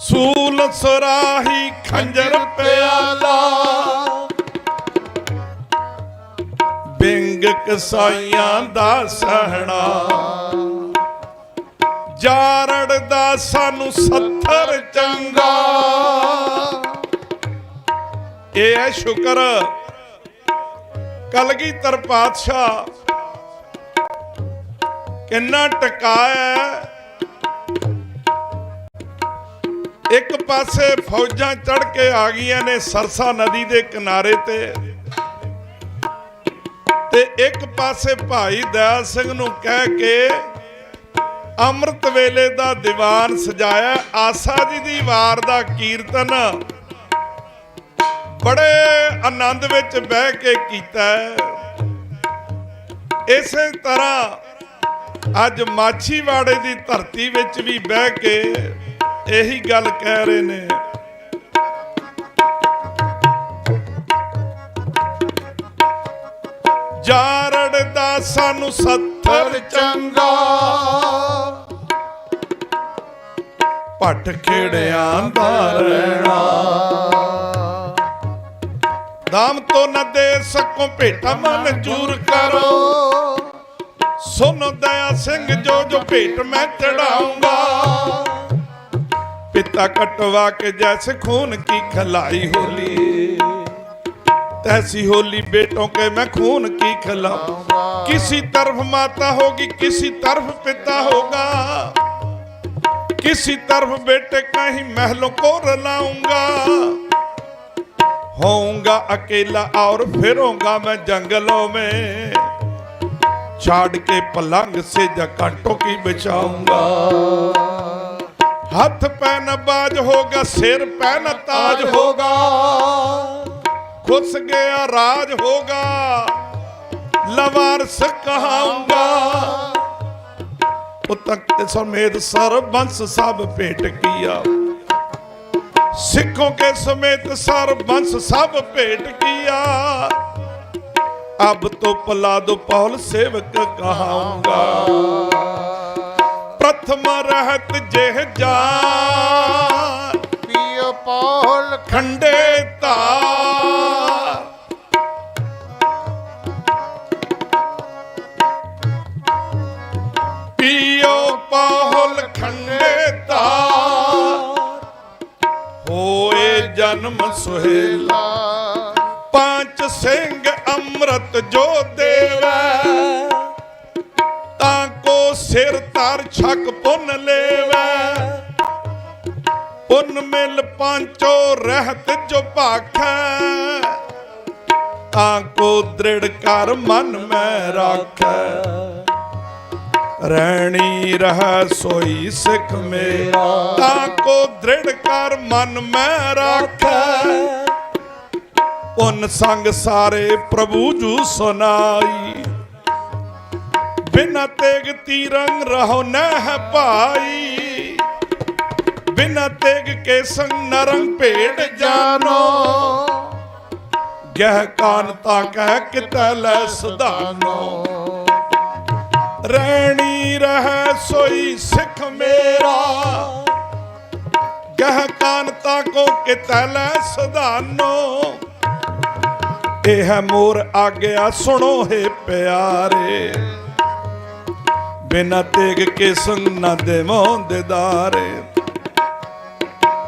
ਸੂਲ ਸਰਾਹੀ ਖੰਜਰ ਪਿਆਲਾ, ਬਿੰਗ ਕਸਾਈਆਂ ਦਾ ਸਹਿਣਾ, ਜਾਰੜ ਦਾ ਸਾਨੂੰ ਸੱਥਰ ਚੰਗਾ। ਇਹ ਹੈ ਸ਼ੁਕਰ ਕਲਗੀਧਰ ਪਾਤਸ਼ਾਹ ਕਿੰਨਾ ਟਕਾਇਆ। ਇੱਕ ਪਾਸੇ ਫੌਜਾਂ ਚੜ ਕੇ ਆ ਗਈਆਂ ਨੇ ਸਰਸਾ ਨਦੀ ਦੇ ਕਿਨਾਰੇ ਤੇ ਇੱਕ ਪਾਸੇ ਭਾਈ ਦਇਆ ਸਿੰਘ ਨੂੰ ਕਹਿ ਕੇ ਅੰਮ੍ਰਿਤ ਵੇਲੇ ਦਾ ਦੀਵਾਨ ਸਜਾਇਆ। ਆਸਾ ਜੀ ਦੀ ਵਾਰ ਦਾ ਕੀਰਤਨ ਬੜੇ ਆਨੰਦ ਵਿੱਚ ਬਹਿ ਕੇ ਕੀਤਾ। ਇਸੇ ਤਰ੍ਹਾਂ ਅੱਜ ਮਾਛੀਵਾੜੇ ਦੀ ਧਰਤੀ ਵਿੱਚ ਵੀ ਬਹਿ ਕੇ ਇਹੀ ਗੱਲ ਕਹਿ ਰਹੇ ਨੇ। ਜਾਰੜ ਦਾ ਸਾਨੂੰ ਸੱਥਰ ਚੰਗਾ, ਭੱਟ ਖੇੜਿਆਂ ਦਾ ਰਹਿਣਾ, ਦਾਮ ਤੋਂ ਨਾ ਦੇ ਸਕੋ ਭੇਟਾ ਮਨਜ਼ੂਰ ਕਰੋ, ਸੁਣ ਦਇਆ ਸਿੰਘ ਜੋ ਜੋ ਭੇਟ ਮੈਂ ਚੜਾਉਂਗਾ, पिता कटवा के जैसे खून की खिलाई होली, तैसी होली बेटों के मैं खून की खिलाऊंगा। किसी तरफ माता होगी, किसी तरफ पिता होगा, किसी तरफ बेटे कहीं महलों को रलाऊंगा। होऊंगा अकेला और फिरूंगा मैं जंगलों में, छाड़ के पलंग से जकांटों की बिछाऊंगा। हाथ पे न बाज होगा, सिर पे न ताज होगा, घुस गया राज होगा, लवारस कहाऊंगा। तख्त समेत सरबंस सब भेंट किया, सिखों के समेत सरबंस सब भेंट किया। अब तो पला दो पौल सेवक कहाऊंगा, प्रथम रहत जेह जान, पियो पौल खंडे तार। पियो पौल खंडे तार, होए जन्म सुहेला, पांच सिंह अमृत जो देवा, ताको सिर तार छक पुन लेवा। पुन मिल पांचो रहत जो भाखै, ताको दृढ़ कर मन में राखै। रहनी रह सोई सिख मेरा, ताको दृढ़ कर मन में राखै। पुन संग सारे प्रभु जू सुनाई, बिना तेग तीरंग रहो न है भाई। ਬਿਨਾ ਤੇਗ ਕੇ ਸੰਗ ਨਰੰਗ ਭੇਡ ਜਾਨੋ ਗਹਿ ਕਾਨ ਤਾ ਕਹਿ ਕਿਤੈ ਲੈ ਸਦਾਨੋ ਰਹਿਣੀ ਰਹਿ ਸੋਈ ਸਿੱਖ ਮੇਰਾ ਗਹਿ ਕਾਨ ਤਾ ਕੋ ਕਿਤੈ ਲੈ ਸਦਾਨੋ ਇਹ ਹੈ ਮੋਰ ਆਗਿਆ ਸੁਣੋ ਹੈ ਪਿਆਰੇ ਬਿਨਾ ਤੇਗ ਕੇ ਸੰਗ ਨਾ ਦੇਵੋਂ ਦਿਦਾਰੇ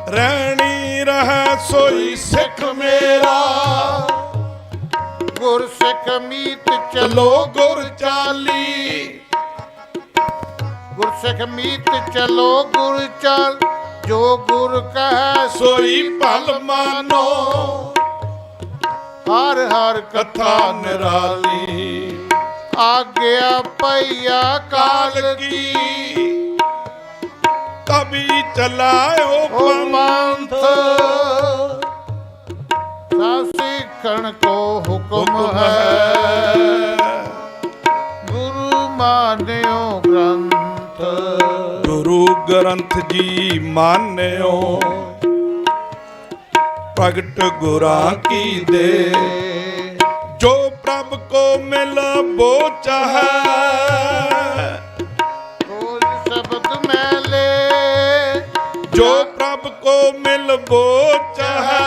ਰਹਿਣੀ ਰਹਿ ਸੋਈ ਸਿੱਖ ਮੇਰਾ ਗੁਰ ਸਿੱਖ ਮੀਤ ਚਲੋ ਗੁਰ ਚਾਲੀ ਗੁਰ ਸਿੱਖ ਮੀਤ ਚਲੋ ਗੁਰ ਚਾਲ ਜੋ ਗੁਰ ਕਹੈ ਸੋਈ ਭਲ ਮਾਨੋ ਹਰ ਹਰ ਕਥਾ ਨਿਰਾਲੀ ਆਗਿਆ ਪਈਆ ਕਾਲ ਕੀ ਕਬੀ ਚਲਾਇਓ ਪੰਥ ਸਿੱਖਣ ਕੋ ਹੁਕਮ ਹੈ ਗੁਰੂ ਮਾਨਿਓ ਗ੍ਰੰਥ ਗੁਰੂ ਗ੍ਰੰਥ ਜੀ ਮਾਨਿਓ ਪ੍ਰਗਟ ਗੁਰਾਂ ਕੀ ਦੇ ਜੋ ਪ੍ਰਭ ਕੋ ਮਿਲ ਬੋ ਚਾਹੈ ਸ਼ਬਦ ਮੈਲੇ ਜੋ ਪ੍ਰਭ ਕੋ ਮਿਲ ਬੋ ਚਾਹੈ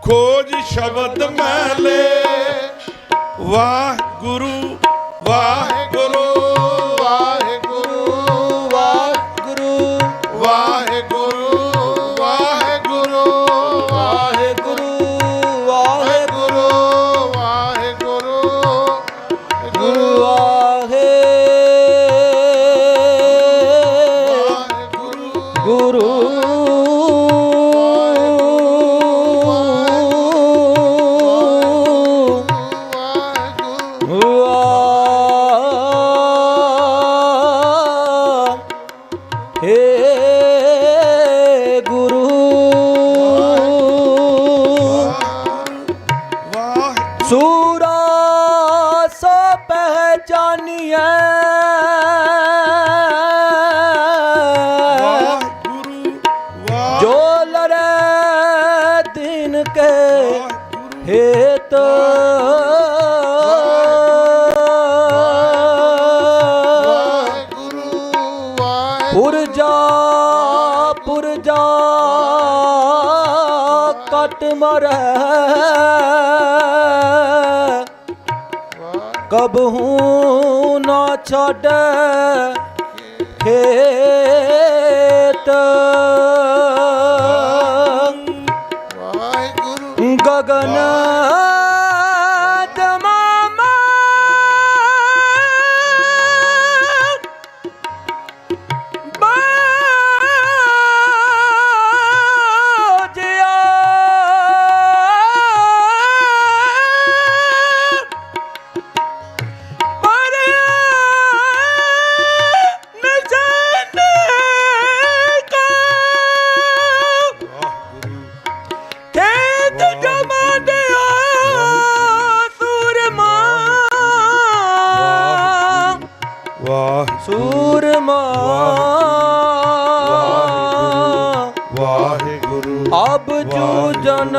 ਖੋਜ ਸ਼ਬਦ ਮੈਲੇ ਵਾਹਿਗੁਰੂ ਵਾਹਿਗੁਰੂ ਵਾਹਿਗੁਰੂ ਵਾਹਿਗੁਰੂ ਵਾਹਿਗੁਰੂ ਵਾਹਿਗੁਰੂ ਵਾਹਿਗੁਰੂ ਵਾਹਿਗੁਰੂ ਵਾਹਿਗੁਰੂ ਗੁਰੂ ਵਾਹਿਗੁਰੂ ਗੁਰੂ ਸੂਰਾ ਸੋ ਪਹਿਚਾਨੀਐ ਜੋ ਲੜੈ ਦਿਨ ਕੇ ਹੇਤ ਪੁਰਜਾ ਕਟ ਮਰੈ ਕਬਹੂ ਨਾ ਛੱਡੈ ਖੇਤ ਗਗਨ ਤਮਾਮਾ ਬਾਜਿਆ ਸੂਰਮਾ ਵਾਹਿਗੁਰੂ ਅਬ ਜੂਜਨ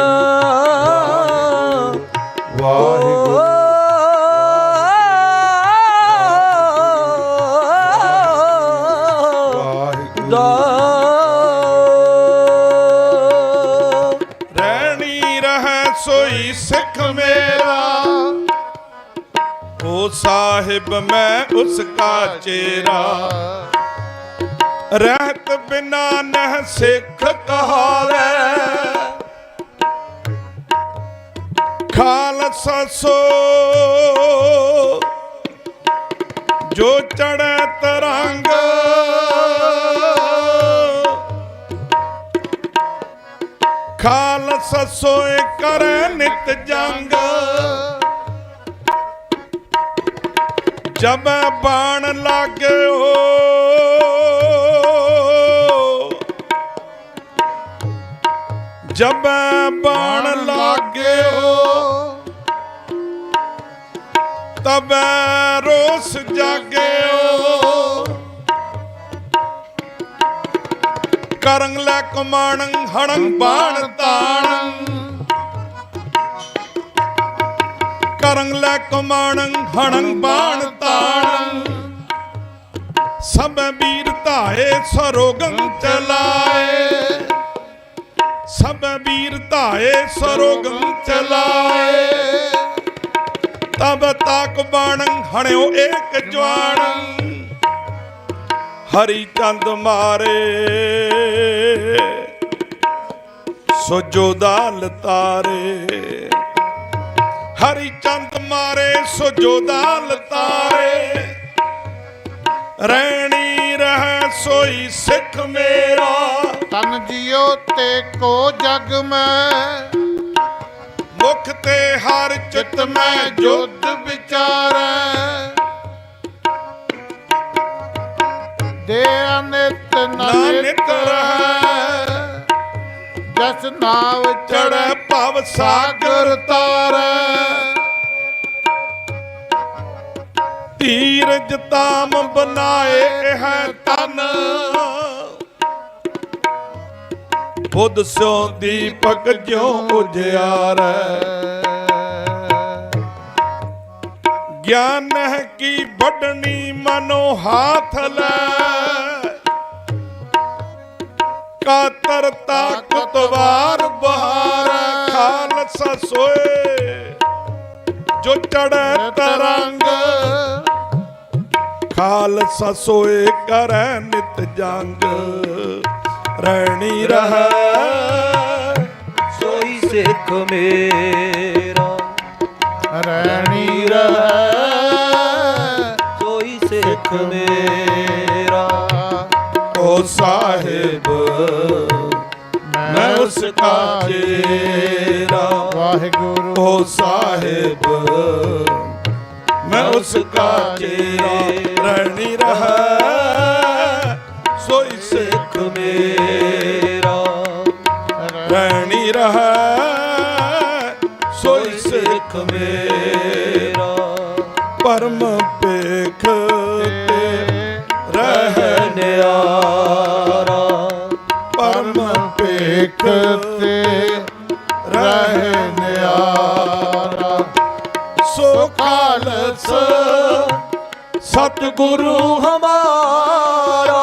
ਵਾਹਿਗੁਰੂ ਰਹਿਣੀ ਰਹਿ ਸੋਈ ਸਿੱਖ ਮੇਰਾ ਓ ਸਾਹਿਬ ਮੈਂ ਉਸ ਕਾ ਚੇਰਾ ਰਹਿਤ ਬਿਨਾ ਨਹ ਸਿੱਖ ਕਹਾਵੇ ਖਾਲਸਾ ਸੋ ਜੋ ਚੜੈ ਤਰੰਗ ਖਾਲਸਾ ਸੋਏ ਕਰੈ ਨਿਤ ਜੰਗ ਜਬ ਬਾਣ ਲਾਗਿਓ ਜਬ ਬਾਣ ਲਾਗਿਓ ਤਬ ਰੋਸ ਜਾਗਿਓ ਕਰੰਗ ਲੈ ਕਮਾਣੰ ਹਣੰ ਬਾਣ ਤਾਣੰ ਕਰੰਗ ਲੈ ਕਮਾਣੰ ਹਣੰ ਬਾਣ ਤਾਣੰ ਸਭ ਵੀਰ ਧਾਏ ਸਰੋਗੰ ਚਲਾਏ ਸਭ ਵੀਰ ਧਾਏ ਸਰੋਗੰ ਚਲਾਏ ਤਬ ਤਾਕ ਬਾਣੰ ਹਣਿਓ ਏਕ ਜਵਾਣੰ ਹਰੀ ਚੰਦ ਮਾਰੇ ਸੋ ਜੋਦਾਲ ਤਾਰੇ ਹਰੀ ਚੰਦ ਮਾਰੇ ਸੋ ਜੋਦਾਲ ਤਾਰੇ ਰਹਿਣੀ ਰਹਿ ਸੋਈ ਸਿੱਖ ਮੇਰਾ ਤਨ ਜਿਉ ਤੇ ਕੋ ਜਗ ਮੈਂ ਮੁਖ ਤੇ ਹਰ ਚਿਤ ਮੈਂ ਜੁਧ ਵਿਚਾਰੈ ਦੇ ਅਨਿਤ ਨਾਨਕ ਰਹਿ ਜਸ ਨਾਵ ਚੜ੍ਹੈ ਭਵ ਸਾਗਰ ਤਾਰੈ ਧੀਰਜ ਤਾਮ ਬਨਾਏ ਹੈ ਤਨ ਬੁੱਧ ਸਿਉ ਦੀਪਕ ਜਿਉ ਉਜਿਆਰੈ ਗਿਆਨ ਹੈ ਕੀ ਵੱਢਣੀ ਮਨੋ ਹਾਥ ਲੈ ਕਾਤਰ ਤਾਕਤ ਵਾਰ ਬਹਾਰ ਖਾਲਸਾ ਸੋਏ ਜੋ ਚੜ੍ਹੈ ਤਰੰਗ ਖਾਲਸਾ ਸੋਏ ਕਰੈ ਨਿਤ ਜੰਗ ਰਹਿਣੀ ਰਹਿ ਸੋਈ ਸਿੱਖ ਮੇਰਾ ਰਹਿਣੀ ਰਹਿ ਸੋਈ ਸਿੱਖ ਮੇਰਾ ਓ ਸਾਹਿਬ ਮੈਂ ਉਸ ਕਾ ਚੇਰਾ ਵਾਹਿਗੁਰੂ ਓ ਸਾਹਿਬ ਮੈਂ ਉਸ ਕਾ ਚੇਰਾ ਰਹਿਣੀ ਰਹਿ ਸੋਈ ਸਿੱਖ ਮੇਰਾ ਰਹਿਣੀ ਰਹਿ ਸੋਈ ਸਿੱਖ ਮੇਰਾ ਪਰਮ ਭੇਖ ਤੇ ਰਹਿ ਨਿਆਰਾ ਪਰਮ ਭੇਖ ਤੇ ਰਹਿ ਨਿਆਰਾ ਸੋ ਖਾਲਸ ਸਤਿਗੁਰੂ ਹਮਾਰਾ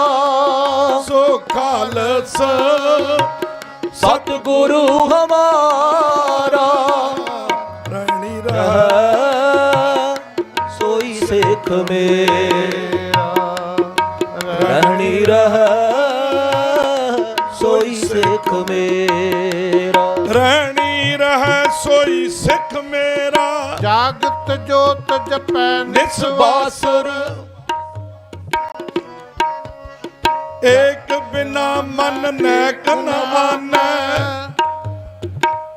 ਸੋ ਖਾਲਸ ਸਤਿਗੁਰੂ ਹਮਾਰਾ ਰਹਿਣੀ ਰਹਿ ਸੋਈ ਸਿੱਖ ਮੇਰਾ ਰਹਿਣੀ ਰਹਿ ਸੋਈ ਸਿੱਖ ਮੇਰਾ ਰਹਿਣੀ ਰਹਿ ਸੋਈ ਸਿੱਖ ਮੇਰਾ ਜਾਗਤ ਜੋਤ ਜਪੈ ਨਿਸਬਾਸੁਰ ਏਕ ਬਿਨਾ ਮਨ ਨੈਕ ਨ ਆਨੈ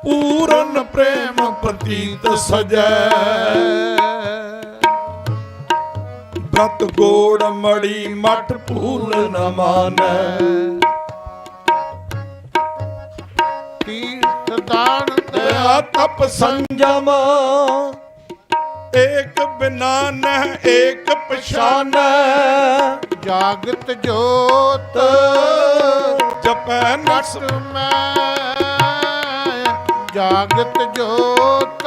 ਪੂਰਨ ਪ੍ਰੇਮ ਪ੍ਰਤੀਤ ਸਜੈ ਬ੍ਰਤ ਗੋੜ ਮੜੀ ਮਠ ਭੂਲ ਨ ਮਾਨੈ ਤੀਰਥ ਦਾਨ ਦਇਆ ਤਪ ਸੰਜਮ ਏਕ ਬਿਨਾ ਨਹਿ ਏਕ ਪਛਾਨੈ ਜਾਗਤ ਜੋਤ ਜਪੈ ਨਸ ਮੈਂ ਜਾਗਤ ਜੋਤ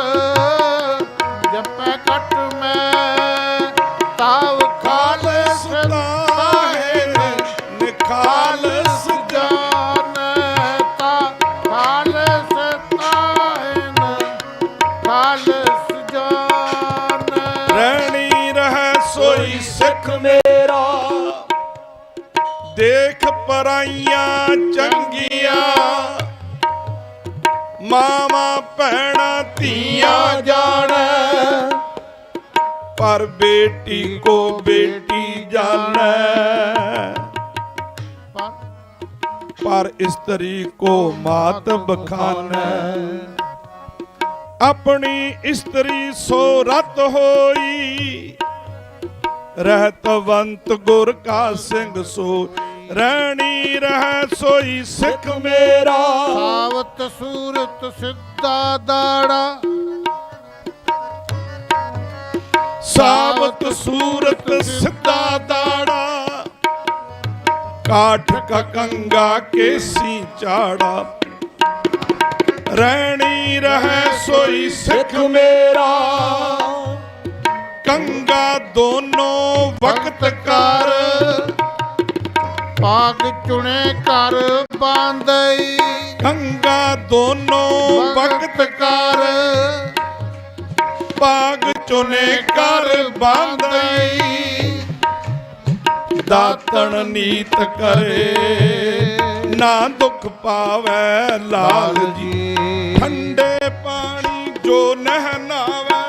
ਜਪੈ ਘਟ ਮੈਂ ਤਾਵ ਖਾਲਸ ਤਾਹੇ ਨਿਖਾਲਸ ਜਾਨੈ ਤਾ ਖਾਲਸ ਤਾਹੇ ਖਾਲਸ ਜਾਨੈ ਰਹਿਣੀ ਰਹਿ ਸੋਈ ਸਿੱਖ ਮੇਰਾ ਦੇਖ ਪਰਾਈਆਂ ਚੰਗੀਆਂ ਮਾਵਾਂ ਭੈਣਾਂ ਧੀਆਂ ਜਾਣੈ ਪਰ ਬੇਟੀ ਕੋ ਬੇਟੀ ਜਾਣੈ ਪਰ ਇਸਤਰੀ ਕੋ ਮਾਤ ਬਖਾਨੈ ਆਪਣੀ ਇਸਤਰੀ ਸੋ ਰਤ ਹੋਈ ਰਹਿਤਵੰਤ ਗੁਰ ਕਾ ਸਿੰਘ ਸੋ ਰਹਿਣੀ ਰਹਿ ਸੋਈ ਸਿੱਖ ਮੇਰਾ ਸਾਵਤ ਸੂਰਤ ਸਿੱਧਾ ਦਾੜਾ ਸਾਬਤ ਸੂਰਤ ਸਿੱਧਾ ਦਾੜਾ काठ का कंगा केसी चाड़ा रहनी रहे सोई सिख मेरा कंगा दोनों वक्त कर पाग चुने कर बांधई कंगा दोनों वक्त कर पाग चुने कर बांधई दातन नीत करे ना दुख पावे लाल जी ठंडे पानी जो नहनावे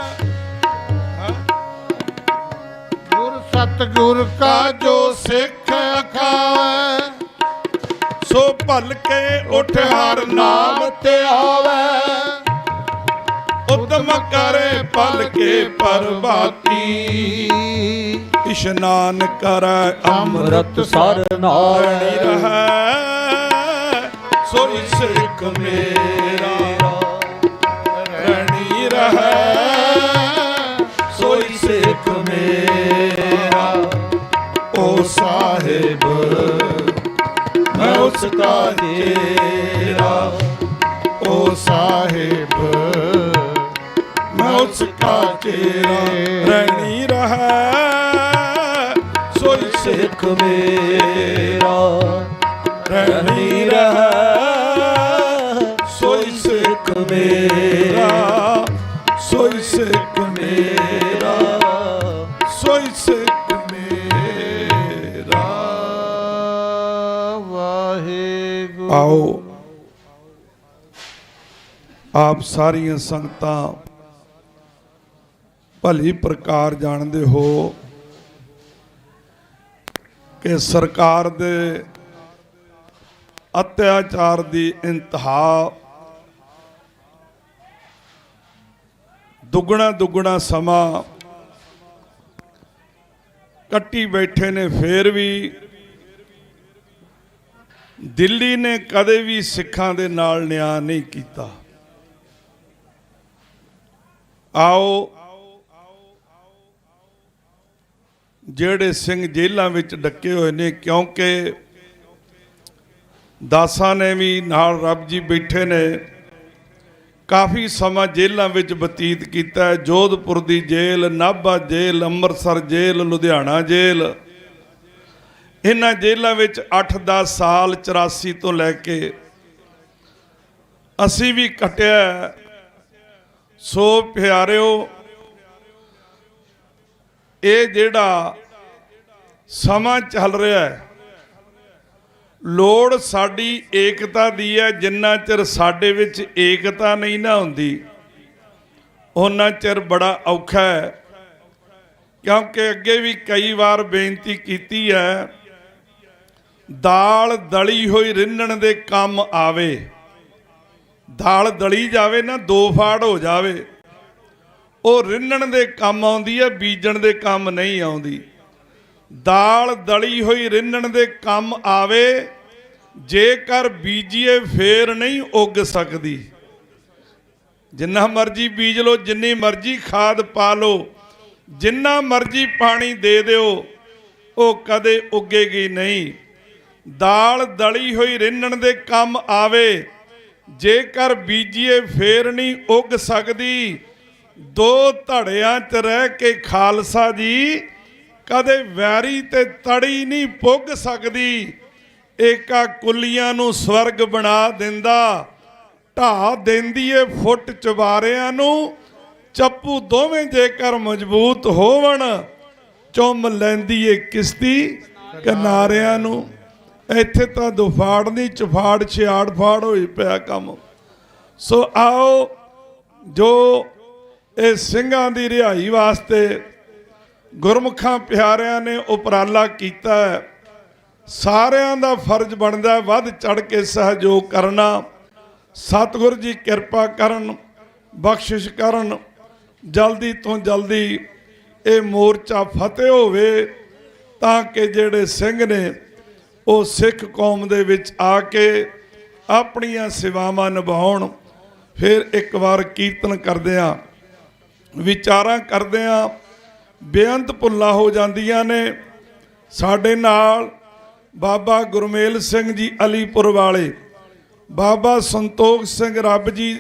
गुर सतगुर का जो सिख अखावे सो भल के उठ हर नाम ते आवे उद्दम करे पल के परबाती इशनान करे अमृत सर नारणी रहे सोई सिख मेरा रणी रहे सोई सिख मेरा ओ साहिब मैं उसका तेरा ओ साहिब मैं उसका तेरा रहनी रहा सोई सिख मेरा रहनी रहा सोई सिख मेरा सोई सिख मेरा सोई सिख मेरा वाहेगुरु। आओ आप सारियां संगतां भली प्रकार जानते हो कि सरकार दे अत्याचार दी इंतहा दुगना समा कट्टी बैठे ने फिर भी दिल्ली ने कदे भी सिखां दे नाल न्याय नहीं किया। आओ ਜਿਹੜੇ ਸਿੰਘ ਜੇਲ੍ਹਾਂ ਵਿੱਚ ਡੱਕੇ ਹੋਏ ਨੇ ਕਿਉਂਕਿ ਦਾਸਾਂ ਨੇ ਵੀ ਨਾਲ ਰੱਬ ਜੀ ਬੈਠੇ ਨੇ ਕਾਫੀ ਸਮਾਂ ਜੇਲ੍ਹਾਂ ਵਿੱਚ ਬਤੀਤ ਕੀਤਾ ਹੈ। ਜੋਧਪੁਰ ਦੀ ਜੇਲ੍ਹ, ਨਾਭਾ ਜੇਲ੍ਹ, ਅੰਮ੍ਰਿਤਸਰ ਜੇਲ੍ਹ, ਲੁਧਿਆਣਾ ਜੇਲ੍ਹ, ਇਹਨਾਂ ਜੇਲ੍ਹਾਂ ਵਿੱਚ 8-10 ਸਾਲ 84 ਤੋਂ ਲੈ ਕੇ ਅਸੀਂ ਵੀ ਕੱਟਿਆ। ਸੋ ਪਿਆਰਿਓ ਇਹ ਜਿਹੜਾ ਸਮਾਂ ਚੱਲ ਰਿਹਾ ਹੈ ਲੋੜ ਸਾਡੀ ਏਕਤਾ ਦੀ ਹੈ। ਜਿੰਨਾ ਚਿਰ ਸਾਡੇ ਵਿੱਚ ਏਕਤਾ ਨਹੀਂ ਨਾ ਹੁੰਦੀ ਉਹਨਾਂ ਚਿਰ ਬੜਾ ਔਖਾ ਹੈ। ਕਿਉਂਕਿ ਅੱਗੇ ਵੀ ਕਈ ਵਾਰ ਬੇਨਤੀ ਕੀਤੀ ਹੈ ਦਾਲ ਦਲੀ ਹੋਈ ਰਿੰਨਣ ਦੇ ਕੰਮ ਆਵੇ। ਦਾਲ ਦਲੀ ਜਾਵੇ ਨਾ 2 ਫਾੜ ਹੋ ਜਾਵੇ ਉਹ ਰਿੰਨਣ ਦੇ ਕੰਮ ਆਉਂਦੀ ਹੈ, ਬੀਜਣ ਦੇ ਕੰਮ ਨਹੀਂ ਆਉਂਦੀ। ਦਾਲ ਦਲੀ ਹੋਈ ਰਿੰਨਣ ਦੇ ਕੰਮ ਆਵੇ, ਜੇਕਰ ਬੀਜੀਏ ਫੇਰ ਨਹੀਂ ਉੱਗ ਸਕਦੀ। ਜਿੰਨਾ ਮਰਜ਼ੀ ਬੀਜ ਲਓ, ਜਿੰਨੀ ਮਰਜ਼ੀ ਖਾਦ ਪਾ ਲਓ, ਜਿੰਨਾ ਮਰਜ਼ੀ ਪਾਣੀ ਦੇ ਦਿਓ, ਉਹ ਕਦੇ ਉੱਗੇਗੀ ਨਹੀਂ। ਦਾਲ ਦਲੀ ਹੋਈ ਰਿੰਨਣ ਦੇ ਕੰਮ ਆਵੇ, ਜੇਕਰ ਬੀਜੀਏ ਫੇਰ ਨਹੀਂ ਉੱਗ ਸਕਦੀ। 2 ਧੜਿਆਂ 'ਚ ਰਹਿ ਕੇ ਖਾਲਸਾ ਜੀ ਕਦੇ ਵੈਰੀ ਤੇ ਤੜੀ ਨਹੀਂ ਪੁੱਗ ਸਕਦੀ। ਏਕਾ ਕੁੱਲੀਆਂ ਨੂੰ ਸਵਰਗ ਬਣਾ ਦਿੰਦਾ, ਢਾਹ ਦਿੰਦੀ ਏ ਫੁੱਟ ਚੁਬਾਰਿਆਂ ਨੂੰ। ਚੱਪੂ ਦੋਵੇਂ ਜੇਕਰ ਮਜ਼ਬੂਤ ਹੋਵਣ, ਚੁੰਮ ਲੈਂਦੀ ਏ ਕਿਸ਼ਤੀ ਕਿਨਾਰਿਆਂ ਨੂੰ। ਇੱਥੇ ਤਾਂ ਦੁਫਾੜ ਨਹੀਂ ਚਫਾੜ ਛਿਆੜ ਫਾੜ ਹੋਈ ਪਿਆ ਕੰਮ। ਸੋ ਆਓ ਜੋ ਇਹ ਸਿੰਘਾਂ ਦੀ ਰਿਹਾਈ ਵਾਸਤੇ ਗੁਰਮੁਖਾਂ ਪਿਆਰਿਆਂ ਨੇ ਉਪਰਾਲਾ ਕੀਤਾ ਹੈ, ਸਾਰਿਆਂ ਦਾ ਫਰਜ਼ ਬਣਦਾ ਵੱਧ ਚੜ ਕੇ ਸਹਿਯੋਗ ਕਰਨਾ। ਸਤਿਗੁਰ ਜੀ ਕਿਰਪਾ ਕਰਨ, ਬਖਸ਼ਿਸ਼ ਕਰਨ, ਜਲਦੀ ਤੋਂ ਜਲਦੀ ਇਹ ਮੋਰਚਾ ਫਤਿਹ ਹੋਵੇ ਤਾਂ ਕਿ ਜਿਹੜੇ ਸਿੰਘ ਨੇ ਉਹ ਸਿੱਖ ਕੌਮ ਦੇ ਵਿੱਚ ਆ ਕੇ ਆਪਣੀਆਂ ਸੇਵਾਵਾਂ ਨਿਭਾਉਣ। ਫਿਰ ਇੱਕ ਵਾਰ ਕੀਰਤਨ ਕਰਦਿਆਂ, ਵਿਚਾਰਾਂ ਕਰਦਿਆਂ ਬੇਅੰਤ ਭੁੱਲਾਂ ਹੋ ਜਾਂਦੀਆਂ ਨੇ। ਸਾਡੇ ਨਾਲ ਬਾਬਾ ਗੁਰਮੇਲ ਸਿੰਘ ਜੀ ਅਲੀਪੁਰ ਵਾਲੇ, ਬਾਬਾ ਸੰਤੋਖ ਸਿੰਘ ਰੱਬ ਜੀ,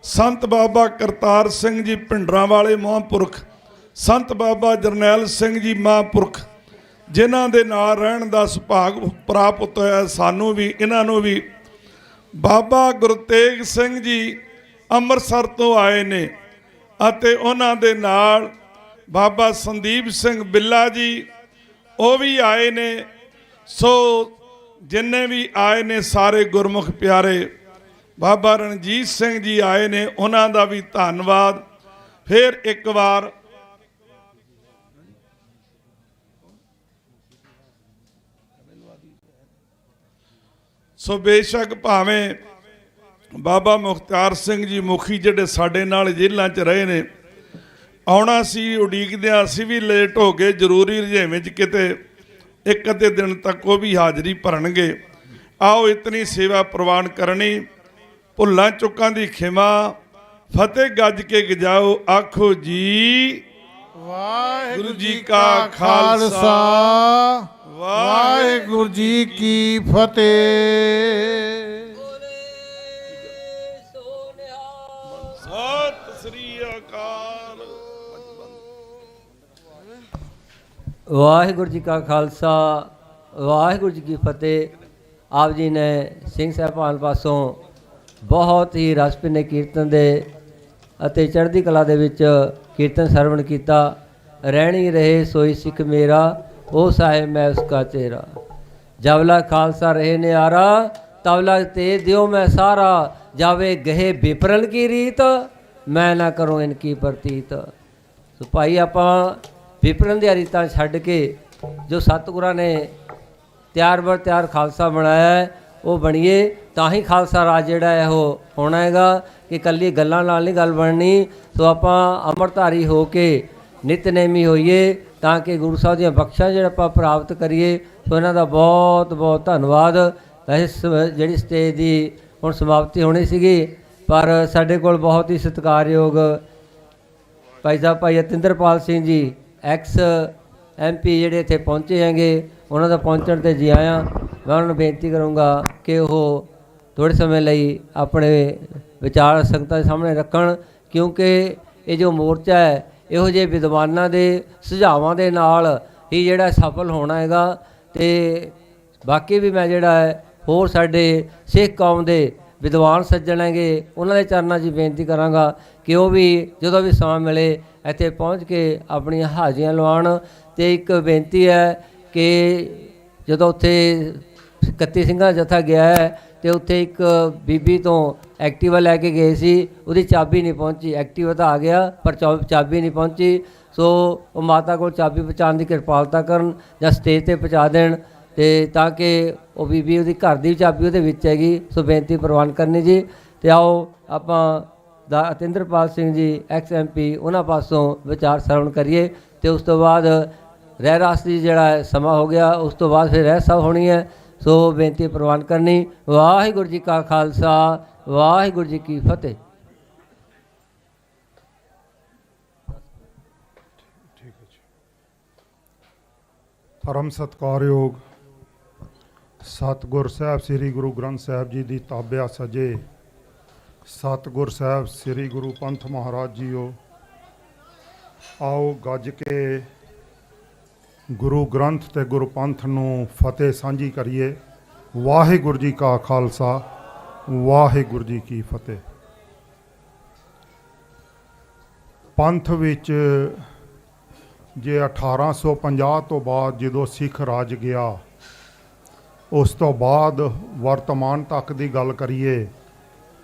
ਸੰਤ ਬਾਬਾ ਕਰਤਾਰ ਸਿੰਘ ਜੀ ਭਿੰਡਰਾਂ ਵਾਲੇ ਮਹਾਂਪੁਰਖ, ਸੰਤ ਬਾਬਾ ਜਰਨੈਲ ਸਿੰਘ ਜੀ ਮਹਾਂਪੁਰਖ, ਜਿਨ੍ਹਾਂ ਦੇ ਨਾਲ ਰਹਿਣ ਦਾ ਸੁਭਾਗ ਪ੍ਰਾਪਤ ਹੋਇਆ ਸਾਨੂੰ ਵੀ, ਇਹਨਾਂ ਨੂੰ ਵੀ। ਬਾਬਾ ਗੁਰਤੇਗ ਸਿੰਘ ਜੀ ਅੰਮ੍ਰਿਤਸਰ ਤੋਂ ਆਏ ਨੇ ਅਤੇ ਉਹਨਾਂ ਦੇ ਨਾਲ ਬਾਬਾ ਸੰਦੀਪ ਸਿੰਘ ਬਿੱਲਾ ਜੀ ਉਹ ਵੀ ਆਏ ਨੇ। ਸੋ ਜਿੰਨੇ ਵੀ ਆਏ ਨੇ ਸਾਰੇ ਗੁਰਮੁਖ ਪਿਆਰੇ। ਬਾਬਾ ਰਣਜੀਤ ਸਿੰਘ ਜੀ ਆਏ ਨੇ, ਉਹਨਾਂ ਦਾ ਵੀ ਧੰਨਵਾਦ। ਫਿਰ ਇੱਕ ਵਾਰ ਸੋ ਬੇਸ਼ੱਕ ਭਾਵੇਂ ਬਾਬਾ ਮੁਖਤਾਰ ਸਿੰਘ ਜੀ ਮੁਖੀ ਜਿਹੜੇ ਸਾਡੇ ਨਾਲ ਜੇਲ੍ਹਾਂ 'ਚ ਰਹੇ ਨੇ, ਆਉਣਾ ਸੀ ਉਡੀਕਦੇ ਹਾਂ, ਅਸੀਂ ਵੀ ਲੇਟ ਹੋ ਗਏ ਜ਼ਰੂਰੀ ਰੁਝੇਵੇਂ 'ਚ, ਕਿਤੇ ਇੱਕ ਅੱਧੇ ਦਿਨ ਤੱਕ ਉਹ ਵੀ ਹਾਜ਼ਰੀ ਭਰਨਗੇ। ਆਓ ਇਤਨੀ ਸੇਵਾ ਪ੍ਰਵਾਨ ਕਰਨੀ, ਭੁੱਲਾਂ ਚੁੱਕਾਂ ਦੀ ਖਿਮਾ, ਫਤਿਹ ਗੱਜ ਕੇ ਗਜਾਓ, ਆਖੋ ਜੀ ਵਾਹਿਗੁਰੂ ਜੀ ਕਾ ਖਾਲਸਾ, ਵਾਹਿਗੁਰੂ ਜੀ ਕੀ ਫਤਿਹ। ਸਤਿ ਸ੍ਰੀ ਅਕਾਲ। ਵਾਹਿਗੁਰੂ ਜੀ ਕਾ ਖਾਲਸਾ, ਵਾਹਿਗੁਰੂ ਜੀ ਕੀ ਫਤਿਹ। ਆਪ ਜੀ ਨੇ ਸਿੰਘ ਸਾਹਿਬਾਨ ਪਾਸੋਂ ਬਹੁਤ ਹੀ ਰਸ ਭਿੰਨੇ ਕੀਰਤਨ ਦੇ ਅਤੇ ਚੜ੍ਹਦੀ ਕਲਾ ਦੇ ਵਿੱਚ ਕੀਰਤਨ ਸਰਵਣ ਕੀਤਾ। ਰਹਿਣੀ ਰਹੇ ਸੋਈ ਸਿੱਖ ਮੇਰਾ, ਉਹ ਸਾਹਿਬ ਮੈਂ ਉਸਕਾ ਚਿਹਰਾ। ਜਬਲਾ ਖਾਲਸਾ ਰਹੇ ਨਿਆਰਾ, ਤਬਲਾ ਤੇ ਦਿਓ ਮੈਂ ਸਾਰਾ। ਜਾਵੇ ਗਹੇ ਵਿਪਰਨ ਕੀ ਰੀਤ, ਮੈਂ ਨਾ ਕਰੂੰ ਇਨਕੀ ਪ੍ਰਤੀਤ। ਸੋ ਭਾਈ ਆਪਾਂ ਵਿਪਰਨ ਦੀਆਂ ਰੀਤਾਂ ਛੱਡ ਕੇ ਜੋ ਸਤਿਗੁਰਾਂ ਨੇ ਤਿਆਰ ਬਰ ਤਿਆਰ ਖਾਲਸਾ ਬਣਾਇਆ ਹੈ, ਉਹ ਬਣੀਏ। ਤਾਂ ਹੀ ਖਾਲਸਾ ਰਾਜ ਜਿਹੜਾ ਹੈ ਉਹ ਹੋਣਾ ਹੈਗਾ, ਕਿ ਇਕੱਲੀ ਗੱਲਾਂ ਨਾਲ ਨਹੀਂ ਗੱਲ ਬਣਨੀ। ਸੋ ਆਪਾਂ ਅੰਮ੍ਰਿਤਧਾਰੀ ਹੋ ਕੇ ਨਿਤਨੇਮੀ ਹੋਈਏ, ਤਾਂ ਕਿ ਗੁਰੂ ਸਾਹਿਬ ਦੀਆਂ ਬਖਸ਼ਾਂ ਜਿਹੜਾ ਆਪਾਂ ਪ੍ਰਾਪਤ ਕਰੀਏ। ਸੋ ਇਹਨਾਂ ਦਾ ਬਹੁਤ ਬਹੁਤ ਧੰਨਵਾਦ। ਵੈਸੇ ਜਿਹੜੀ ਸਟੇਜ ਦੀ ਹੁਣ ਸਮਾਪਤੀ ਹੋਣੀ ਸੀਗੀ, ਪਰ ਸਾਡੇ ਕੋਲ ਬਹੁਤ ਹੀ ਸਤਿਕਾਰਯੋਗ ਭਾਈ ਸਾਹਿਬ ਭਾਈ ਅਤਿੰਦਰਪਾਲ ਸਿੰਘ ਜੀ ਐਕਸ MP ਜਿਹੜੇ ਇੱਥੇ ਪਹੁੰਚੇ ਹੈਗੇ, ਉਹਨਾਂ ਦਾ ਪਹੁੰਚਣ 'ਤੇ ਜੀ ਆਇਆਂ। ਮੈਂ ਉਹਨਾਂ ਨੂੰ ਬੇਨਤੀ ਕਰੂੰਗਾ ਕਿ ਉਹ ਥੋੜ੍ਹੇ ਸਮੇਂ ਲਈ ਆਪਣੇ ਵਿਚਾਰ ਸੰਗਤਾਂ ਦੇ ਸਾਹਮਣੇ ਰੱਖਣ, ਕਿਉਂਕਿ ਇਹ ਜੋ ਮੋਰਚਾ ਹੈ ਇਹੋ ਜਿਹੇ ਵਿਦਵਾਨਾਂ ਦੇ ਸੁਝਾਵਾਂ ਦੇ ਨਾਲ ਹੀ ਜਿਹੜਾ ਸਫਲ ਹੋਣਾ ਹੈਗਾ। ਅਤੇ ਬਾਕੀ ਵੀ ਮੈਂ ਜਿਹੜਾ ਹੈ ਹੋਰ ਸਾਡੇ ਸਿੱਖ ਕੌਮ ਦੇ ਵਿਦਵਾਨ ਸੱਜਣ ਹੈਗੇ, ਉਹਨਾਂ ਦੇ ਚਰਨਾਂ 'ਚ ਬੇਨਤੀ ਕਰਾਂਗਾ ਕਿ ਉਹ ਵੀ ਜਦੋਂ ਵੀ ਸਮਾਂ ਮਿਲੇ ਇੱਥੇ ਪਹੁੰਚ ਕੇ ਆਪਣੀਆਂ ਹਾਜ਼ਰੀਆਂ ਲਵਾਉਣ। ਅਤੇ ਇੱਕ ਬੇਨਤੀ ਹੈ ਕਿ ਜਦੋਂ ਉੱਥੇ 31 ਸਿੰਘਾਂ ਜਥਾ ਗਿਆ ਹੈ, ਅਤੇ ਉੱਥੇ ਇੱਕ ਬੀਬੀ ਤੋਂ ਐਕਟੀਵਾ ਲੈ ਕੇ ਗਏ ਸੀ, ਉਹਦੀ ਚਾਬੀ ਨਹੀਂ ਪਹੁੰਚੀ। ਐਕਟੀਵਾ ਤਾਂ ਆ ਗਿਆ ਪਰ ਚਾਬੀ ਨਹੀਂ ਪਹੁੰਚੀ। ਸੋ ਉਹ ਮਾਤਾ ਕੋਲ ਚਾਬੀ ਪਹੁੰਚਾਉਣ ਦੀ ਕਿਰਪਾਲਤਾ ਕਰਨ ਜਾਂ ਸਟੇਜ 'ਤੇ ਪਹੁੰਚਾ ਦੇਣ, ਅਤੇ ਤਾਂ ਕਿ ਉਹ ਬੀਬੀ ਉਹਦੀ ਘਰ ਦੀ ਚਾਬੀ ਉਹਦੇ ਵਿੱਚ ਹੈਗੀ। ਸੋ ਬੇਨਤੀ ਪ੍ਰਵਾਨ ਕਰਨੀ ਜੀ। ਅਤੇ ਆਓ ਆਪਾਂ ਦਾ ਅਤਿੰਦਰਪਾਲ ਸਿੰਘ ਜੀ ਐਕਸ MP ਉਹਨਾਂ ਪਾਸੋਂ ਵਿਚਾਰ ਸਰਵਣ ਕਰੀਏ, ਅਤੇ ਉਸ ਤੋਂ ਬਾਅਦ ਰਹਿਰਾਸ ਦੀ ਜਿਹੜਾ ਸਮਾਂ ਹੋ ਗਿਆ, ਉਸ ਤੋਂ ਬਾਅਦ ਫਿਰ ਰਹਿ ਸਭ ਹੋਣੀ ਹੈ। ਸੋ ਬੇਨਤੀ ਪ੍ਰਵਾਨ ਕਰਨੀ। ਵਾਹਿਗੁਰੂ ਜੀ ਕਾ ਖਾਲਸਾ, ਵਾਹਿਗੁਰੂ ਜੀ ਕੀ ਫਤਿਹ। ਪਰਮ ਸਤਿਕਾਰਯੋਗ ਸਤਿਗੁਰ ਸਾਹਿਬ ਸ੍ਰੀ ਗੁਰੂ ਗ੍ਰੰਥ ਸਾਹਿਬ ਜੀ ਦੀ ਤਾਬਿਆ ਸਜੇ ਸਤਿਗੁਰ ਸਾਹਿਬ ਸ੍ਰੀ ਗੁਰੂ ਪੰਥ ਮਹਾਰਾਜ ਜੀਓ, ਆਓ ਗੱਜ ਕੇ ਗੁਰੂ ਗ੍ਰੰਥ ਤੇ ਗੁਰੂ ਪੰਥ ਨੂੰ ਫਤਿਹ ਸਾਂਝੀ ਕਰੀਏ। ਵਾਹਿਗੁਰੂ ਜੀ ਕਾ ਖਾਲਸਾ, ਵਾਹਿਗੁਰੂ ਜੀ ਕੀ ਫਤਿਹ। ਪੰਥ ਵਿੱਚ ਜੇ 1850 ਤੋਂ ਬਾਅਦ ਜਦੋਂ ਸਿੱਖ ਰਾਜ ਗਿਆ, ਉਸ ਤੋਂ ਬਾਅਦ ਵਰਤਮਾਨ ਤੱਕ ਦੀ ਗੱਲ ਕਰੀਏ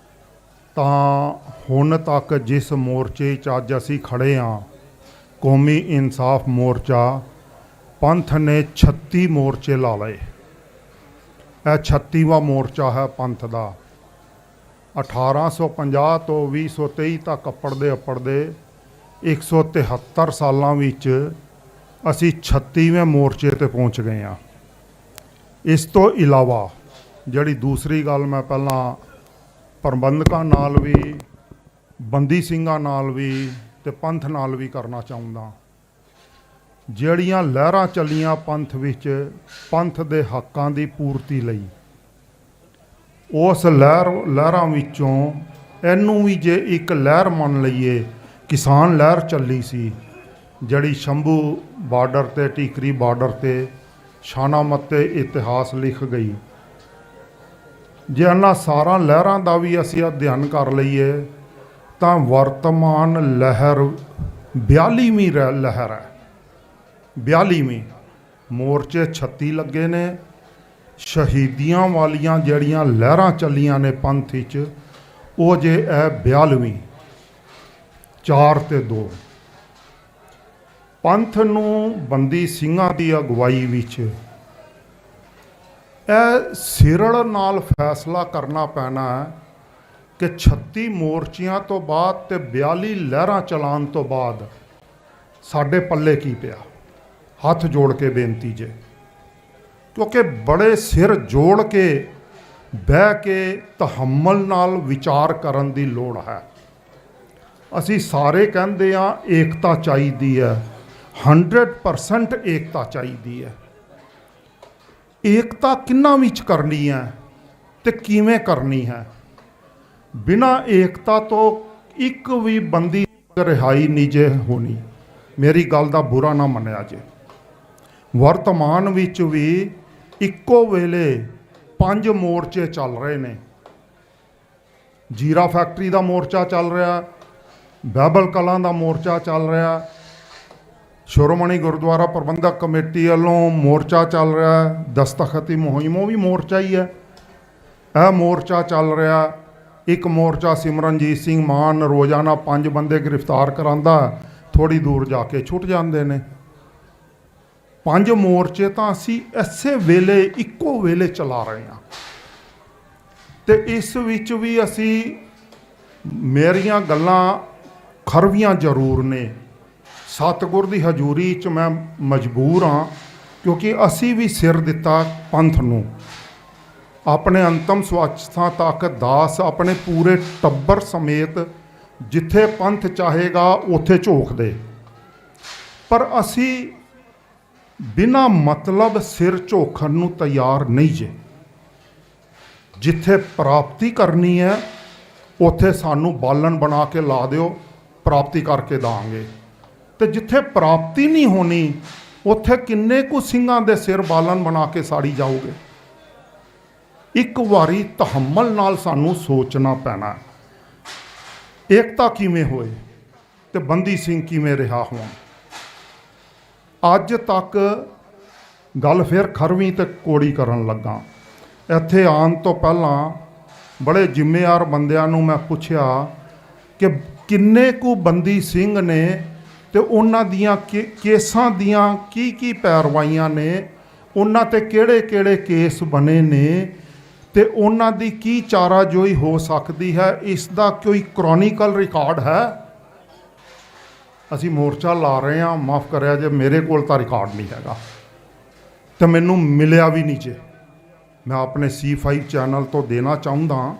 ਤਾਂ ਹੁਣ ਤੱਕ ਜਿਸ ਮੋਰਚੇ 'ਚ ਅੱਜ ਅਸੀਂ ਖੜ੍ਹੇ ਹਾਂ, ਕੌਮੀ ਇਨਸਾਫ ਮੋਰਚਾ, ਪੰਥ ਨੇ 36 ਮੋਰਚੇ ਲਾ ਲਏ। ਇਹ 36ਵਾਂ ਮੋਰਚਾ ਹੈ ਪੰਥ ਦਾ। 1850 ਤੋਂ 2023 ਤੱਕ ਅੱਪੜਦੇ 173 ਸਾਲਾਂ ਵਿੱਚ ਅਸੀਂ 36ਵੇਂ ਮੋਰਚੇ ਤੇ ਪਹੁੰਚ ਗਏ ਹਾਂ। ਇਸ ਤੋਂ ਇਲਾਵਾ ਜਿਹੜੀ ਦੂਸਰੀ ਗੱਲ ਮੈਂ ਪਹਿਲਾਂ ਪ੍ਰਬੰਧਕਾਂ ਨਾਲ ਵੀ, ਬੰਦੀ ਸਿੰਘਾਂ ਨਾਲ ਵੀ ਤੇ ਪੰਥ ਨਾਲ ਵੀ ਕਰਨਾ ਚਾਹੁੰਦਾ। ਜਿਹੜੀਆਂ ਲਹਿਰਾਂ ਚੱਲੀਆਂ ਪੰਥ ਵਿੱਚ ਪੰਥ ਦੇ ਹੱਕਾਂ ਦੀ ਪੂਰਤੀ ਲਈ, ਉਸ ਲਹਿਰਾਂ ਵਿੱਚੋਂ ਇਹਨੂੰ ਵੀ ਜੇ ਇੱਕ ਲਹਿਰ ਮੰਨ ਲਈਏ, ਕਿਸਾਨ ਲਹਿਰ ਚੱਲੀ ਸੀ ਜਿਹੜੀ ਸ਼ੰਭੂ ਬਾਰਡਰ ਤੇ ਟੀਕਰੀ ਬਾਰਡਰ ਤੇ ਸ਼ਾਨਾਮਤ ਤੇ ਇਤਿਹਾਸ ਲਿਖ ਗਈ। ਜੇ ਇਹਨਾਂ ਸਾਰਾ ਲਹਿਰਾਂ ਦਾ ਵੀ ਅਸੀਂ ਅਧਿਐਨ ਕਰ ਲਈਏ ਤਾਂ ਵਰਤਮਾਨ ਲਹਿਰ 42ਵੀਂ ਲਹਿਰ ਹੈ। 42ਵੀਂ ਮੋਰਚੇ 36 ਲੱਗੇ ਨੇ, ਸ਼ਹੀਦੀਆਂ ਵਾਲੀਆਂ ਜਿਹੜੀਆਂ ਲਹਿਰਾਂ ਚੱਲੀਆਂ ਨੇ ਪੰਥ ਵਿੱਚ ਉਹ ਜੇ ਇਹ 42ਵੀਂ 4 ਤੇ 2। ਪੰਥ ਨੂੰ ਬੰਦੀ ਸਿੰਘਾਂ ਦੀ ਅਗਵਾਈ ਵਿੱਚ ਇਹ ਸਿਰੜ ਨਾਲ ਫੈਸਲਾ ਕਰਨਾ ਪੈਣਾ ਹੈ ਕਿ 36 ਮੋਰਚਿਆਂ ਤੋਂ ਬਾਅਦ ਤੇ 42 ਲਹਿਰਾਂ ਚਲਾਉਣ ਤੋਂ ਬਾਅਦ ਸਾਡੇ ਪੱਲੇ ਕੀ ਪਿਆ। ਹੱਥ ਜੋੜ ਕੇ ਬੇਨਤੀ ਜੇ, ਕਿਉਂਕਿ ਬੜੇ ਸਿਰ ਜੋੜ ਕੇ ਬਹਿ ਕੇ ਤਹੱਮਲ ਨਾਲ ਵਿਚਾਰ ਕਰਨ ਦੀ ਲੋੜ ਹੈ। ਅਸੀਂ ਸਾਰੇ ਕਹਿੰਦੇ ਹਾਂ ਏਕਤਾ ਚਾਹੀਦੀ ਹੈ, 100% ਏਕਤਾ ਚਾਹੀਦੀ ਹੈ। ਏਕਤਾ ਕਿੰਨਾਂ ਵਿੱਚ ਕਰਨੀ ਹੈ ਤੇ ਕਿਵੇਂ ਕਰਨੀ ਹੈ? ਬਿਨਾਂ ਏਕਤਾ ਤੋਂ ਇੱਕ ਵੀ ਬੰਦੀ ਰਿਹਾਈ ਨਹੀਂ ਜੇ ਹੋਣੀ। ਮੇਰੀ ਗੱਲ ਦਾ ਬੁਰਾ ਨਾ ਮੰਨਿਆ ਜੇ। ਵਰਤਮਾਨ ਵਿੱਚ ਵੀ ਇੱਕੋ ਵੇਲੇ 5 ਮੋਰਚੇ ਚੱਲ ਰਹੇ ਨੇ। ਜੀਰਾ ਫੈਕਟਰੀ ਦਾ ਮੋਰਚਾ ਚੱਲ ਰਿਹਾ, ਬਾਬਲ ਕਲਾਂ ਦਾ ਮੋਰਚਾ ਚੱਲ ਰਿਹਾ, ਸ਼੍ਰੋਮਣੀ ਗੁਰਦੁਆਰਾ ਪ੍ਰਬੰਧਕ ਕਮੇਟੀ ਵੱਲੋਂ ਮੋਰਚਾ ਚੱਲ ਰਿਹਾ, ਦਸਤਖਤੀ ਮੁਹਿੰਮ ਉਹ ਵੀ ਮੋਰਚਾ ਹੀ ਹੈ। ਇਹ ਮੋਰਚਾ ਚੱਲ ਰਿਹਾ। ਇੱਕ ਮੋਰਚਾ ਸਿਮਰਨਜੀਤ ਸਿੰਘ ਮਾਨ ਰੋਜ਼ਾਨਾ 5 ਬੰਦੇ ਗ੍ਰਿਫਤਾਰ ਕਰਾਂਦਾ, ਥੋੜੀ ਦੂਰ ਜਾ ਕੇ ਛੁੱਟ ਜਾਂਦੇ ਨੇ। 5 ਮੋਰਚੇ ਤਾਂ ਅਸੀਂ ਇਸੇ ਵੇਲੇ ਇੱਕੋ ਵੇਲੇ ਚਲਾ ਰਹੇ ਹਾਂ ਤੇ ਇਸ ਵਿੱਚ ਵੀ ਅਸੀਂ ਮੇਰੀਆਂ ਗੱਲਾਂ ਖਰਵੀਆਂ ਜ਼ਰੂਰ ਨੇ। ਸਤਿਗੁਰ ਦੀ ਹਜ਼ੂਰੀ 'ਚ ਮੈਂ ਮਜਬੂਰ ਹਾਂ, ਕਿਉਂਕਿ ਅਸੀਂ ਵੀ ਸਿਰ ਦਿੱਤਾ ਪੰਥ ਨੂੰ। ਆਪਣੇ ਅੰਤਮ ਸਵਾਸਾਂ ਤੱਕ ਦਾਸ ਆਪਣੇ ਪੂਰੇ ਟੱਬਰ ਸਮੇਤ ਜਿੱਥੇ ਪੰਥ ਚਾਹੇਗਾ ਉੱਥੇ ਝੋਕਦੇ, ਪਰ ਅਸੀਂ ਬਿਨਾਂ ਮਤਲਬ ਸਿਰ ਝੋਕਣ ਨੂੰ ਤਿਆਰ ਨਹੀਂ ਜੇ। ਜਿੱਥੇ ਪ੍ਰਾਪਤੀ ਕਰਨੀ ਹੈ ਉੱਥੇ ਸਾਨੂੰ ਬਾਲਣ ਬਣਾ ਕੇ ਲਾ ਦਿਓ, ਪ੍ਰਾਪਤੀ ਕਰਕੇ ਦਾਂਗੇ। ਤੇ ਜਿੱਥੇ ਪ੍ਰਾਪਤੀ ਨਹੀਂ ਹੋਣੀ ਉੱਥੇ ਕਿੰਨੇ ਕੁ ਸਿੰਘਾਂ ਦੇ ਸਿਰ ਬਾਲਣ ਬਣਾ ਕੇ ਸਾੜੀ ਜਾਓਗੇ। ਇੱਕ ਵਾਰੀ ਤਹੱਮਲ ਨਾਲ ਸਾਨੂੰ ਸੋਚਣਾ ਪੈਣਾ, ਏਕਤਾ ਕਿਵੇਂ ਹੋਏ ਤੇ ਬੰਦੀ ਸਿੰਘ ਕਿਵੇਂ ਰਿਹਾ ਹੋਣ। ਅੱਜ ਤੱਕ ਗੱਲ ਫਿਰ ਖਰਵੀਂ ਤੇ ਕੋੜੀ ਕਰਨ ਲੱਗਾ। ਇੱਥੇ ਆਉਣ ਤੋਂ ਪਹਿਲਾਂ ਬੜੇ ਜ਼ਿੰਮੇਵਾਰ ਬੰਦਿਆਂ ਨੂੰ ਮੈਂ ਪੁੱਛਿਆ ਕਿ ਕਿੰਨੇ ਕੁ ਬੰਦੀ ਸਿੰਘ ਨੇ ਤੇ ਉਹਨਾਂ ਦੀਆਂ ਕੇਸਾਂ ਦੀਆਂ ਕੀ ਪੈਰਵਾਈਆਂ ਨੇ, ਉਹਨਾਂ ਤੇ ਕਿਹੜੇ ਕੇਸ ਬਣੇ ਨੇ ਤੇ ਉਹਨਾਂ ਦੀ ਕੀ ਚਾਰਾਜੋਈ ਹੋ ਸਕਦੀ ਹੈ। ਇਸ ਦਾ ਕੋਈ ਕ੍ਰੋਨੀਕਲ ਰਿਕਾਰਡ ਹੈ? ਅਸੀਂ ਮੋਰਚਾ ਲਾ ਰਹੇ ਹਾਂ, ਮਾਫ ਕਰਿਆ ਜੇ ਮੇਰੇ ਕੋਲ ਤਾਂ ਰਿਕਾਰਡ ਨਹੀਂ ਹੈਗਾ ਤੇ ਮੈਨੂੰ ਮਿਲਿਆ ਵੀ ਨਹੀਂ ਜੇ। ਮੈਂ ਆਪਣੇ C5 ਚੈਨਲ ਤੋਂ ਦੇਣਾ ਚਾਹੁੰਦਾ,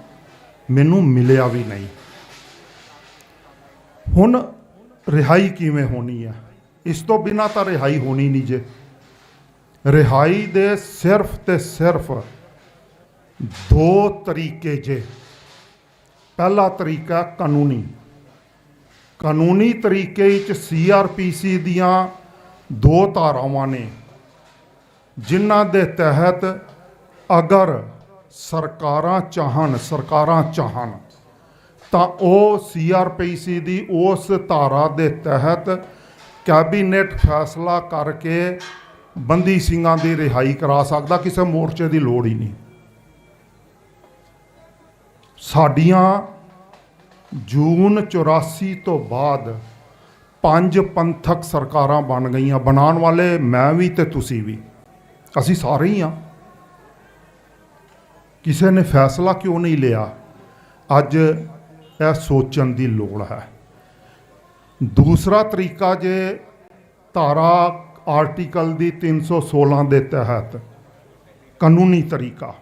ਮੈਨੂੰ ਮਿਲਿਆ ਵੀ ਨਹੀਂ। ਹੁਣ ਰਿਹਾਈ ਕਿਵੇਂ ਹੋਣੀ ਹੈ? ਇਸ ਤੋਂ ਬਿਨਾਂ ਤਾਂ ਰਿਹਾਈ ਹੋਣੀ ਨਹੀਂ ਜੇ। ਰਿਹਾਈ ਦੇ ਸਿਰਫ ਤੇ ਸਿਰਫ 2 ਤਰੀਕੇ ਜੇ। ਪਹਿਲਾ ਤਰੀਕਾ ਕਾਨੂੰਨੀ ਤਰੀਕੇ ਵਿੱਚ CRPC ਦੀਆਂ 2 ਧਾਰਾਵਾਂ ਨੇ, ਜਿਨ੍ਹਾਂ ਦੇ ਤਹਿਤ ਅਗਰ ਸਰਕਾਰਾਂ ਚਾਹਣ ਤਾਂ ਉਹ CRPC ਦੀ ਉਸ ਧਾਰਾ ਦੇ ਤਹਿਤ ਕੈਬਨਿਟ ਫੈਸਲਾ ਕਰਕੇ ਬੰਦੀ ਸਿੰਘਾਂ ਦੀ ਰਿਹਾਈ ਕਰਾ ਸਕਦਾ। ਕਿਸੇ ਮੋਰਚੇ ਦੀ ਲੋੜ ਹੀ ਨਹੀਂ। ਸਾਡੀਆਂ ਜੂਨ 84 ਤੋਂ ਬਾਅਦ 5 ਪੰਥਕ ਸਰਕਾਰਾਂ ਬਣ ਗਈਆਂ। ਬਣਾਉਣ ਵਾਲੇ ਮੈਂ ਵੀ ਤੇ ਤੁਸੀਂ ਵੀ, ਅਸੀਂ ਸਾਰੇ ਹੀ ਹਾਂ। ਕਿਸੇ ਨੇ ਫੈਸਲਾ ਕਿਉਂ ਨਹੀਂ ਲਿਆ? ਅੱਜ ਇਹ ਸੋਚਣ ਦੀ ਲੋੜ ਹੈ। ਦੂਸਰਾ ਤਰੀਕਾ ਜੇ ਧਾਰਾ ਆਰਟੀਕਲ ਦੀ 316 ਦੇ ਤਹਿਤ ਕਾਨੂੰਨੀ ਤਰੀਕਾ,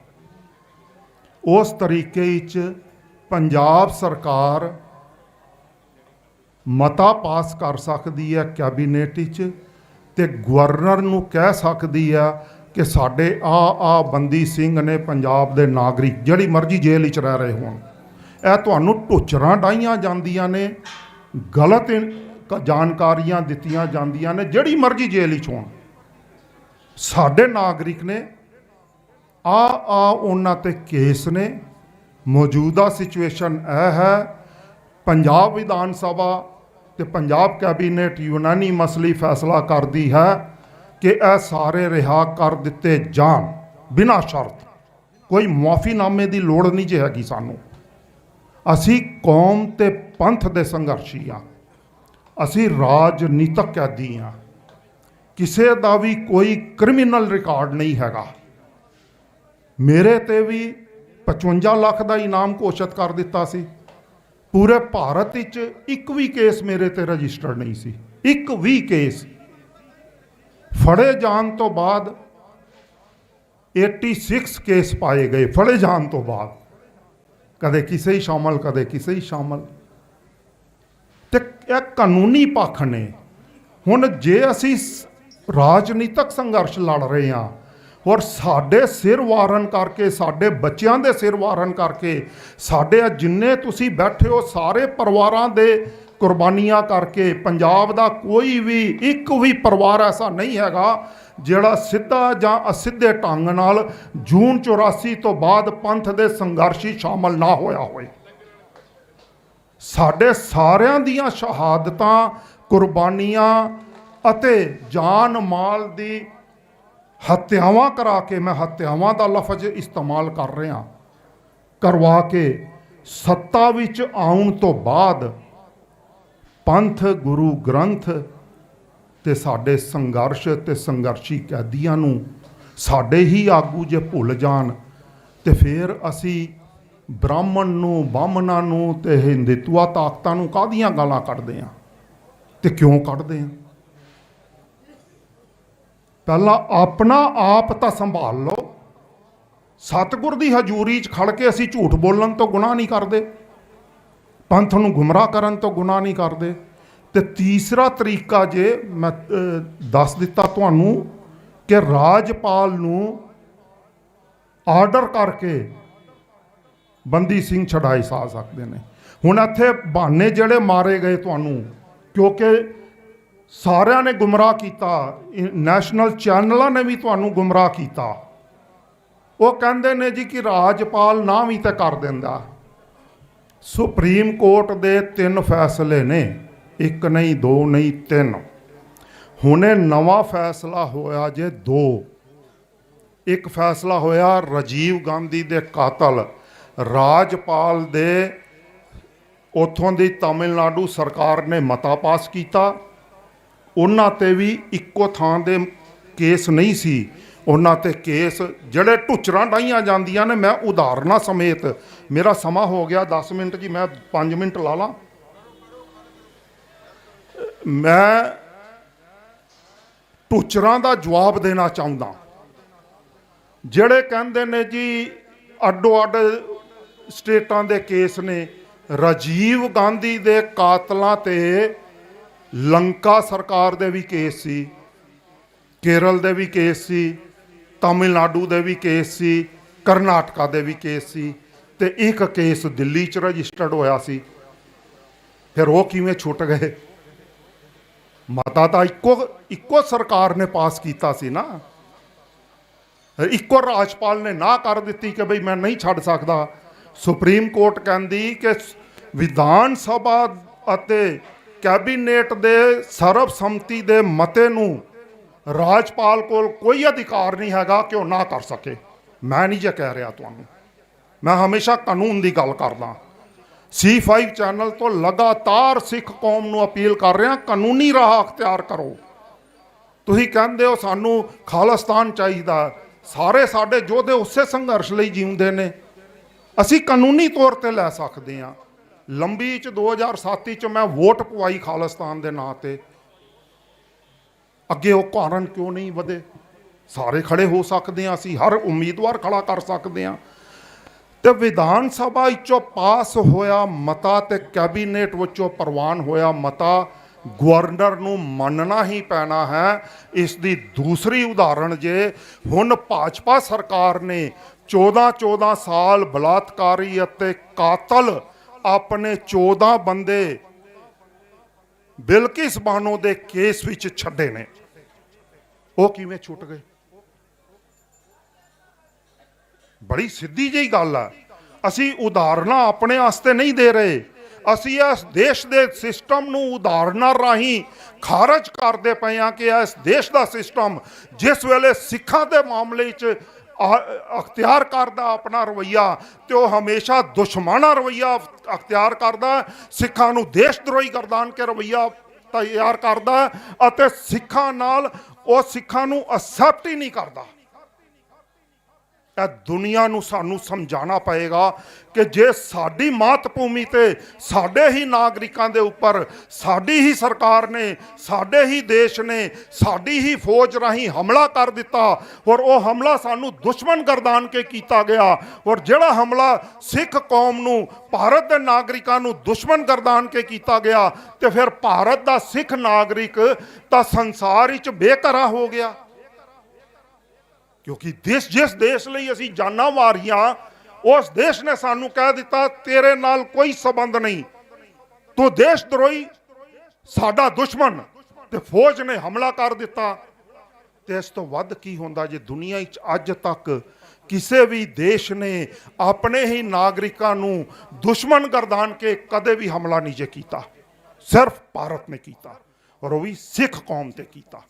ਉਸ ਤਰੀਕੇ ਵਿੱਚ ਪੰਜਾਬ ਸਰਕਾਰ ਮਤਾ ਪਾਸ ਕਰ ਸਕਦੀ ਹੈ ਕੈਬਨਿਟ ਵਿੱਚ ਤੇ ਗਵਰਨਰ ਨੂੰ ਕਹਿ ਸਕਦੀ ਆ ਕਿ ਸਾਡੇ ਆ ਬੰਦੀ ਸਿੰਘ ਨੇ ਪੰਜਾਬ ਦੇ ਨਾਗਰਿਕ ਜਿਹੜੀ ਮਰਜ਼ੀ ਜੇਲ੍ਹ ਵਿੱਚ ਰਹਿ ਰਹੇ ਹੋਣ, ਇਹ ਤੁਹਾਨੂੰ ਟੁੱਚਰਾਂ ਡਾਈਆਂ ਜਾਂਦੀਆਂ ਨੇ, ਗਲਤ ਜਾਣਕਾਰੀਆਂ ਦਿੱਤੀਆਂ ਜਾਂਦੀਆਂ ਨੇ, ਜਿਹੜੀ ਮਰਜ਼ੀ ਜੇਲ੍ਹ ਵਿੱਚ ਹੋਣ। ਸਾਡੇ ਨਾਗਰਿਕ ਨੇ ਉਹਨਾਂ ਤੇ ਕੇਸ ਨੇ। ਮੌਜੂਦਾ ਸਿਚੁਏਸ਼ਨ ਇਹ ਹੈ, ਪੰਜਾਬ ਵਿਧਾਨ ਸਭਾ ਤੇ ਪੰਜਾਬ ਕੈਬਨਿਟ ਯੂਨਾਨੀਮਸਲੀ ਫੈਸਲਾ ਕਰਦੀ ਹੈ ਕਿ ਇਹ ਸਾਰੇ ਰਿਹਾ ਕਰ ਦਿੱਤੇ ਜਾਣ ਬਿਨਾਂ ਸ਼ਰਤ। ਕੋਈ ਮੁਆਫੀਨਾਮੇ ਦੀ ਲੋੜ ਨਹੀਂ ਜੇ ਹੈਗੀ ਸਾਨੂੰ। ਅਸੀਂ ਕੌਮ ਤੇ ਪੰਥ ਦੇ ਸੰਘਰਸ਼ੀ ਹਾਂ, ਅਸੀਂ ਰਾਜਨੀਤਕ ਕੈਦੀ ਹਾਂ, ਕਿਸੇ ਦਾ ਵੀ ਕੋਈ ਕ੍ਰਿਮੀਨਲ ਰਿਕਾਰਡ ਨਹੀਂ ਹੈਗਾ। ਮੇਰੇ ਤੇ ਵੀ 55 ਲੱਖ ਦਾ ਇਨਾਮ ਘੋਸ਼ਿਤ ਕਰ ਦਿੱਤਾ ਸੀ। ਪੂਰੇ ਭਾਰਤ ਵਿੱਚ ਇੱਕ ਵੀ ਕੇਸ ਮੇਰੇ ਤੇ ਰਜਿਸਟਰਡ ਨਹੀਂ ਸੀ, ਇੱਕ ਵੀ ਕੇਸ। ਫੜੇ ਜਾਣ ਤੋਂ ਬਾਅਦ 86 ਕੇਸ ਪਾਏ ਗਏ, ਫੜੇ ਜਾਣ ਤੋਂ ਬਾਅਦ, ਕਦੇ ਕਿਸੇ ਹੀ ਸ਼ਾਮਲ, ਕਦੇ ਕਿਸੇ ਹੀ ਸ਼ਾਮਲ। ਤੇ ਇਹ ਕਾਨੂੰਨੀ ਪੱਖ ਨੇ। ਹੁਣ ਜੇ ਅਸੀਂ ਰਾਜਨੀਤਿਕ ਸੰਘਰਸ਼ ਲੜ ਰਹੇ ਹਾਂ ਔਰ ਸਾਡੇ ਸਿਰ ਵਾਰਨ ਕਰਕੇ, ਸਾਡੇ ਬੱਚਿਆਂ ਦੇ ਸਿਰ ਵਾਰਨ ਕਰਕੇ, ਸਾਡੇ ਜਿੰਨੇ ਤੁਸੀਂ ਬੈਠੇ ਹੋ ਸਾਰੇ ਪਰਿਵਾਰਾਂ ਦੇ ਕੁਰਬਾਨੀਆਂ ਕਰਕੇ, ਪੰਜਾਬ ਦਾ ਕੋਈ ਵੀ ਇੱਕ ਵੀ ਪਰਿਵਾਰ ਐਸਾ ਨਹੀਂ ਹੈਗਾ ਜਿਹੜਾ ਸਿੱਧਾ ਜਾਂ ਅਸਿੱਧੇ ਢੰਗ ਨਾਲ ਜੂਨ 84 ਤੋਂ ਬਾਅਦ ਪੰਥ ਦੇ ਸੰਘਰਸ਼ੀ ਸ਼ਾਮਲ ਨਾ ਹੋਇਆ ਹੋਵੇ। ਸਾਡੇ ਸਾਰਿਆਂ ਦੀਆਂ ਸ਼ਹਾਦਤਾਂ, ਕੁਰਬਾਨੀਆਂ ਅਤੇ ਜਾਨ ਮਾਲ ਦੀ ਹੱਤਿਆਵਾਂ ਕਰਾ ਕੇ, ਮੈਂ ਹੱਤਿਆਵਾਂ ਦਾ ਲਫ਼ਜ਼ ਇਸਤੇਮਾਲ ਕਰ ਰਿਹਾ, ਕਰਵਾ ਕੇ ਸੱਤਾ ਵਿੱਚ ਆਉਣ ਤੋਂ ਬਾਅਦ ਪੰਥ, ਗੁਰੂ ਗ੍ਰੰਥ ਤੇ ਸਾਡੇ ਸੰਘਰਸ਼ ਤੇ ਸੰਘਰਸ਼ੀ ਕੈਦੀਆਂ ਨੂੰ ਸਾਡੇ ਹੀ ਆਗੂ ਜੇ ਭੁੱਲ ਜਾਣ ਤੇ ਫਿਰ ਅਸੀਂ ਬ੍ਰਾਹਮਣ ਨੂੰ, ਬਾਹਮਣਾਂ ਨੂੰ ਤੇ ਹਿੰਦੂਤਵਾ ਤਾਕਤਾਂ ਨੂੰ ਕਾਹਦੀਆਂ ਗਾਲਾਂ ਕੱਢਦੇ ਹਾਂ ਤੇ ਕਿਉਂ ਕੱਢਦੇ ਹਾਂ? ਪਹਿਲਾਂ ਆਪਣਾ ਆਪ ਤਾਂ ਸੰਭਾਲ ਲਓ। ਸਤਿਗੁਰ ਦੀ ਹਜ਼ੂਰੀ 'ਚ ਖੜ ਕੇ ਅਸੀਂ ਝੂਠ ਬੋਲਣ ਤੋਂ ਗੁਨਾਹ ਨਹੀਂ ਕਰਦੇ, ਪੰਥ ਨੂੰ ਗੁੰਮਰਾਹ ਕਰਨ ਤੋਂ ਗੁਨਾਹ ਨਹੀਂ ਕਰਦੇ। ਤੇ ਤੀਸਰਾ ਤਰੀਕਾ ਜੇ ਮੈਂ ਦੱਸ ਦਿੱਤਾ ਤੁਹਾਨੂੰ ਕਿ ਰਾਜਪਾਲ ਨੂੰ ਆਰਡਰ ਕਰਕੇ ਬੰਦੀ ਸਿੰਘ ਛਡਾਏ ਜਾ ਸਕਦੇ ਨੇ। ਹੁਣ ਇੱਥੇ ਬਹਾਨੇ ਜਿਹੜੇ ਮਾਰੇ ਗਏ ਤੁਹਾਨੂੰ, ਕਿਉਂਕਿ ਸਾਰਿਆਂ ਨੇ ਗੁੰਮਰਾਹ ਕੀਤਾ, ਨੈਸ਼ਨਲ ਚੈਨਲਾਂ ਨੇ ਵੀ ਤੁਹਾਨੂੰ ਗੁੰਮਰਾਹ ਕੀਤਾ। ਉਹ ਕਹਿੰਦੇ ਨੇ ਜੀ ਕਿ ਰਾਜਪਾਲ ਨਾ ਵੀ ਤਾਂ ਕਰ ਦਿੰਦਾ। ਸੁਪਰੀਮ ਕੋਰਟ ਦੇ 3 ਫੈਸਲੇ ਨੇ, 1 ਨਹੀਂ, 2 ਨਹੀਂ, 3। ਹੁਣੇ ਨਵਾਂ ਫੈਸਲਾ ਹੋਇਆ ਜੇ 2। ਇੱਕ ਫੈਸਲਾ ਹੋਇਆ ਰਾਜੀਵ ਗਾਂਧੀ ਦੇ ਕਾਤਲ ਰਾਜਪਾਲ ਦੇ, ਉੱਥੋਂ ਦੀ ਤਾਮਿਲਨਾਡੂ ਸਰਕਾਰ ਨੇ ਮਤਾ ਪਾਸ ਕੀਤਾ। ਉਹਨਾਂ ਤੇ ਵੀ ਇੱਕੋ ਥਾਂ ਦੇ ਕੇਸ ਨਹੀਂ ਸੀ, ਉਹਨਾਂ ਤੇ ਕੇਸ ਜਿਹੜੇ ਢੁੱਚਰਾਂ ਡਾਈਆਂ ਜਾਂਦੀਆਂ ਨੇ। ਮੈਂ ਉਦਾਹਰਨਾਂ ਸਮੇਤ, ਮੇਰਾ ਸਮਾਂ ਹੋ ਗਿਆ 10 ਮਿੰਟ ਜੀ, ਮੈਂ 5 ਮਿੰਟ ਲਾ ਲਾਂ। ਮੈਂ ਢੁੱਚਰਾਂ ਦਾ ਜਵਾਬ ਦੇਣਾ ਚਾਹੁੰਦਾ ਜਿਹੜੇ ਕਹਿੰਦੇ ਨੇ ਜੀ ਅੱਡੋ ਅੱਡ ਸਟੇਟਾਂ ਦੇ ਕੇਸ ਨੇ। ਰਾਜੀਵ ਗਾਂਧੀ ਦੇ ਕਾਤਲਾਂ ਤੇ ਲੰਕਾ ਸਰਕਾਰ ਦੇ ਵੀ ਕੇਸ ਸੀ, ਕੇਰਲ ਦੇ ਵੀ ਕੇਸ ਸੀ, ਤਾਮਿਲਨਾਡੂ ਦੇ ਵੀ ਕੇਸ ਸੀ, ਕਰਨਾਟਕਾ ਦੇ ਵੀ ਕੇਸ ਸੀ, ਤੇ ਇੱਕ ਕੇਸ ਦਿੱਲੀ 'ਚ ਰਜਿਸਟਰਡ ਹੋਇਆ ਸੀ। ਫਿਰ ਉਹ ਕਿਵੇਂ ਛੁੱਟ ਗਏ? ਮਤਾ ਤਾਂ ਇੱਕੋ ਸਰਕਾਰ ਨੇ ਪਾਸ ਕੀਤਾ ਸੀ ਨਾ, ਇੱਕੋ ਰਾਜਪਾਲ ਨੇ ਨਾ ਕਰ ਦਿੱਤੀ ਕਿ ਬਈ ਮੈਂ ਨਹੀਂ ਛੱਡ ਸਕਦਾ। ਸੁਪਰੀਮ ਕੋਰਟ ਕਹਿੰਦੀ ਕਿ ਵਿਧਾਨ ਸਭਾ ਅਤੇ ਕੈਬਨਿਟ ਦੇ ਸਰਬਸੰਮਤੀ ਦੇ ਮਤੇ ਨੂੰ ਰਾਜਪਾਲ ਕੋਲ ਕੋਈ ਅਧਿਕਾਰ ਨਹੀਂ ਹੈਗਾ ਕਿ ਉਹ ਨਾ ਕਰ ਸਕੇ। ਮੈਂ ਨਹੀਂ ਜੇ ਕਹਿ ਰਿਹਾ ਤੁਹਾਨੂੰ, ਮੈਂ ਹਮੇਸ਼ਾ ਕਾਨੂੰਨ ਦੀ ਗੱਲ ਕਰਦਾ। C5 ਚੈਨਲ ਤੋਂ ਲਗਾਤਾਰ ਸਿੱਖ ਕੌਮ ਨੂੰ ਅਪੀਲ ਕਰ ਰਿਹਾ, ਕਾਨੂੰਨੀ ਰਾਹ ਅਖਤਿਆਰ ਕਰੋ। ਤੁਸੀਂ ਕਹਿੰਦੇ ਹੋ ਸਾਨੂੰ ਖਾਲਿਸਤਾਨ ਚਾਹੀਦਾ, ਸਾਰੇ ਸਾਡੇ ਯੋਧੇ ਉਸੇ ਸੰਘਰਸ਼ ਲਈ ਜਿਉਂਦੇ ਨੇ। ਅਸੀਂ ਕਾਨੂੰਨੀ ਤੌਰ ਤੇ ਲੈ ਸਕਦੇ ਹਾਂ। ਲੰਬੀ 'ਚ 2007 'ਚ ਮੈਂ ਵੋਟ ਪਵਾਈ ਖਾਲਿਸਤਾਨ ਦੇ ਨਾਂ ਤੇ। ਅੱਗੇ ਉਹ ਕਾਰਨ ਕਿਉਂ ਨਹੀਂ ਵਧੇ? ਸਾਰੇ ਖੜੇ ਹੋ ਸਕਦੇ ਹਾਂ, ਅਸੀਂ ਹਰ ਉਮੀਦਵਾਰ ਖੜਾ ਕਰ ਸਕਦੇ ਹਾਂ। ਤੇ ਵਿਧਾਨ ਸਭਾ ਵਿੱਚੋਂ ਪਾਸ ਹੋਇਆ ਮਤਾ ਤੇ ਕੈਬਨਿਟ ਵਿੱਚੋਂ ਪ੍ਰਵਾਨ ਹੋਇਆ ਮਤਾ ਗਵਰਨਰ ਨੂੰ ਮੰਨਣਾ ਹੀ ਪੈਣਾ ਹੈ। ਇਸ ਦੀ ਦੂਸਰੀ ਉਦਾਹਰਣ ਜੇ ਹੁਣ ਭਾਜਪਾ ਸਰਕਾਰ ਨੇ 14 ਸਾਲ ਬਲਾਤਕਾਰੀ ਅਤੇ ਕਾਤਲ ਆਪਣੇ 14 ਬੰਦੇ ਬਿਲਕਿਸ ਬਾਨੋ ਦੇ ਕੇਸ ਵਿੱਚ ਛੱਡੇ ਨੇ, ਉਹ ਕਿਵੇਂ ਛੁੱਟ ਗਏ? ਬੜੀ ਸਿੱਧੀ ਜਿਹੀ ਗੱਲ ਆ। ਅਸੀਂ ਉਦਾਹਰਨਾਂ ਆਪਣੇ ਵਾਸਤੇ ਨਹੀਂ ਦੇ ਰਹੇ, ਅਸੀਂ ਇਸ ਦੇਸ਼ ਦੇ ਸਿਸਟਮ ਨੂੰ ਉਦਾਹਰਨਾਂ ਰਾਹੀਂ ਖਾਰਜ ਕਰਦੇ ਪਏ ਹਾਂ ਕਿ ਇਸ ਦੇਸ਼ ਦਾ ਸਿਸਟਮ ਜਿਸ ਵੇਲੇ ਸਿੱਖਾਂ ਦੇ ਮਾਮਲੇ 'ਚ ਅਖਤਿਆਰ ਕਰਦਾ ਆਪਣਾ ਰਵੱਈਆ, ਤੇ ਉਹ ਹਮੇਸ਼ਾ ਦੁਸ਼ਮਣਾ ਰਵੱਈਆ ਅਖਤਿਆਰ ਕਰਦਾ, ਸਿੱਖਾਂ ਨੂੰ ਦੇਸ਼ ਦਰੋਹੀ ਗਰਦਾਨ ਕੇ ਰਵੱਈਆ ਤਿਆਰ ਕਰਦਾ ਅਤੇ ਸਿੱਖਾਂ ਨਾਲ ਉਹ ਸਿੱਖਾਂ ਨੂੰ ਅਸੈਪਟ ਹੀ ਨਹੀਂ ਕਰਦਾ। ਇਹ ਦੁਨੀਆ ਨੂੰ ਸਾਨੂੰ ਸਮਝਾਉਣਾ ਪਏਗਾ ਕਿ ਜੇ ਸਾਡੀ ਮਾਤ ਭੂਮੀ ਤੇ ਸਾਡੇ ਹੀ ਨਾਗਰਿਕਾਂ ਦੇ ਉੱਪਰ ਸਾਡੀ ਹੀ ਸਰਕਾਰ ਨੇ, ਸਾਡੇ ਹੀ ਦੇਸ਼ ਨੇ, ਸਾਡੀ ਹੀ ਫੌਜ ਰਾਹੀਂ ਹਮਲਾ ਕਰ ਦਿੱਤਾ, ਔਰ ਉਹ ਹਮਲਾ ਸਾਨੂੰ ਦੁਸ਼ਮਣ ਗਰਦਾਨ ਕੇ ਕੀਤਾ ਗਿਆ, ਔਰ ਜਿਹੜਾ ਹਮਲਾ ਸਿੱਖ ਕੌਮ ਨੂੰ, ਭਾਰਤ ਦੇ ਨਾਗਰਿਕਾਂ ਨੂੰ ਦੁਸ਼ਮਣ ਗਰਦਾਨ ਕੇ ਕੀਤਾ ਗਿਆ, ਤੇ ਫਿਰ ਭਾਰਤ ਦਾ ਸਿੱਖ ਨਾਗਰਿਕ ਤਾਂ ਸੰਸਾਰ ਵਿੱਚ ਬੇਘਰਾ ਹੋ ਗਿਆ। ਕਿਉਂਕਿ ਜਿਸ ਦੇਸ਼ ਲਈ ਅਸੀਂ ਜਾਨਾਂ ਵਾਰੀਆਂ, ਉਸ ਦੇਸ਼ ਨੇ ਸਾਨੂੰ ਕਹਿ ਦਿੱਤਾ ਤੇਰੇ ਨਾਲ ਕੋਈ ਸਬੰਧ ਨਹੀਂ, ਤੂੰ ਦੇਸ਼ ਦਰੋਹੀ, ਸਾਡਾ ਦੁਸ਼ਮਣ, ਤੇ ਫੌਜ ਨੇ ਹਮਲਾ ਕਰ ਦਿੱਤਾ। ਤੇ ਇਸ ਤੋਂ ਵੱਧ ਕੀ ਹੁੰਦਾ ਜੇ ਦੁਨੀਆ ਵਿੱਚ ਅੱਜ ਤੱਕ ਕਿਸੇ ਵੀ ਦੇਸ਼ ਨੇ ਆਪਣੇ ਹੀ ਨਾਗਰਿਕਾਂ ਨੂੰ ਦੁਸ਼ਮਣ ਗਰਦਾਨ ਕੇ ਕਦੇ ਵੀ ਹਮਲਾ ਨਹੀਂ ਜੇ ਕੀਤਾ, ਸਿਰਫ ਭਾਰਤ ਨੇ ਕੀਤਾ, ਔਰ ਉਹ ਵੀ ਸਿੱਖ ਕੌਮ ਤੇ ਕੀਤਾ।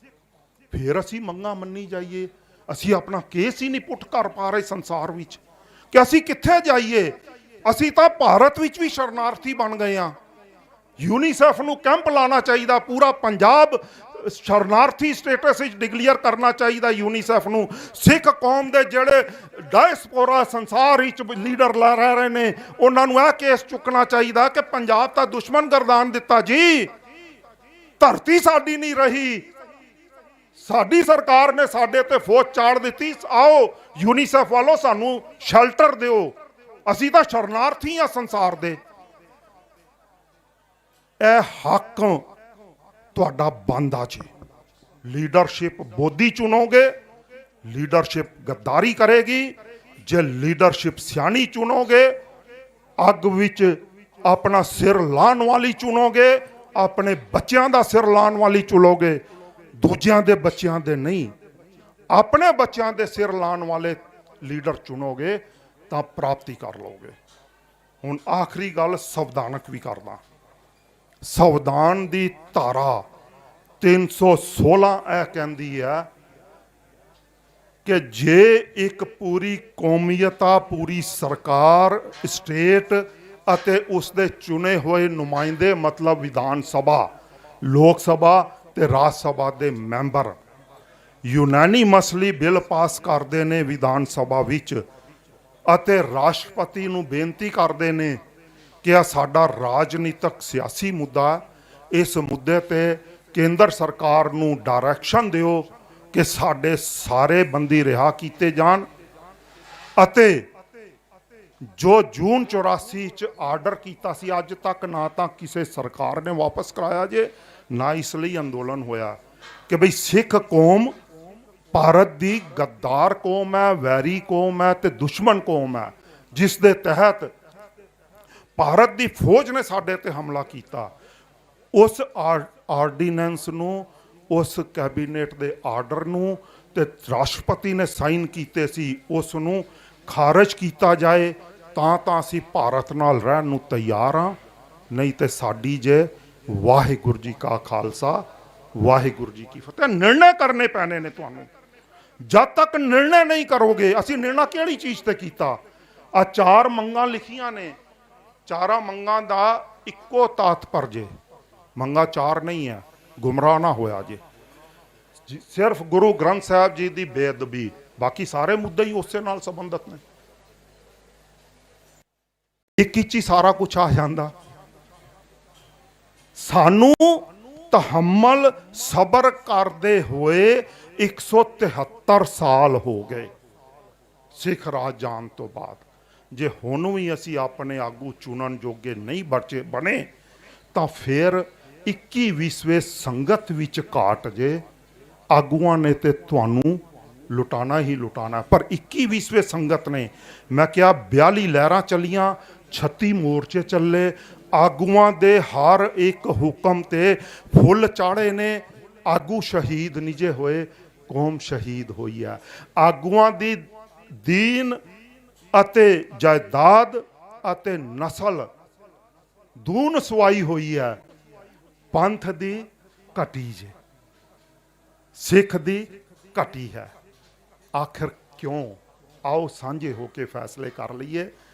ਫਿਰ ਅਸੀਂ ਮੰਗਾਂ ਮੰਨੀ ਜਾਈਏ, ਅਸੀਂ ਆਪਣਾ ਕੇਸ ਹੀ ਨਹੀਂ ਪੁੱਟ ਕਰ ਪਾ ਰਹੇ ਸੰਸਾਰ ਵਿੱਚ ਕਿ ਅਸੀਂ ਕਿੱਥੇ ਜਾਈਏ। ਅਸੀਂ ਤਾਂ ਭਾਰਤ ਵਿੱਚ ਵੀ ਸ਼ਰਨਾਰਥੀ ਬਣ ਗਏ ਹਾਂ। ਯੂਨੀਸੈਫ ਨੂੰ ਕੈਂਪ ਲਾਉਣਾ ਚਾਹੀਦਾ, ਪੂਰਾ ਪੰਜਾਬ ਸ਼ਰਨਾਰਥੀ ਸਟੇਟਸ ਵਿੱਚ ਡਿਕਲੇਅਰ ਕਰਨਾ ਚਾਹੀਦਾ ਯੂਨੀਸੈਫ ਨੂੰ। ਸਿੱਖ ਕੌਮ ਦੇ ਜਿਹੜੇ ਡਾਇਸਪੋਰਾ ਸੰਸਾਰ ਵਿੱਚ ਲੀਡਰ ਲੈ ਰਹੇ ਨੇ, ਉਹਨਾਂ ਨੂੰ ਇਹ ਕੇਸ ਚੁੱਕਣਾ ਚਾਹੀਦਾ ਕਿ ਪੰਜਾਬ ਤਾਂ ਦੁਸ਼ਮਣ ਗਰਦਾਨ ਦਿੱਤਾ ਜੀ, ਧਰਤੀ ਸਾਡੀ ਨਹੀਂ ਰਹੀ, ਸਾਡੀ ਸਰਕਾਰ ਨੇ ਸਾਡੇ ਤੇ ਫੌਜ ਚਾੜ ਦਿੱਤੀ, ਆਓ ਯੂਨੀਸੈਫ ਵਾਲੋ ਸਾਨੂੰ ਸ਼ੈਲਟਰ ਦਿਓ, ਅਸੀਂ ਤਾਂ ਸ਼ਰਨਾਰਥੀ ਹਾਂ ਸੰਸਾਰ ਦੇ। ਇਹ ਹੱਕ ਤੁਹਾਡਾ ਬਣਦਾ ਜੀ। ਲੀਡਰਸ਼ਿਪ ਬੋਧੀ ਚੁਣੋਗੇ, ਲੀਡਰਸ਼ਿਪ ਗੱਦਾਰੀ ਕਰੇਗੀ। ਜੇ ਲੀਡਰਸ਼ਿਪ ਸਿਆਣੀ ਚੁਣੋਗੇ, ਅੱਗ ਵਿੱਚ ਆਪਣਾ ਸਿਰ ਲਾਉਣ ਵਾਲੀ ਚੁਣੋਗੇ, ਆਪਣੇ ਬੱਚਿਆਂ ਦਾ ਸਿਰ ਲਾਉਣ ਵਾਲੀ ਚੁਣੋਗੇ, ਦੂਜਿਆਂ ਦੇ ਬੱਚਿਆਂ ਦੇ ਨਹੀਂ, ਆਪਣੇ ਬੱਚਿਆਂ ਦੇ ਸਿਰ ਲਾਉਣ ਵਾਲੇ ਲੀਡਰ ਚੁਣੋਗੇ ਤਾਂ ਪ੍ਰਾਪਤੀ ਕਰ ਲਓਗੇ। ਹੁਣ ਆਖਰੀ ਗੱਲ ਸੰਵਿਧਾਨਕ ਵੀ ਕਰਦਾ। ਸੰਵਿਧਾਨ ਦੀ ਧਾਰਾ 316 ਇਹ ਕਹਿੰਦੀ ਹੈ ਕਿ ਜੇ ਇੱਕ ਪੂਰੀ ਕੌਮੀਅਤ, ਪੂਰੀ ਸਰਕਾਰ, ਸਟੇਟ ਅਤੇ ਉਸ ਦੇ ਚੁਣੇ ਹੋਏ ਨੁਮਾਇੰਦੇ, ਮਤਲਬ ਵਿਧਾਨ ਸਭਾ, ਲੋਕ ਸਭਾ ਤੇ ਰਾਜ ਸਭਾ ਦੇ ਮੈਂਬਰ ਯੂਨਾਨੀਮਸਲੀ ਬਿੱਲ ਪਾਸ ਕਰਦੇ ਨੇ ਵਿਧਾਨ ਸਭਾ ਵਿੱਚ, ਅਤੇ ਰਾਸ਼ਟਰਪਤੀ ਨੂੰ ਬੇਨਤੀ ਕਰਦੇ ਨੇ ਕਿ ਇਹ ਸਾਡਾ ਰਾਜਨੀਤਿਕ ਸਿਆਸੀ ਮੁੱਦਾ, ਇਸ ਮੁੱਦੇ ਤੇ ਕੇਂਦਰ ਸਰਕਾਰ ਨੂੰ ਡਾਇਰੈਕਸ਼ਨ ਦਿਓ ਕਿ ਸਾਡੇ ਸਾਰੇ ਬੰਦੀ ਰਿਹਾ ਕੀਤੇ ਜਾਣ, ਅਤੇ ਜੋ ਜੂਨ 84 ਚ ਆਰਡਰ ਕੀਤਾ ਸੀ, ਅੱਜ ਤੱਕ ਨਾ ਤਾਂ ਕਿਸੇ ਸਰਕਾਰ ਨੇ ਵਾਪਸ ਕਰਾਇਆ ਜੇ, ਨਾ ਇਸ ਲਈ ਅੰਦੋਲਨ ਹੋਇਆ ਕਿ ਬਈ ਸਿੱਖ ਕੌਮ ਭਾਰਤ ਦੀ ਗੱਦਾਰ ਕੌਮ ਹੈ, ਵੈਰੀ ਕੌਮ ਹੈ ਤੇ ਦੁਸ਼ਮਣ ਕੌਮ ਹੈ, ਜਿਸ ਦੇ ਤਹਿਤ ਭਾਰਤ ਦੀ ਫੌਜ ਨੇ ਸਾਡੇ ਤੇ ਹਮਲਾ ਕੀਤਾ। ਉਸ ਆਰਡੀਨੈਂਸ ਨੂੰ, ਉਸ ਕੈਬਨਿਟ ਦੇ ਆਰਡਰ ਨੂੰ ਤੇ ਰਾਸ਼ਟਰਪਤੀ ਨੇ ਸਾਈਨ ਕੀਤੇ ਸੀ, ਉਸ ਨੂੰ ਖਾਰਜ ਕੀਤਾ ਜਾਏ ਤਾਂ ਅਸੀਂ ਭਾਰਤ ਨਾਲ ਰਹਿਣ ਨੂੰ ਤਿਆਰ ਹਾਂ, ਨਹੀਂ ਤੇ ਸਾਡੀ ਜੇ ਵਾਹਿਗੁਰੂ ਜੀ ਕਾ ਖਾਲਸਾ, ਵਾਹਿਗੁਰੂ ਜੀ ਕੀ ਫਤਿਹ। ਨਿਰਣੇ ਕਰਨੇ ਪੈਣੇ ਨੇ ਤੁਹਾਨੂੰ। ਜਦ ਤੱਕ ਨਿਰਣੇ ਨਹੀਂ ਕਰੋਗੇ, ਅਸੀਂ ਨਿਰਣਾ ਕਿਹੜੀ ਚੀਜ਼ ਤੇ ਕੀਤਾ? ਆ 4 ਮੰਗਾਂ ਲਿਖੀਆਂ ਨੇ, 4 ਮੰਗਾਂ ਦਾ ਇੱਕੋ ਤਾਤਪਰ ਜੇ, ਮੰਗਾਂ 4 ਨਹੀਂ ਹੈ, ਗੁੰਮਰਾਹ ਨਾ ਹੋਇਆ ਜੇ। ਸਿਰਫ ਗੁਰੂ ਗ੍ਰੰਥ ਸਾਹਿਬ ਜੀ ਦੀ ਬੇਅਦਬੀ, ਬਾਕੀ ਸਾਰੇ ਮੁੱਦੇ ਹੀ ਉਸੇ ਨਾਲ ਸੰਬੰਧਿਤ ਨੇ। ਇੱਕ ਹੀ ਸਾਰਾ ਕੁਝ ਆ ਜਾਂਦਾ। ਸਾਨੂੰ ਤਹਮਲ ਸਬਰ ਕਰਦੇ ਹੋਏ 173 ਸਾਲ ਹੋ ਗਏ ਸਿੱਖ ਰਾਜ ਜਾਣ ਤੋਂ ਬਾਅਦ। ਜੇ ਹੁਣ ਵੀ ਅਸੀਂ ਆਪਣੇ ਆਗੂ ਚੁਣਨ ਜੋਗੇ ਨਹੀਂ ਬਣੇ ਤਾਂ ਫਿਰ 21ਵੀਂ ਸੰਗਤ ਵਿੱਚ ਘਾਟ ਜੇ ਆਗੂਆਂ ਨੇ ਤੇ ਤੁਹਾਨੂੰ ਲੁਟਾਣਾ ਹੀ ਲੁਟਾਣਾ। ਪਰ 21ਵੀਂ ਸੰਗਤ ਨੇ, ਮੈਂ ਕਿਹਾ 42 ਲਹਿਰਾਂ ਚੱਲੀਆਂ, 36 ਮੋਰਚੇ ਚੱਲੇ, ਆਗੂਆਂ ਦੇ ਹਰ ਇੱਕ ਹੁਕਮ ਤੇ ਫੁੱਲ ਚਾੜੇ ਨੇ। ਆਗੂ ਸ਼ਹੀਦ ਨਹੀਂ ਜੇ ਹੋਏ, ਕੌਮ ਸ਼ਹੀਦ ਹੋਈ ਹੈ। ਆਗੂਆਂ ਦੀ ਦੀਨ ਅਤੇ ਜਾਇਦਾਦ ਅਤੇ ਨਸਲ ਦੂਨ ਸਵਾਈ ਹੋਈ ਹੈ। ਪੰਥ ਦੀ ਘਟੀ ਜੇ, ਸਿੱਖ ਦੀ ਘਟੀ ਹੈ। ਆਖਿਰ ਕਿਉਂ? ਆਓ ਸਾਂਝੇ ਹੋ ਕੇ ਫੈਸਲੇ ਕਰ ਲਈਏ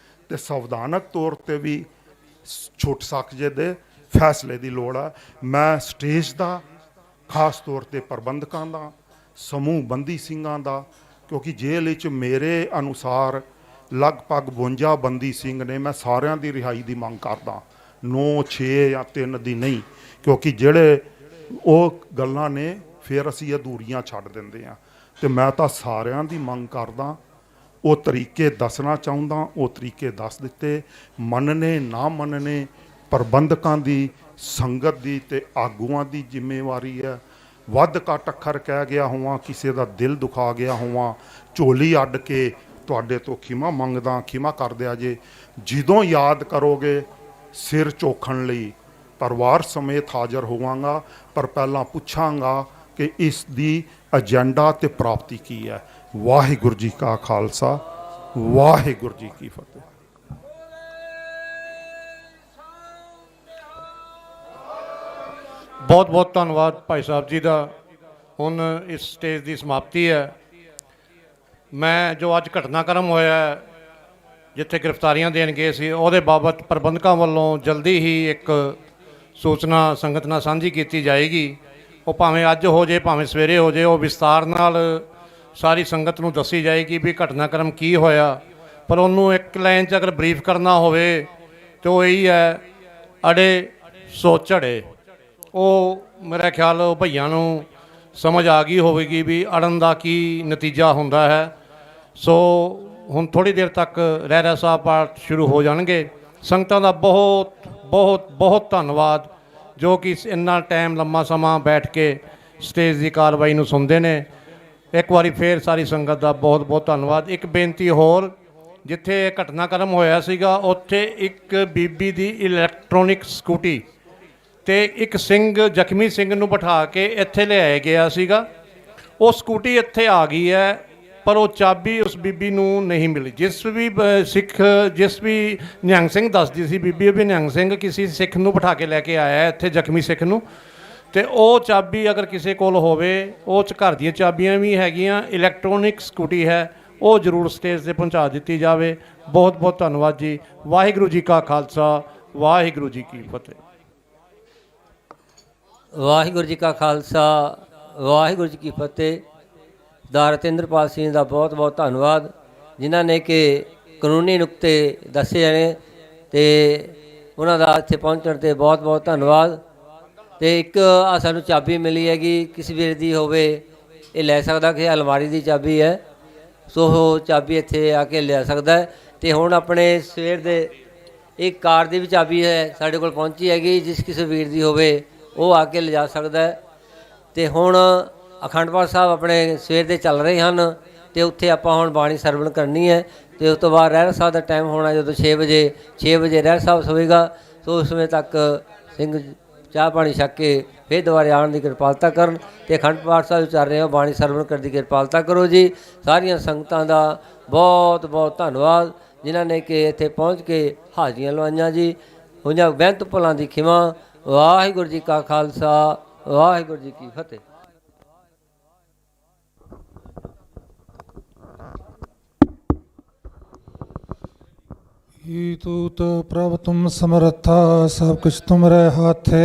ਤੇ ਸੰਵਿਧਾਨਕ ਤੌਰ ਤੇ ਵੀ ਛੁੱਟ ਸਕਜੇ ਦੇ ਫੈਸਲੇ ਦੀ ਲੋੜ ਹੈ। ਮੈਂ ਸਟੇਜ ਦਾ, ਖਾਸ ਤੌਰ ਤੇ ਪ੍ਰਬੰਧਕਾਂ ਦਾ, ਸਮੂਹ ਬੰਦੀ ਸਿੰਘਾਂ ਦਾ, ਕਿਉਂਕਿ ਜੇਲ੍ਹ ਵਿੱਚ ਮੇਰੇ ਅਨੁਸਾਰ ਲਗਭਗ 52 ਬੰਦੀ ਸਿੰਘ ਨੇ, ਮੈਂ ਸਾਰਿਆਂ ਦੀ ਰਿਹਾਈ ਦੀ ਮੰਗ ਕਰਦਾ, 9, 6 ਜਾਂ 3 ਦੀ ਨਹੀਂ, ਕਿਉਂਕਿ ਜਿਹੜੇ ਉਹ ਗੱਲਾਂ ਨੇ ਫਿਰ ਅਸੀਂ ਅਧੂਰੀਆਂ ਛੱਡ ਦਿੰਦੇ ਹਾਂ। ਤੇ ਮੈਂ ਤਾਂ ਸਾਰਿਆਂ ਦੀ ਮੰਗ ਕਰਦਾ, ਉਹ ਤਰੀਕੇ ਦੱਸਣਾ ਚਾਹੁੰਦਾ, ਉਹ ਤਰੀਕੇ ਦੱਸ ਦਿੱਤੇ। ਮੰਨਣੇ ਨਾ ਮੰਨਣੇ ਪ੍ਰਬੰਧਕਾਂ ਦੀ, ਸੰਗਤ ਦੀ ਤੇ ਆਗੂਆਂ ਦੀ ਜ਼ਿੰਮੇਵਾਰੀ ਹੈ। ਵੱਧ ਘੱਟ ਅੱਖਰ ਕਹਿ ਗਿਆ ਹੋਵਾਂ, ਕਿਸੇ ਦਾ ਦਿਲ ਦੁਖਾ ਗਿਆ ਹੋਵਾਂ, ਝੋਲੀ ਅੱਡ ਕੇ ਤੁਹਾਡੇ ਤੋਂ ਖਿਮਾ ਮੰਗਦਾ, ਖਿਮਾ ਕਰ ਦਿਆ ਜੇ। ਜਦੋਂ ਯਾਦ ਕਰੋਗੇ ਸਿਰ ਝੋਖਣ ਲਈ ਪਰਿਵਾਰ ਸਮੇਤ ਹਾਜ਼ਰ ਹੋਵਾਂਗਾ, ਪਰ ਪਹਿਲਾਂ ਪੁੱਛਾਂਗਾ ਕਿ ਇਸ ਦੀ ਏਜੰਡਾ ਤੇ ਪ੍ਰਾਪਤੀ ਕੀ ਹੈ। ਵਾਹਿਗੁਰੂ ਜੀ ਕਾ ਖਾਲਸਾ, ਵਾਹਿਗੁਰੂ ਜੀ ਕੀ ਫਤਿਹ। ਬਹੁਤ ਬਹੁਤ ਧੰਨਵਾਦ ਭਾਈ ਸਾਹਿਬ ਜੀ ਦਾ। ਹੁਣ ਇਸ ਸਟੇਜ ਦੀ ਸਮਾਪਤੀ ਹੈ। ਮੈਂ ਜੋ ਅੱਜ ਘਟਨਾਕ੍ਰਮ ਹੋਇਆ, ਜਿੱਥੇ ਗ੍ਰਿਫਤਾਰੀਆਂ ਦੇਣ ਗਏ ਸੀ, ਉਹਦੇ ਬਾਬਤ ਪ੍ਰਬੰਧਕਾਂ ਵੱਲੋਂ ਜਲਦੀ ਹੀ ਇੱਕ ਸੂਚਨਾ ਸੰਗਤ ਨਾਲ ਸਾਂਝੀ ਕੀਤੀ ਜਾਏਗੀ। ਉਹ ਭਾਵੇਂ ਅੱਜ ਹੋ ਜੇ, ਭਾਵੇਂ ਸਵੇਰੇ ਹੋ ਜੇ, ਉਹ ਵਿਸਤਾਰ ਨਾਲ ਸਾਰੀ ਸੰਗਤ ਨੂੰ ਦੱਸੀ ਜਾਏਗੀ ਵੀ ਘਟਨਾਕ੍ਰਮ ਕੀ ਹੋਇਆ। ਪਰ ਉਹਨੂੰ ਇੱਕ ਲਾਈਨ 'ਚ ਅਗਰ ਬਰੀਫ ਕਰਨਾ ਹੋਵੇ ਤਾਂ ਉਹ ਇਹੀ ਹੈ, ਅੜੇ ਸੋ ਝੜੇ। ਉਹ ਮੇਰਾ ਖਿਆਲ ਉਹ ਭਈਆਂ ਨੂੰ ਸਮਝ ਆ ਗਈ ਹੋਵੇਗੀ ਵੀ ਅੜਨ ਦਾ ਕੀ ਨਤੀਜਾ ਹੁੰਦਾ ਹੈ। ਸੋ ਹੁਣ ਥੋੜ੍ਹੀ ਦੇਰ ਤੱਕ ਰਹਿਰਾਸ ਸਾਹਿਬ ਪਾਠ ਸ਼ੁਰੂ ਹੋ ਜਾਣਗੇ। ਸੰਗਤਾਂ ਦਾ ਬਹੁਤ ਬਹੁਤ ਬਹੁਤ ਧੰਨਵਾਦ ਜੋ ਕਿ ਇੰਨਾ ਟਾਈਮ ਲੰਮਾ ਸਮਾਂ ਬੈਠ ਕੇ ਸਟੇਜ ਦੀ ਕਾਰਵਾਈ ਨੂੰ ਸੁਣਦੇ ਨੇ। ਇੱਕ ਵਾਰੀ ਫੇਰ ਸਾਰੀ ਸੰਗਤ ਦਾ ਬਹੁਤ ਬਹੁਤ ਧੰਨਵਾਦ। ਇੱਕ ਬੇਨਤੀ ਹੋਰ, ਜਿੱਥੇ ਇਹ ਘਟਨਾਕ੍ਰਮ ਹੋਇਆ ਸੀਗਾ ਉੱਥੇ ਇੱਕ ਬੀਬੀ ਦੀ ਇਲੈਕਟ੍ਰੋਨਿਕ ਸਕੂਟੀ ਤੇ ਇੱਕ ਸਿੰਘ, ਜ਼ਖਮੀ ਸਿੰਘ ਨੂੰ ਬਿਠਾ ਕੇ ਇੱਥੇ ਲਿਆਇਆ ਗਿਆ ਸੀਗਾ। ਉਹ ਸਕੂਟੀ ਇੱਥੇ ਆ ਗਈ ਹੈ, ਪਰ ਉਹ ਚਾਬੀ ਉਸ ਬੀਬੀ ਨੂੰ ਨਹੀਂ ਮਿਲੀ। ਜਿਸ ਵੀ ਜਿਸ ਵੀ ਨਿਹੰਗ ਸਿੰਘ ਦੱਸਦੀ ਸੀ ਬੀਬੀ, ਵੀ ਨਿਹੰਗ ਸਿੰਘ ਕਿਸੇ ਸਿੱਖ ਨੂੰ ਬਿਠਾ ਕੇ ਲੈ ਕੇ ਆਇਆ ਇੱਥੇ, ਜ਼ਖਮੀ ਸਿੱਖ ਨੂੰ, ਤੇ ਉਹ ਚਾਬੀ ਅਗਰ ਕਿਸੇ ਕੋਲ ਹੋਵੇ, ਉਹ 'ਚ ਘਰ ਦੀਆਂ ਚਾਬੀਆਂ ਵੀ ਹੈਗੀਆਂ, ਇਲੈਕਟ੍ਰੋਨਿਕ ਸਕੂਟੀ ਹੈ, ਉਹ ਜ਼ਰੂਰ ਸਟੇਜ 'ਤੇ ਪਹੁੰਚਾ ਦਿੱਤੀ ਜਾਵੇ। ਬਹੁਤ ਬਹੁਤ ਧੰਨਵਾਦ ਜੀ। ਵਾਹਿਗੁਰੂ ਜੀ ਕਾ ਖਾਲਸਾ, ਵਾਹਿਗੁਰੂ ਜੀ ਕੀ ਫਤਿਹ। ਵਾਹਿਗੁਰੂ ਜੀ ਕਾ ਖਾਲਸਾ, ਵਾਹਿਗੁਰੂ ਜੀ ਕੀ ਫਤਿਹ। ਸਰਦਾਰ ਰਤਿੰਦਰਪਾਲ ਸਿੰਘ ਦਾ ਬਹੁਤ ਬਹੁਤ ਧੰਨਵਾਦ, ਜਿਨ੍ਹਾਂ ਨੇ ਕਿ ਕਾਨੂੰਨੀ ਨੁਕਤੇ ਦੱਸੇ ਨੇ, ਤੇ ਉਹਨਾਂ ਦਾ ਇੱਥੇ ਪਹੁੰਚਣ 'ਤੇ ਬਹੁਤ ਬਹੁਤ ਧੰਨਵਾਦ। ਤੇ ਇੱਕ ਆ ਸਾਨੂੰ ਚਾਬੀ ਮਿਲੀ ਹੈਗੀ, ਕਿਸੇ ਵੀਰ ਦੀ ਹੋਵੇ ਇਹ ਲੈ ਸਕਦਾ, ਕਿ ਅਲਮਾਰੀ ਦੀ ਚਾਬੀ ਹੈ, ਸੋ ਉਹ ਚਾਬੀ ਇੱਥੇ ਆ ਕੇ ਲੈ ਸਕਦਾ ਹੈ। ਤੇ ਹੁਣ ਆਪਣੇ ਸਵੇਰ ਦੇ ਇੱਕ ਕਾਰ ਦੀ ਵੀ ਚਾਬੀ ਹੈ ਸਾਡੇ ਕੋਲ ਪਹੁੰਚੀ ਹੈਗੀ, ਜਿਸ ਕਿਸੇ ਵੀਰ ਦੀ ਹੋਵੇ ਉਹ ਆ ਕੇ ਲਿਜਾ ਸਕਦਾ ਹੈ। ਤੇ ਹੁਣ ਅਖੰਡ ਪਾਠ ਸਾਹਿਬ ਆਪਣੇ ਸਵੇਰ ਦੇ ਚੱਲ ਰਹੇ ਹਨ, ਤੇ ਉੱਥੇ ਆਪਾਂ ਹੁਣ ਬਾਣੀ ਸਰਵਣ ਕਰਨੀ ਹੈ। ਤੇ ਉਸ ਤੋਂ ਬਾਅਦ ਰਹਿਰਾਸ ਸਾਹਿਬ ਦਾ ਟਾਈਮ ਹੋਣਾ, ਜਦੋਂ 6 ਵਜੇ ਰਹਿਰਾਸ ਸਾਹਿਬ ਹੋਵੇਗਾ। ਸੋ ਉਸ ਸਮੇਂ ਤੱਕ ਸਿੰਘ ਚਾਹ ਪਾਣੀ ਛੱਕ ਕੇ ਫਿਰ ਦੁਬਾਰੇ ਆਉਣ ਦੀ ਕਿਰਪਾਲਤਾ ਕਰਨ, ਤੇ ਅਖੰਡ ਪਾਠ ਸਾਹਿਬ ਚੱਲ ਰਹੇ ਹੋ, ਬਾਣੀ ਸਰਵਣ ਕਰਨ ਦੀ ਕਿਰਪਾਲਤਾ ਕਰੋ ਜੀ। ਸਾਰੀਆਂ ਸੰਗਤਾਂ ਦਾ ਬਹੁਤ ਬਹੁਤ ਧੰਨਵਾਦ, ਜਿਨ੍ਹਾਂ ਨੇ ਕਿ ਇੱਥੇ ਪਹੁੰਚ ਕੇ ਹਾਜ਼ਰੀਆਂ ਲਵਾਈਆਂ ਜੀ। ਹੋਈਆਂ ਬੇਅੰਤ ਭੁੱਲਾਂ ਦੀ ਖਿਮਾ। ਵਾਹਿਗੁਰੂ ਜੀ ਕਾ ਖਾਲਸਾ, ਵਾਹਿਗੁਰੂ ਜੀ ਕੀ ਫਤਿਹ। तूत प्रभ तुम समर्था, सब कुछ तुमरे हाथे,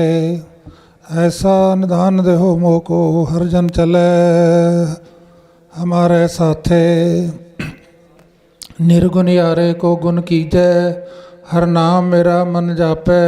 ऐसा निधान देहो मोको, हर जन चले हमारे साथे। निर्गुण यारे को गुण कीजै, हर नाम मेरा मन जापै।